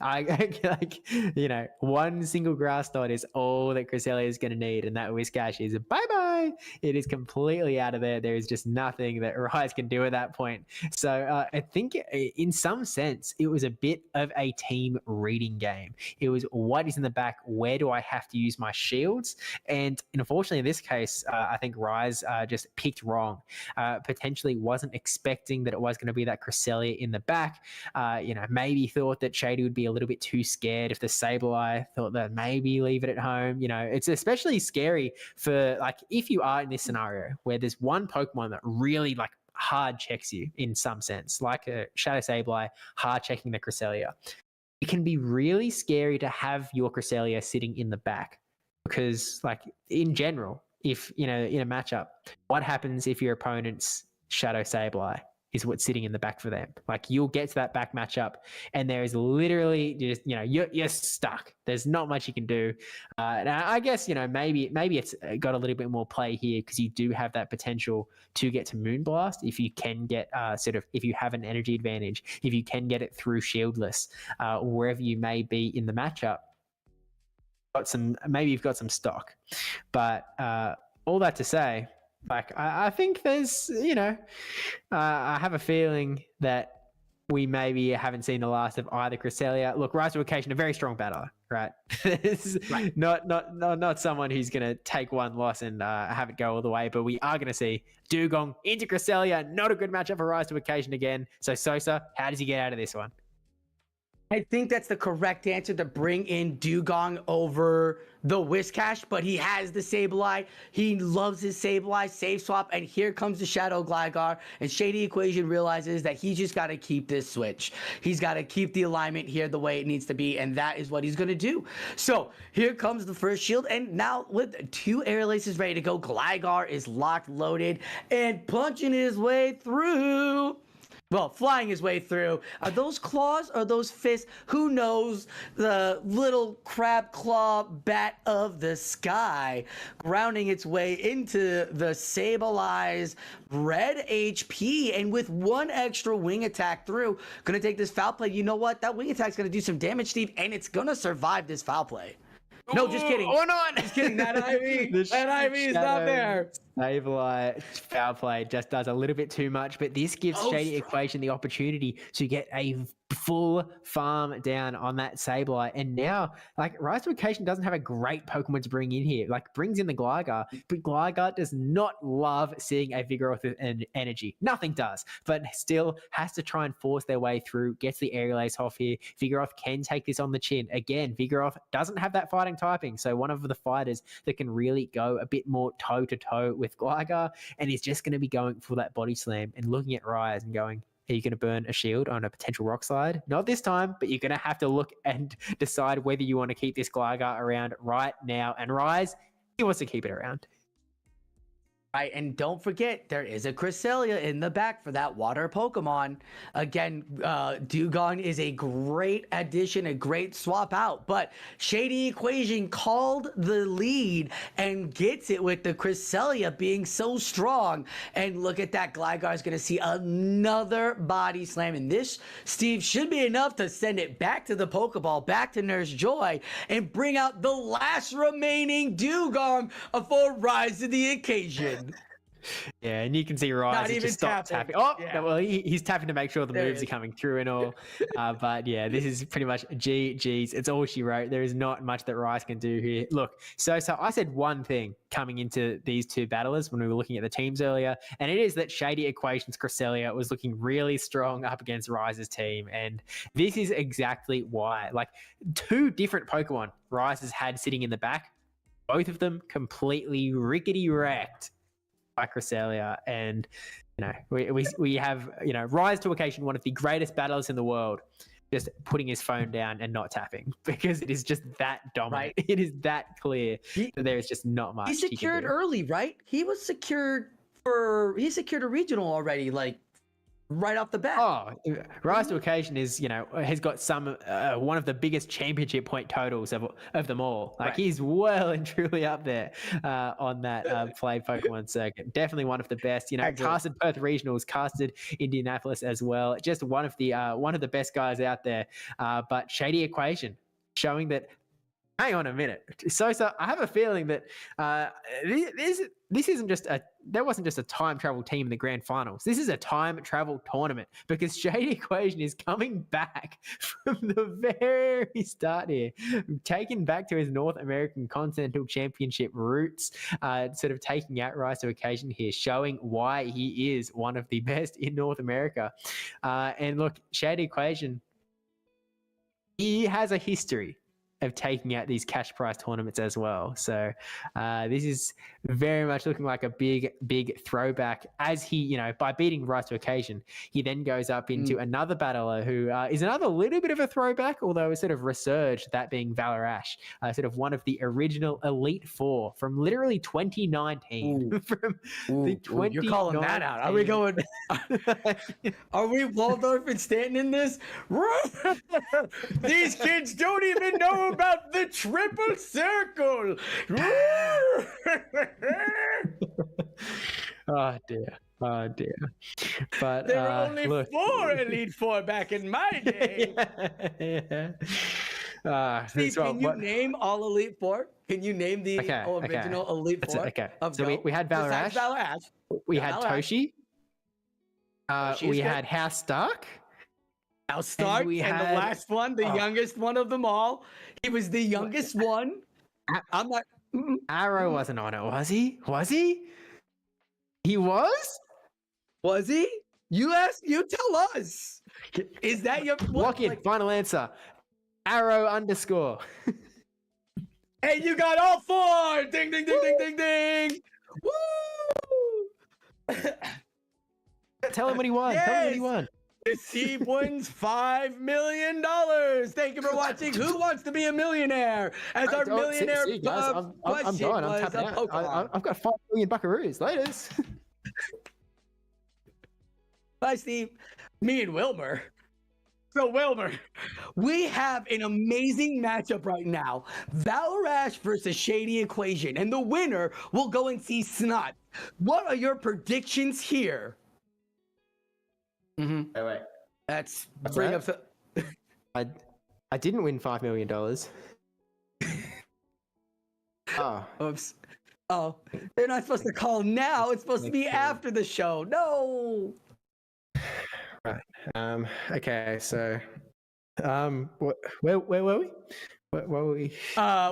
One single Grass Knot is all that Cresselia is going to need, and that Whiscash is bye-bye. It is completely out of there. There is just nothing that Rise can do at that point. So I think in some sense, it was a bit of a team reading game. It was what is in the back, where do I have to use my shields? And unfortunately, in this case, I think Rise just picked wrong. Potentially wasn't expecting that it was going to be that Cresselia in the back. Maybe thought that Shady would be a little bit too scared if the Sableye, thought that maybe leave it at home. It's especially scary for, if you are in this scenario where there's one Pokemon that really hard checks you in some sense, like a Shadow Sableye hard checking the Cresselia. It can be really scary to have your Cresselia sitting in the back, because in general, if in a matchup, what happens if your opponent's Shadow Sableye is what's sitting in the back for them? You'll get to that back matchup, and there is literally just, you're stuck. There's not much you can do. Now, I guess, maybe it's got a little bit more play here, because you do have that potential to get to Moonblast if you can get if you have an energy advantage, if you can get it through shieldless, wherever you may be in the matchup. Maybe you've got some stock. But all that to say, I think there's, I have a feeling that we maybe haven't seen the last of either Cresselia. Look, Rise to Occasion, a very strong battler, right? This is
Right.
not someone who's going to take one loss and have it go all the way, but we are going to see Dugong into Cresselia. Not a good matchup for Rise to Occasion again. So Sosa, how does he get out of this one?
I think that's the correct answer, to bring in Dugong over the Whiscash, but he has the Sableye. He loves his Sableye, save swap, and here comes the Shadow Gligar, and Shady Equation realizes that he's just got to keep this switch. He's got to keep the alignment here the way it needs to be, and that is what he's going to do. So here comes the first shield, and now with 2 air laces ready to go, Gligar is locked, loaded, and punching his way through. Well, flying his way through. Are those claws or those fists? Who knows? The little crab claw bat of the sky grounding its way into the Sableye's red HP, and with 1 extra wing attack through, gonna take this foul play. You know what? That wing attack's gonna do some damage, Steve, and it's gonna survive this foul play. No, just kidding.
Oh, no.
Just kidding. That IV is not there.
Sableye foul play just does a little bit too much, but this gives Shady Equation the opportunity to get a full farm down on that Sableye. And now, like, Rise to Occasion doesn't have a great Pokemon to bring in here. Like, brings in the Gligar, but Gligar does not love seeing a Vigoroth with an energy. Nothing does, but still has to try and force their way through, gets the Aerial Ace off here. Vigoroth can take this on the chin. Again, Vigoroth doesn't have that fighting typing, so one of the fighters that can really go a bit more toe-to-toe with Gligar, and he's just going to be going for that body slam and looking at Rise and going, are you going to burn a shield on a potential rock slide? Not this time, but you're going to have to look and decide whether you want to keep this Gligar around right now. And Rise, he wants to keep it around.
Right, and don't forget, there is a Cresselia in the back for that water Pokemon. Again, Dugong is a great addition, a great swap out, but Shady Equation called the lead and gets it with the Cresselia being so strong. And look at that, Gligar is going to see another body slam, and this, Steve, should be enough to send it back to the Pokeball, back to Nurse Joy, and bring out the last remaining Dugong for Rise to the Occasion.
Yeah, and you can see Rise just stop tapping. Oh, yeah. No, well, he's tapping to make sure the moves are coming through and all. But yeah, this is pretty much GG's. It's all she wrote. There is not much that Rise can do here. Look, so I said one thing coming into these 2 battlers when we were looking at the teams earlier, and it is that Shady Equation's Cresselia was looking really strong up against Rise's team, and this is exactly why. Like, 2 different Pokemon Rise has had sitting in the back, both of them completely rickety wrecked by Cresselia, and you know we have, you know, Rise to Occasion, one of the greatest battlers in the world, just putting his phone down and not tapping because it is just that dominant. Right. It is that clear that there is just not much.
He secured early, right? He secured a regional already, like right off the bat.
Oh, Rise to Occasion is, you know, has got some one of the biggest championship point totals of them all. Like, he's well and truly up there on that played Pokemon circuit. Definitely one of the best. You know, casted Perth Regionals, casted Indianapolis as well. Just one of the best guys out there. But Shady Equation showing that. Hang on a minute, Sosa. I have a feeling that this isn't just there wasn't just a time travel team in the grand finals. This is a time travel tournament, because Shady Equation is coming back from the very start here, taken back to his North American Continental Championship roots, sort of taking out Rise to Occasion here, showing why he is one of the best in North America. And look, Shady Equation, he has a history of taking out these cash prize tournaments as well. So this is very much looking like a big throwback, as he, you know, by beating Rise to Occasion, he then goes up into another battler who is another little bit of a throwback, although it's sort of resurged, that being Valor Ash, sort of one of the original Elite Four from literally 2019.
You're calling that out. Are we going? Are we Waldorf and Stanton in this? These kids don't even know about the triple circle.
Oh dear. But
there were only 4 Elite Four back in my day. Steve, can you name all Elite Four? Can you name the original Elite Four?
Okay. So we had Valor Ash. We had Toshi. We had House Stark.
Now Stark,
we
and the
had-
last one, the youngest one of them all. He was the youngest one. I'm not.
Arrow wasn't on it, was he? Was he? He was?
Was he? You ask. You tell us. Is that your
Lock in. Final answer. Arrow _.
And you got all 4. Ding, ding, ding, ding, ding, ding. Woo!
Tell him what he won. Tell him what he won.
The team wins $5 million. Thank you for watching. Who wants to be a millionaire? As our millionaire
see, guys, I'm done. I'm tapping out. I've got 5 million buckaroos. Laters.
Bye, Steve. Me and Wilmer. So, Wilmer, we have an amazing matchup right now. Valrash versus Shady Equation. And the winner will go and see Snot. What are your predictions here?
Wait.
That's
What's
bring
that?
up.
I didn't win $5 million. Oh.
Oops. Oh, they're not supposed to call now. It's supposed to be after the show. No.
Right. Okay. So, where were we? Where were we?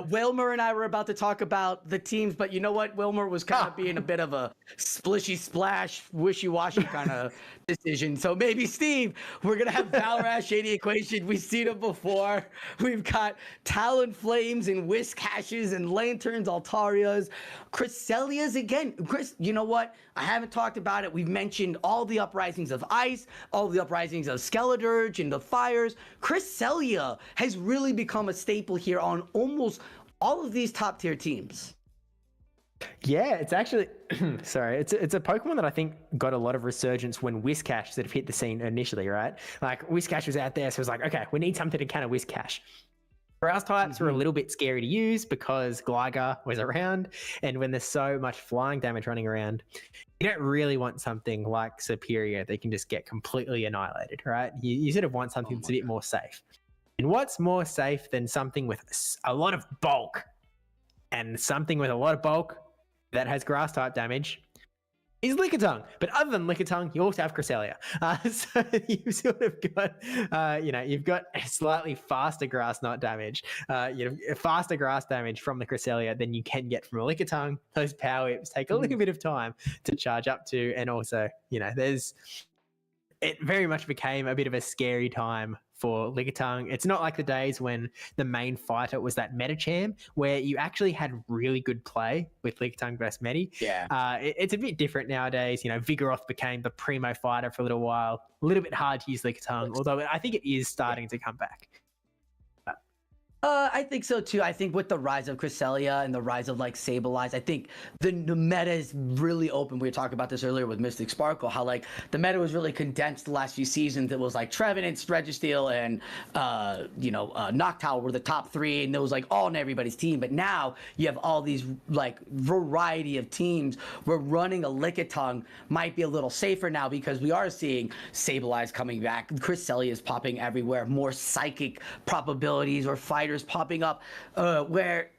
Wilmer and I were about to talk about the teams, but you know what? Wilmer was kind of being a bit of a splishy splash, wishy-washy kind of decision. So maybe Steve, we're gonna have Valrash, Shady Equation. We've seen it before. We've got Talon Flames and Whisk Hashes and Lanterns, Altarias, Chryselias again. Chris, you know what? I haven't talked about it. We've mentioned all the uprisings of Ice, all the uprisings of Skeledirge and the Fires. Chryselia has really become a staple here on almost all of these top tier teams.
Yeah, it's actually sorry, it's a Pokemon that I think got a lot of resurgence when Whiscash sort of hit the scene initially, right? Like Whiscash was out there, so it was like, okay, we need something to counter Whiscash. Grass types were a little bit scary to use because LAGr was around, and when there's so much flying damage running around, you don't really want something like Superior that can just get completely annihilated, right? You sort of want something that's a bit more safe. And what's more safe than something with a lot of bulk? And something with a lot of bulk that has grass type damage is Lickitung. But other than Lickitung, you also have Cresselia. So you've sort of got, you've got a slightly faster grass knot damage, faster grass damage from the Cresselia than you can get from a Lickitung. Those power whips take a little bit of time to charge up to. And also, it very much became a bit of a scary time for Lickitung. It's not like the days when the main fighter was that Metacham, where you actually had really good play with Lickitung versus Medi.
Yeah.
It's a bit different nowadays. Vigoroth became the primo fighter for a little while. A little bit hard to use Lickitung, although I think it is starting to come back.
I think so too. I think with the rise of Cresselia and the rise of like Sableye, I think the meta is really open. We were talking about this earlier with Mystic Sparkle, how like the meta was really condensed the last few seasons. It was like Trevenant, Registeel, and Noctowl were the top 3, and it was like all on everybody's team. But now you have all these like variety of teams where running a Lickitung might be a little safer now because we are seeing Sableye coming back. Cresselia is popping everywhere. More psychic probabilities or fighters popping up where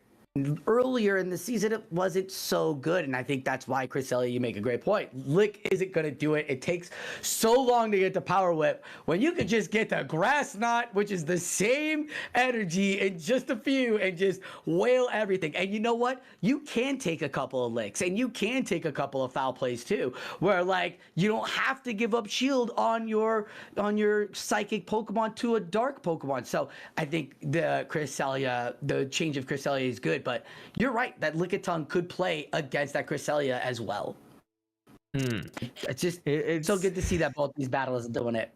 earlier in the season it wasn't so good, and I think that's why Cresselia, you make a great point. Lick isn't going to do it. It takes so long to get the power whip when you could just get the grass knot, which is the same energy in just a few, and just wail everything. And you know what? You can take a couple of licks, and you can take a couple of foul plays too, where like you don't have to give up shield on your psychic Pokemon to a dark Pokemon. So I think the change of Cresselia is good. But you're right that Lickitung could play against that Cresselia as well. It's so good to see that both these battles are doing it.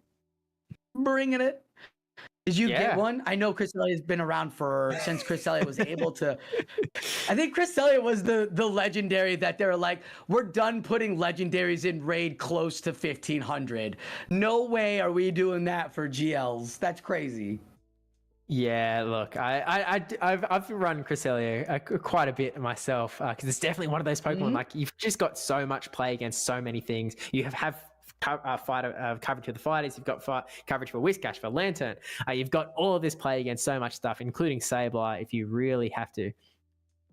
Bringing it. Did you get one? I know Cresselia has been around since Cresselia was able to. I think Cresselia was the legendary that they were like, we're done putting legendaries in raid close to 1500. No way are we doing that for GLs. That's crazy.
Yeah, look, I've run Cresselia quite a bit myself because it's definitely one of those Pokemon. Like you've just got so much play against so many things. You have coverage for the fighters. You've got coverage for Whiscash, for Lantern. You've got all of this play against so much stuff, including Sableye, if you really have to.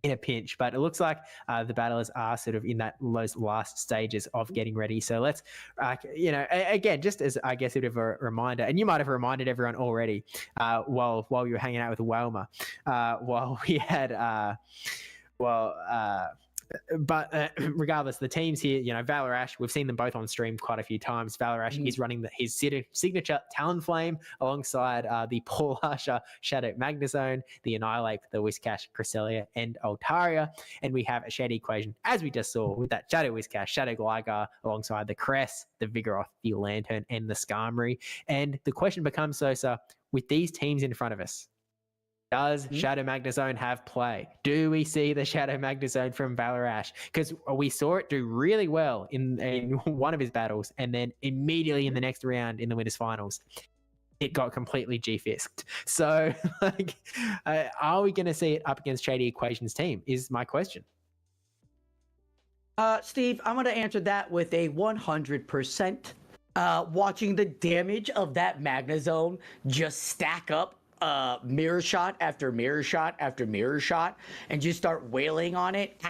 in a pinch. But it looks like the battlers are sort of in those last stages of getting ready. So let's, again, just as I guess a bit of a reminder, and you might have reminded everyone already while you were hanging out with Wilma, while we had, but regardless, the teams here, Valor-Ash, we've seen them both on stream quite a few times. Valor-Ash is running his signature Talonflame alongside the Paul Harsher Shadow Magnezone, the Annihilate, the Whiscash, Cresselia, and Altaria. And we have a Shady Equation, as we just saw, with that Shadow Whiscash, Shadow LAGr, alongside the Cress, the Vigoroth, the Lantern, and the Skarmory. And the question becomes, Sosa, with these teams in front of us, does Shadow Magnezone have play? Do we see the Shadow Magnezone from Valor-Ash? Because we saw it do really well in one of his battles, and then immediately in the next round in the Winners' Finals, it got completely G-fisked. So, are we going to see it up against Shady Equation's team is my question.
Steve, I'm going to answer that with a 100%. Watching the damage of that Magnezone just stack up mirror shot after mirror shot after mirror shot and just start wailing on it.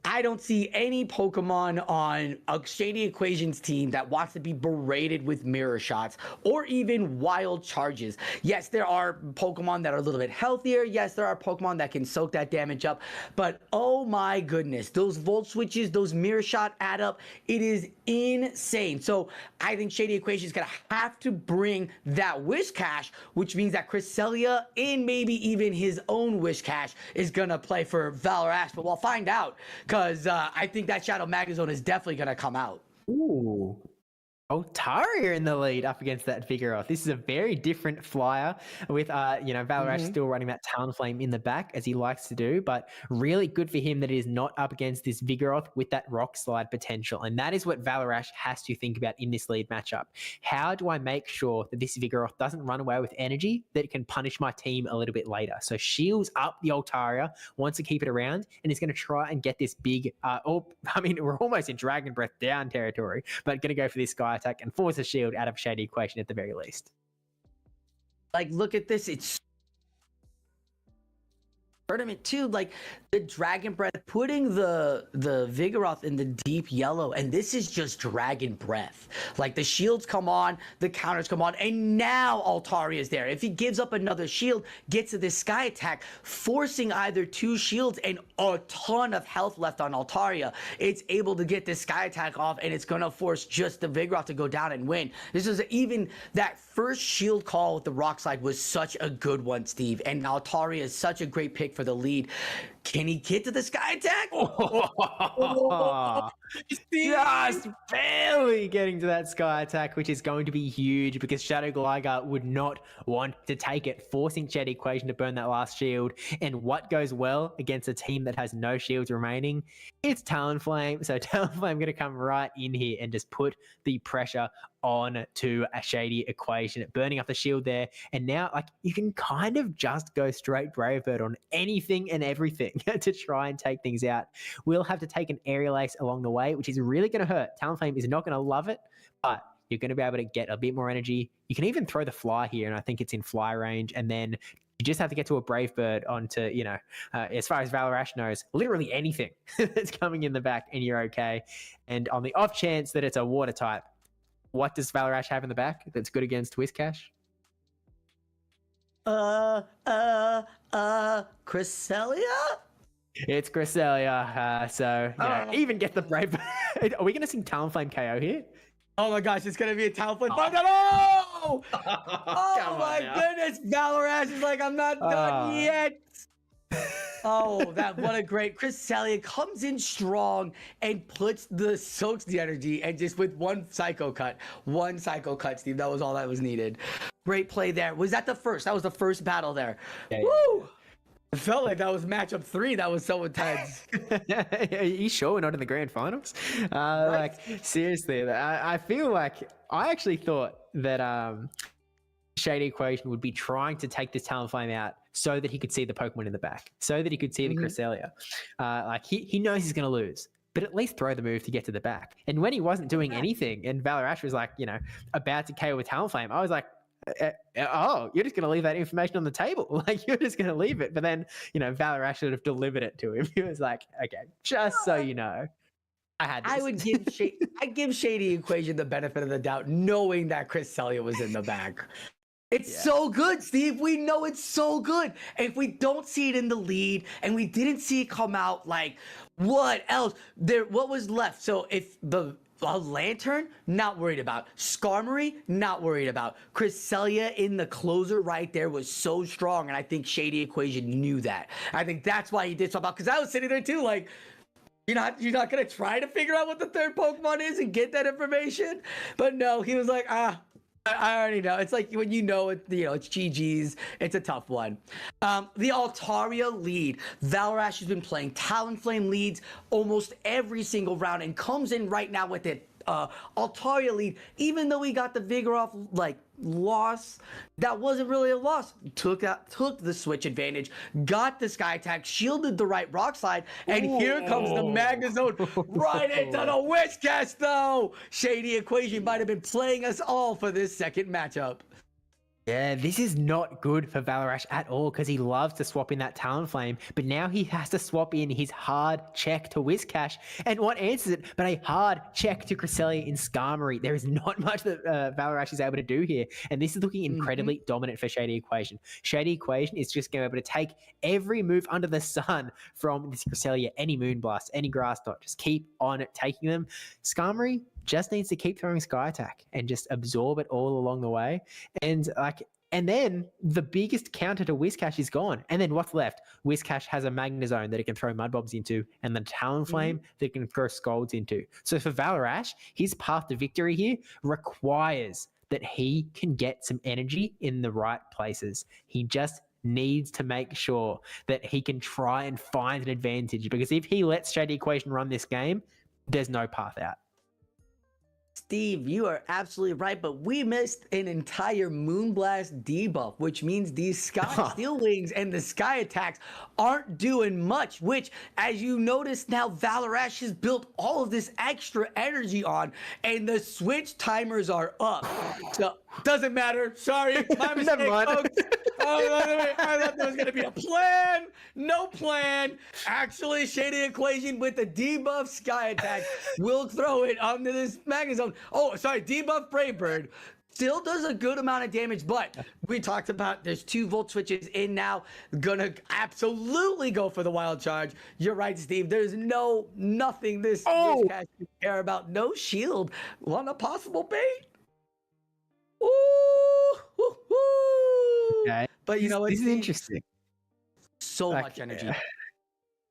I don't see any Pokemon on a Shady Equations team that wants to be berated with mirror shots or even wild charges. Yes, there are Pokemon that are a little bit healthier. Yes, there are Pokemon that can soak that damage up. But oh my goodness, those Volt Switches, those mirror shot add up. It is insane. So I think Shady Equations is going to have to bring that Whiscash, which means that Cresselia and maybe even his own Whiscash is going to play for Valor-Ash. But we'll find out, because I think that Shadow Magnezone is definitely going to come out.
Ooh. Altaria in the lead up against that Vigoroth. This is a very different flyer with, Valor-Ash still running that Talonflame in the back as he likes to do, but really good for him that it is not up against this Vigoroth with that Rock Slide potential. And that is what Valor-Ash has to think about in this lead matchup. How do I make sure that this Vigoroth doesn't run away with energy that can punish my team a little bit later? So shields up the Altaria, wants to keep it around, and is going to try and get this big, we're almost in Dragon Breath down territory, but going to go for this Sky Attack and force a shield out of Shady Equation at the very least.
Like, look at this. It's tournament too, like the Dragon Breath, putting the Vigoroth in the deep yellow, and this is just Dragon Breath. Like, the shields come on, the counters come on, and now Altaria is there. If he gives up another shield, gets to this Sky Attack, forcing either two shields and a ton of health left on Altaria, it's able to get this Sky Attack off, and it's gonna force just the Vigoroth to go down and win. This is even that first shield call with the Rock Slide was such a good one, Steve, and Altaria is such a great pick for the lead. Can he get to the Sky Attack?
Just barely getting to that Sky Attack, which is going to be huge because Shadow LAGr would not want to take it, forcing Shady Equation to burn that last shield. And what goes well against a team that has no shields remaining? It's Talonflame. So Talonflame going to come right in here and just put the pressure on to a Shady Equation, burning up the shield there. And now, like, you can kind of just go straight Brave Bird on anything and everything to try and take things out. We'll have to take an Aerial Ace along the way, which is really going to hurt. Talonflame is not going to love it, but you're going to be able to get a bit more energy. You can even throw the Fly here, and I think it's in fly range, and then you just have to get to a Brave Bird onto, as far as Valor-Ash knows, literally anything that's coming in the back, and you're okay. And on the off chance that it's a water type, what does Valor-Ash have in the back that's good against Whiscash?
Cresselia?
It's Cresselia. Even get the Brave. Are we going to see Talonflame KO here?
Oh my gosh, it's going to be a Talonflame. Oh, oh my goodness. Valor-Ash is like, I'm not done yet. What a great Cresselia comes in strong and soaks the energy, and just with one Psycho Cut, Steve. That was all that was needed. Great play there. Was that the first? That was the first battle there. Yeah, woo! I felt like that was matchup 3. That was so intense.
Are you sure we're not in the grand finals? Right. Like, seriously, I feel like I actually thought that Shady Equation would be trying to take this Talonflame out so that he could see the Pokemon in the back, so that he could see the Cresselia. He knows he's going to lose, but at least throw the move to get to the back. And when he wasn't doing anything and Valor-Ash was like, about to KO with Talonflame, I was like, oh, you're just going to leave that information on the table. Like, you're just going to leave it. But then, Valorant should have delivered it to him. He was like, okay, just so you know, I had this.
I'd give Shady Equation the benefit of the doubt, knowing that Chris Celia was in the back. It's so good, Steve. We know it's so good. And if we don't see it in the lead and we didn't see it come out, like, what else? What was left? So if the Lantern, not worried about. Skarmory, not worried about. Chris Celia in the closer right there was so strong, and I think Shady Equation knew that. I think that's why he did something, because I was sitting there too, like, you're not gonna try to figure out what the third Pokemon is and get that information? But no, he was like, I already know. It's like when it's GG's. It's a tough one. The Altaria lead. Valrash has been playing Talonflame leads almost every single round and comes in right now with it. Altaria lead, even though he got the Vigoroth loss, that wasn't really a loss. Took the switch advantage, got the Sky Attack, shielded the right Rock Slide, and here comes the Magnezone right into the Whiscash though. Shady Equation might have been playing us all for this second matchup.
Yeah, this is not good for Valarash at all because he loves to swap in that Talonflame, but now he has to swap in his hard check to Whiscash. And what answers it but a hard check to Cresselia in Skarmory? There is not much that Valarash is able to do here, and this is looking incredibly dominant for Shady Equation. Shady Equation is just going to be able to take every move under the sun from this Cresselia, any Moonblast, any Grass Knot, just keep on taking them. Skarmory just needs to keep throwing Sky Attack and just absorb it all along the way. And then the biggest counter to Whiscash is gone. And then what's left? Whiscash has a Magnezone that it can throw Mudbobs into, and then Talonflame that it can throw Scalds into. So for Valarash, his path to victory here requires that he can get some energy in the right places. He just needs to make sure that he can try and find an advantage, because if he lets Shady Equation run this game, there's no path out.
Steve, you are absolutely right, but we missed an entire Moonblast debuff, which means these Sky Steel Wings and the Sky Attacks aren't doing much, which, as you notice now, Valarash has built all of this extra energy on, and the switch timers are up. So, doesn't matter. Sorry, my mistake, folks. I thought there was going to be a plan. No plan. Actually, Shady Equation with the debuff Sky Attack will throw it onto this Magnezone. Oh, sorry, debuff Braybird. Still does a good amount of damage, but we talked about there's 2 Volt Switches in now. Gonna absolutely go for the Wild Charge. You're right, Steve. There's nothing this Whiscash can care about. No shield. Want a possible bait? Ooh, woo, woo.
Okay.
But
this is interesting.
So much energy.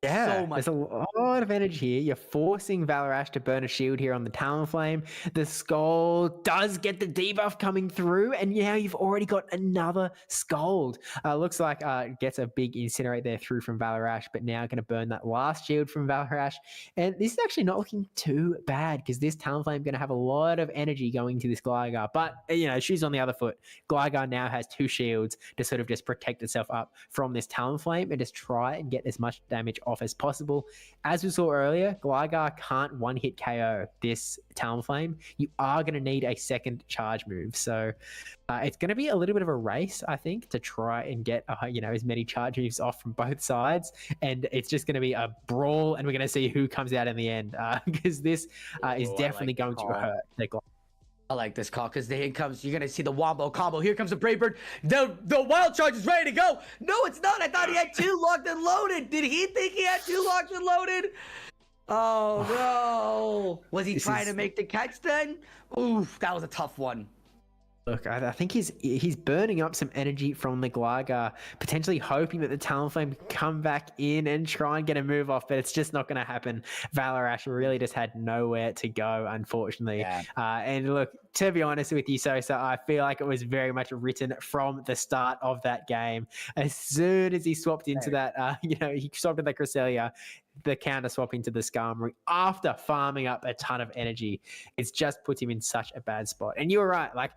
Yeah,
so much.
There's a lot of energy here. You're forcing Valarash to burn a shield here on the Talonflame. The Scald does get the debuff coming through, and now you've already got another Scald. Looks like gets a big Incinerate there through from Valarash, but now going to burn that last shield from Valarash. And this is actually not looking too bad, because this Talonflame going to have a lot of energy going to this Gligar. But, shoes on the other foot. Gligar now has 2 shields to sort of just protect itself up from this Talonflame and just try and get as much damage off as possible. As we saw earlier, Gligar can't one-hit KO this Talonflame. You are going to need a second charge move. So it's going to be a little bit of a race, I think, to try and get as many charge moves off from both sides. And it's just going to be a brawl, and we're going to see who comes out in the end, because this is definitely going to hurt the Gligar.
I like this call, because here comes, you're going to see the Wombo combo. Here comes the Braybird. The Wild Charge is ready to go. No, it's not. I thought he had 2 locked and loaded. Did he think he had 2 locked and loaded? Oh, no. Was he trying to make the catch then? Oof, that was a tough one.
Look, I think he's burning up some energy from the Gligar, potentially hoping that the Talonflame can come back in and try and get a move off, but it's just not going to happen. Valarash really just had nowhere to go, unfortunately.
Yeah.
And look, to be honest with you, Sosa, I feel like it was very much written from the start of that game. As soon as he swapped into that, he swapped into the Cresselia, the counter swap into the Skarmory after farming up a ton of energy. It's just put him in such a bad spot. And you were right, like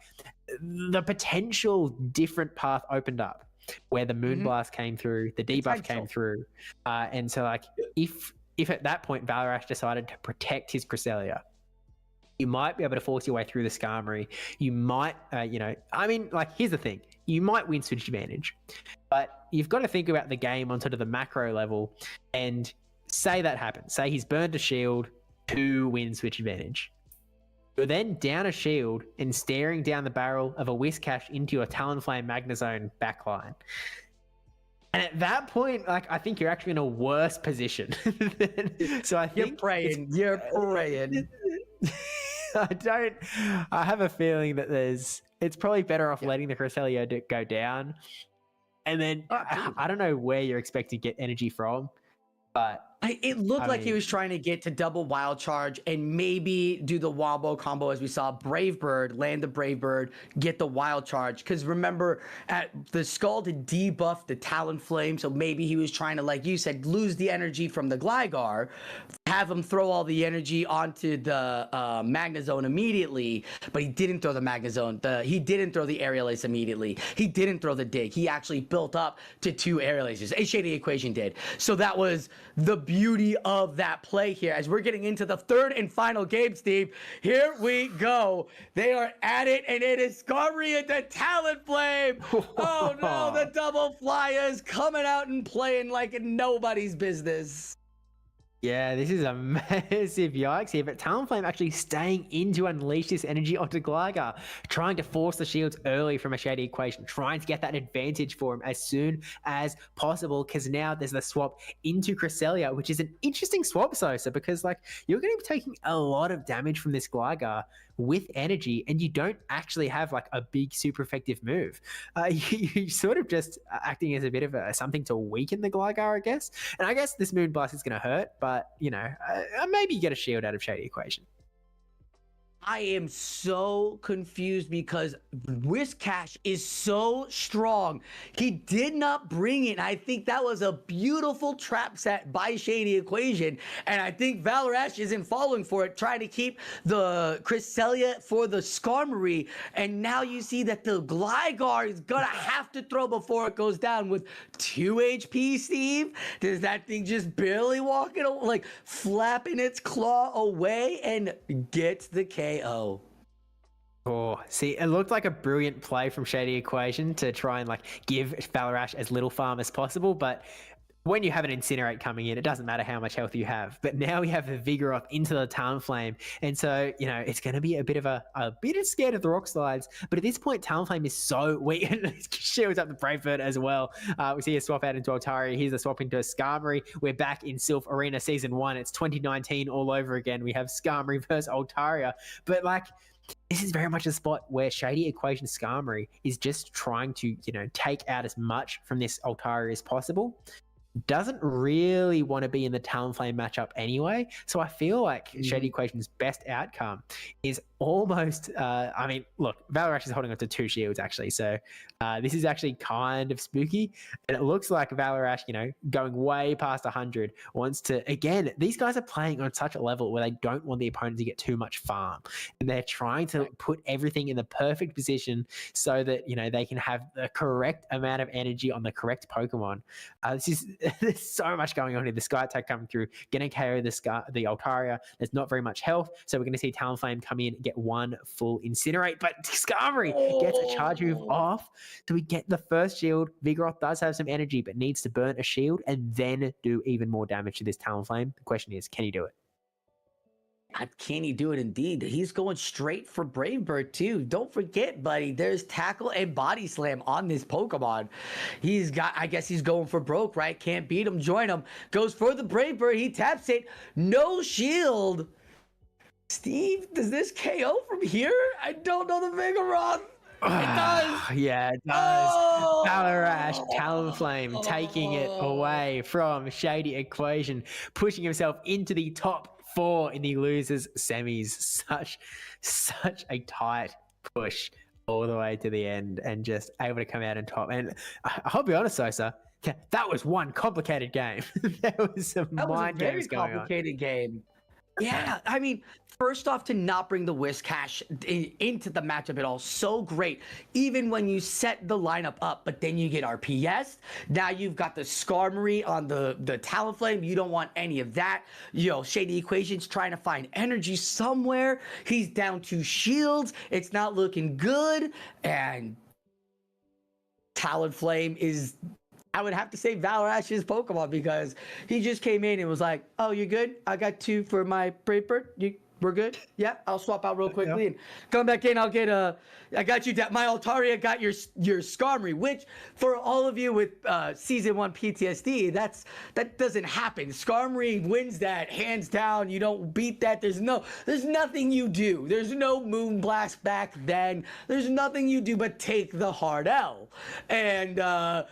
the potential different path opened up where the Moonblast came through, the debuff came through. And so if at that point Valarash decided to protect his Cresselia, You might be able to force your way through the Skarmory. You might, here's the thing. You might win switch advantage, but you've got to think about the game on sort of the macro level, and say that happens. Say he's burned a shield to win switch advantage. You're then down a shield and staring down the barrel of a Whiscash into your Talonflame Magnezone backline. And at that point, I think you're actually in a worse position. So I think
you're praying.
I have a feeling that it's probably better off letting the Cresselia go down. And then I don't know where you're expecting to get energy from, but
it looked like he was trying to get to double Wild Charge and maybe do the Wombo combo as we saw Brave Bird, land the Brave Bird, get the Wild Charge. Because remember, at the Skull to debuff the Talonflame, so maybe he was trying to, like you said, lose the energy from the Gligar, have him throw all the energy onto the Magnezone immediately, but he didn't throw the Magnezone. He didn't throw the Aerial Ace immediately. He didn't throw the Dig. He actually built up to 2 Aerial Aces. A Shady Equation did. So that was the beauty of that play here. As we're getting into the 3rd and final game, Steve, here we go. They are at it, and it is Skarmory into Talonflame. Oh no, the double flyers coming out and playing like nobody's business.
Yeah, this is a massive yikes here, but Talonflame actually staying in to unleash this energy onto Gligar, trying to force the shields early from a Shady Equation, trying to get that advantage for him as soon as possible, because now there's the swap into Cresselia, which is an interesting swap, Sosa, because you're going to be taking a lot of damage from this Gligar with energy, and you don't actually have a big super effective move. You sort of just acting as a bit of something to weaken the Gligar, I guess. And I guess this Moonblast is going to hurt, but maybe you get a shield out of Shady Equation.
I am so confused because Whiscash is so strong. He did not bring it. I think that was a beautiful trap set by Shady Equation. And I think Valarash isn't falling for it, trying to keep the Cresselia for the Skarmory. And now you see that the Gligar is going to have to throw before it goes down with 2 HP, Steve. Does that thing just barely walking, flapping its claw away and gets the KO?
Oh, see, it looked like a brilliant play from Shady Equation to try and give Valarash as little farm as possible, but when you have an Incinerate coming in, it doesn't matter how much health you have. But now we have the Vigoroth into the Talonflame, and so it's going to be a bit scared of the Rock Slides. But at this point, Talonflame is so weak, and it shields up the Brave Bird as well. We see a swap out into Altaria. Here's a swap into a Skarmory. We're back in Sylph Arena Season 1. It's 2019 all over again. We have Skarmory versus Altaria, but this is very much a spot where Shady Equation Skarmory is just trying to, take out as much from this Altaria as possible. Doesn't really want to be in the Talonflame matchup anyway. So I feel like Shady Equation's best outcome is almost, look, Valarash is holding on to 2 shields actually. So this is actually kind of spooky. And it looks like Valarash, going way past 100, wants to, again, these guys are playing on such a level where they don't want the opponent to get too much farm. And they're trying to put everything in the perfect position so that, they can have the correct amount of energy on the correct Pokemon. There's so much going on here. The Sky Attack coming through, getting KO the Altaria. There's not very much health, so we're going to see Talonflame come in, get 1 full Incinerate, but Skarmory gets a charge move off, so we get the first shield. Vigoroth does have some energy, but needs to burn a shield and then do even more damage to this Talonflame. The question is, can he do it?
Can he do it indeed? He's going straight for Brave Bird too. Don't forget, buddy, there's Tackle and Body Slam on this Pokemon. I guess he's going for broke, right? Can't beat him, join him. Goes for the Brave Bird, he taps it. No shield. Steve, does this KO from here? I don't know the Vigoroth. It does.
Yeah, it does. Oh. Valarash, Talonflame, taking it away from Shady Equation, pushing himself into the top 4 in the losers semis. Such a tight push all the way to the end, and just able to come out on top. And I'll be honest, Sosa, that was one complicated game. There was some mind games going on.
That was a very complicated game. Yeah, I mean, first off, to not bring the Whiscash into the matchup at all, so great. Even when you set the lineup up, but then you get RPS. Now you've got the Skarmory on the Talonflame. You don't want any of that. Shady Equation's trying to find energy somewhere. He's down 2 shields. It's not looking good. And Talonflame is, I would have to say, Valorash's Pokemon, because he just came in and was like, "Oh, you good? I got 2 for my Brave Bird. We're good? Yeah, I'll swap out real quickly and come back in. I got you. My Altaria got your Skarmory," which, for all of you with Season 1 PTSD, that doesn't happen. Skarmory wins that hands down. You don't beat that. There's nothing you do. There's no Moonblast back then. There's nothing you do but take the hard L. And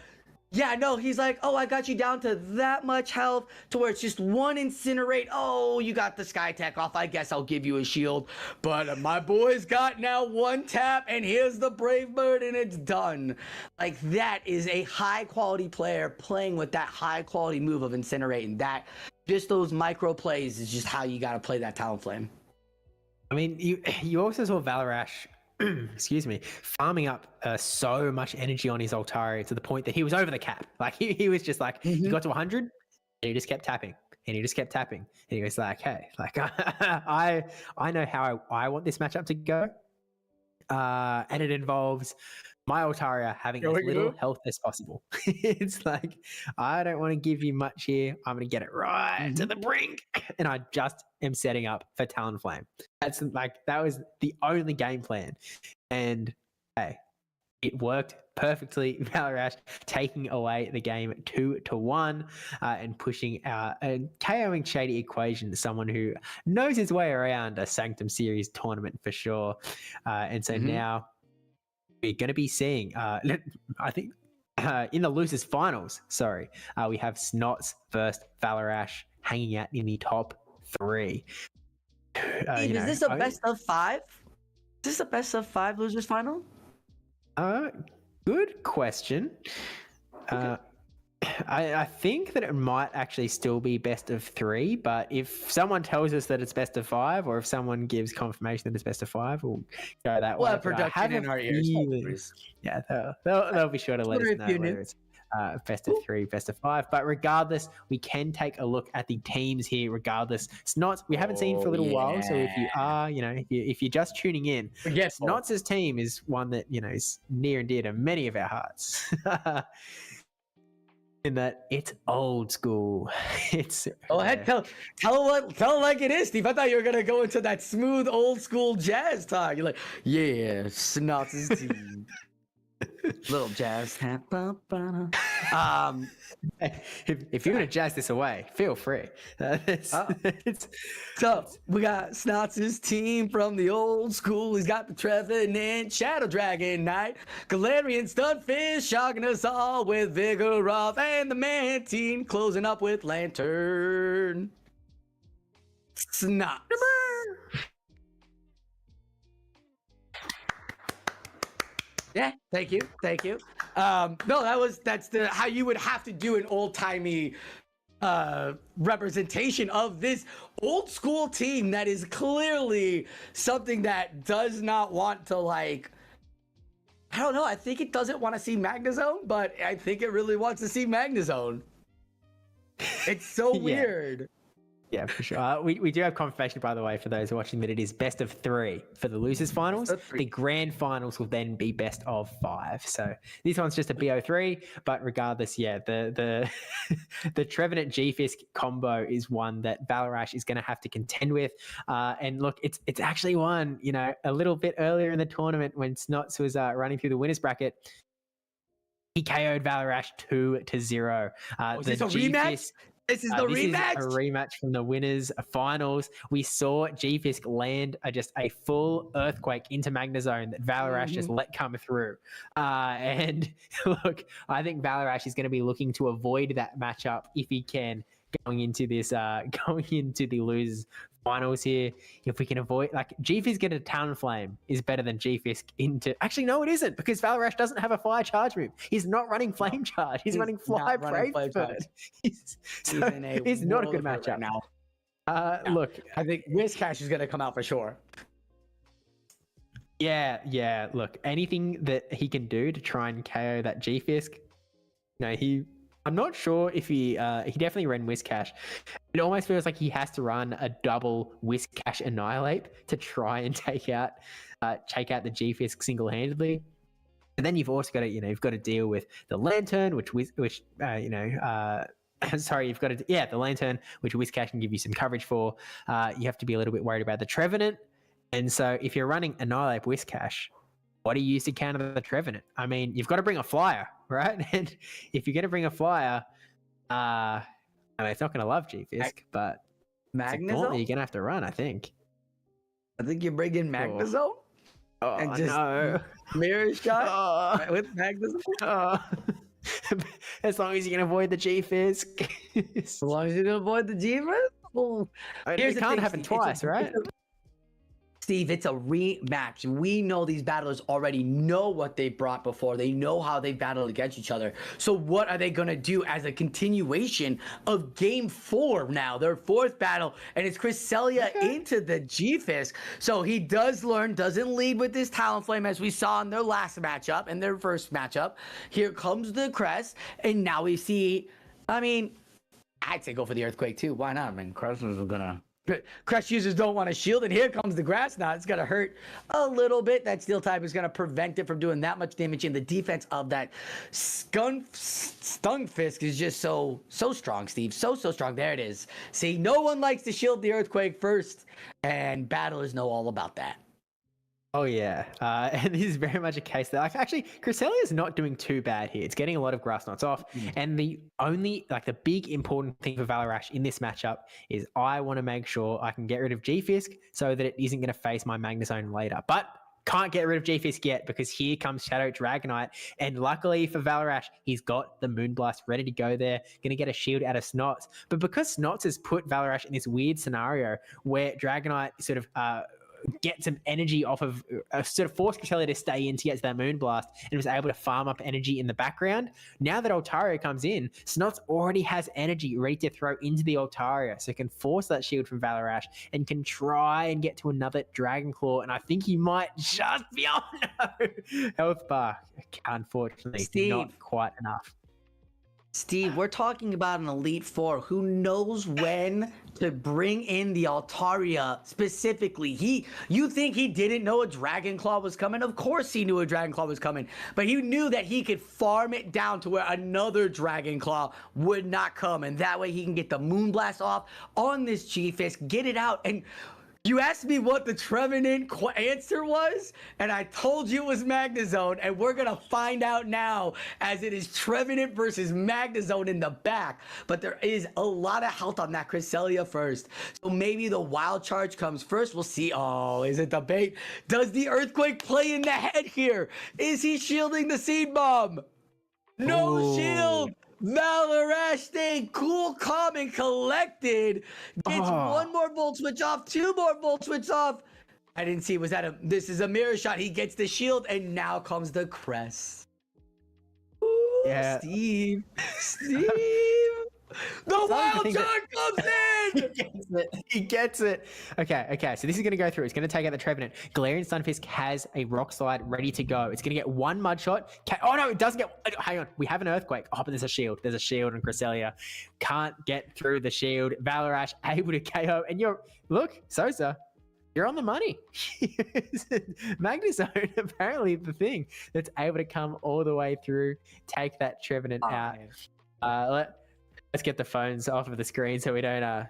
yeah, no, he's like, "Oh, I got you down to that much health to where it's just 1 Incinerate. Oh, you got the Sky Attack off. I guess I'll give you a shield. But my boy's got now 1 tap, and here's the Brave Bird, and it's done." Like, that is a high-quality player playing with that high-quality move of Incinerate, and that, just those micro plays is just how you got to play that Talonflame.
I mean, you also saw Valarash, excuse me, farming up so much energy on his Altaria to the point that he was over the cap. Like, he was just like, he got to 100 and he just kept tapping and he just kept tapping. And he was like, "Hey, like, I know how I want this matchup to go. And it involves my Altaria having as little health as possible." It's like, I don't want to give you much here. I'm going to get it right to the brink. And I just am setting up for Talonflame. That was the only game plan. And hey, it worked perfectly. Valarash taking away the game 2-1 and pushing out and KOing Shady Equation, someone who knows his way around a Sanctum Series tournament for sure. And so now we're going to be seeing, I think, in the losers finals, we have Snots versus Valarash hanging out in the top 3.
Steve, is this a best of 5? Is this a best of 5 losers final?
Good question. Okay. I think that it might actually still be best of 3, but if someone tells us that it's best of 5, or if someone gives confirmation that it's best of 5, we'll go that way.
We'll have production in our ears.
Yeah, they'll be sure to let us know whether it's best of 3, best of 5. But regardless, we can take a look at the teams here. Regardless, Snots we haven't seen for a little while. So if you are, if you're just tuning in, Snots' team is one that is near and dear to many of our hearts. In that it's old school. It's
heck, tell them like it is, Steve. I thought you were gonna go into that smooth old school jazz talk. You're like, yeah, Snots' team. Little jazz.
If you're gonna jazz this away, feel free.
So we got Snots' team from the old school. He's got the Trevenant, Shadow Dragon Knight, Galarian Stunfish, shocking us all with Vigoroth, and the Mantine closing up with Lantern. Snots. Yeah, thank you. No, that's how you would have to do an old-timey representation of this old school team that is clearly something that does not want to, like, I don't know, I think it doesn't want to see Magnezone, but I think it really wants to see Magnezone. It's so weird.
Yeah, for sure. We do have confirmation, by the way, for those watching, that it is best of 3 for the losers finals. The grand finals will then be best of 5. So this one's just a BO3, but regardless, the the Trevenant G-Fisk combo is one that Valarash is going to have to contend with. And look, it's actually one, a little bit earlier in the tournament when Snots was running through the winners bracket. He KO'd Valarash 2-0.
Is this a rematch? This is the rematch.
Is a rematch from the winners finals. We saw G-Fisk land just a full earthquake into Magnezone that Valarash just let come through. And look, I think Valarash is going to be looking to avoid that matchup if he can going into this, going into the losers finals here. If we can avoid, like, G-Fisk into Talonflame is better than G-Fisk into. Actually, no, it isn't, because Valarash doesn't have a fire charge move. He's not running Flame Charge. He's running Fly Brave Bird. He's not a good matchup
now.
Look,
I think Whiscash is going to come out for sure.
yeah. Look, anything that he can do to try and KO that G-Fisk, I'm not sure if he definitely ran Whiscash. It almost feels like he has to run a double Whiscash Annihilate to try and take out the G-Fisk single-handedly. And then you've also got to, you've got to deal with the Lantern, sorry, you've got to, the Lantern, which Whiscash can give you some coverage for. You have to be a little bit worried about the Trevenant. And so if you're running Annihilate Whiscash, what do you use to counter the Trevenant? I mean, you've got to bring a flyer, right? And if you're going to bring a flyer, it's not going to love G-Fisk, but
Magnezone?
you're going to have to run, I think.
I think you bring in Magnezone and just mirror shot with Magnezone.
As long as you can avoid the G-Fisk.
As long as you can avoid the G-Fisk? Well,
it can't happen twice, right?
Steve, it's a rematch. We know these battlers already know what they brought before. They know how they battled against each other. So what are they going to do as a continuation of Game 4 now? Their fourth battle, and it's Cresselia into the G-Fisk. So he does learn, doesn't lead with this Talonflame as we saw in their last matchup, in their first matchup. Here comes the Crest, and now we see, I'd say go for the Earthquake too. Why not? Crest is going to... Crest users don't want to shield, and here comes the Grass Knot. It's going to hurt a little bit. That Steel type is going to prevent it from doing that much damage, and the defense of that Stunfisk is just so strong, Steve. So strong. There it is. See, no one likes to shield the Earthquake first, and battlers know all about that.
Oh, yeah. And this is very much a case that, actually, Cresselia is not doing too bad here. It's getting a lot of Grass Knots off. And the only, the big important thing for Valarash in this matchup is I want to make sure I can get rid of G-Fisk so that it isn't going to face my Magnezone later. But can't get rid of G-Fisk yet because here comes Shadow Dragonite. And luckily for Valarash, he's got the Moonblast ready to go there. Going to get a shield out of Snots. But because Snots has put Valarash in this weird scenario where Dragonite sort of... get some energy off of sort of force Cresselia to stay in to get to that Moonblast and was able to farm up energy in the background. Now that Altaria comes in, Snots already has energy ready to throw into the Altaria, so can force that shield from Valarash and can try and get to another Dragon Claw, and I think he might just be health bar. Unfortunately,
Steve.
Not quite enough.
Steve, we're talking about an Elite Four who knows when to bring in the Altaria specifically. You think he didn't know a Dragon Claw was coming? Of course he knew a Dragon Claw was coming, but he knew that he could farm it down to where another Dragon Claw would not come, and that way he can get the Moonblast off on this G-Fisk, get it out, and... You asked me what the Trevenant answer was, and I told you it was Magnezone, and we're going to find out now as it is Trevenant versus Magnezone in the back. But there is a lot of health on that Cresselia first. So maybe the Wild Charge comes first. We'll see. Oh, is it the bait? Does the Earthquake play in the head here? Is he shielding the Seed Bomb? No shield! Valarash staying cool, calm, and collected. Gets one more Volt Switch off, two more Volt Switch off. I didn't see, this is a mirror shot. He gets the shield, and now comes the Crest. Ooh,
Yeah.
Steve. The Wild Charge comes in!
He gets it. Okay. So this is going to go through. It's going to take out the Trevenant. Galarian Stunfisk has a Rock Slide ready to go. It's going to get one Mud Shot. Oh, no, it doesn't get... Hang on. We have an Earthquake. Oh, but there's a shield. There's a shield on Cresselia. Can't get through the shield. Valarash able to KO. And look, Sosa, you're on the money. Magnezone, apparently the thing that's able to come all the way through, take that Trevenant out. Let's get the phones off of the screen so we don't.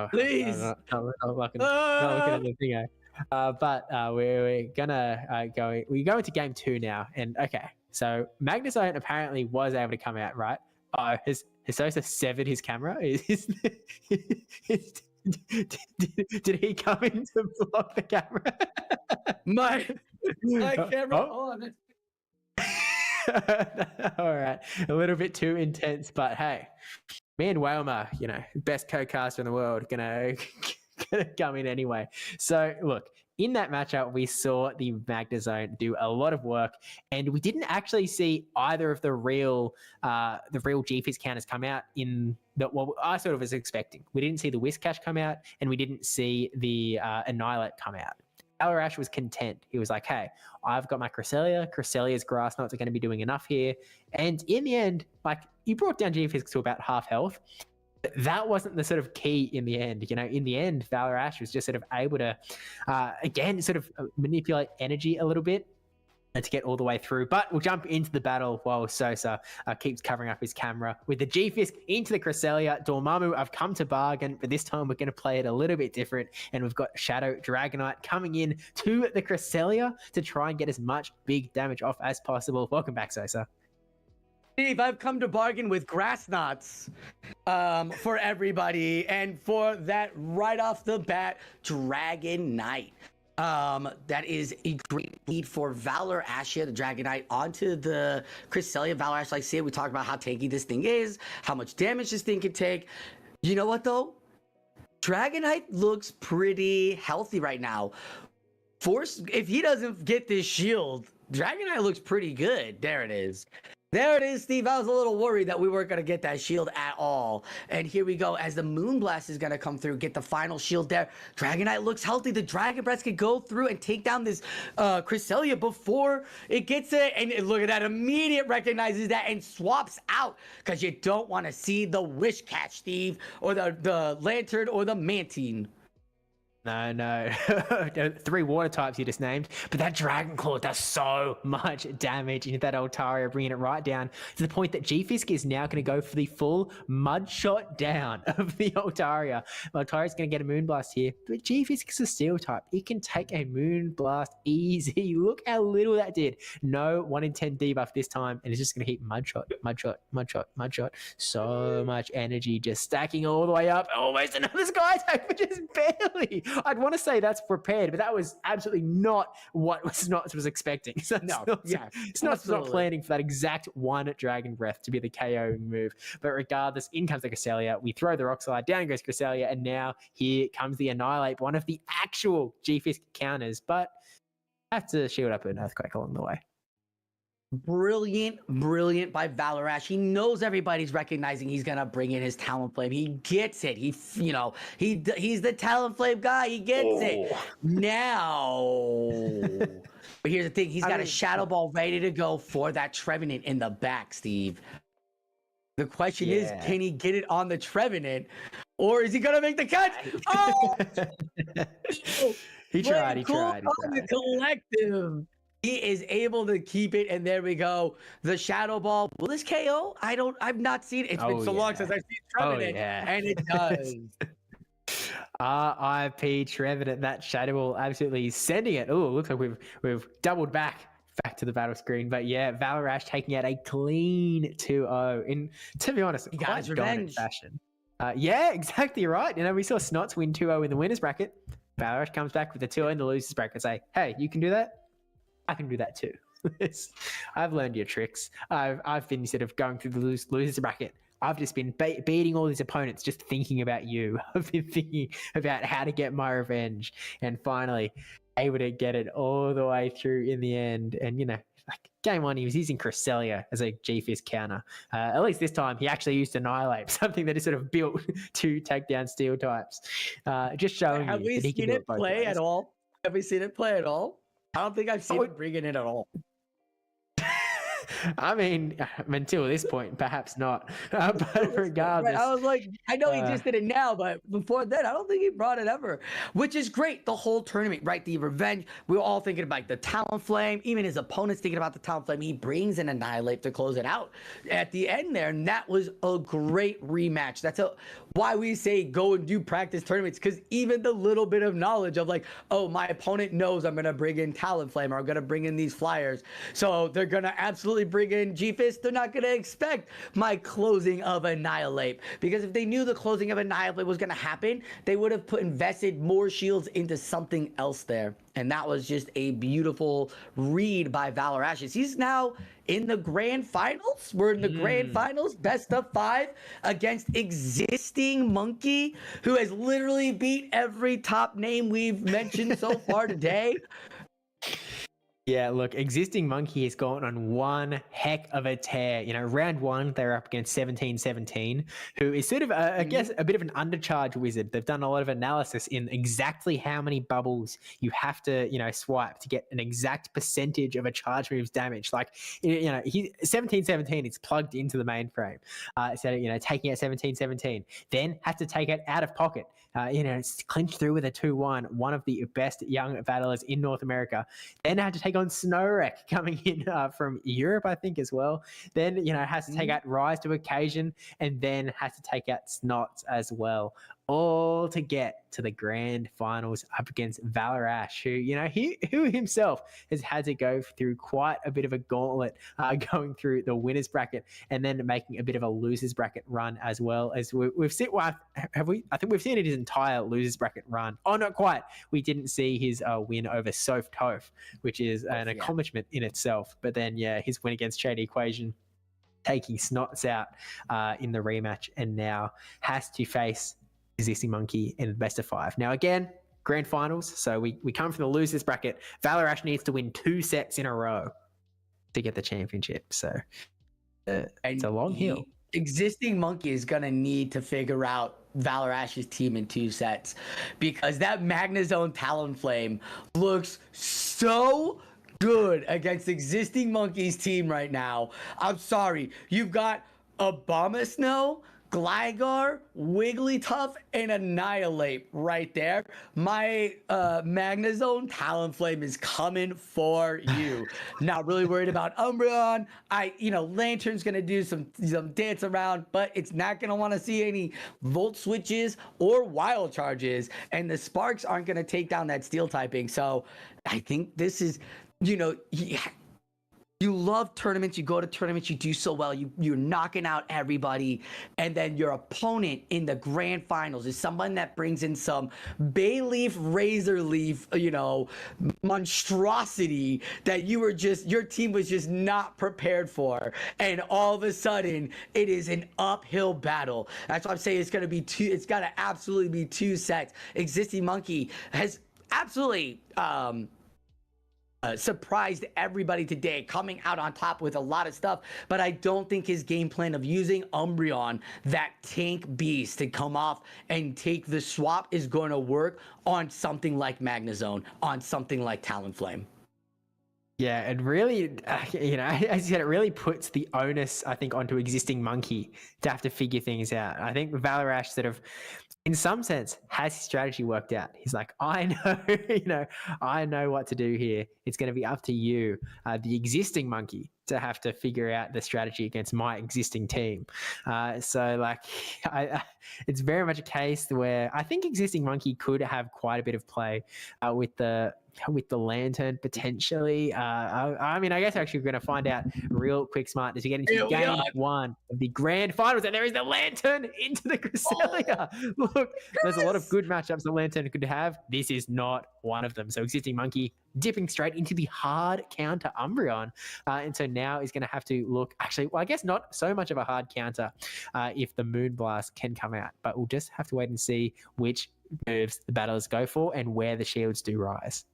Please.
Not looking at the thing. But we're gonna go. We go into game 2 now, and okay. So Magnezone apparently was able to come out, right? Hisosa severed his camera. Did he come in to block the camera?
My camera on.
All right, a little bit too intense, but hey, me and Wailmer, best co-caster in the world, gonna come in anyway. So look, in that matchup, we saw the Magna Zone do a lot of work, and we didn't actually see either of the real G-Fizz counters come out in what I sort of was expecting. We didn't see the Whiscash come out, and we didn't see the Annihilate come out. Valor was content. He was like, hey, I've got my Cresselia. Cresselia's Grass Knots are going to be doing enough here. And in the end, like, he brought down G-Fizz to about half health. But that wasn't the sort of key in the end. You know, in the end, Valor was just sort of able to, again, sort of manipulate energy a little bit and to get all the way through. But we'll jump into the battle while Sosa keeps covering up his camera. With the G-Fisk into the Cresselia, Dormammu, I've come to bargain, but this time we're going to play it a little bit different. And we've got Shadow Dragonite coming in to the Cresselia to try and get as much big damage off as possible. Welcome back, Sosa.
Steve, I've come to bargain with Grass Knots for everybody. And for that, right off the bat, Dragonite. That is a great lead for Valor Ashia, the Dragonite, onto the Cresselia. Valor Ash, like I said, we talked about how tanky this thing is, how much damage this thing can take. You know what, though? Dragonite looks pretty healthy right now. If he doesn't get this shield, Dragonite looks pretty good. There it is. There it is, Steve. I was a little worried that we weren't going to get that shield at all. And here we go. As the Moonblast is going to come through, get the final shield there. Dragonite looks healthy. The Dragon Breath can go through and take down this Cresselia before it gets it. And look at that. Immediate recognizes that and swaps out. Because you don't want to see the Wish Catch, Steve. Or the Lantern or the Mantine.
No. 3 water types you just named. But that Dragon Claw does so much damage into that Altaria, bringing it right down to the point that G-Fisk is now going to go for the full mud shot down of the Altaria. Altaria's going to get a Moonblast here, but G-Fisk is a Steel type. It can take a Moonblast easy. Look how little that did. No 1 in 10 debuff this time, and it's just going to hit mud shot. So much energy just stacking all the way up. Almost another Sky type, but just barely. I'd want to say that's prepared, but that was absolutely not what Snots was expecting. So Snots was not planning for that exact 1 Dragon Breath to be the KO move. But regardless, in comes the Cresselia. We throw the Rock Slide, down goes Cresselia, and now here comes the Annihilate, one of the actual G-Fisk counters, but I have to shield up an Earthquake along the way.
Brilliant by Valor Ash. He knows everybody's recognizing he's gonna bring in his Talonflame. He gets it. He's the Talonflame guy. He gets it. Now, but here's the thing: he's got a Shadow Ball ready to go for that Trevenant in the back, Steve. The question is, can he get it on the Trevenant, or is he gonna make the catch? Oh,
he tried.
The collective. He is able to keep it, and there we go. The Shadow Ball. Will this KO? I've not seen it. It's been so long since I've seen Trevenant, and it does.
RIP Trevenant. That Shadow Ball absolutely sending it. Oh, looks like we've doubled back to the battle screen. But yeah, Valor Ash taking out a clean 2-0 in, to be honest, quite dominant fashion. Yeah, exactly right. You know, we saw Snots win 2-0 in the winners bracket. Valor Ash comes back with a 2-0 in the losers bracket. Say, hey, you can do that. I can do that too. I've learned your tricks. I've been sort of going through the losers bracket. I've just been beating all these opponents, just thinking about you. I've been thinking about how to get my revenge, and finally able to get it all the way through in the end. And you know, like game 1, he was using Cresselia as a G-Fizz counter. At least this time, he actually used Annihilate, something that is sort of built to take down Steel types. Just showing
Have we seen it play at all? Have we seen it play at all? I don't think I've seen it bring it in at all.
I mean, until this point, perhaps not. But regardless.
I was like, I know he just did it now, but before that, I don't think he brought it ever. Which is great. The whole tournament, right? The revenge. We were all thinking about the Talonflame. Even his opponents thinking about the Talonflame. He brings an Annihilate to close it out at the end there. And that was a great rematch. That's why we say go and do practice tournaments. Because even the little bit of knowledge of like, oh, my opponent knows I'm going to bring in Talonflame or I'm going to bring in these flyers. So they're going to absolutely literally bring in G-Fist, they're not going to expect my closing of Annihilate. Because if they knew the closing of Annihilate was going to happen, they would have invested more shields into something else there. And that was just a beautiful read by Valor Ashes. He's now in the grand finals. We're in the grand finals, best of 5 against existing Monkey, who has literally beat every top name we've mentioned so far today.
Yeah, look, existing Monkey has gone on one heck of a tear. You know, round 1, they're up against 1717, who is sort of, I guess, a bit of an undercharge wizard. They've done a lot of analysis in exactly how many bubbles you have to, swipe to get an exact percentage of a charge move's damage. Like, 1717, it's plugged into the mainframe. So, taking out 1717, then have to take it out of pocket. It's clinched through with a 2-1, one of the best young battlers in North America. Then had to take on Snowwreck coming in from Europe, I think, as well. Then, has to take out Rise to Occasion, and then has to take out Snots as well, all to get to the grand finals up against Valor Ash, who himself has had to go through quite a bit of a gauntlet, going through the winners bracket and then making a bit of a losers bracket run as well. As we've seen, have we? I think we've seen his entire losers bracket run. Oh, not quite. We didn't see his win over Soph Toph, which is an accomplishment in itself. But then, his win against Shady Equation, taking Snots out in the rematch, and now has to face existing Monkey in the best of 5. Now, again, grand finals, so we come from the losers bracket. Valor Ash needs to win 2 sets in a row to get the championship. So it's a long hill.
Existing Monkey is going to need to figure out Valor Ash's team in 2 sets, because that Magnazone Talonflame looks so good against existing Monkey's team right now. I'm sorry. You've got Abomasnow, Gligar, Wigglytuff, and Annihilate right there. My Magnazone Talonflame is coming for you. Not really worried about Umbreon. Lantern's gonna do some dance around, but it's not gonna want to see any Volt Switches or Wild Charges, and the Sparks aren't gonna take down that Steel typing. So I think this is, you love tournaments, you go to tournaments, you do so well, you're knocking out everybody, and then your opponent in the grand finals is someone that brings in some Bayleaf, Razor Leaf, monstrosity that your team was just not prepared for, and all of a sudden it is an uphill battle. That's why I'm saying it's got to absolutely be 2 sets. Existing Monkey has absolutely surprised everybody today, coming out on top with a lot of stuff, but I don't think his game plan of using Umbreon, that tank beast, to come off and take the swap is going to work on something like Magnazone, on something like Talonflame.
Yeah, it really, as you said, it really puts the onus, I think, onto existing Monkey to have to figure things out. I think Valor Ash sort of, in some sense, has his strategy worked out. He's like, I know, I know what to do here. It's going to be up to you, the existing Monkey, to have to figure out the strategy against my existing team. It's very much a case where I think existing Monkey could have quite a bit of play with the Lantern potentially. I guess actually we're going to find out real quick, smart, as we get into game 1 of the grand finals, and there is the Lantern into the Cresselia. Look, there's a lot of good matchups the Lantern could have. This is not one of them. So existing Monkey dipping straight into the hard counter Umbreon, and so now he's going to have to look, I guess not so much of a hard counter if the Moonblast can come out, but we'll just have to wait and see which moves the battlers go for and where the shields do rise.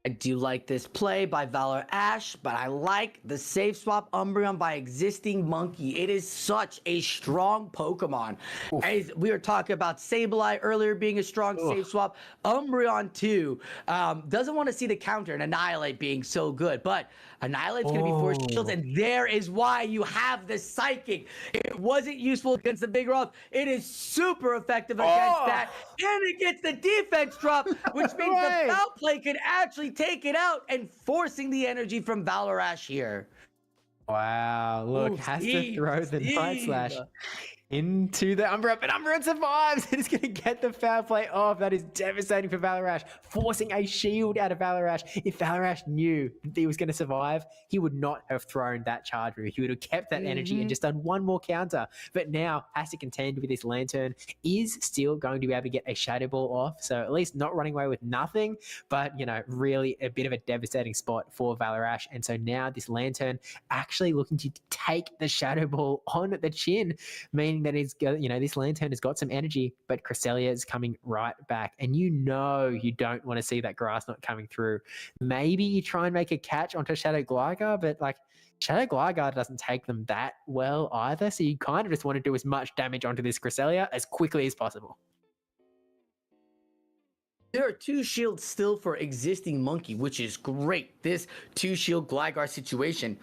I do like this play by Valor Ash, but I like the safe swap Umbreon by existing Monkey. It is such a strong Pokemon. As we were talking about Sableye earlier being a strong safe swap, Umbreon too doesn't want to see the counter and Annihilate being so good, but Annihilate's going to be 4 shields, and there is why you have the Psychic. It wasn't useful against the big rock. It is super effective against that, and it gets the defense drop, which means the foul play could actually take it out and forcing the energy from Valor Ash here.
Wow, look, has to throw the Night Slash. into the Umbra, but Umbra survives and is going to get the foul play off. That is devastating for Valarash, forcing a shield out of Valarash. If Valarash knew that he was going to survive, he would not have thrown that charge move. He would have kept that energy and just done one more counter. But now has to contend with this Lantern, is still going to be able to get a Shadow Ball off. So at least not running away with nothing, but, you know, really a bit of a devastating spot for Valarash. And so now this Lantern actually looking to take the Shadow Ball on the chin, meaning that it's got, you know, this Lantern has got some energy, but Cresselia is coming right back. And you know you don't want to see that grass not coming through. Maybe you try and make a catch onto Shadow Gligar, but like Shadow Gligar doesn't take them that well either. So you kind of just want to do as much damage onto this Cresselia as quickly as possible.
There are 2 shields still for existing Monkey, which is great. This 2-shield Gligar situation.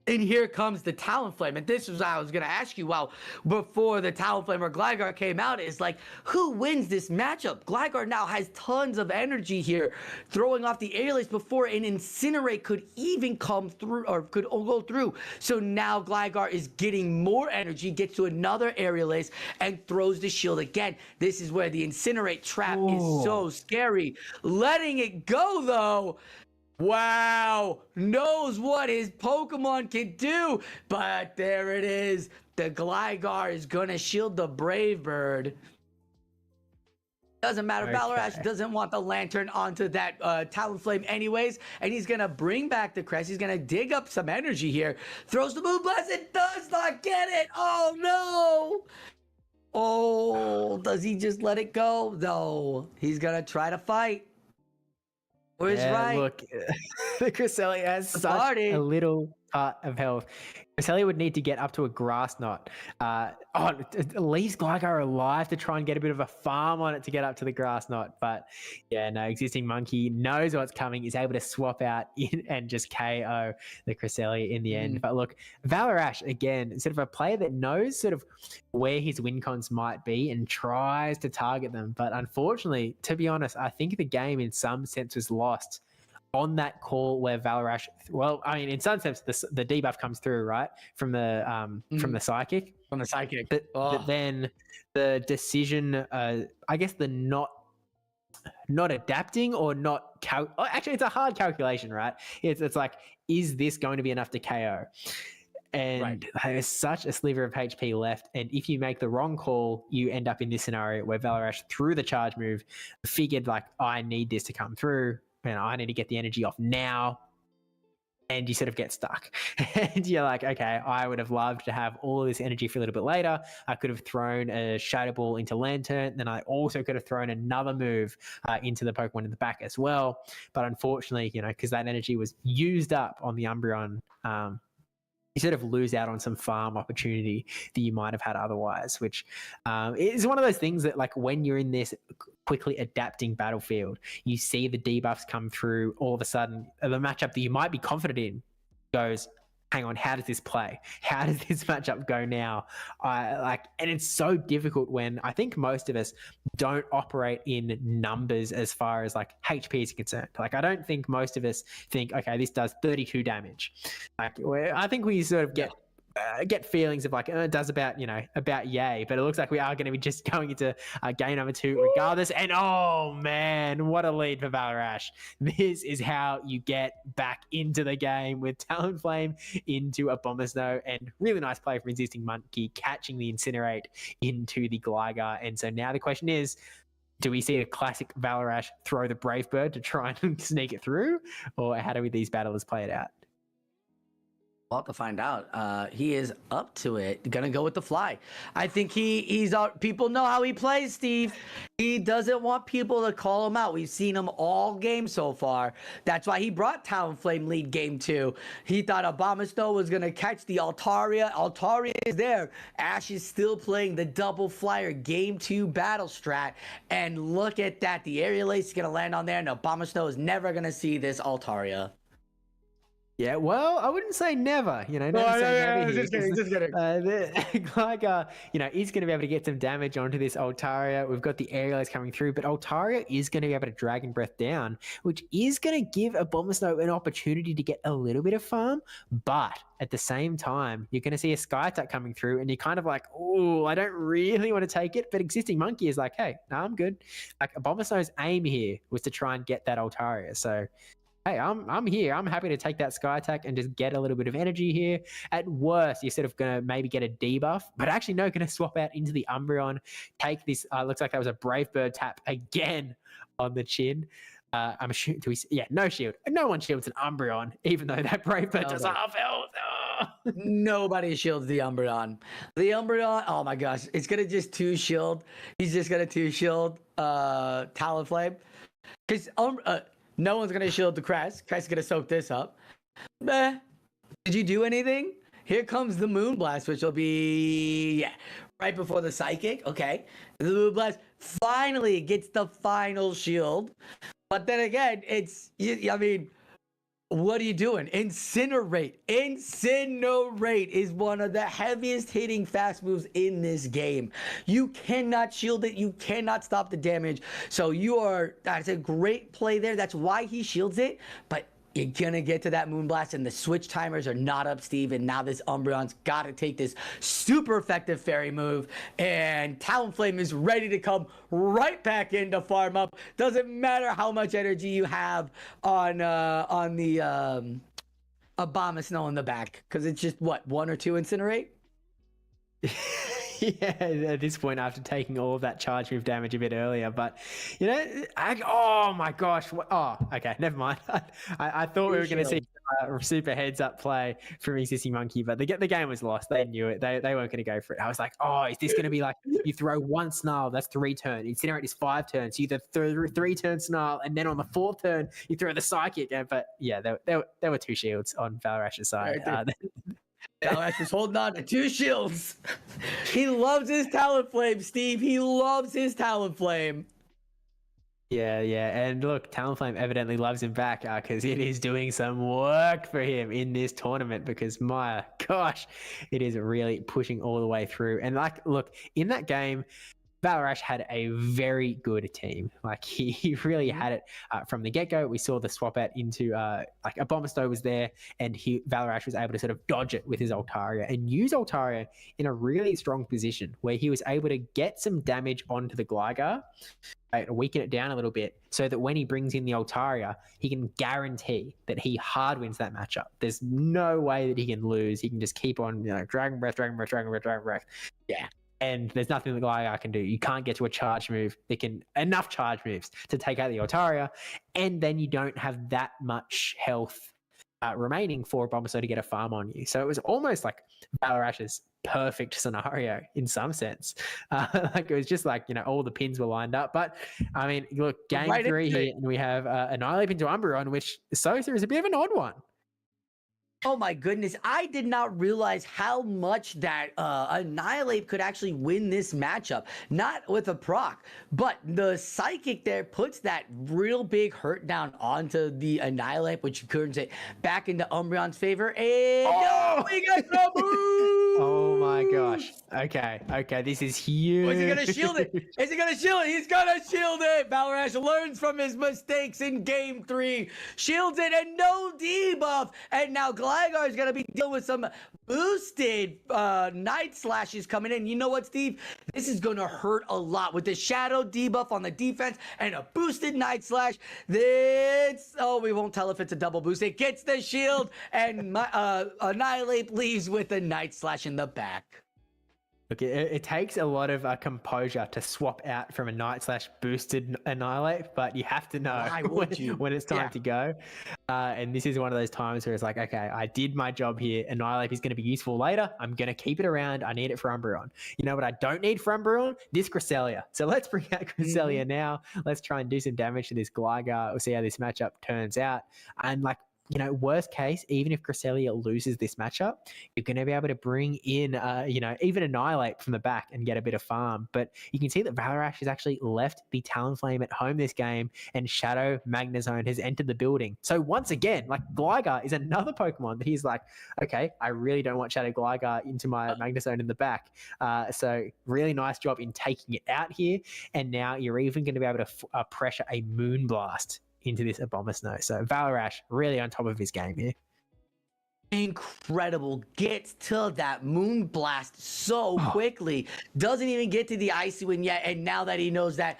And here comes the Talonflame. And this is what I was going to ask you. Well, before the Talonflame or Gligar came out, is like, who wins this matchup? Gligar now has tons of energy here, throwing off the Aerial Ace before an Incinerate could even come through or could go through. So now Gligar is getting more energy, gets to another Aerial Ace, and throws the shield again. This is where the Incinerate trap is so scary. Letting it go, though. Wow, knows what his Pokemon can do, but there it is. The Gligar is gonna shield the Brave Bird. Doesn't matter, Valarash doesn't want the Lantern onto that Talonflame anyways, and he's gonna bring back the Crest. He's gonna dig up some energy here, throws the Moonblast, and does not get it. Oh no! Oh, does he just let it go? No, he's gonna try to fight. Where's right?
Look, the Cresselia has such a little part of health. Cresselia would need to get up to a Grass Knot. It leaves Gligar alive to try and get a bit of a farm on it to get up to the Grass Knot. But yeah, no, existing Monkey knows what's coming, is able to swap out in and just KO the Cresselia in the end. But look, Valarash, again, instead of a player that knows sort of where his win cons might be and tries to target them. But unfortunately, to be honest, I think the game in some sense was lost on that call where Valarash, well, I mean, in some sense, the debuff comes through, right? From the Psychic.
From the Psychic.
But then the decision, I guess the not adapting or not... actually, it's a hard calculation, right? It's like, is this going to be enough to KO? And there's such a sliver of HP left. And if you make the wrong call, you end up in this scenario where Valarash, through the charge move, figured like, I need this to come through. And I need to get the energy off now. And you sort of get stuck. And you're like, okay, I would have loved to have all of this energy for a little bit later. I could have thrown a Shadow Ball into Lantern. Then I also could have thrown another move into the Pokemon in the back as well. But unfortunately, you know, because that energy was used up on the Umbreon, you sort of lose out on some farm opportunity that you might have had otherwise, which is one of those things that, like, when you're in this quickly adapting battlefield, you see the debuffs come through, all of a sudden the matchup that you might be confident in goes, hang on, how does this play? How does this matchup go now? And it's so difficult when I think most of us don't operate in numbers as far as like HP is concerned. Like, I don't think most of us think, okay, this does 32 damage. Like, I think we sort of get feelings of like, it does about yay, but it looks like we are going to be just going into game number 2 regardless. And oh man, what a lead for Valarash. This is how you get back into the game with Talonflame into Abomasnow, and really nice play from existing Monkey catching the Incinerate into the Gligar. And so now the question is, do we see a classic Valarash throw the Brave Bird to try and sneak it through, or how do these battlers play it out?
We'll have to find out. He is up to it. Gonna go with the fly. I think he's out. People know how he plays, Steve. He doesn't want people to call him out. We've seen him all game so far. That's why he brought Talonflame lead game 2. He thought Abomasnow was gonna catch the Altaria. Altaria is there. Ash is still playing the double flyer game 2 battle strat. And look at that. The Aerial Ace is gonna land on there, and Abomasnow is never gonna see this Altaria.
Yeah, well, I wouldn't say never. Never say never here.
just kidding, just kidding.
Gligar, is going to be able to get some damage onto this Altaria. We've got the aerials coming through, but Altaria is going to be able to Dragon Breath down, which is going to give Abomasnow an opportunity to get a little bit of farm. But at the same time, you're going to see a Sky Attack coming through, and you're kind of like, oh, I don't really want to take it. But Existing Monkey is like, hey, no, I'm good. Like, Abomasnow's aim here was to try and get that Altaria. So, hey, I'm here. I'm happy to take that Sky Attack and just get a little bit of energy here. At worst, you're sort of going to maybe get a debuff, but actually no, going to swap out into the Umbreon, take this, looks like that was a Brave Bird tap again on the chin. I'm assuming, no shield. No one shields an Umbreon, even though that Brave Bird does half health. Oh.
Nobody shields the Umbreon. The Umbreon, oh my gosh, it's going to just 2-shield. He's just going to 2-shield Talonflame. Because no one's going to shield the Crest. Crest is going to soak this up. Did you do anything? Here comes the Moonblast, which will be, right before the Psychic. Okay. The Moonblast finally gets the final shield. But then again, what are you doing? Incinerate. Incinerate is one of the heaviest hitting fast moves in this game. You cannot shield it. You cannot stop the damage. So that's a great play there. That's why he shields it. But you're going to get to that Moonblast, and the switch timers are not up, Steve. And now this Umbreon's got to take this super effective fairy move. And Talonflame is ready to come right back in to farm up. Doesn't matter how much energy you have on the Abomasnow in the back. Because it's just, 1 or 2 Incinerate?
Yeah, at this point, after taking all of that charge move damage a bit earlier, but oh my gosh! Okay, never mind. I thought we were going to see a super heads up play from Existing Monkey, but the game was lost. They knew it. They weren't going to go for it. I was like, oh, is this going to be like you throw one Snarl, that's 3 turns. Incinerate is 5 turns. So you either throw 3 turn Snarl, and then on the 4th turn you throw the Psychic. But yeah, there were 2 shields on Valorash's side.
Valarash is holding on to 2 shields. He loves his Talonflame, Steve. He loves his Talonflame.
Yeah. And look, Talonflame evidently loves him back because it is doing some work for him in this tournament because, my gosh, it is really pushing all the way through. And, look, in that game, Valarash had a very good team. Like, he really had it from the get-go. We saw the swap out into, Abomasnow was there, and Valarash was able to sort of dodge it with his Altaria and use Altaria in a really strong position where he was able to get some damage onto the Gligar, weaken it down a little bit, so that when he brings in the Altaria, he can guarantee that he hard wins that matchup. There's no way that he can lose. He can just keep on, Dragon Breath. Yeah. And there's nothing the Gligar can do. You can't get to a charge move. Enough charge moves to take out the Altaria, and then you don't have that much health remaining for Abomasnow to get a farm on you. So it was almost like Valorash's perfect scenario in some sense. It was just all the pins were lined up. But I mean, look, game 3 here, and we have Annihilate into Umbreon, which Sosa is a bit of an odd one.
Oh my goodness, I did not realize how much that Annihilate could actually win this matchup. Not with a proc, but the Psychic there puts that real big hurt down onto the Annihilate, which turns it back into Umbreon's favor. And we got the move!
Oh my gosh. Okay, this is huge.
Is he gonna shield it? Is he gonna shield it? He's gonna shield it! Valarash learns from his mistakes in game 3. Shields it and no debuff. And now Gligar is gonna be dealing with some boosted Night Slashes coming in. You know what, Steve? This is gonna hurt a lot with the Shadow debuff on the defense and a boosted Night Slash. We won't tell if it's a double boost. It gets the shield, and Annihilate leaves with a Night Slash in the back.
Look, it takes a lot of composure to swap out from a Night Slash boosted Annihilate, but you have to know when it's time to go. And this is one of those times where it's like, okay, I did my job here. Annihilate is going to be useful later. I'm going to keep it around. I need it for Umbreon. You know what I don't need for Umbreon? This Cresselia. So let's bring out Cresselia now. Let's try and do some damage to this Gligar. We'll see how this matchup turns out. And worst case, even if Cresselia loses this matchup, you're going to be able to bring in, even Annihilate from the back and get a bit of farm. But you can see that Valarash has actually left the Talonflame at home this game, and Shadow Magnezone has entered the building. So once again, like, Gligar is another Pokemon that he's like, okay, I really don't want Shadow Gligar into my Magnezone in the back. So really nice job in taking it out here. And now you're even going to be able to pressure a Moonblast into this Abomasnow. So Valarash really on top of his game here.
Incredible. Gets to that Moonblast so quickly. Doesn't even get to the Icy Wind yet. And now that he knows that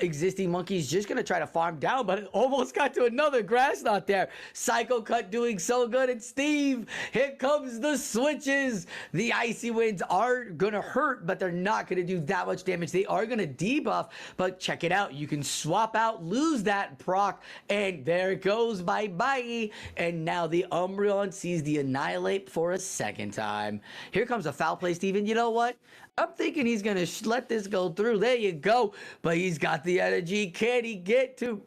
Existing Monkey's just going to try to farm down, but it almost got to another Grass Knot there. Psycho Cut doing so good. And Steve, here comes the switches. The Icy Winds are going to hurt, but they're not going to do that much damage. They are going to debuff, but check it out. You can swap out, lose that proc, and there it goes. Bye-bye. And now the Umbreon sees the Annihilate for a second time. Here comes a foul play, Steven. You know what? I'm thinking he's going to let this go through. There you go. But he's got the energy. Can he get to...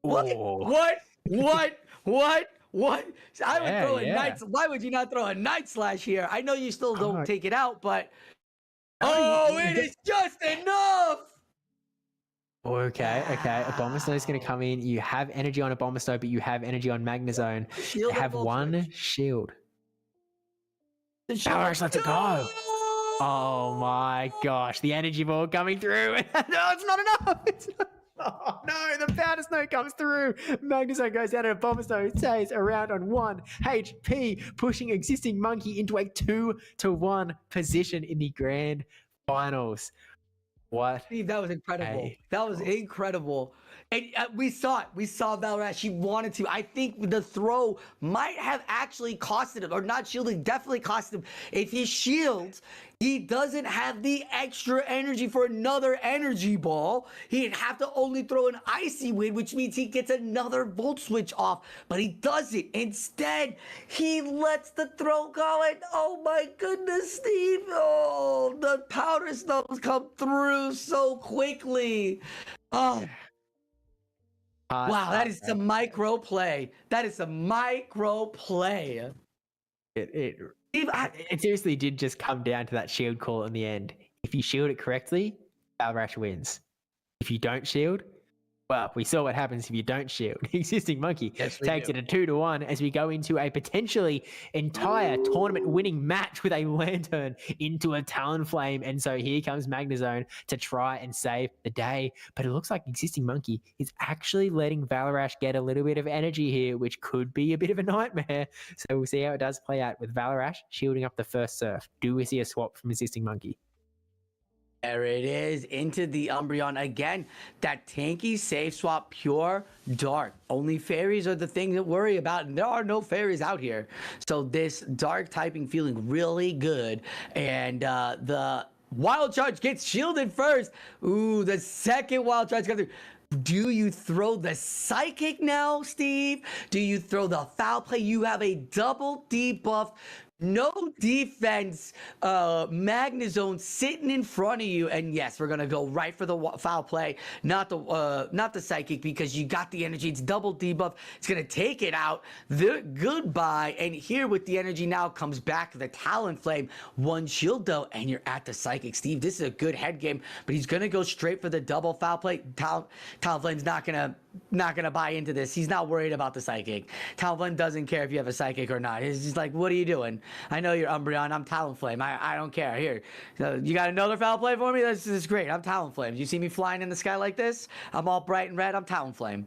What? I would throw a Night... Why would you not throw a Night Slash here? I know you still don't take it out, but... it is just enough!
Okay. Abomasnow is going to come in. You have energy on Abomasnow, but you have energy on Magnezone. You have one shield. Valarash lets it go. Oh my gosh, the energy ball coming through. No, it's not enough. Oh no, the Powder Snow comes through. Magnezone goes out and Abomasnow stays around on 1 HP, pushing Existing Monkey into a 2-1 position in the grand finals. What?
Steve, that was incredible. That was incredible. And we saw it. We saw Valarash. She wanted to. I think the throw might have actually costed him, or not shielding, definitely costed him. If he shields, he doesn't have the extra energy for another energy ball. He'd have to only throw an Icy Wind, which means he gets another Volt Switch off, but he doesn't. Instead, he lets the throw go, and oh my goodness, Steve. Oh, the Powder Snows come through so quickly. Oh. Wow, that is some micro play. That is some micro play.
It seriously did just come down to that shield call in the end. If you shield it correctly, Valarash wins. If you don't shield, well, we saw what happens if you don't shield. Existing Monkey takes it a 2-1 as we go into a potentially entire tournament-winning match with a Lantern into a Talonflame. And so here comes Magnezone to try and save the day. But it looks like Existing Monkey is actually letting Valarash get a little bit of energy here, which could be a bit of a nightmare. So we'll see how it does play out with Valarash shielding up the first Surf. Do we see a swap from Existing Monkey?
There it is, into the Umbreon again. That tanky safe swap, pure dark. Only fairies are the thing to worry about, and there are no fairies out here. So this dark typing feeling really good, and the Wild Charge gets shielded first. Ooh, the second Wild Charge comes through. Do you throw the Psychic now, Steve? Do you throw the Foul Play? You have a double debuff, no defense, Magnezone sitting in front of you, and yes, we're gonna go right for the Foul Play, not the Psychic, because you got the energy. It's double debuff. It's gonna take it out. Goodbye. And here with the energy now comes back the Talonflame. One shield though, and you're at the Psychic. Steve, this is a good head game, but he's gonna go straight for the double Foul Play. Talonflame's not gonna buy into this. He's not worried about the Psychic. Talonflame doesn't care if you have a Psychic or not. He's just like, what are you doing? I know you're Umbreon. I'm Talonflame. I don't care. Here, you got another Foul Play for me? This is great. I'm Talonflame. You see me flying in the sky like this? I'm all bright and red. I'm Talonflame.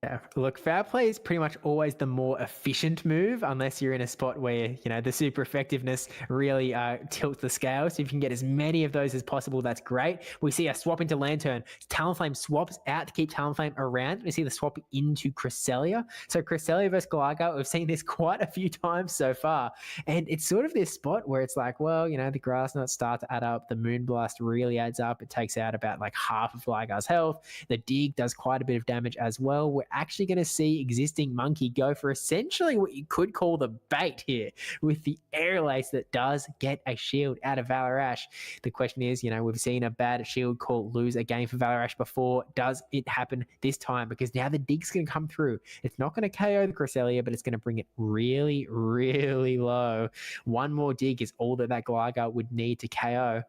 Yeah, look, Foul Play is pretty much always the more efficient move, unless you're in a spot where, the super effectiveness really tilts the scale. So if you can get as many of those as possible, that's great. We see a swap into Lantern. Talonflame swaps out to keep Talonflame around. We see the swap into Cresselia. So Cresselia versus Gligar, we've seen this quite a few times so far. And it's sort of this spot where it's like, well, the Grass Nuts start to add up. The Moonblast really adds up. It takes out about like half of Gligar's health. The Dig does quite a bit of damage as well. We're actually going to see Existing Monkey go for essentially what you could call the bait here with the aerial ace that does get a shield out of Valor-Ash. The question is, we've seen a bad shield call lose a game for Valor-Ash before. Does it happen this time? Because now the dig's going to come through. It's not going to KO the Cresselia, but it's going to bring it really, really low. One more dig is all that LAGr would need to KO.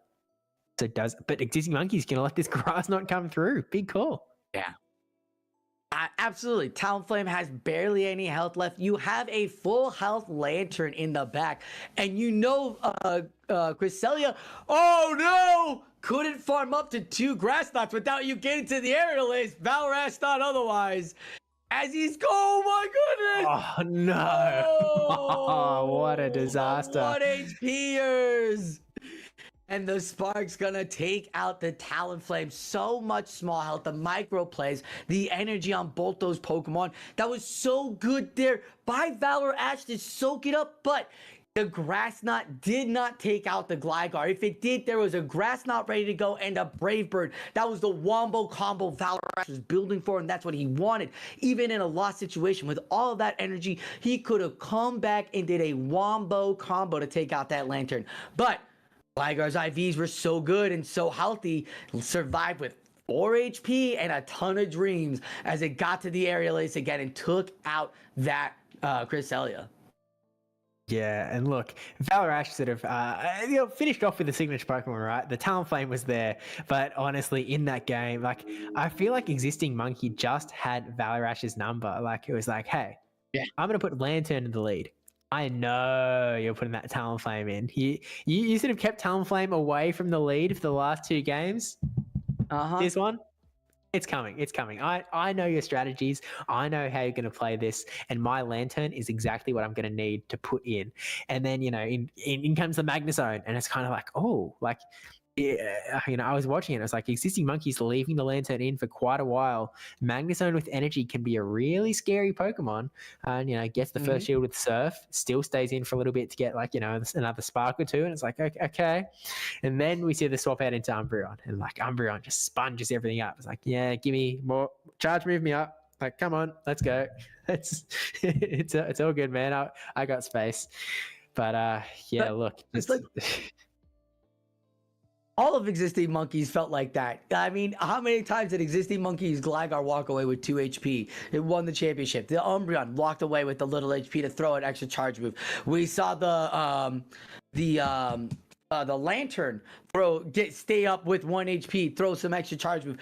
But Existing Monkey's going to let this grass not come through. Big call.
Yeah. Absolutely. Talonflame has barely any health left. You have a full health Lantern in the back. And Cresselia, oh no! Couldn't farm up to 2 grass knots without you getting to the aerial ace. Valor-Ash thought otherwise. As he's oh my goodness!
Oh no! Oh, what a disaster!
1 HPers! And the Spark's gonna take out the Talonflame. So much small health, the micro plays, the energy on both those Pokemon. That was so good there by Valor-Ash to soak it up, but the Grass Knot did not take out the Gligar. If it did, there was a Grass Knot ready to go and a Brave Bird. That was the wombo combo Valor-Ash was building for, and that's what he wanted. Even in a lost situation, with all of that energy, he could have come back and did a wombo combo to take out that Lantern. But LAGr's IVs were so good and so healthy, survived with 4 HP and a ton of dreams as it got to the aerial ace again and took out that Cresselia.
Yeah, and look, Valor-Ash sort of finished off with the signature Pokemon, right? The Talonflame was there, but honestly, in that game, I feel like Existing Monkey just had Valor-Ash's number. It was like, hey, I'm going to put Lantern in the lead. I know you're putting that Talonflame in. You sort of kept Talonflame away from the lead for the last 2 games. This one, it's coming. It's coming. I know your strategies. I know how you're going to play this, and my Lantern is exactly what I'm going to need to put in. And then in comes the Magnezone, and it's kind of like, I was watching it. I was like, Existing Monkey's leaving the Lantern in for quite a while. Magnezone with energy can be a really scary Pokemon. And, gets the first shield with Surf, still stays in for a little bit to get another Spark or 2. And it's like, okay. And then we see the swap out into Umbreon. And Umbreon just sponges everything up. It's like, yeah, give me more. Charge, move me up. Come on, let's go. It's all good, man. I got space. But look.
All of Existing Monkeys felt like that. I mean, how many times did Existing Monkeys Gligar walk away with 2 HP? It won the championship. The Umbreon walked away with the little HP to throw an extra charge move. We saw the Lantern stay up with 1 HP, throw some extra charge move.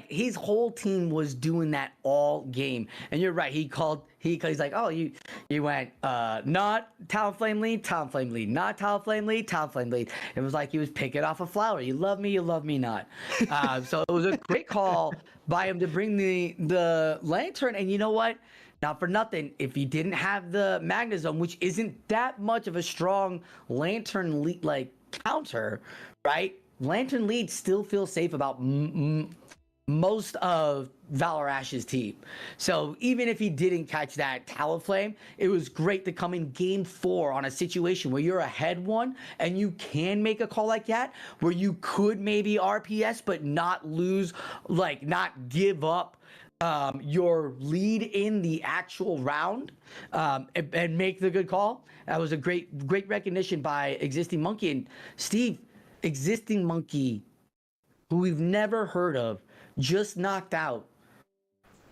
His whole team was doing that all game. And you're right. He's like, oh, you went not Talonflame lead, not Talonflame lead, Talonflame lead. It was like he was picking off a flower. You love me not. So it was a great call by him to bring the Lantern. And you know what? Not for nothing, if he didn't have the Magnezone, which isn't that much of a strong Lantern lead, counter, right? Lantern lead still feels safe about most of Valor-Ash's team. So even if he didn't catch that Talonflame, it was great to come in game 4 on a situation where you're ahead 1 and you can make a call like that, where you could maybe RPS but not lose, not give up your lead in the actual round, and make the good call. That was a great recognition by Existing Monkey. And Steve, Existing Monkey, who we've never heard of, just knocked out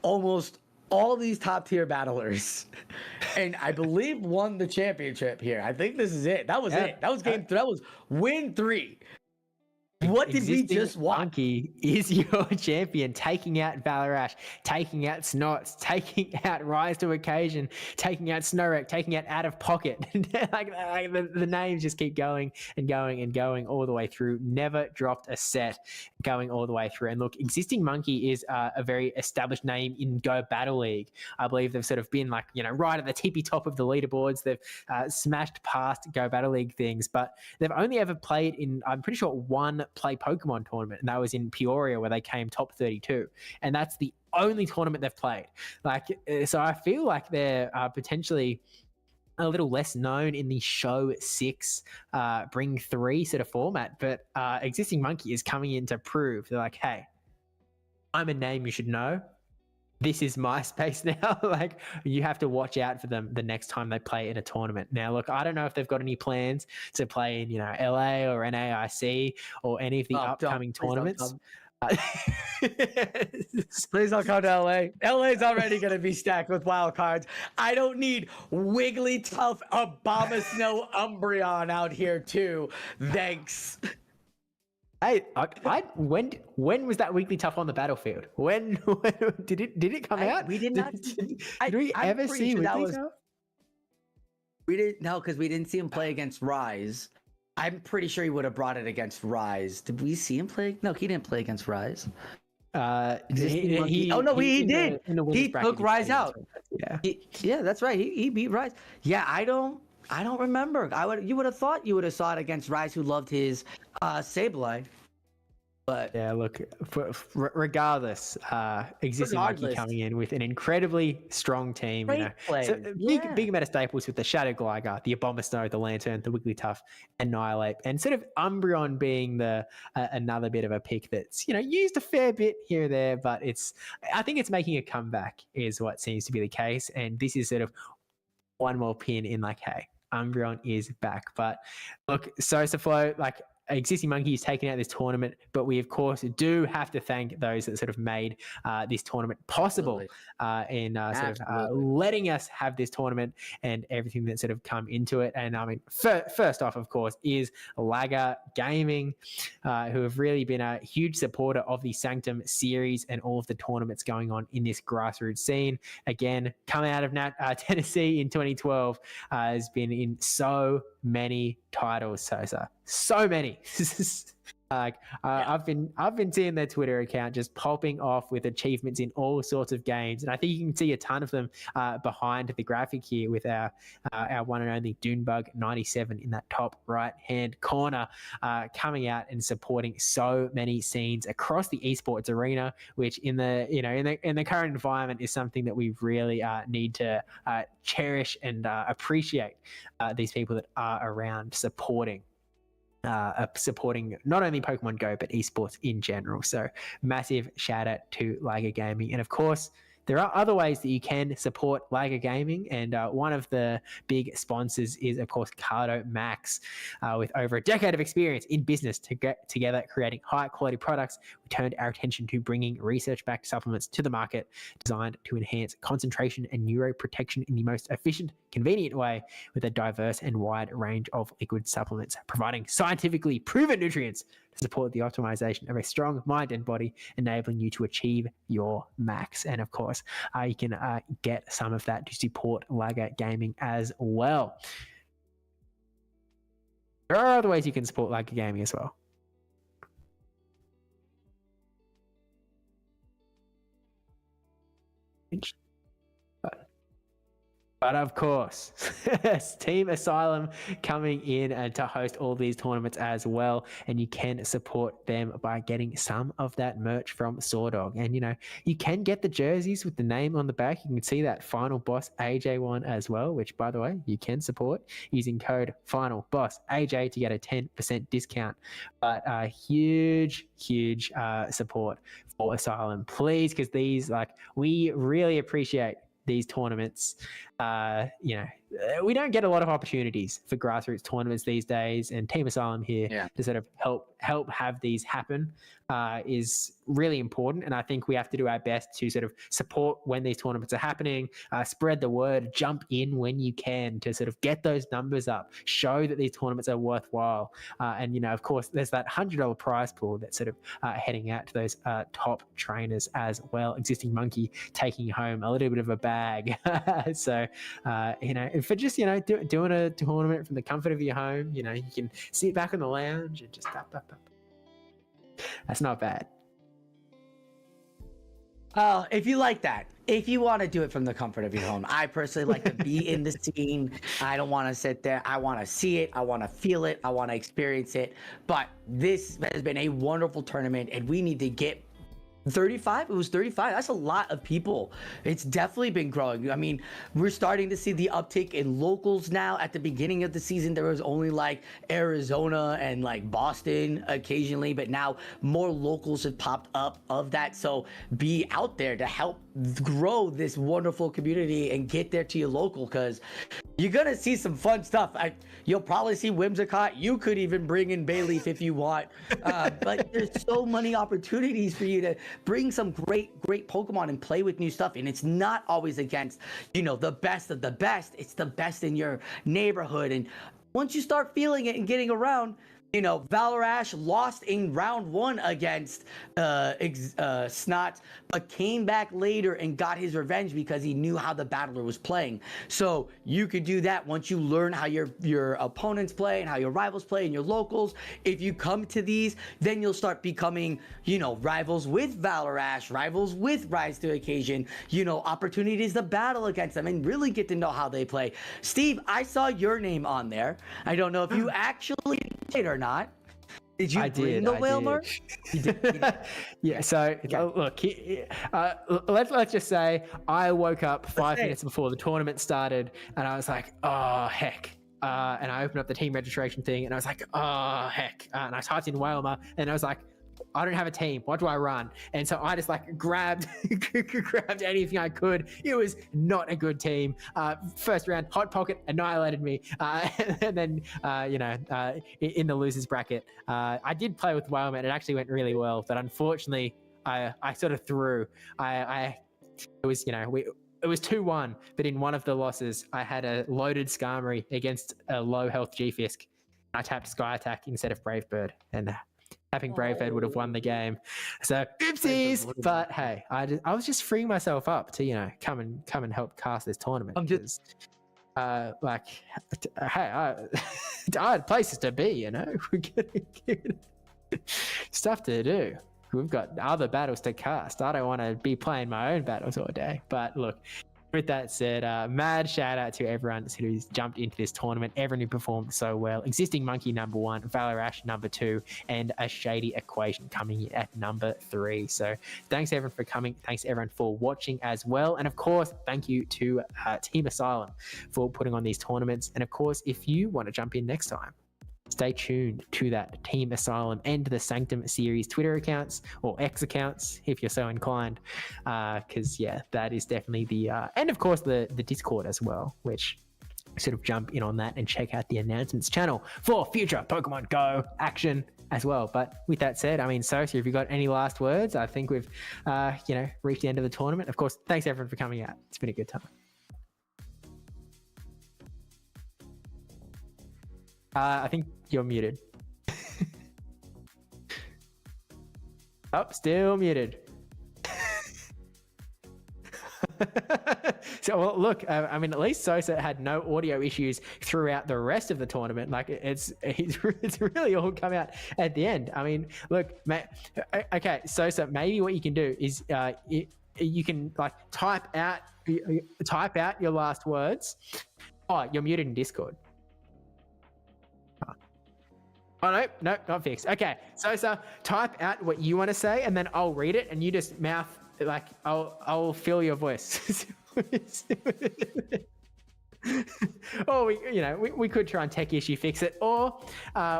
almost all these top tier battlers, and I believe won the championship here. I think this is it. That was it. That was game 3. That was win 3. What did we just watch?
Monkey is your champion, taking out Valor-Ash, taking out Snots, taking out Rise to Occasion, taking out Snorek, taking out of Pocket. The names just keep going and going and going all the way through. Never dropped a set, going all the way through. And look, Existing Monkey is a very established name in Go Battle League. I believe they've sort of been right at the tippy top of the leaderboards. They've smashed past Go Battle League things, but they've only ever played in, I'm pretty sure, one play Pokemon tournament, and that was in Peoria, where they came top 32, and that's the only tournament they've played. So I feel like they're potentially a little less known in the show 6 bring 3 sort of format, but Existing Monkey is coming in to prove they're like, hey, I'm a name you should know. this is my space now. Like, you have to watch out for them the next time they play in a tournament. Now, look, I don't know if they've got any plans to play in, LA or NAIC or any of the upcoming tournaments.
Please don't come to LA. LA's already going to be stacked with wild cards. I don't need Wigglytuff, Obama Snow, Umbreon out here too. Thanks.
Hey, when was that Wigglytuff on the battlefield? When did it come out?
We did not.
Did we ever see Wigglytuff?
We didn't. No, because we didn't see him play against Rise. I'm pretty sure he would have brought it against Rise. Did we see him play? No, he didn't play against Rise.
He
did. He took Rise out.
Yeah,
that's right. He beat Rise. Yeah, I don't remember. You would have thought you would have saw it against Rise, who loved his Sableye. But
yeah, look, regardless, Existing Monkey coming in with an incredibly strong team. So big meta staples with the Shadow Gligar, the Abomasnow, the Lantern, the Wigglytuff, Annihilate, and sort of Umbreon being the another bit of a pick that's used a fair bit here or there, but I think it's making a comeback is what seems to be the case, and this is sort of one more pin in like, hey, Umbreon is back. But look, Sosaflow, like, Existing Monkey is taking out this tournament, but we of course do have to thank those that sort of made this tournament possible in sort of letting us have this tournament and everything that sort of come into it. And I mean, first off, of course, is LAGr Gaming, who have really been a huge supporter of the Sanctum series and all of the tournaments going on in this grassroots scene. Again, coming out of Tennessee in 2012, has been in so many titles, so many. I've been seeing their Twitter account just popping off with achievements in all sorts of games, and I think you can see a ton of them behind the graphic here with our one and only Dunebug 97 in that top right hand corner, coming out and supporting so many scenes across the esports arena, which in the current environment is something that we really need to cherish and appreciate these people that are around supporting not only Pokemon Go but esports in general. So massive shout out to LAGr Gaming, and of course there are other ways that you can support LAGr Gaming, and one of the big sponsors is, of course, Cardo Max. With over a decade of experience in business together creating high-quality products, we turned our attention to bringing research-backed supplements to the market designed to enhance concentration and neuroprotection in the most efficient, convenient way, with a diverse and wide range of liquid supplements, providing scientifically proven nutrients to support the optimization of a strong mind and body, enabling you to achieve your max. And of course, you can get some of that to support LAGr Gaming as well. There are other ways you can support LAGr Gaming as well. But of course, Team Asylum coming in and to host all these tournaments as well. And you can support them by getting some of that merch from Sawdog. And, you can get the jerseys with the name on the back. You can see that Final Boss AJ one as well, which, by the way, you can support using code Final Boss AJ to get a 10% discount. But huge support for Asylum, please, because these, we really appreciate these tournaments. We don't get a lot of opportunities for grassroots tournaments these days, and Team Asylum here to sort of help have these happen is really important. And I think we have to do our best to sort of support when these tournaments are happening, spread the word, jump in when you can to sort of get those numbers up, show that these tournaments are worthwhile. And of course, there's that $100 prize pool that's sort of heading out to those top trainers as well. Existing Monkey taking home a little bit of a bag. So, for just, doing a tournament from the comfort of your home, you can sit back on the lounge and just that's not bad.
Well, if you like that, if you want to do it from the comfort of your home, I personally like to be in the scene. I don't want to sit there. I want to see it. I want to feel it. I want to experience it. But this has been a wonderful tournament, and we need to get 35. It was 35. That's a lot of people. It's definitely been growing. I mean, we're starting to see the uptick in locals now. At the beginning of the season, there was only like Arizona and like Boston occasionally, but now more locals have popped up of that. So be out there to help grow this wonderful community and get there to your local, because you're gonna see some fun stuff. You'll probably see Whimsicott. You could even bring in Bayleaf if you want. But there's so many opportunities for you to bring some great Pokemon and play with new stuff. And it's not always against, the best of the best. It's the best in your neighborhood. And once you start feeling it and getting around, Valarash lost in round 1 against Snot, but came back later and got his revenge because he knew how the battler was playing. So you could do that once you learn how your opponents play and how your rivals play and your locals. If you come to these, then you'll start becoming, rivals with Valarash, rivals with Rise to Occasion, opportunities to battle against them and really get to know how they play. Steve, I saw your name on there. I don't know if you actually did or not. Did you bring the Whalmer?
You did. Yeah. So look, let's just say I woke up 5 minutes before the tournament started, and I was like, oh heck. And I opened up the team registration thing, and I was like, oh heck. And I typed in Whalmer, and I was like, I don't have a team. What do I run? And so I just grabbed anything I could. It was not a good team. First round, Hot Pocket annihilated me. And then, in the losers bracket, I did play with Whalmer, and it actually went really well. But unfortunately, I sort of threw. It was 2-1. But in one of the losses, I had a loaded Skarmory against a low health G-Fisk. I tapped Sky Attack instead of Brave Bird, and tapping Brave Bird would have won the game. So oopsies. But hey, I was just freeing myself up to come and help cast this tournament. Hey, I had places to be. We're getting stuff to do. We've got other battles to cast. I don't want to be playing my own battles all day. But look, with that said, mad shout out to everyone who's jumped into this tournament, everyone who performed so well. Existing Monkey number 1, Valarash number 2, and a Shady Equation coming in at number 3. So thanks everyone for coming. Thanks everyone for watching as well. And of course, thank you to Team Asylum for putting on these tournaments. And of course, if you want to jump in next time, stay tuned to that Team Asylum and the Sanctum series Twitter accounts, or X accounts if you're so inclined, because that is definitely the and of course the Discord as well, which sort of jump in on that and check out the announcements channel for future Pokemon Go action as well. But with that said, Sosa, have you got any last words? I think we've reached the end of the tournament. Of course, thanks everyone for coming out. It's been a good time. I think you're muted. Still muted. So, well, look, at least Sosa had no audio issues throughout the rest of the tournament. It's really all come out at the end. Look, okay, Sosa, maybe what you can do is you can type out your last words. Oh, you're muted in Discord. Oh, no, not fixed. Okay, Sosa, type out what you want to say, and then I'll read it, and you just mouth, I'll fill your voice. Or we could try and tech issue fix it, or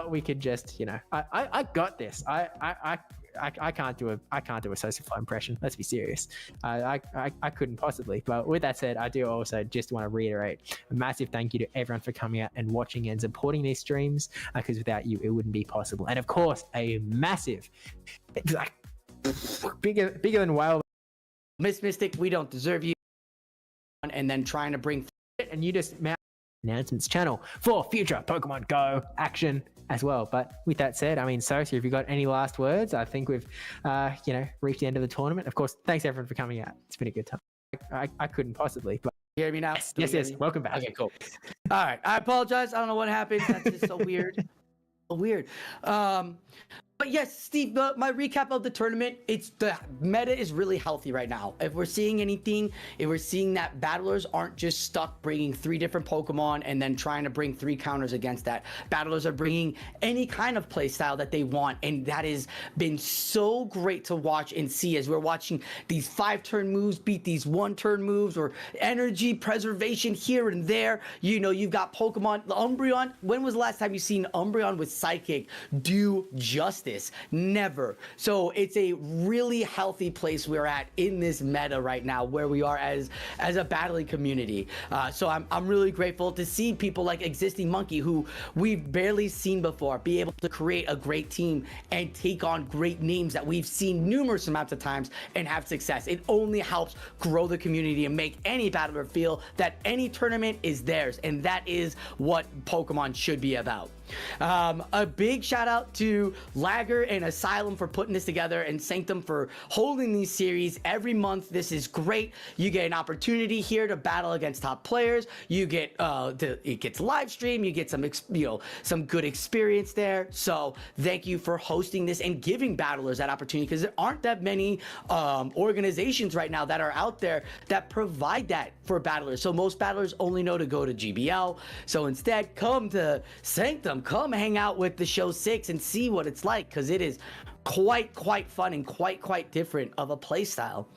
we could just, I got this. I can't do a Sosa Flow impression. Let's be serious. I couldn't possibly. But with that said, I do also just want to reiterate a massive thank you to everyone for coming out and watching and supporting these streams, because without you, it wouldn't be possible. And of course, a massive, bigger than Whale.
Miss Mystic, we don't deserve you. And then trying to bring
it, and you just announcements channel for future Pokemon Go action as well. But with that said, Sosa, have you got any last words? I think we've, reached the end of the tournament. Of course, thanks everyone for coming out. It's been a good time. I couldn't possibly, but
you hear me now?
Yes. Welcome back.
Okay, cool. All right. I apologize. I don't know what happened. That's just so weird. So weird. But yes, Steve, my recap of the tournament, the meta is really healthy right now. If we're seeing anything, if we're seeing that battlers aren't just stuck bringing 3 different Pokemon and then trying to bring 3 counters against that. Battlers are bringing any kind of play style that they want, and that has been so great to watch and see as we're watching these 5-turn moves beat these 1-turn moves, or energy preservation here and there. You know, you've got Pokemon, Umbreon. When was the last time you seen Umbreon with Psychic do justice? Never. So it's a really healthy place we're at in this meta right now, where we are as a battling community. So I'm really grateful to see people like Existing Monkey, who we've barely seen before, be able to create a great team and take on great names that we've seen numerous amounts of times and have success. It only helps grow the community and make any battler feel that any tournament is theirs, and that is what Pokemon should be about. A big shout out to LAGr and Asylum for putting this together, and Sanctum for holding these series every month. This is great. You get an opportunity here to battle against top players. You get it gets live stream. You get some good experience there. So thank you for hosting this and giving battlers that opportunity, because there aren't that many organizations right now that are out there that provide that for battlers. So most battlers only know to go to GBL. So instead, come to Sanctum. Come hang out with the show 6 and see what it's like, because it is quite fun and quite different of a play style.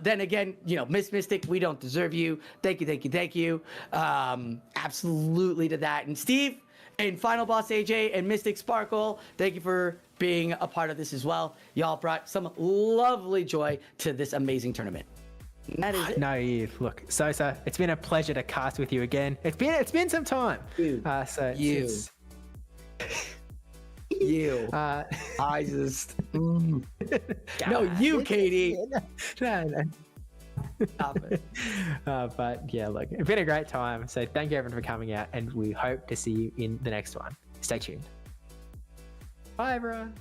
Then again, Miss Mystic, we don't deserve you. Thank you. Absolutely to that. And Steve and Final Boss AJ and Mystic Sparkle, thank you for being a part of this as well. Y'all brought some lovely joy to this amazing tournament. And that is it.
No, look, Sosa, it's been a pleasure to cast with you again. It's been some time.
Dude, you. I just. No, you, Katie.
No.
Stop it.
But yeah, look, it's been a great time. So thank you everyone for coming out, and we hope to see you in the next one. Stay tuned. Bye, everyone.